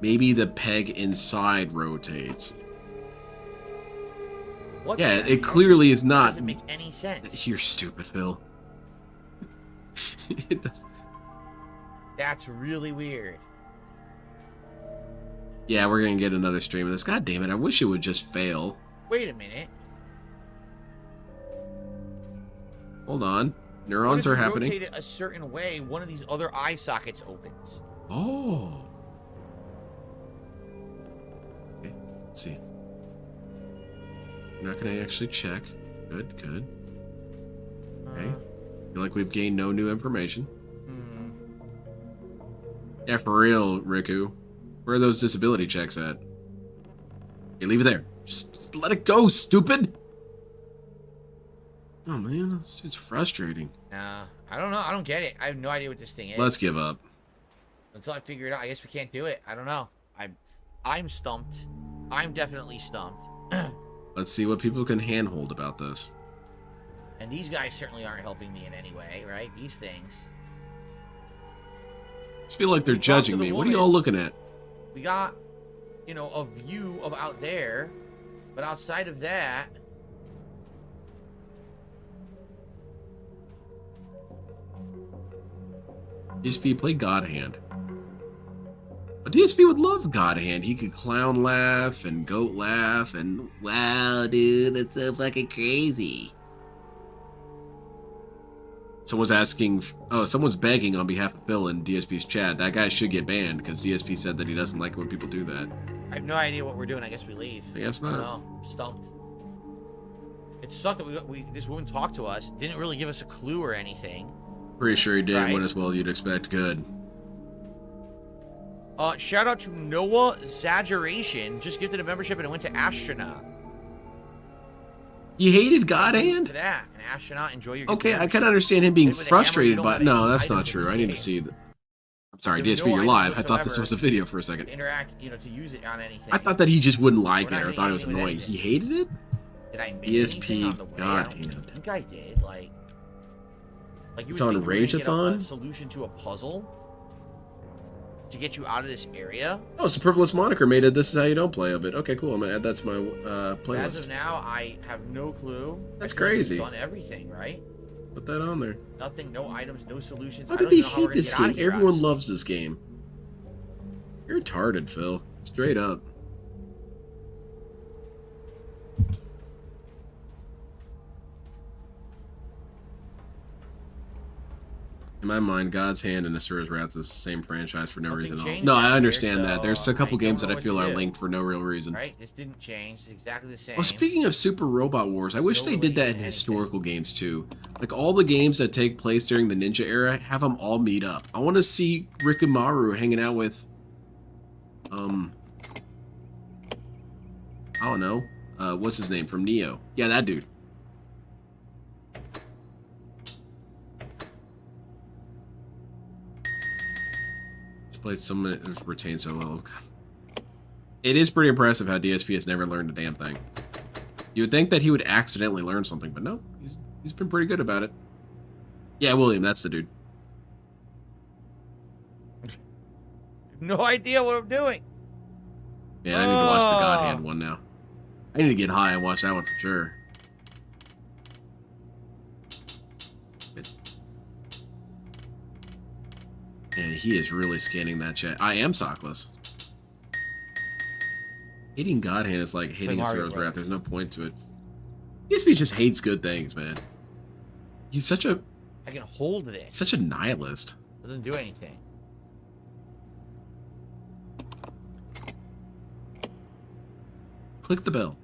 Maybe the peg inside rotates. What Yeah, the it heck? clearly is not. Doesn't make any sense. You're stupid, Phil. It does. That's really weird. Yeah, we're gonna get another stream of this. God damn it, I wish it would just fail. Wait a minute. Hold on. What Neurons if you are happening. rotate it a certain way, one of these other eye sockets opens. Oh. Okay, let's see. Not gonna actually check. Good, good. Okay. Feel like we've gained no new information. Hmm. Yeah, for real, Riku. Where are those disability checks at? Hey, leave it there. Just let it go, stupid! Oh man, it's frustrating. Nah, I don't know. I don't get it. I have no idea what this thing is. Let's give up. Until I figure it out, I guess we can't do it. I don't know. I'm stumped. I'm definitely stumped. Let's see what people can handhold about this. And these guys certainly aren't helping me in any way, right? These things. I just feel like they're judging me. What are y'all looking at? We got, you know, a view of out there, but outside of that, DSP, play God Hand. A DSP would love God Hand. He could clown laugh and goat laugh and Wow, dude, that's so fucking crazy. someone's asking. Oh, someone's begging on behalf of Phil in DSP's chat. That guy should get banned because DSP said that he doesn't like when people do that. I have no idea what we're doing. I guess we leave. I guess I don't not. know. Stumped. It sucked that this woman talked to us, didn't really give us a clue or anything. Pretty sure he did. Right. Went as well you'd expect. Good. Shout out to Noah Exaggeration. Just gifted a membership and it went to Astronaut. You hated God Hand? For that, an Astronaut, enjoy your. Okay, I can understand him being With a hammer, you frustrated, don't but have no, any that's not items in true. this I need to game. see. I'm sorry, You have DSP, no you're item live. I thought this whatsoever was a video for a second. Interact, you know, to use it on anything. I thought that he just wouldn't like We're it not or doing thought it was anything with annoying. anything. He hated it? Did I miss DSP, anything on the way? God I don't Hand. think I did. Like you It's would on think we were gonna get Rageathon? a solution to a puzzle to get you out of this area. Oh, Superfluous Moniker made it. This is how you don't play of it. Okay, cool. I'm gonna add that to my As playlist. of now, I have no clue. That's I feel like we've crazy. Done everything right. Put that on there. Nothing, no items, no solutions. Why I did don't he even know how we're hate gonna this get out game? of here, Everyone honestly. loves this game. You're retarded, Phil. Straight up. In my mind, God's Hand and Asura's Wrath is the same franchise for no Nothing reason at all. changed No, down I here, understand that. so There's a couple I don't games know that I what feel to are do. linked for no real reason. Right? This didn't change. It's exactly the same. Oh, speaking of Super Robot Wars, I wish no they did that in relation to historical games too. Like all the games that take place during the Ninja era, have them all meet up. I want to see Rikumaru hanging out with, I don't know, what's his name from Neo? Yeah, that dude. He's played so many, retained so little. It is pretty impressive how DSP has never learned a damn thing. You would think that he would accidentally learn something, but no, he's been pretty good about it. Yeah, William, that's the dude. No idea what I'm doing. Man, I need to watch the God Hand one now. I need to get high and watch that one for sure. Man, he is really scanning that chat. I am sockless. Hating God Hand is like hating a Mario Asura's Bros. Wrath. There's no point to it. DSP just hates good things, man. He's such a I can hold this. such a nihilist. It doesn't do anything. Click the bell.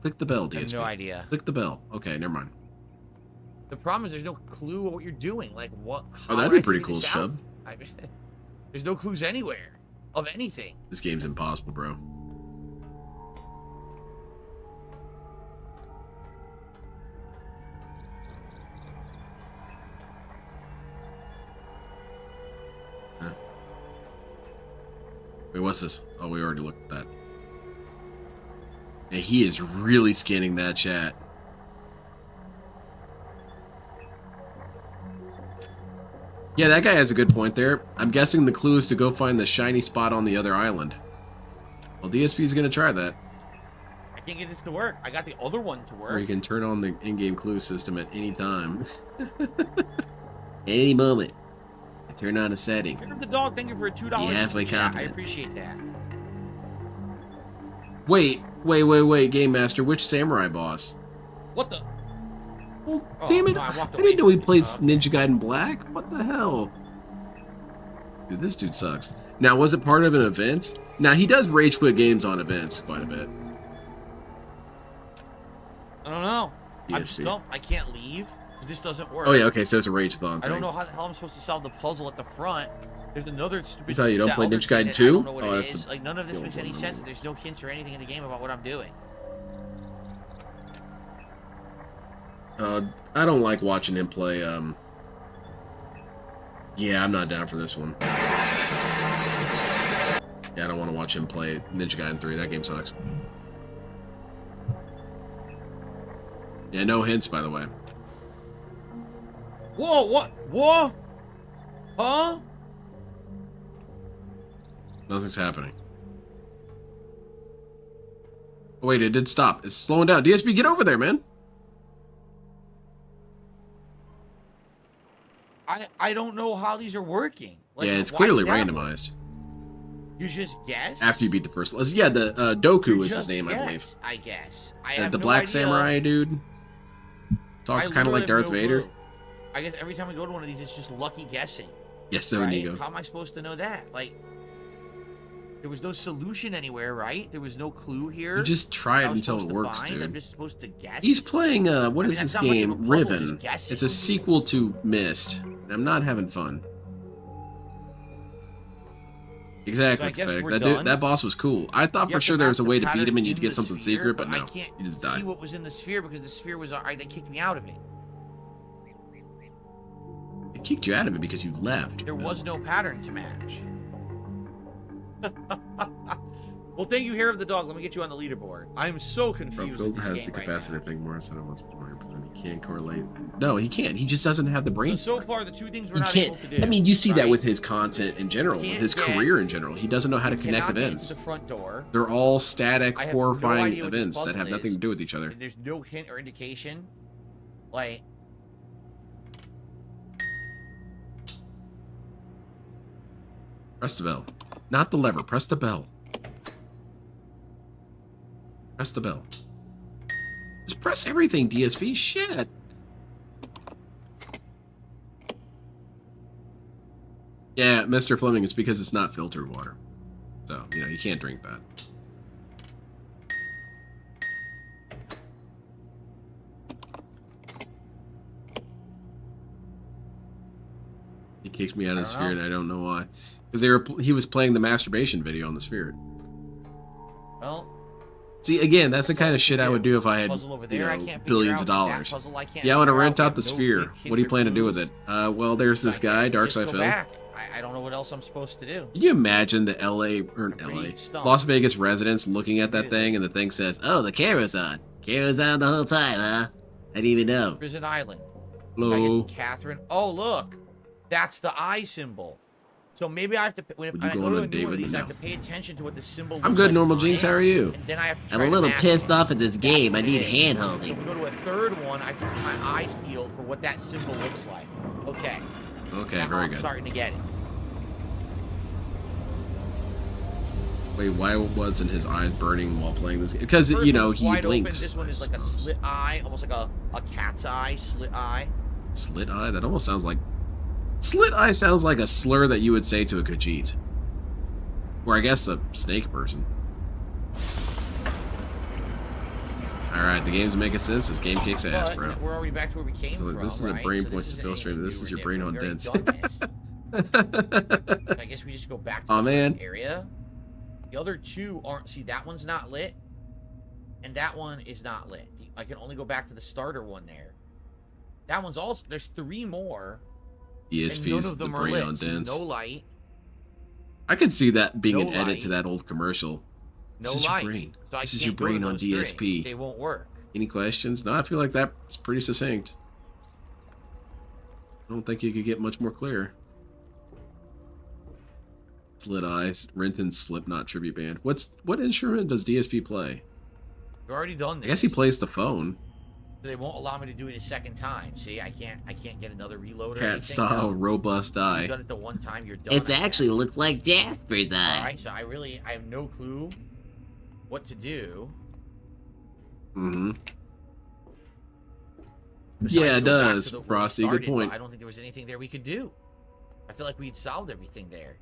Click the bell, DSP. I have no idea. Click the bell. Okay, never mind. The problem is there's no clue of what you're doing. Like what? Oh, how that'd would be I pretty figure cool, this out? Shub. There's no clues anywhere of anything. This game's impossible, bro. Huh. Wait, what's this? Oh, we already looked at that. And he is really scanning that chat. Yeah, that guy has a good point there. I'm guessing the clue is to go find the shiny spot on the other island. Well, DSP is going to try that. I can't get this to work. I got the other one to Or you work. can turn on the in-game clue system at any time. Any moment. Turn on a setting. Pick up the dog. Thank you for a $2. You halfway super chat. I confident. appreciate that. Wait, Game Master, which samurai boss? What the? Well, Oh, damn it, no, I I walked didn't away know he from it. played Ninja Gaiden Black. What the hell? Dude, this dude sucks. Now, was it part of an event? Now, he does rage quit games on events quite a bit. I don't know. I'm DSP. stumped. I can't leave because this doesn't work. Oh, yeah, okay, so it's a rage-thon I thing. don't know how the hell I'm supposed to solve the puzzle at the front. There's another stupid. Is that how you don't that play other Ninja Gaiden thing that 2? I don't know what Oh, it that's is. the- Like none of this the makes old any one. sense. There's no hints or anything in the game about what I'm doing. I don't like watching him play Yeah, I'm not down for this one. Yeah, I don't want to watch him play Ninja Gaiden 3. That game sucks. Yeah, no hints, by the way. Whoa, what? Whoa? Huh? Nothing's happening. Oh, wait, it did stop. It's slowing down. DSP, get over there, man. I don't know how these are working. Like, Yeah, it's why clearly did that randomized. work? You just guess? After you beat the first lesson. Yeah, the Doku You is his just name, I believe. guess, I guess. I The have no Black idea. Samurai dude. Talk kind of like literally Darth have no Vader. clue. I guess every time we go to one of these, it's just lucky guessing. Yes, so right? Nigo. How am I supposed to know that? Like, there was no solution anywhere, right? There was no clue here. You just try I it was until it supposed to works, find. dude. I'm just supposed to guess. He's playing, what I is mean, this that's not much of a game? puzzle, Riven. just guessing. It's a sequel to Myst. And I'm not having fun. Exactly, I guess Feg. we're That done. dude, that boss was cool. I thought You for have sure to there was a map way the to beat him pattern and you'd in get the something sphere, secret, but I no. can't You just see died. what was in the sphere because the sphere was alright. They kicked me out of it. It kicked you out of it because you left. There was no pattern to match. Well, thank you, Hair of the Dog. Let me get you on the leaderboard. I'm so Bro, confused Phil with this has game the right capacity now. to think more instead of what's more important. He can't correlate. No, he can't. He just doesn't have the brain. So far, the two things we're He not can't. able to do. I mean, you see that right? with his content in general, with Can't his get- career in general. He doesn't know how to connect Cannot get events. into the front door. They're all static, I have no horrifying idea what this events that puzzle have nothing is. to do with each other. And there's no hint or indication. Like, Press the bell. Not the lever. Press the bell. Press the bell. Just press everything, DSP. Shit. Yeah, Mr. Fleming, it's because it's not filtered water. So, you know, you can't drink that. He kicked me out of the sphere, and I don't know why. Because he was playing the masturbation video on the sphere. well, See, again, that's the kind of shit I would do if I had, puzzle over you there, I know, can't figure billions of out. That dollars. puzzle I can't Yeah, I want to figure rent out. out the No sphere. hints What do you or plan to do with clues. it? Well, there's this I guess guy, we Dark just Side go Phil. back. I don't know what else I'm supposed to do. Can you imagine the Las Vegas residents looking at that thing and the thing says, Oh, the camera's on. Camera's on the whole time, huh? I didn't even know. Prison Island. hello? I guess Catherine. Oh, look. That's the eye symbol. So maybe I have to, when Would I you go go on to a a date new one of with these, I him have to now? pay attention to what the symbol looks I'm good, like Normal on Jinx. it, How are you? And then I have to I'm try a to little match pissed it. off at this That's game. what I it need is. hand So holding. if we go to a third one, I have to keep my eyes peeled for what that symbol looks like. Okay. Okay, Now very I'm good. starting to get it. Wait, why wasn't his eyes burning while playing this game? Because, First you know, one's he wide blinks. Open. This one is I like a suppose. slit eye, almost like a cat's eye, slit eye. Slit eye? That almost sounds like... Slit eye sounds like a slur that you would say to a Khajiit. Or I guess a snake person. Alright, the game's making sense. This game kicks ass, But bro. we're already back to where we came So from. this is a right? brain So points this to Phil isn't Stream. anything This new is or your brain on different. We dense. already done this. I guess we just go back to Aw, the man. first area. The other two aren't. See, that one's not lit, and that one is not lit. I can only go back to the starter one there. That one's also. There's 3 more. And none DSP's of the them are brain lit. on See, dense. no light. I could see that being No an edit light. to that old commercial. No This is light. your brain. So I This is can't your go to brain on those 3. DSP. They won't work. Any questions? No, I feel like that's pretty succinct. I don't think you could get much more clear. Slit Eyes, Renton's Slipknot tribute band. What instrument does DSP play? We've already done I this. guess he plays the phone. They won't allow me to do it a second time. See, I can't get another reload or Cat anything. style, No. robust You've eye. done it the one time, you're done. It actually looks like Jasper's eye. Alright, so I have no clue what to do. Mm-hmm. Besides Yeah, it go back to does, where we Frosty. Good started, but point. I don't think there was anything there we could do. I feel like we'd solved everything there.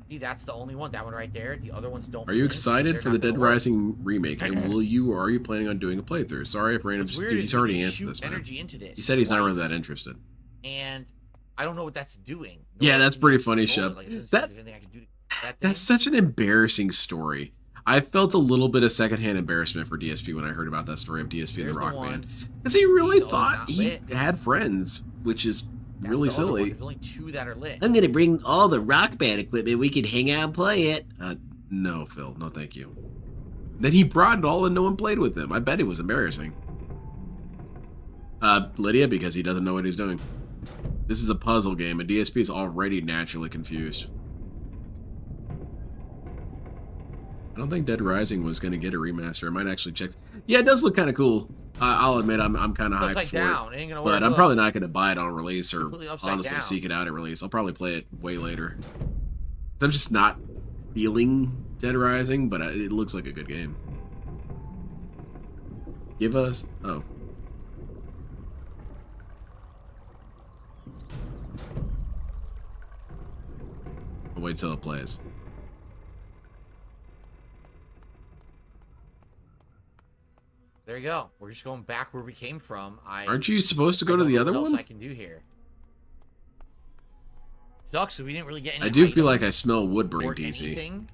See, that's the only one. That one right there. The other ones don't. Are you blink, so excited they're for the not gonna Dead work. Rising remake? And will you, or are you planning on doing a playthrough? Sorry if random. What's weird Dude, is he's we already can answered shoot this, man. energy into this He said he's not really twice, that interested. And I don't know what that's doing. Yeah, Nor that's can I pretty funny, control it. Shep. Like, it doesn't That- seem there's anything I can do to that That's thing. such an embarrassing story. I felt a little bit of secondhand embarrassment for DSP when I heard about that story of DSP and There's the the Rock one. Band. Because he really He's thought not he lit. had friends, which is That's really the other one. silly. There's only 2 that are lit. I'm gonna bring all the Rock Band equipment. We can hang out and play it. No, Phil. No, thank you. Then he brought it all and no one played with him. I bet it was embarrassing. Lydia, because he doesn't know what he's doing. This is a puzzle game, and DSP is already naturally confused. I don't think Dead Rising was going to get a remaster. I might actually check. Yeah, it does look kind of cool. I'll admit I'm kind of hyped for it. But I'm probably not going to buy it on release or honestly seek it out at release. I'll probably play it way later. I'm just not feeling Dead Rising, but it looks like a good game. Give us... Oh. I'll wait till it plays. There you go. We're just going back where we came from. Aren't you supposed to go to the other one? What else I can do here? Sucks, so we didn't really get any I do feel like I smell wood burning, or DC. anything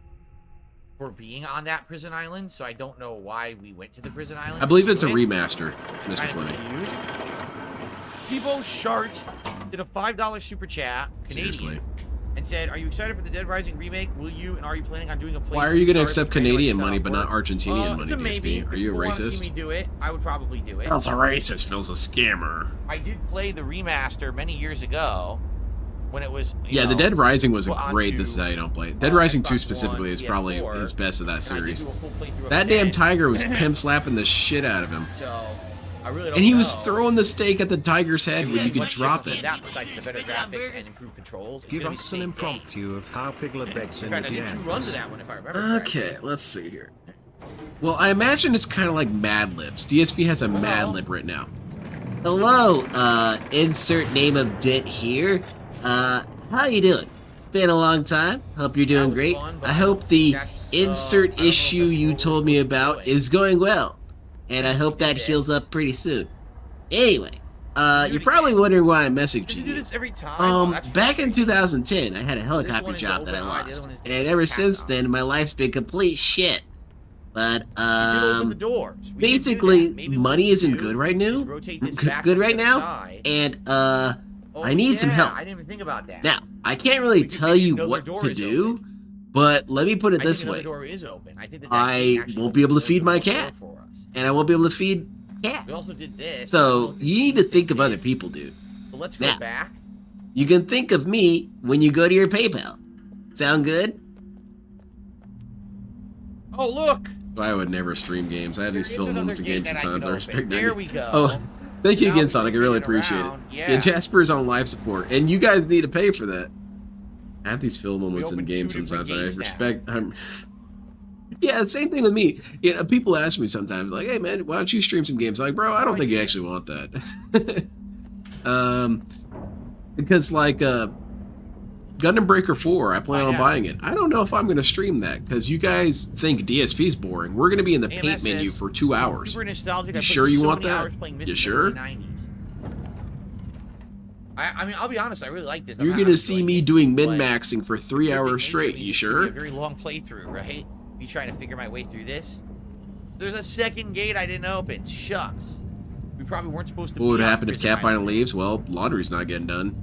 for being on that prison island, so I don't know why we went to the prison island. I believe it's a remaster, Mr. Kind of Fleming. confused. Peebo Shart did a $5 super chat, Canadian, Seriously. and said, "Are you excited for the Dead Rising remake? Will you? And are you planning on doing a play?" Why are you going to accept Canadian money but not Argentinian It's a money, maybe. DSP? Are you a If people wanna racist? see me do it, I would probably do it. Phil's a racist. Phil's a scammer. I did play the remaster many years ago when it was. Yeah, the Dead Rising was put great. onto, This is how you don't play it. Dead Rising 2 Xbox specifically One, is probably PS4, his best of that and I did series. do a full playthrough of That it damn then. tiger was pimp slapping the shit out of him. So I really don't And he was know. throwing the steak at the tiger's head when you could drop it. That besides the better graphics and improved controls. It's Give gonna be us the an same impromptu of how Piglet begs In in fact, the I did 2 DMs. runs of that one if I remember. Okay, let's see here. Well, I imagine it's kind of like Mad Libs. DSP has a Mad Lib right now. Hello, insert name of Dit here. How you doing? It's been a long time. Hope you're doing great. I hope the insert issue you told me about is going well. And I hope that heals up pretty soon. Anyway, you're probably wondering why I'm messaging You do you. this every time. Back in 2010, I had a helicopter job that I lost. And ever since then, my life's been complete shit. But, basically, money isn't good right now. Good right now. And, I need some help. I didn't even think about that. Now, I can't really tell you what to do, but let me put it this way. Door is open. I think I won't be able to feed my cat. And I won't be able to feed cat. We also did this. So, you need to think of other people, dude. But let's go Now, back. you can think of me when you go to your PayPal. Sound good? Oh, look! I would never stream games. I have these film moments in games sometimes. I respect that. There we go. Oh, thank you Now again, we Sonic. I can really turn it appreciate around. it. Yeah. Yeah, Jasper's on live support, and you guys need to pay for that. I have these film moments in opened games 2 different sometimes. I gates now. respect. Yeah, same thing with me. Yeah, people ask me sometimes, like, "Hey, man, why don't you stream some games?" I'm like, bro, I don't think you actually want that. Because like Gundam Breaker 4, I plan on buying it. I don't know if I'm going to stream that because you guys think DSP's boring. We're going to be in the paint AMS menu says, for 2 hours. Super nostalgic. I You put sure you so want many that? hours playing You Myst sure? in the early 90s. I mean, I'll be honest. I really like this. You're going to see me doing min-maxing for 3 hours straight. You A sure? very long playthrough, right? Me trying to figure my way through this. There's a second gate I didn't open. Shucks. We probably weren't supposed to. What would be on happen if Prison Cat Island. finally leaves? Well, laundry's not getting done.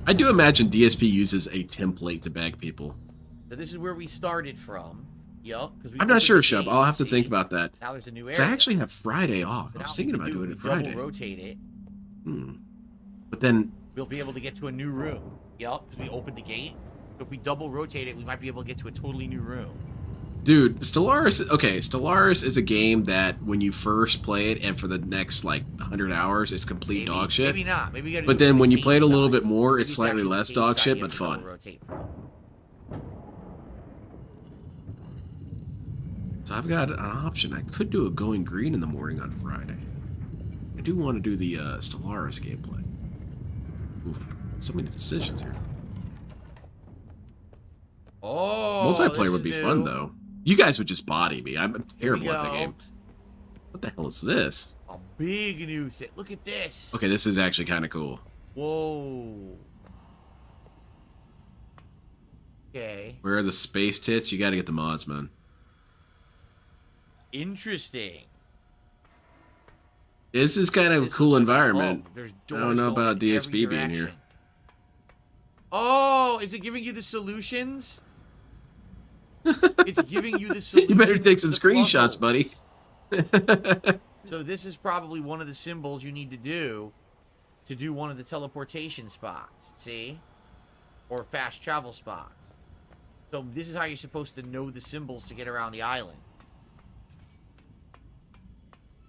I do imagine DSP uses a template to bag people. So this is where we started from. Yup. I'm not sure, Shub. I'll have to think about that. Now there's a new area. 'Cause I actually have Friday off. So I now was what thinking we about can doing do it is double Friday. rotate it. But then, We'll be able to get to a new room. Yup, because we opened the gate. So if we double rotate it, we might be able to get to a totally new room. dude, Stellaris. Okay, Stellaris is a game that when you first play it and for the next like 100 hours, it's complete dog shit. Maybe not. Maybe we gotta But do it then from when the you play it a cave little side. bit more, Maybe it's slightly actually less the cave dog side shit, you but have to double fun. rotate from. So I've got an option. I could do a going green in the morning on Friday. I do want to do the Stellaris gameplay. Oof, so many decisions here. Oh, Multiplayer would be fun though. You guys would just body me. I'm terrible at the go. game. What the hell is this? A big new thing. Look at this. Okay, this is actually kind of cool. Whoa. Okay. Where are the space tits? You got to get the mods, man. Interesting. This is kind of a This cool looks like a environment. hub. There's I doors don't know going about in DSP every being here. direction. Oh, is it giving you the solutions? It's giving you the solutions. You better take to some the screenshots, buddy. puzzles. So this is probably one of the symbols you need to do one of the teleportation spots. See? Or fast travel spots. So this is how you're supposed to know the symbols to get around the island.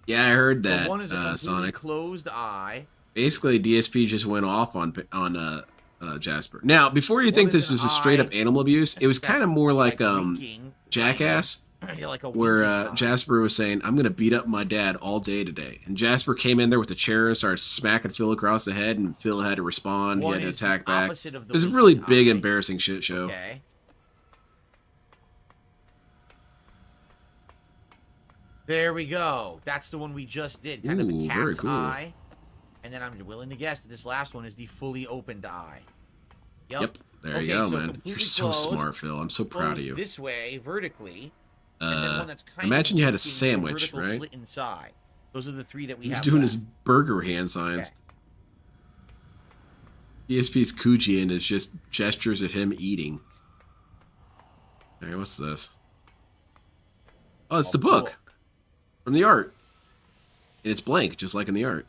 Yeah, I heard So that, one is a completely Sonic. closed eye. Basically, DSP just went off on Jasper. Now, before you think is this an is a straight up eye animal abuse, it was that's kind of more like winking. Jackass, Yeah, like a where winking eye. Jasper was saying, "I'm gonna beat up my dad all day today," and Jasper came in there with a chair and started smacking Phil across the head, and Phil had to respond. One he had to is the attack back. opposite of It the was a really winking big, eye. embarrassing shit show. Okay. There we go. That's the one we just did. Kind of Ooh, a very cat's cool. eye. And then I'm willing to guess that this last one is the fully opened eye. Yep, there you Okay, go, so man. completely You're so closed, smart, Phil. I'm so proud of closed you. This way, vertically. And then one that's kind Imagine of you had a winking with sandwich, vertical right? Slit inside. Those are the three that we He's have. doing left. his burger hand signs. Okay. DSP's Coochie and is just gestures of him eating. Alright, what's this? Oh, it's the book from the art. And it's blank, just like in the art.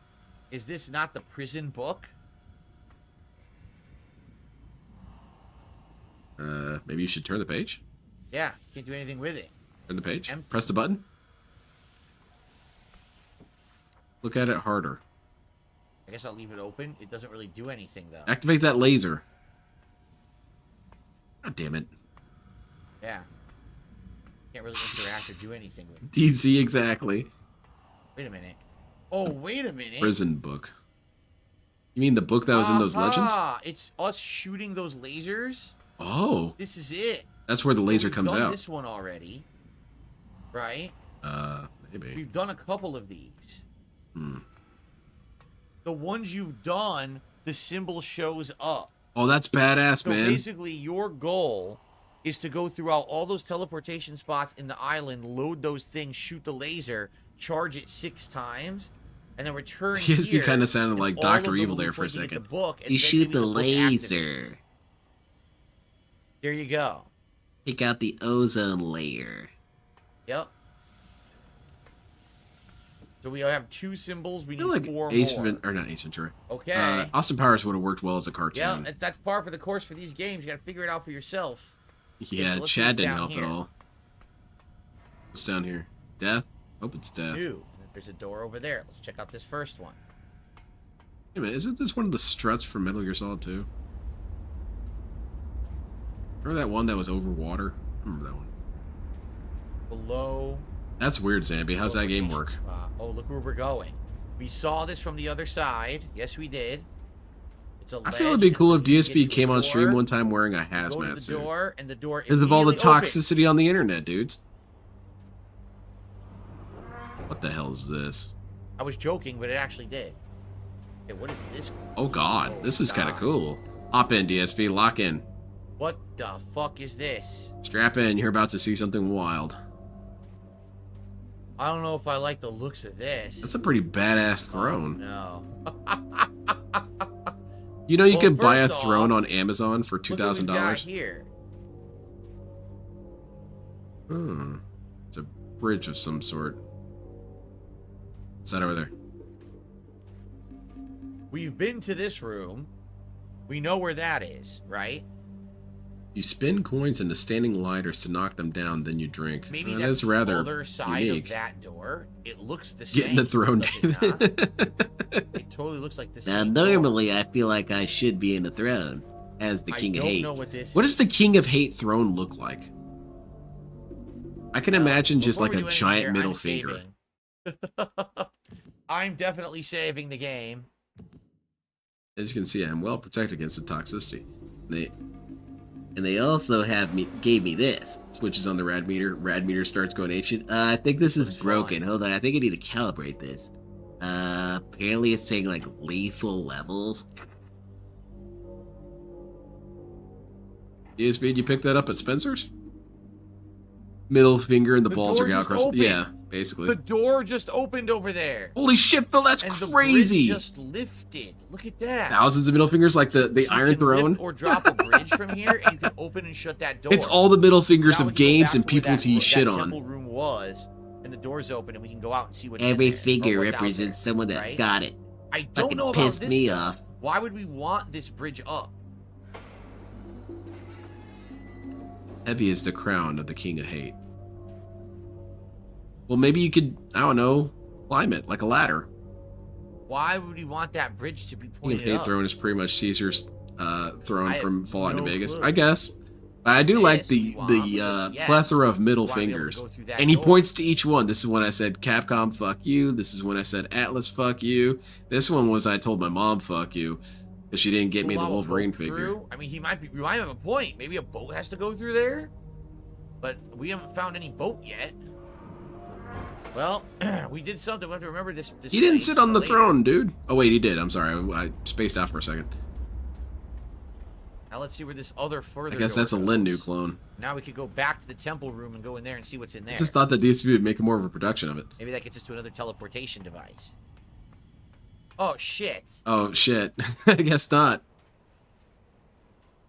Is this not the prison book? Maybe you should turn the page? Yeah, can't do anything with it. Turn the page? Empty. Press the button? Look at it harder. I guess I'll leave it open. It doesn't really do anything, though. Activate that laser. God damn it. Yeah. Can't really interact or do anything with it. DC, exactly. Wait a minute. Oh, wait a minute. Prison book. You mean the book that was in those legends? It's us shooting those lasers. Oh. This is it. That's where the laser We've comes done out. this one already. Right? Maybe. We've done a couple of these. Hmm. The ones you've done, the symbol shows up. Oh, that's badass, So man. basically, your goal is to go throughout all those teleportation spots in the island, load those things, shoot the laser, charge it 6 times, and then return DSP here. kind of sounded and like all of Dr. them Evil will be there for a pointing at the second. book, and You shoot the eventually book laser. activates. There you go. Take out the ozone layer. Yep. So we have 2 symbols. We I feel need like 4 Ace more. Ventura, or not Ace Ventura. Okay. Austin Powers would have worked well as a Yeah, cartoon. that's par for the course for these games. You got to figure it out for yourself. Yeah, so let's see Chad what's didn't down help here. at all. What's down here? Death? Hope it's death. 2. And there's a door over there. Let's check out this first one. Hey man, isn't this one of the struts from Metal Gear Solid 2? Remember that one that was over water? I remember that one. Below. That's weird, Zambi. How's that game work? Oh, look where we're going. We saw this from the other side. Yes, we did. It's a I feel it'd be ledge, cool if and then you get DSP to came a on stream door, one time wearing a go to hazmat the suit. door, and the door Because of all the immediately opens. toxicity on the internet, dudes. What the hell is this? I was joking, but it actually did. Hey, what is this? Oh god, this is kind of God. cool. Hop in, DSP. Lock in. What the fuck is this? Strap in. You're about to see something wild. I don't know if I like the looks of this. That's a pretty badass Oh, throne. no. You know you Well, can buy a first throne off, on Amazon for Look what we've got $2,000. here. Hmm. It's a bridge of some sort. What's that over there? We've been to this room. We know where that is, right? You spin coins into standing lighters to knock them down, then you drink. Maybe That that's is rather the other side unique. of that door. It looks the same. Getting the throne, does it not? David. It totally looks like the Now, same door. normally I feel like I should be in the throne as the I King of don't Hate. know what this What is. does the King of Hate throne look like? I can imagine just Before like we a do anything giant here, middle I'm finger. saving. I'm definitely saving the game. As you can see, I'm well protected against the toxicity. And they also gave me this. Switches on the rad meter. Rad meter starts going apeshit. I think this is Looks broken. fine. Hold on, I think I need to calibrate this. Apparently it's saying like lethal levels. DSP, did you pick that up at Spencer's? middle finger and the balls are door out just across. opened. Yeah, basically. The door just opened over there. Holy shit, Phil, that's And the crazy. bridge just lifted. Look at that. Thousands of middle fingers, like the So you Iron can Throne. lift or drop a bridge from here, and you can open and shut that door. It's all the middle fingers Now of we can go games back and to where peoples that- he that shit temple on. room was, and the door's open, and we can go out and see what's Every in there, or figure what's out represents there, someone that right? got it. I don't Fucking know about pissed this me though. off. Why would we want this bridge up? Heavy is the crown of the king of hate. Well, maybe you could, I don't know, climb it like a ladder. Why would we want that bridge to be King of pointed Hate up? throne is pretty much Caesar's throne I from have Fallout New no Vegas. clue. I guess. I do like Yes, the wow, yes. plethora of middle You wanna be able to fingers. go through that And he door. points to each one. This is when I said Capcom fuck you. This is when I said Atlas fuck you. This one was I told my mom fuck you because she didn't get me the Allow a Wolverine boat figure. through? I mean, we might have a point. Maybe a boat has to go through there, but we haven't found any boat yet. Well, we did something. We have to remember this. He didn't place sit on the later. throne, dude. Oh wait, he did. I'm sorry. I spaced out for a second. Now let's see where this other further. I guess door that's a goes. Lindu clone. Now we could go back to the temple room and go in there and see what's in there. I just thought that DSP would make more of a production of it. Maybe that gets us to another teleportation device. Oh shit! Oh shit. I guess not.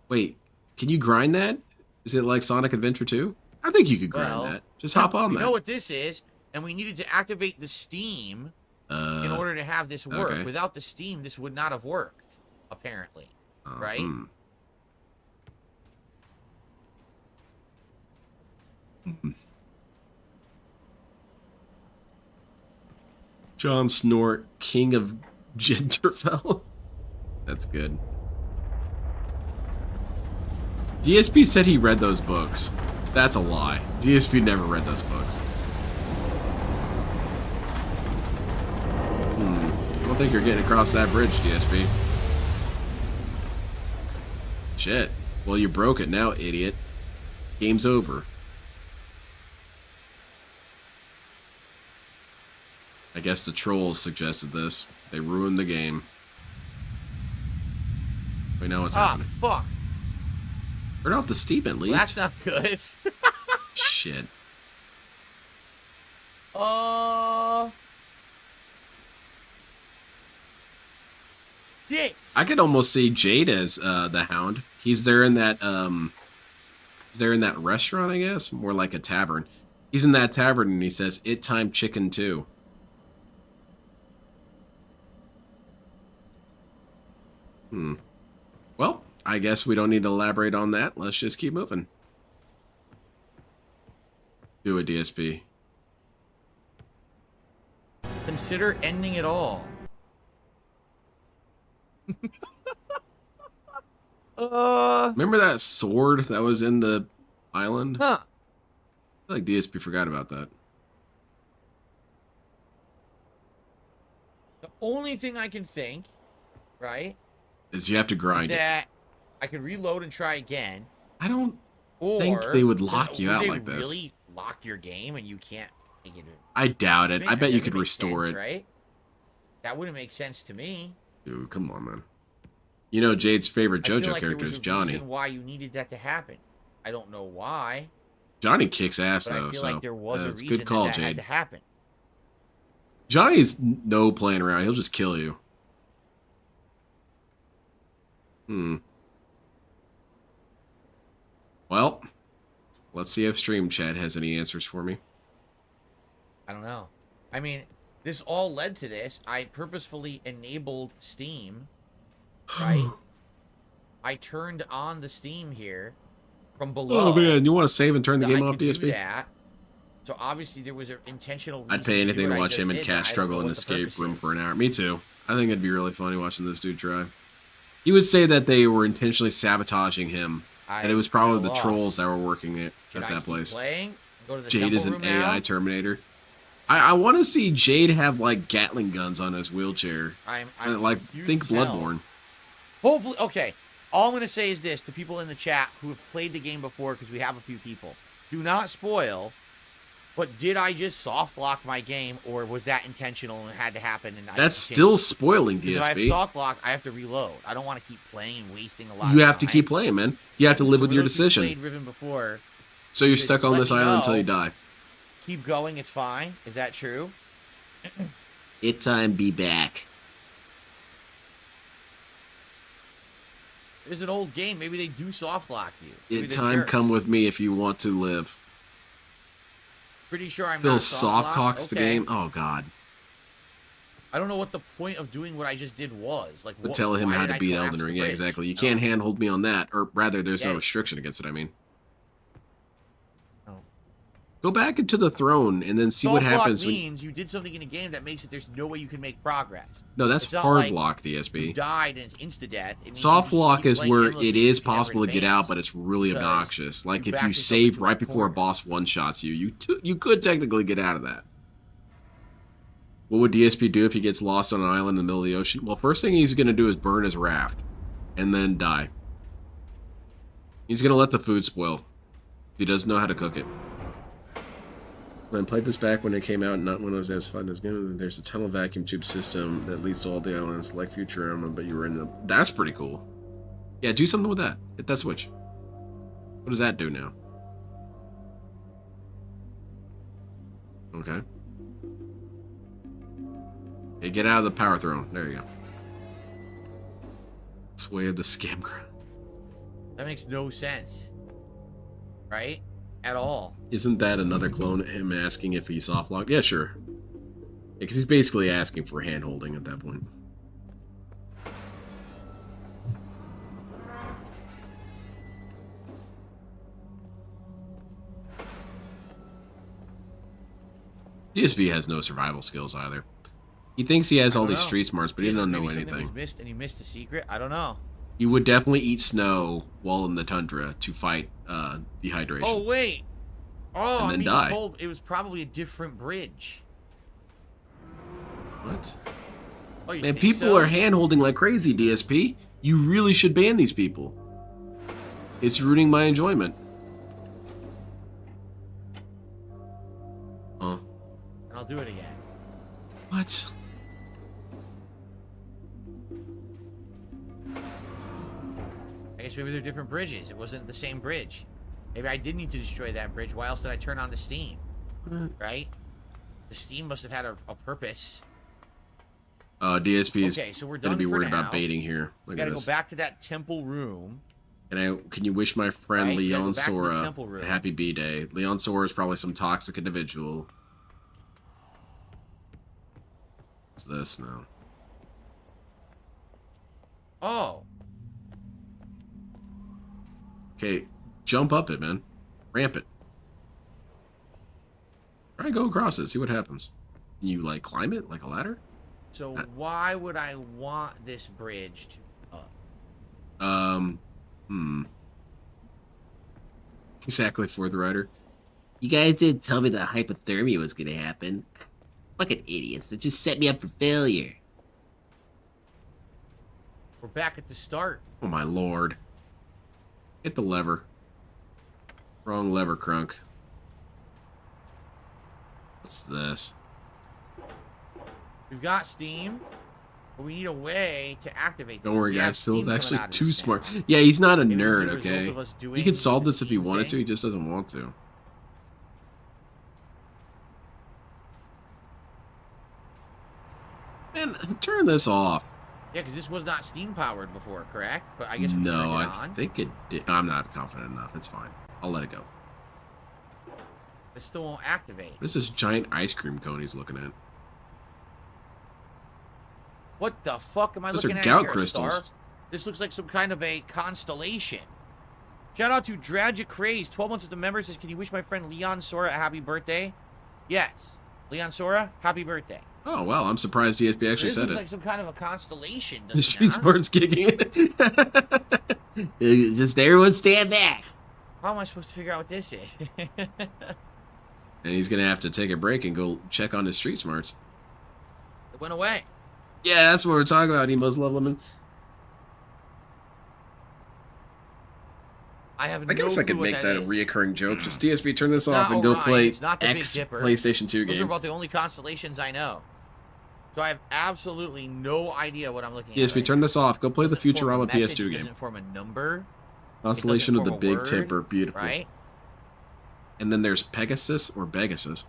Wait, can you grind that? Is it like Sonic Adventure 2? I think you could grind Well, that. Just hop on we that. know what this is, and we needed to activate the steam in order to have this work. okay. Without the steam, this would not have worked. Apparently, right? John Snort, King of Ginterfell. That's good. DSP said he read those books. That's a lie. DSP never read those books. I don't think you're getting across that bridge, DSP. Shit. Well, you broke it now, idiot. Game's over. I guess the trolls suggested this. They ruined the game. We know what's happening. Fuck. Turn off the steam at least. Well, that's not good. Shit. Shit. I could almost see Jade as the Hound. He's there in that restaurant, I guess, more like a tavern. He's in that tavern and he says, "It time chicken too." Well, I guess we don't need to elaborate on that. Let's just keep moving. Do it, DSP. Consider ending it all. Remember that sword that was in the island? Huh. I feel like DSP forgot about that. The only thing I can think, right, Is you have to is grind it. that I can reload and try again. I don't Or think they would lock you out they like this. Really lock your game and you can't make it. I doubt it. Make- I bet you doesn't could make restore sense, it. Right? That wouldn't make sense to me. Dude, come on, man. You know Jade's favorite I feel JoJo like there character was is a Johnny. reason why you needed that to happen. I don't know why, Johnny kicks ass but though, I feel so like there was a it's reason good call, that had Jade. to happen. Johnny's no playing around. He'll just kill you. Well, let's see if Stream Chat has any answers for me. I don't know. I mean, this all led to this. I purposefully enabled Steam, right? I turned on the Steam here from below. Oh man, you want to save and turn the that game I off, could do DSP? that. So obviously there was an intentional reason I'd pay to do anything what to I watch just him and did. Cash I don't struggle know in what the escape purpose room is. for an hour. Me too. I think it'd be really funny watching this dude try. He would say that they were intentionally sabotaging him, and it was probably the lost. trolls that were working it Can at I that keep place. playing? Go to the Jade temple is an room now? AI Terminator. I want to see Jade have like Gatling guns on his wheelchair. I'm Like you think tell. Bloodborne. Hopefully, okay. All I'm going to say is this to people in the chat who have played the game before, because we have a few people. Do not spoil, but did I just soft lock my game, or was that intentional and it had to happen? And That's still spoiling, Because if I have DSP. soft lock, I have to reload. I don't want to keep playing and wasting a lot You of have to time. keep playing, man. You have to live So with for your those who decision. played Riven before, So you're Just stuck on let this me island until know. you die. Keep going, it's fine. Is that true? It time be back. It's an old game. Maybe they do soft lock you. Maybe It they're time jerks. come with me if you want to live. Pretty sure I'm Phil not soft locked. cocks the Okay. game. Oh god. I don't know what the point of doing what I just did was. Like, But what, tell him why how did to I beat collapse Elden the Ring. Yeah, bridge? exactly. You No. can't handhold me on that. Or rather, there's no Yeah. restriction against it, I mean. No. Go back into the throne and then see what Soft lock happens when... means you did something in a game that makes it there's no way you can make progress. No, that's It's not hard like lock, You DSP. died and it's insta-death. It means you Soft just lock keep is playing where endlessly it and is you can never possible to get out, advance. but it's really because obnoxious. Like you if backed you yourself save into a right before a corner. boss one-shots you, you could technically get out of that. What would DSP do if he gets lost on an island in the middle of the ocean? Well, first thing he's going to do is burn his raft. And then die. He's going to let the food spoil. He doesn't know how to cook it. I played this back when it came out, not when it was as fun as game. There's a tunnel vacuum tube system that leads to all the islands, like Futurama, but you were in the... That's pretty cool. Yeah, do something with that. Hit that switch. What does that do now? Okay. Hey, get out of the power throne. There you go. It's way of the scam crowd. That makes no sense. Right? At all. Isn't that another clone of him asking if he's soft locked? Yeah, sure. Yeah, because he's basically asking for hand holding at that point. DSP has no survival skills either. He thinks he has all these street smarts, but he doesn't know Maybe something anything. was missed and he missed a secret. I don't know. He would definitely eat snow while in the tundra to fight dehydration. Oh wait. Oh, And I then mean, die. it was probably a different bridge. What? Oh, you Man, think people so? are hand-holding like crazy, DSP. You really should ban these people. It's ruining my enjoyment. Huh? And I'll do it again. What? I guess maybe they're different bridges. It wasn't the same bridge. Maybe I did need to destroy that bridge. Why else did I turn on the steam? Right? The steam must have had a purpose. DSP is Okay, so we're gonna done be for worried now. about baiting here. We Look gotta at go this. back to that temple room. Can you wish my friend Right, we gotta Leon go back to the Sora temple room. a happy B-Day? Leon Sora is probably some toxic individual. What's this now? Oh. Okay, jump up it, man. Ramp it. Try and go across it, see what happens. Can you, like, climb it like a ladder? So why would I want this bridge to Exactly, Fourth Rider. You guys didn't tell me that hypothermia was gonna happen. Fucking idiots. That just set me up for failure. We're back at the start. Oh my lord. Hit the lever. Wrong lever, Crunk. What's this? We've got steam, but we need a way to activate this. Don't worry, We have guys. Phil's steam coming actually out of too this smart. now. Yeah, he's not a Maybe this is nerd, a result okay? of us He doing could solve the this if he steam wanted to. thing. He just doesn't want to. Man, turn this off. Yeah, because this was not steam powered before, correct? But I guess we No, turned it I on. think it did. I'm not confident enough. It's fine. I'll let it go. It still won't activate. What is this giant ice cream cone he's looking at? What the fuck am I Those are looking at gout here, crystals. Star? This looks like some kind of a constellation. Shout out to Dragic Craze. 12 months as a member says, can you wish my friend Leon Sora a happy birthday? Yes. Leon Sora, happy birthday. Oh, wow. I'm surprised DSP actually This said looks it. like some kind of a constellation. The does it street not? smart's kicking it. Just everyone stand back. How am I supposed to figure out what this is? And he's going to have to take a break and go check on his street smarts. It went away. Yeah, that's what we're talking about, Emo's Love Lemon. I have I guess no I could clue what make that a is. reoccurring joke. Just DSP, turn this It's off not and go Orion, play it's not the Big X Dipper. PlayStation 2 Those are game. about the only constellations I know. So I have absolutely no idea what I'm looking at. DSP, right turn this off. Go play the Doesn't form a Futurama message, PS2 game. Doesn't form a number. Constellation of the form a Big word, Tipper. Beautiful. Right? And then there's Pegasus or Pegasus.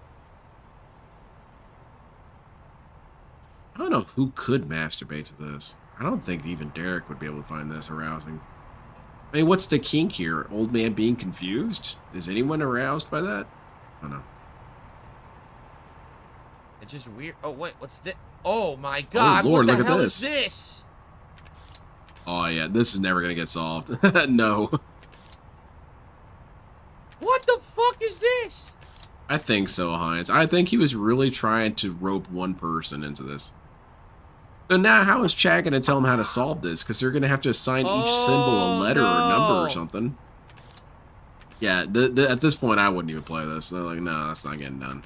I don't know who could masturbate to this. I don't think even Derek would be able to find this arousing. I mean, what's the kink here? Old man being confused? Is anyone aroused by that? I don't know. It's just weird. Oh, wait, what's this? Oh, my God. Oh, Lord, what the look at hell this. is this? Oh, yeah, this is never going to get solved. No. What the fuck is this? I think so, Heinz. I think he was really trying to rope one person into this. So now, how is Chad going to tell him how to solve this? Because they're going to have to assign each symbol a letter or a number or something. Yeah, at this point, I wouldn't even play this. They're like, no, that's not getting done.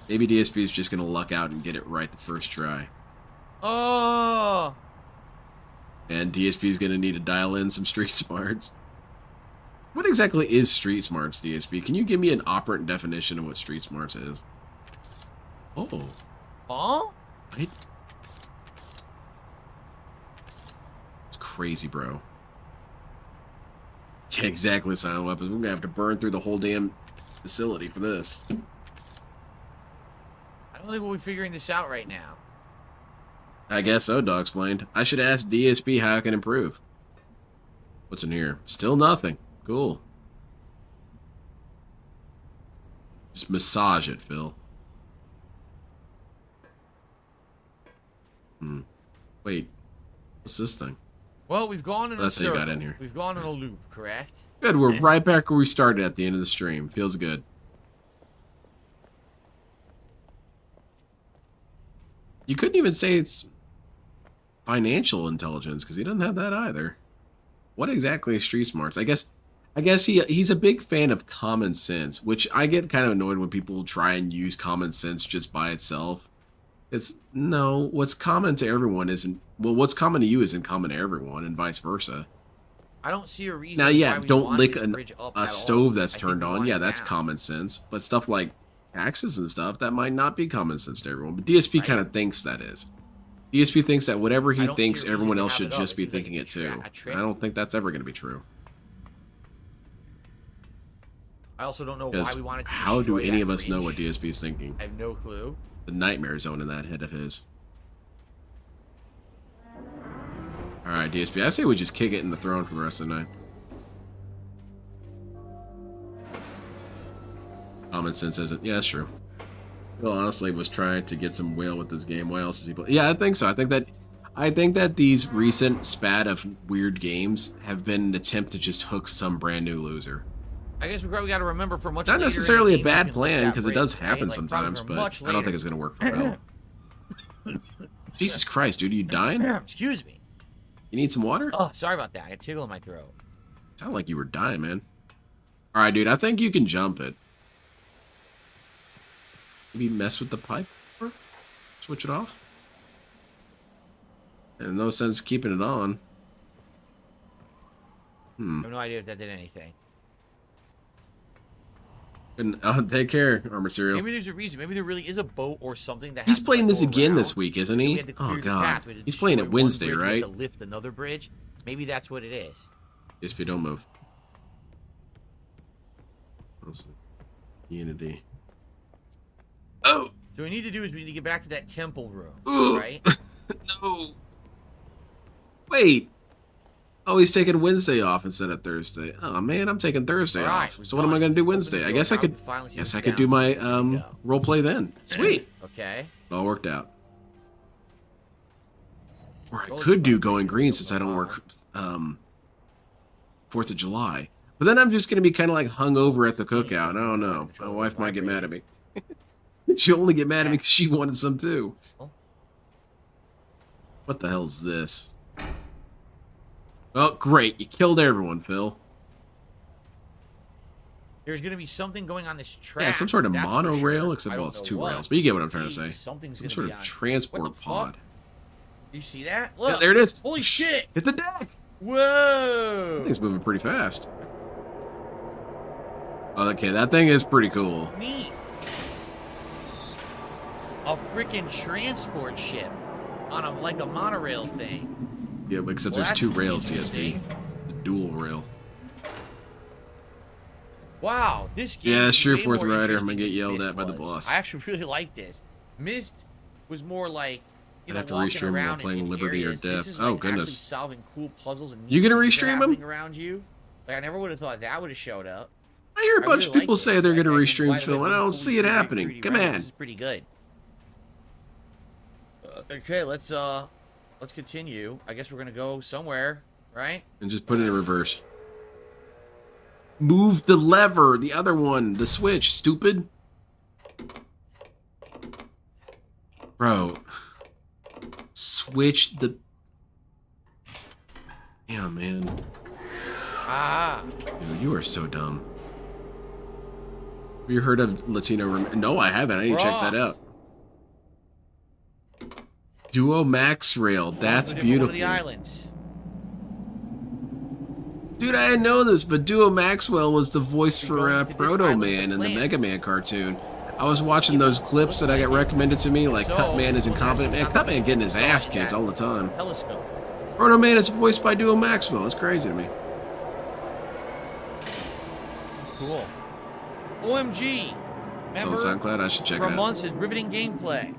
Maybe DSP is just going to luck out and get it right the first try. Oh. And DSP is going to need to dial in some street smarts. What exactly is street smarts, DSP? Can you give me an operant definition of what street smarts is? Oh. Huh? Right? It's crazy, bro. Yeah, exactly, silent weapons. We're going to have to burn through the whole damn facility for this. I don't think we'll be figuring this out right now. I guess so, Dog explained. I should ask DSP how I can improve. What's in here? Still nothing. Cool. Just massage it, Phil. Wait. What's this thing? Well, we've gone in That's a how you circle. got in here. We've gone in a loop, correct? Good, we're right back where we started at the end of the stream. Feels good. You couldn't even say it's financial intelligence, because he doesn't have that either. What exactly is street smarts? I guess he's a big fan of common sense, which I get kind of annoyed when people try and use common sense just by itself. It's no, what's common to everyone isn't, well, what's common to you isn't common to everyone, and vice versa. I don't see a reason. Now, yeah, why we don't want lick this bridge up a at stove all. that's I think turned we on. want Yeah, it that's down. common sense. But stuff like taxes and stuff, that might not be common sense to everyone. But DSP kind of thinks that is. DSP thinks that whatever he thinks, see a reason everyone to else have should it up. just It be seems like thinking it it's too. a trick. I don't think that's ever going to be true. I also don't know why Because we wanted to how do destroy any that of us know bridge. what DSP is thinking? I have no clue. The nightmare zone in that head of his. Alright, DSP, I say we just kick it in the throne for the rest of the night. Common sense isn't. Yeah, that's true. Phil honestly was trying to get some whale with this game. Why else is he playing? Yeah, I think so. I think that these recent spat of weird games have been an attempt to just hook some brand new loser. I guess we probably got to remember for much. Not later in the necessarily a game, we bad can plan, lift that because it bridge, does right? happen Like, sometimes, probably but much I don't think later. it's going to work for Phil. Jesus Christ, dude, are you dying? Excuse me. You need some water? Oh, sorry about that. I got a tickle in my throat. Sound like you were dying, man. Alright, dude, I think you can jump it. Maybe mess with the pipe? Switch it off? And no sense keeping it on. I have no idea if that did anything. And take care, Armor Cereal. Maybe there's a reason. Maybe there really is a boat or something that. He's has to, playing like, this go again around. this week, isn't So we he? had to clear Oh the god. path. We had to He's playing it destroy one Wednesday, bridge, we had right? to lift another bridge. Maybe that's what it is. DSP, don't move. Unity. Oh! So what we need to do is we need to get back to that temple room, Ooh. right? No. Wait. Oh, he's taking Wednesday off instead of Thursday. Oh man, I'm taking Thursday All right, off. we're So what am I done. gonna do Open Wednesday? the I door guess I now, could. we can finally see Yes, what's I could down. do my There we go. role play then. Sweet. Okay. It all worked out. Or I Roll could do the going green since I don't work 4th of July. But then I'm just gonna be kind of like hung over at the cookout. I don't know. My wife might get mad at me. She'll only get mad at me because she wanted some too. What the hell is this? Well, great. You killed everyone, Phil. There's gonna be something going on this track. Yeah, some sort of that's for monorail, sure. except I well, don't it's know 2 what. rails. But you get what I'm See, trying to say. Something's Some gonna sort be of on. transport What the fuck? pod. You see that? Look. Yeah, there it is. Holy shit! Hit the deck. Whoa! That thing's moving pretty fast. Oh, okay, that thing is pretty cool. Neat. A freaking transport ship on a like a monorail thing. Yeah, except Well, there's 2 that's rails, DSP. interesting. The dual rail. Wow, this game Yeah, is sure, way Fourth more Rider. I'm interesting gonna get than yelled Myst at by the was. boss. I actually really like this. Myst was more like, I'd know, have to walking restream while around playing in Liberty or areas. This Death. is, Oh, like, goodness. actually solving cool puzzles and You gonna neat things that are restream 'em? happening around you. Like, I never would have thought that would have showed up. I hear a I bunch really of people like say this. they're gonna And restream by the way, Phil, and I really don't cool see with it 3D happening. Come rendering. on. This is pretty good. Okay, let's continue. I guess we're gonna go somewhere, right? And just put it in reverse. Move the lever, the other one, the switch, stupid. Bro. Switch the... Yeah, man. Ah. Dude, you are so dumb. Have you heard of Latino... No, I haven't. I need to check that out. Duo Max Rail. That's One of beautiful. the islands. Dude, I didn't know this, but Duo Maxwell was the voice for going to this Proto island Man with in the plants. Mega Man cartoon. I was watching those clips that I got recommended to me, like So, Cutman is incompetent. Man, that's- Cutman getting his ass kicked all the time. Telescope. Proto Man is voiced by Duo Maxwell. It's crazy to me. Cool. OMG. It's on Member SoundCloud. I should check it Ramon out. says riveting gameplay.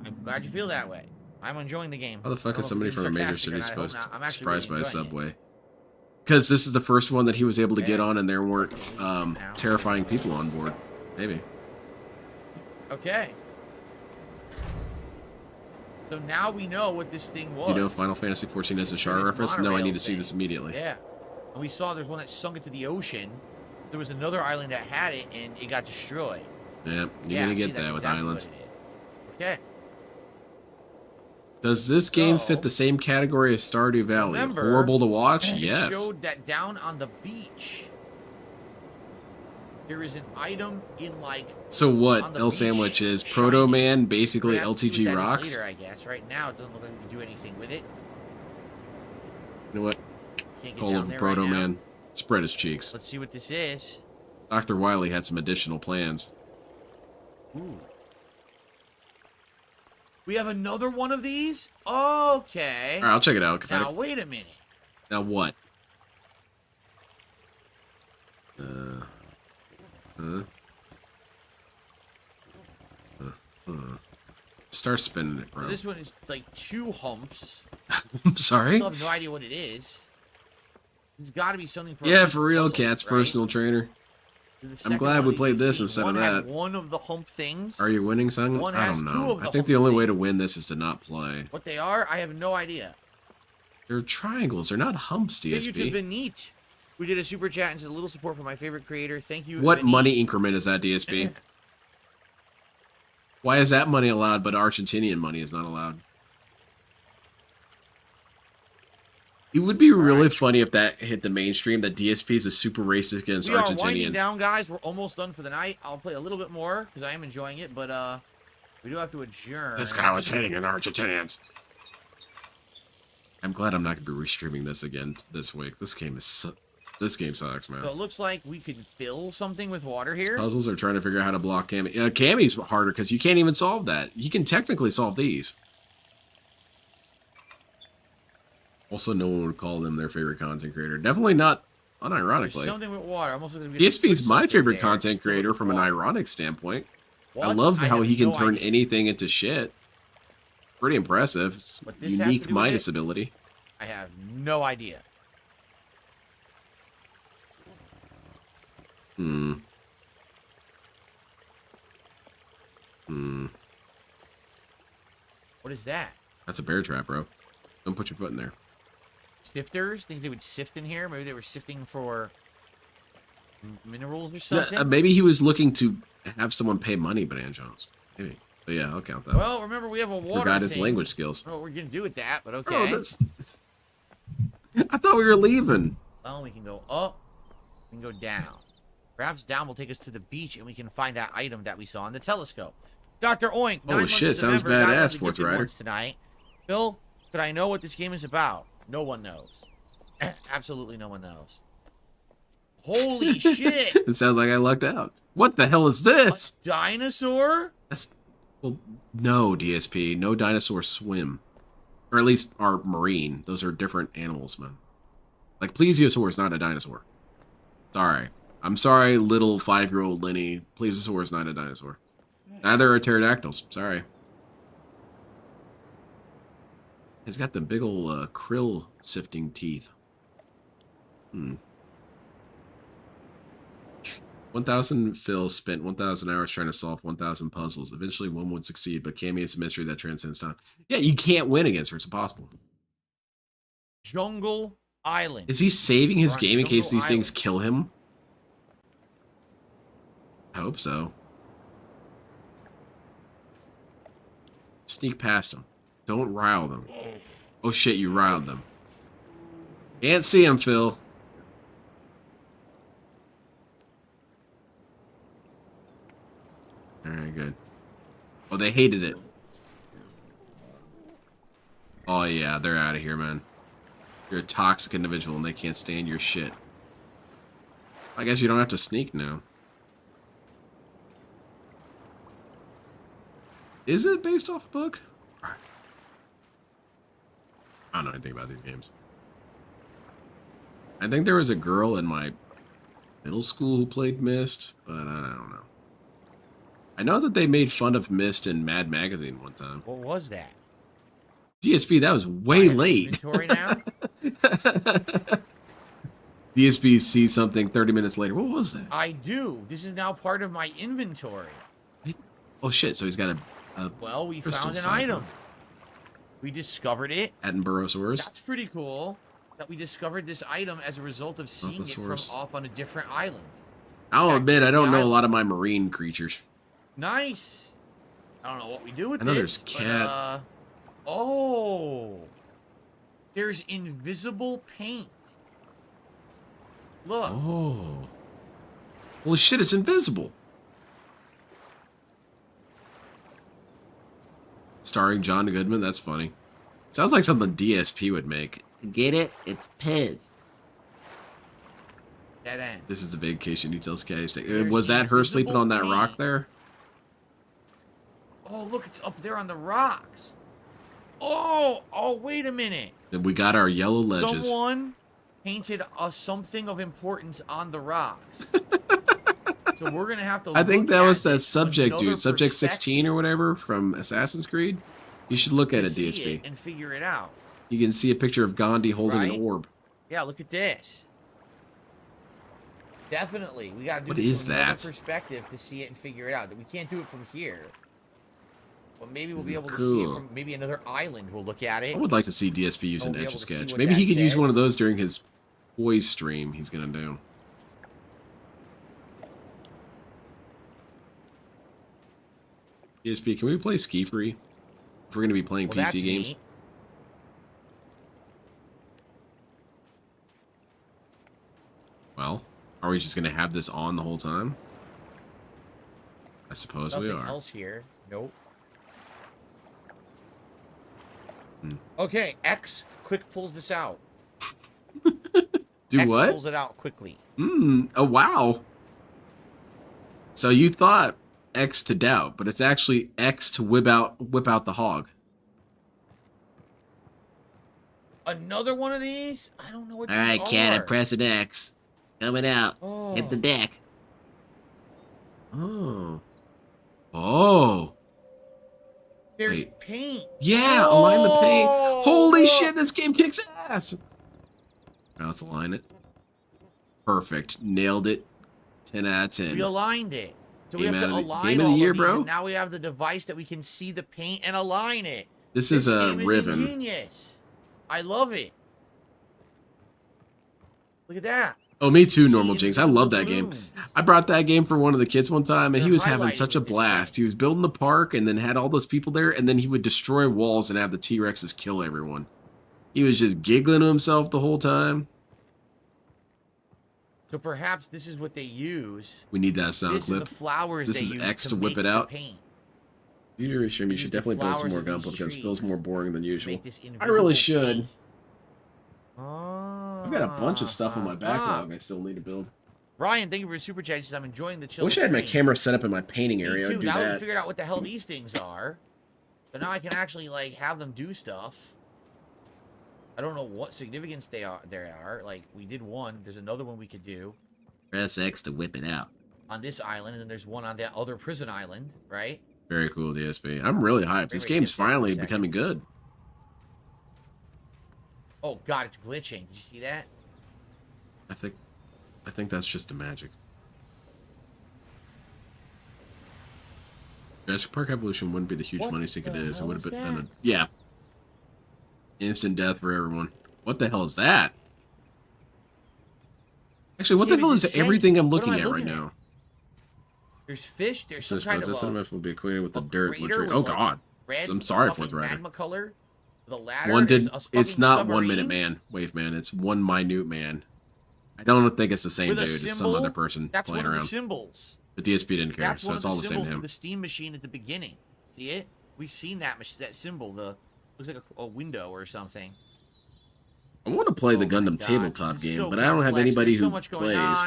I'm glad you feel that way. I'm enjoying the game. How the fuck is somebody from a major city supposed to I'm actually surprised by really a enjoying it. subway? Because this is the first one that he was able to get Okay. on, and there weren't terrifying people on board. Maybe. Okay. So now we know what this thing was. You know Final Fantasy XIV is a Char this reference? No, I monorail need to see thing. this immediately. Yeah. And we saw there's one that sunk into the ocean. There was another island that had it, and it got destroyed. Yeah, you're Yeah, gonna see, get that's that with exactly islands. what it is. Okay. Does this game So, fit the same category as Stardew Valley? remember, Horrible to watch? It Yes. showed that down on the beach, there is an item in, like, So on what? the El beach, Sandwich is shiny. Proto Man, We're basically gonna have to see LTG what that is rocks? later, I guess. Right now, it doesn't look like we can do anything with it. You know what? Can't get Call down him there Proto right now. Man. Spread his cheeks. Let's see what this is. Dr. Wily had some additional plans. Ooh. We have another one of these? Okay. Alright, I'll check it out. Now, wait a minute. Now what? Start spinning it, bro. This one is like 2 humps. I'm sorry? I still have no idea what it is. There's got to be something for Yeah, each for real, puzzle, Cat's right? personal trainer. The I'm second glad one we that played you this see, instead of one had that. one of the hump things. Are you winning, son? One I has don't 2 know. of the I think the hump only way to things. win this is to not play. What they are, I have no idea. They're triangles. They're not humps, Thank you to DSP. Benit, who did a super chat and said a little support for my favorite creator. Thank you. What Benit. money increment is that, DSP? Why is that money allowed, but Argentinian money is not allowed? It would be really funny if that hit the mainstream, that DSP is a super racist against We are winding Argentinians. down, guys. We're almost done for the night. I'll play a little bit more because I am enjoying it, but we do have to adjourn. This guy was hitting on Argentinians. I'm glad I'm not going to be restreaming this again this week. This game sucks, man. So it looks like we could fill something with water here. Puzzles are trying to figure out how to block Cammy. Cammy's harder because you can't even solve that. You can technically solve these. Also, no one would call them their favorite content creator. Definitely not There's unironically. something with water. I'm also gonna be DSP is my favorite there. content Fill it creator with from an water. ironic standpoint. I What? love how have he can no turn idea. anything into shit. Pretty impressive. It's What this has to unique do with Midas it? ability. I have no idea. What is that? That's a bear trap, bro. Don't put your foot in there. Sifters? Things they would sift in here? Maybe they were sifting for minerals or Yeah, something? maybe he was looking to have someone pay money, Banana Jones. Maybe. But yeah, I'll count that. Well, remember we have a water Forgot his thing. language skills. I don't know what we're gonna do with that, but Oh, okay. that's... I thought we were leaving. Well, we can go up, we can go down. Perhaps down will take us to the beach and we can find that item that we saw in the telescope. Dr. Oink, 9 Oh months shit, as a sounds member, got one of badass, the Fourth gifted Rider. ones tonight. Phil, could I know what this game is about? No one knows. Absolutely no one knows. Holy shit! It sounds like I lucked out. What the hell is this? Dinosaur? That's... Well, no, DSP. No dinosaurs swim. Or at least are marine. Those are different animals, man. Like, plesiosaur is not a dinosaur. Sorry. I'm sorry, little 5-year-old Lenny. Plesiosaur is not a dinosaur. Neither are pterodactyls. Sorry. He's got the big ol' krill sifting teeth. 1,000 Phil spent 1,000 hours trying to solve 1,000 puzzles. Eventually, one would succeed, but Cammy is a mystery that transcends time. Yeah, you can't win against her. It's impossible. Jungle Island. Is he saving his We're on game in case Jungle these things Island. kill him? I hope so. Sneak past them. Don't rile them. Oh shit, you riled them. Can't see him, Phil. Alright, good. Oh, they hated it. Oh yeah, they're out of here, man. You're a toxic individual and they can't stand your shit. I guess you don't have to sneak now. Is it based off a book? I don't know anything about these games. I think there was a girl in my middle school who played Myst, but I don't know. I know that they made fun of Myst in Mad Magazine one time. What was that? DSP, that was way late. Inventory now? DSP sees something 30 minutes later. What was that? I do. This is now part of my inventory. Oh shit, so he's got a Well, we crystal found an cipher. item. We discovered it. Attenborosaurus. That's pretty cool. That we discovered this item as a result of seeing it from Alphasaurus. off on a different island. I'll admit, I don't know a island. lot of my marine creatures. Nice. I don't know what we do with I know this. there's cat. But, oh. There's invisible paint. Look. Oh. Holy shit, it's invisible. Starring John Goodman, that's funny. Sounds like something DSP would make. Get it? It's pissed. Dead end. This is the vacation details caddy stick. There's Was that her sleeping invisible on that rock paint. there? Oh, look, it's up there on the rocks. Oh, wait a minute. Then we got our yellow ledges. Someone painted something of importance on the rocks. So we're gonna have to. I think look that was at that this subject another dude, Subject perspective 16 or whatever from Assassin's Creed. You should look at to it, see DSP. it and figure it out. You can see a picture of Gandhi holding Right? an orb. Yeah, look at this. Definitely, we gotta do What this is from another that? perspective to see it and figure it out. We can't do it from here. But maybe we'll be able to see it Cool. from maybe another island. We'll look at it. I would like to see DSP use We'll an be Etch able a to see Sketch. what Maybe he that could use one of says. those during his boys stream he's gonna do. DSP, can we play Ski Free? If we're gonna be playing Well, that's PC games. neat. Well, are we just gonna have this on the whole time? I suppose we Nothing are. else here. Nope. Hmm. Okay, X quick pulls this out. Do X what? pulls it out quickly. Oh wow. So you thought X to doubt, but it's actually X to whip out the hog. Another one of these? I don't know what these Alright, cat, I'm are. pressing X. Coming out. Oh. Hit the deck. Oh. Oh. There's Wait. paint. Yeah, align the paint. Oh, Holy look. shit, this game kicks ass. Now let's align it. Perfect. Nailed it. 10 out of 10. We aligned it. So we Game have to out of the- align game of the all year, of these, bro. and now we have the device that we can see the paint and align it. This is a game Riven. ingenious. I love it. Look at that. Oh, me too, See Normal Jinx. I love that game. balloons. I brought that game for one of the kids one time, and he They're was having highlighted such a with this blast. thing. He was building the park and then had all those people there, and then he would destroy walls and have the T-Rexes kill everyone. He was just giggling to himself the whole time. So perhaps this is what they use. We need that sound This and clip. the flowers This they is use X to make whip it the out. paint. You Use should the definitely build some flowers more of these gunpla because it feels trees more boring than to usual. make this I really invisible should. paint. I've got a bunch of stuff on my backlog I still need to build. Ryan, thank you for the super chat. He says, I'm enjoying the I chill. wish I had my stream." camera set up in my painting Me area. I too. would do Now that we that. figured out what the hell these things are, so now I can actually like have them do stuff. I don't know what significance they are. Like we did one. There's another one we could do. Press X to whip it out. on this island, and then there's one on that other prison island, right? Very cool, DSP. I'm really hyped. This game's finally becoming good. Oh god, it's glitching. Did you see that? I think that's just the magic. Jurassic Park Evolution wouldn't be the huge money sink it is. It would have been yeah. Instant death for everyone. What the hell is that? Actually, what the hell is everything I'm looking at right now? There's fish. There's some kind of this MF will be acquainted with the dirt. With Oh god. I'm sorry, Fourth Rider. Magma color. The ladder. One did. It's not submarine. 1 minute man, wave man. It's one minute man. I don't think it's the same dude. It's some other person that's playing one around. Of the symbols. The DSP didn't care, That's so it's all the same to him. The steam machine at the beginning. See it? We've seen that symbol. The looks like a window or something. I want to play the Gundam tabletop game, but I don't have anybody who plays.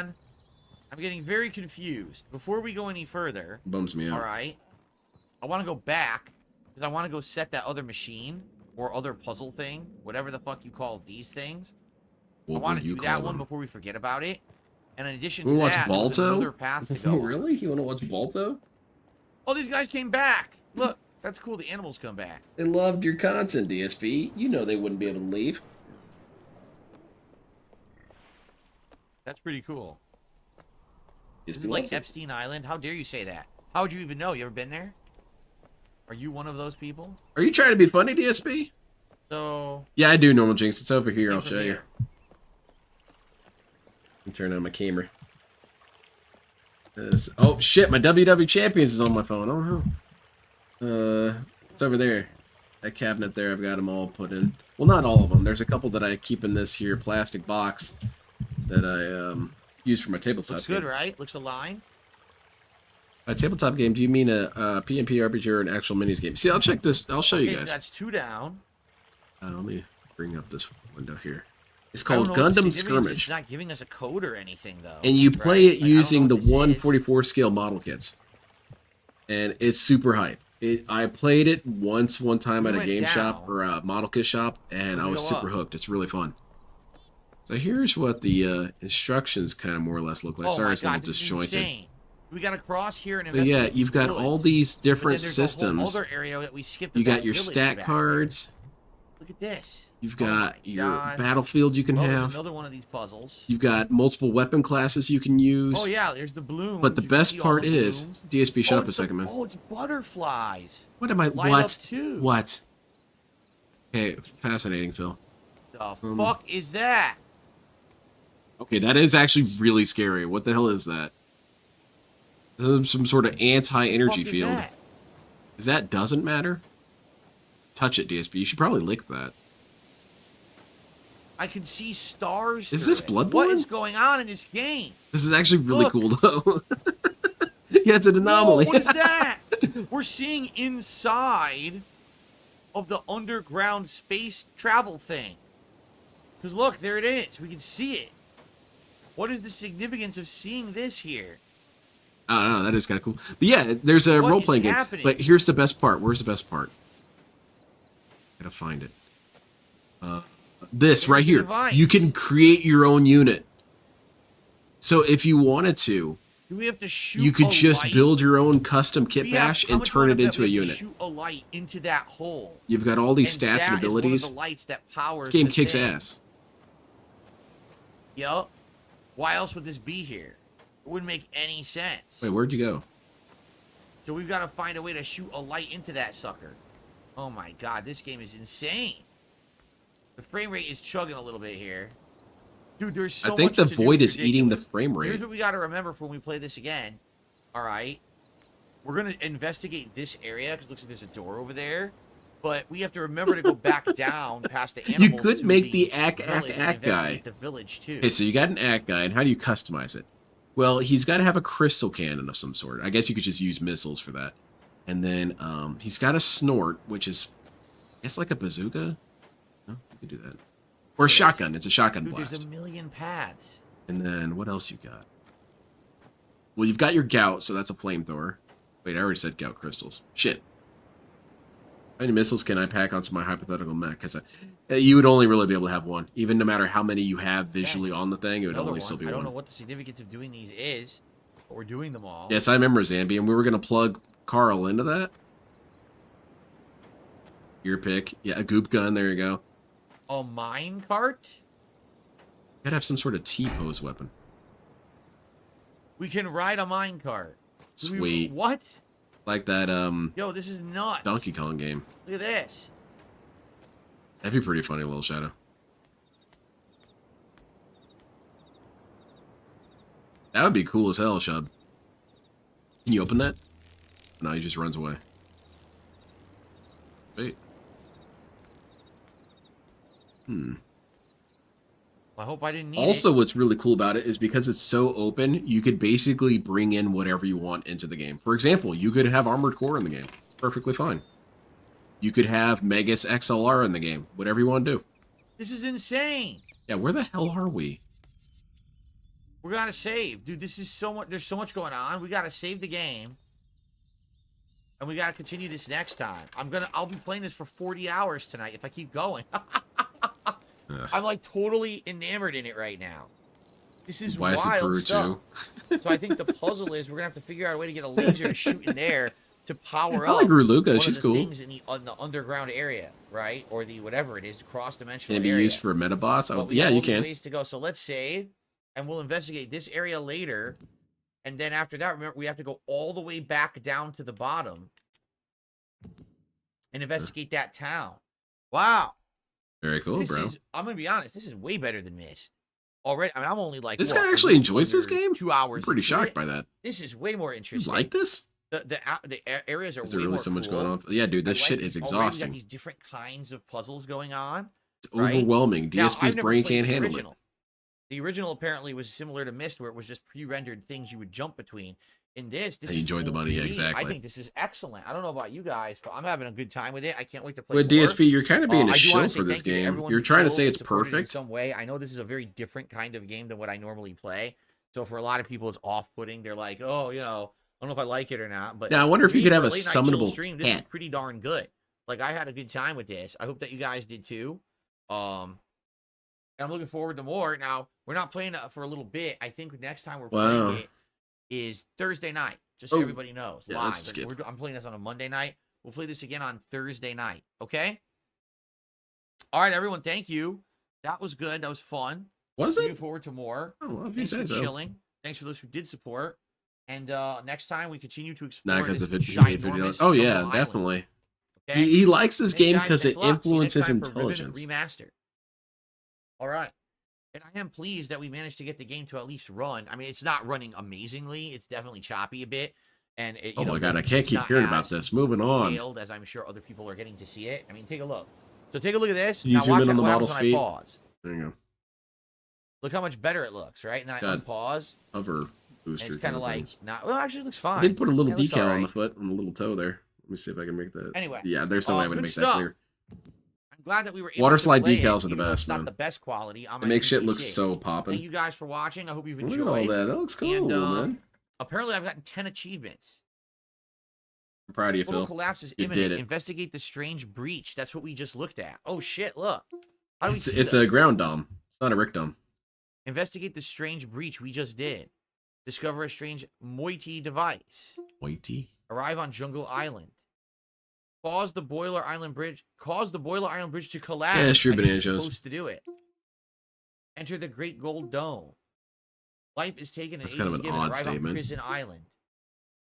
I'm getting very confused. Before we go any further, bums me out. All right, I want to go back because I want to go set that other machine or other puzzle thing, whatever the fuck you call these things. I want to do that one before we forget about it. And in addition to that, there's another path to go. Really? You want to watch Balto? Oh, these guys came back. Look, that's cool. The animals come back. They loved your content, DSP. You know they wouldn't be able to leave. That's pretty cool. Is it like Epstein Island? How dare you say that? How would you even know? You ever been there? Are you one of those people? Are you trying to be funny, DSP? So... Yeah, I do, Normal Jinx. It's over here. I'll show you. Let me turn on my camera. Oh, shit. My WW Champions is on my phone. Oh, no. It's over there. That cabinet there, I've got them all put in. Well, not all of them. There's a couple that I keep in this here plastic box that I use for my tabletop Looks game. good, right? Looks aligned. A tabletop game? Do you mean a PnP RPG or an actual minis game? See, I'll check this. I'll show you guys. That's 2 down. Let me bring up this window here. It's called Gundam Skirmish. It's not giving us a code or anything, though. And you play it using the 1/44 scale model kits. And it's super hype. I played it one time at a game shop or a model kit shop, and I was super hooked. It's really fun. So here's what the instructions kind of more or less look like. Sorry, it's a little disjointed. We got to cross here and investigate. Yeah, you've got all these different systems. Other area that we skipped. You got your stat cards. Look at this. You've got your battlefield you can have. Another one of these puzzles. You've got multiple weapon classes you can use. Oh yeah, there's the bloom. But the best part is, DSP, shut up a second, man. Oh, it's butterflies. What am I? What? Okay, fascinating, Phil. The fuck is that? Okay, that is actually really scary. What the hell is that? Some sort of anti-energy field. Is that doesn't matter? Touch it, DSP. You should probably lick that. I can see stars. Is this Bloodborne? What is going on in this game? This is actually really cool, though. Yeah, it's an anomaly. Whoa, what is that? We're seeing inside of the underground space travel thing. Because look, there it is. We can see it. What is the significance of seeing this here? I don't know. That is kind of cool. But yeah, there's a role-playing game. But here's the best part. Where's the best part? Gotta find it. This right here. You can create your own unit. So if you wanted to, do we have to shoot you could just build your own custom kit bash and turn it into a unit. Shoot a light into that hole. You've got all these stats and abilities. One of the lights that powers this game kicks ass. Yup. Why else would this be here? It wouldn't make any sense. Wait, where'd you go? So we've got to find a way to shoot a light into that sucker. Oh my god, this game is insane. The frame rate is chugging a little bit here. Dude, there's so much I think the void is eating the frame rate. Here's what we got to remember for when we play this again. All right. We're going to investigate this area because it looks like there's a door over there. But we have to remember to go back down past the animals. You could make the ack guy. The village too. Okay, so you got an ack guy, and how do you customize it? Well, he's got to have a crystal cannon of some sort. I guess you could just use missiles for that. And then he's got a snort, which is, I guess, like a bazooka. No, you could do that. Or a shotgun. It's a shotgun blast. There's a million paths. And then what else you got? Well, you've got your gout, so that's a flamethrower. Wait, I already said gout crystals. Shit. How many missiles can I pack onto my hypothetical mech? Because You would only really be able to have one, even no matter how many you have visually on the thing. It would Another only one. still be I don't one. know what the significance of doing these is, but we're doing them all. Yes, I remember Zambi, and we were gonna plug Carl into that. Your pick, yeah, a goop gun. There you go. A mine cart. Gotta have some sort of T-pose weapon. We can ride a mine cart. Sweet. What? Like that Yo, this is nuts. Donkey Kong game. Look at this. That'd be pretty funny, little Shadow. That would be cool as hell, Shub. Can you open that? No, he just runs away. Wait. I hope I didn't need Also, what's really cool about it is because it's so open, you could basically bring in whatever you want into the game. For example, you could have Armored Core in the game. It's perfectly fine. You could have Megas XLR in the game. Whatever you want to do. This is insane. Yeah, where the hell are we? We gotta save. Dude, this is so much. There's so much going on. We gotta save the game. And we gotta continue this next time. I'll be playing this for 40 hours tonight if I keep going. I'm like totally enamored in it right now. This is Why is it wild Peru stuff. too? So I think the puzzle is we're gonna have to figure out a way to get a laser to shoot in there to power I up like Ruluka, one she's of the cool. things in the underground area, right? Or the whatever it is, the cross-dimensional Can it be area. used for a meta boss? But Oh, we yeah, got you all these can. ways to go. So let's save, and we'll investigate this area later. And then after that, remember, we have to go all the way back down to the bottom and investigate that town. Wow. Very cool, bro. I'm going to be honest, this is way better than Myst. Already, I mean, I'm only like... This what, guy actually a enjoys this under game? 2 hours. I'm pretty into shocked it. by that. This is way more You interesting. like this? The areas are Is there way really more so much cool. going on? Yeah, dude, this I like shit these- is already we exhausting. got these different kinds of puzzles going on. It's right? overwhelming. Now, DSP's I've never brain played can't the handle original. The original apparently was similar to Myst, where it was just pre-rendered things you would jump between. In this I is enjoyed the full money, 3D. exactly. I think this is excellent. I don't know about you guys, but I'm having a good time with it. I can't wait to play With more. DSP, you're kind of being a I do wanna shill say for this thank you to game. everyone You're who trying to showed say and it's supported in perfect. some way. I know this is a very different kind of game than what I normally play. So for a lot of people, it's off-putting. They're like, oh, I don't know if I like it or not. But Now, I wonder if for you me, could have for a late night chill summonable stream. This is cat. pretty darn good. Like, I had a good time with this. I hope that you guys did too. And I'm looking forward to more. Now, we're not playing it for a little bit. I think next time we're playing it is Thursday night, just so everybody knows. Yeah, live. that's a skip. I'm playing this on a Monday night. We'll play this again on Thursday night, okay? All right, everyone, thank you. That was good. That was fun. Was Looking it? forward to more. Oh, well, if you Thanks say for so. chilling. Thanks for those who did support. And next time we continue to explore Nah, because this if it made ginormous $50. Oh, yeah, jungle island, definitely. okay? He likes this Thanks, game guys. because Thanks it a lot. See you next influences time for Riven intelligence. Remastered. All right. And I am pleased that we managed to get the game to at least run. I mean, it's not running amazingly. It's definitely choppy a bit. And it, Oh my god, I can't it's keep not hearing about as this. Moving on. detailed as I'm sure other people are getting to see it. I mean, take a look. So take a look at this. You Now zoom watch in on the what happens model's when feet. I pause. There you go. Look how much better it looks, right? And I got unpause. Hover And booster. it's kind of like, things. not, well, actually, it looks fine. I did put a little It looks decal on alright. the foot, on the little toe there. Let me see if I can make that. Anyway, Yeah, there's no way I'm going to good make that stuff. clear. I'm glad that we were able Water to slide play decals it, are the even though best, it's not man. the best quality. On It my makes shit PC. look so Thank popping. you guys for watching. I hope you've Look enjoyed. at all that. That looks cool, And, man. apparently, I've gotten 10 achievements. I'm proud of you, Total Phil. collapse is You imminent. did it. Investigate the strange breach. That's what we just looked at. Oh shit! Look. How do we see It's that? a ground dome. It's not a Rick dome. Investigate the strange breach we just did. Discover a strange moiety device. Whitey. Arrive on Jungle Island. Cause the Boiler Island Bridge. Cause the Boiler Island Bridge to collapse. Yeah, it's true, I guess you're Banana Joe's. supposed to do it. Enter the Great Gold Dome. Life is taken and That's age kind of is an given. odd Arrive on statement. Prison Island.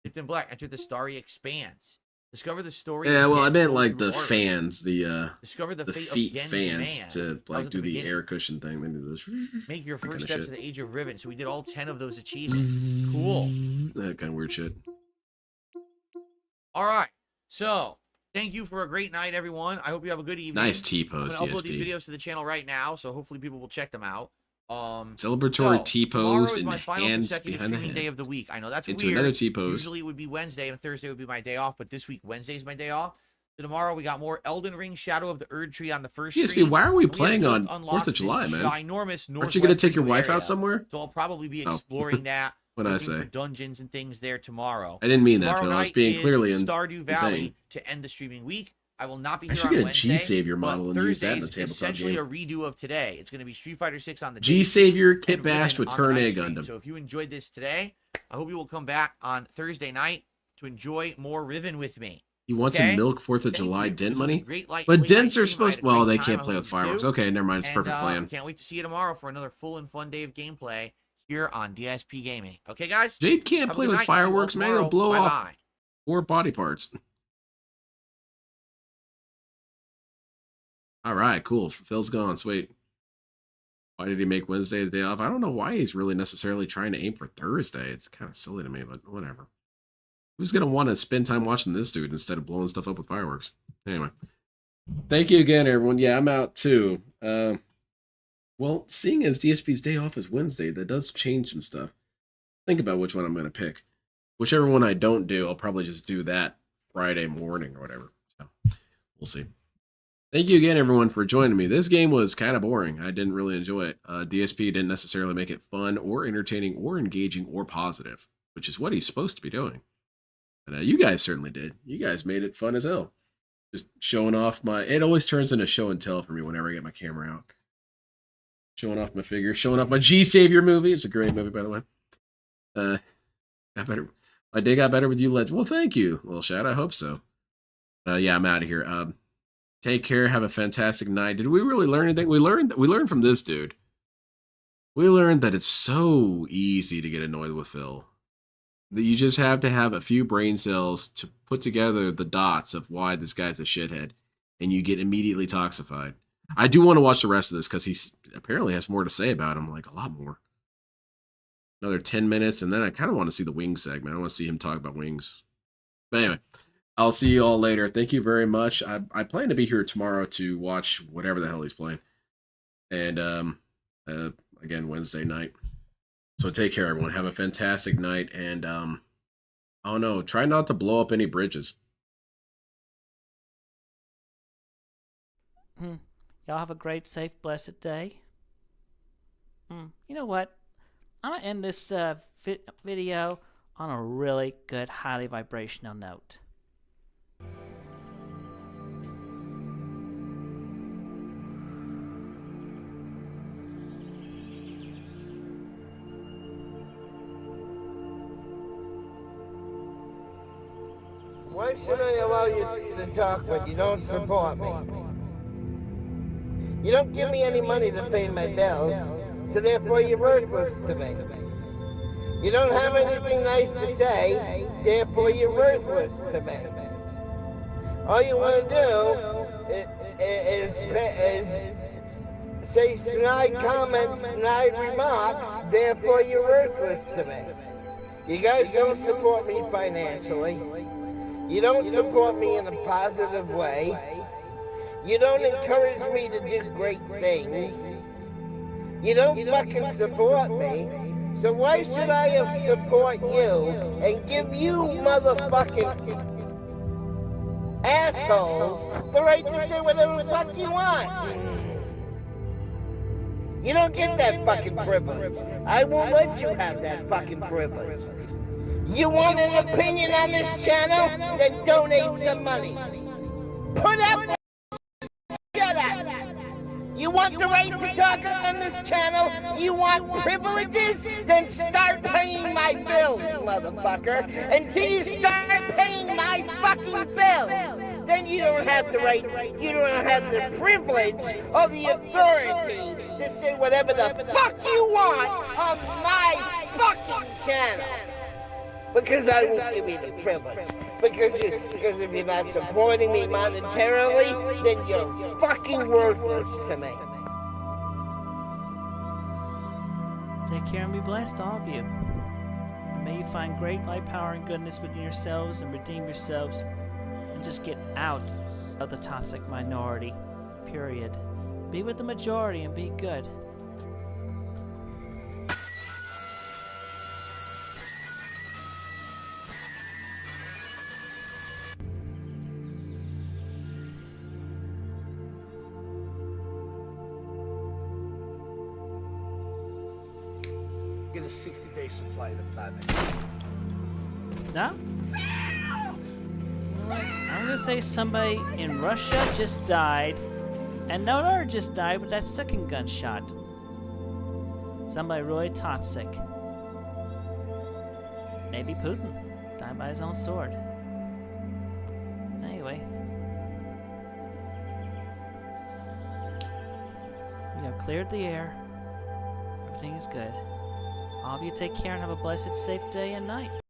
Dipped in black. Enter the Starry Expanse. Discover the story. Yeah, of well, I Gen meant told like through the art. fans, the Discover the fate feet of Gen's fans man. to That was like at do the beginning. air cushion thing. They do this. Make your that first kinda steps shit. to the Age of Riven. So we did all 10 of those achievements. Cool. That kind of weird shit. All right. So thank you for a great night, everyone. I hope you have a good evening. Nice I'm T-pose, gonna upload these DSP. videos to the channel right now, so hopefully people will check them out. Celebratory so, T-pose tomorrow is and my final hands consecutive behind the streaming head. day of the week. I know that's Into weird. another T-pose. Usually it would be Wednesday and Thursday would be my day off, but this week Wednesday is my day off. So tomorrow we got more Elden Ring Shadow of the Erd Tree on the first DSP, stream. why are we have playing just on unlocked 4th of July, this man? ginormous Aren't you going to take your northwestern wife area. out somewhere? So I'll probably be Oh. exploring that. What'd I looking say? for dungeons and things there tomorrow. I didn't mean that, Tomorrow Phil. I was night being is clearly Stardew Valley insane. to end the streaming week. I will not be I here should on get a Wednesday. G-Savior model but and use that in Thursday's the tabletop essentially game. a redo of today. It's going to be Street Fighter 6 on the day, G-Savior and kit bashed Riven with on the turn night A stream. Gundam. So if you enjoyed this today, I hope you will come back on Thursday night to enjoy more Riven with me. You want Okay? to milk 4th of Thank July you. dent This was a money? great But late night dents are stream. I had supposed... a Well, great they time. can't I play hope with you do. fireworks. Okay, never mind. It's a And, perfect plan. Can't wait to see you tomorrow for another full and fun day of gameplay here on DSP Gaming. Okay, guys? Jade can't Have a play good with night. See you all fireworks, man. It'll tomorrow. blow off Bye-bye. 4 body parts. All right, cool. Phil's gone. Sweet. Why did he make Wednesday his day off? I don't know why he's really necessarily trying to aim for Thursday. It's kind of silly to me, but whatever. Who's going to want to spend time watching this dude instead of blowing stuff up with fireworks? Anyway. Thank you again, everyone. Yeah, I'm out too. Well, seeing as DSP's day off is Wednesday, that does change some stuff. Think about which one I'm going to pick. Whichever one I don't do, I'll probably just do that Friday morning or whatever. So, we'll see. Thank you again, everyone, for joining me. This game was kind of boring. I didn't really enjoy it. DSP didn't necessarily make it fun or entertaining or engaging or positive, which is what he's supposed to be doing. But you guys certainly did. You guys made it fun as hell. Just showing off my... It always turns into show and tell for me whenever I get my camera out. Showing off my figure. Showing off my G-Savior movie. It's a great movie, by the way. Got better. My day got better with you, Legend. Well, thank you, little Shad. I hope so. Yeah, I'm out of here. Take care. Have a fantastic night. Did we really learn anything? We learned from this dude. We learned that it's so easy to get annoyed with Phil. That you just have to have a few brain cells to put together the dots of why this guy's a shithead, and you get immediately toxified. I do want to watch the rest of this because he apparently has more to say about him, like a lot more. Another 10 minutes, and then I kind of want to see the wings segment. I want to see him talk about wings. But anyway, I'll see you all later. Thank you very much. I plan to be here tomorrow to watch whatever the hell he's playing. And again, Wednesday night. So take care, everyone. Have a fantastic night. And oh no, try not to blow up any bridges. Y'all have a great, safe, blessed day. You know what? I'm going to end this video on a really good, highly vibrational note. Why should I allow you to talk when you don't support me? You don't give me any money to pay my bills, so therefore you're worthless to me. You don't have anything nice to say, therefore you're worthless to me. All you want to do is say snide comments, snide remarks, therefore you're worthless to me. You guys don't support me financially. You don't support me in a positive way. You don't encourage me to do great things. You don't fucking support me. So why should I support you and give you motherfucking assholes the right to say whatever the fuck you want? You don't get that fucking privilege. I won't let you have that fucking privilege. You want an opinion on this channel? Then donate some money. Put up. Shut up. You want the right to talk on this channel? You want privileges? Then start paying my bills, motherfucker. Until you start paying my fucking bills, then you don't have the right, you don't have the privilege or the authority to say whatever the fuck you want on my fucking channel. Because I won't give you the privilege. Because if you're not supporting me monetarily, then you're fucking worthless to me. Take care and be blessed, all of you. And may you find great light, power, and goodness within yourselves and redeem yourselves and just get out of the toxic minority. Period. Be with the majority and be good. Get a 60-day supply of the platinum. No? I'm gonna say somebody in Russia just died, and another just died with that second gunshot. Somebody really toxic. Maybe Putin died by his own sword. Anyway. We have cleared the air. Everything is good. All of you take care and have a blessed, safe day and night.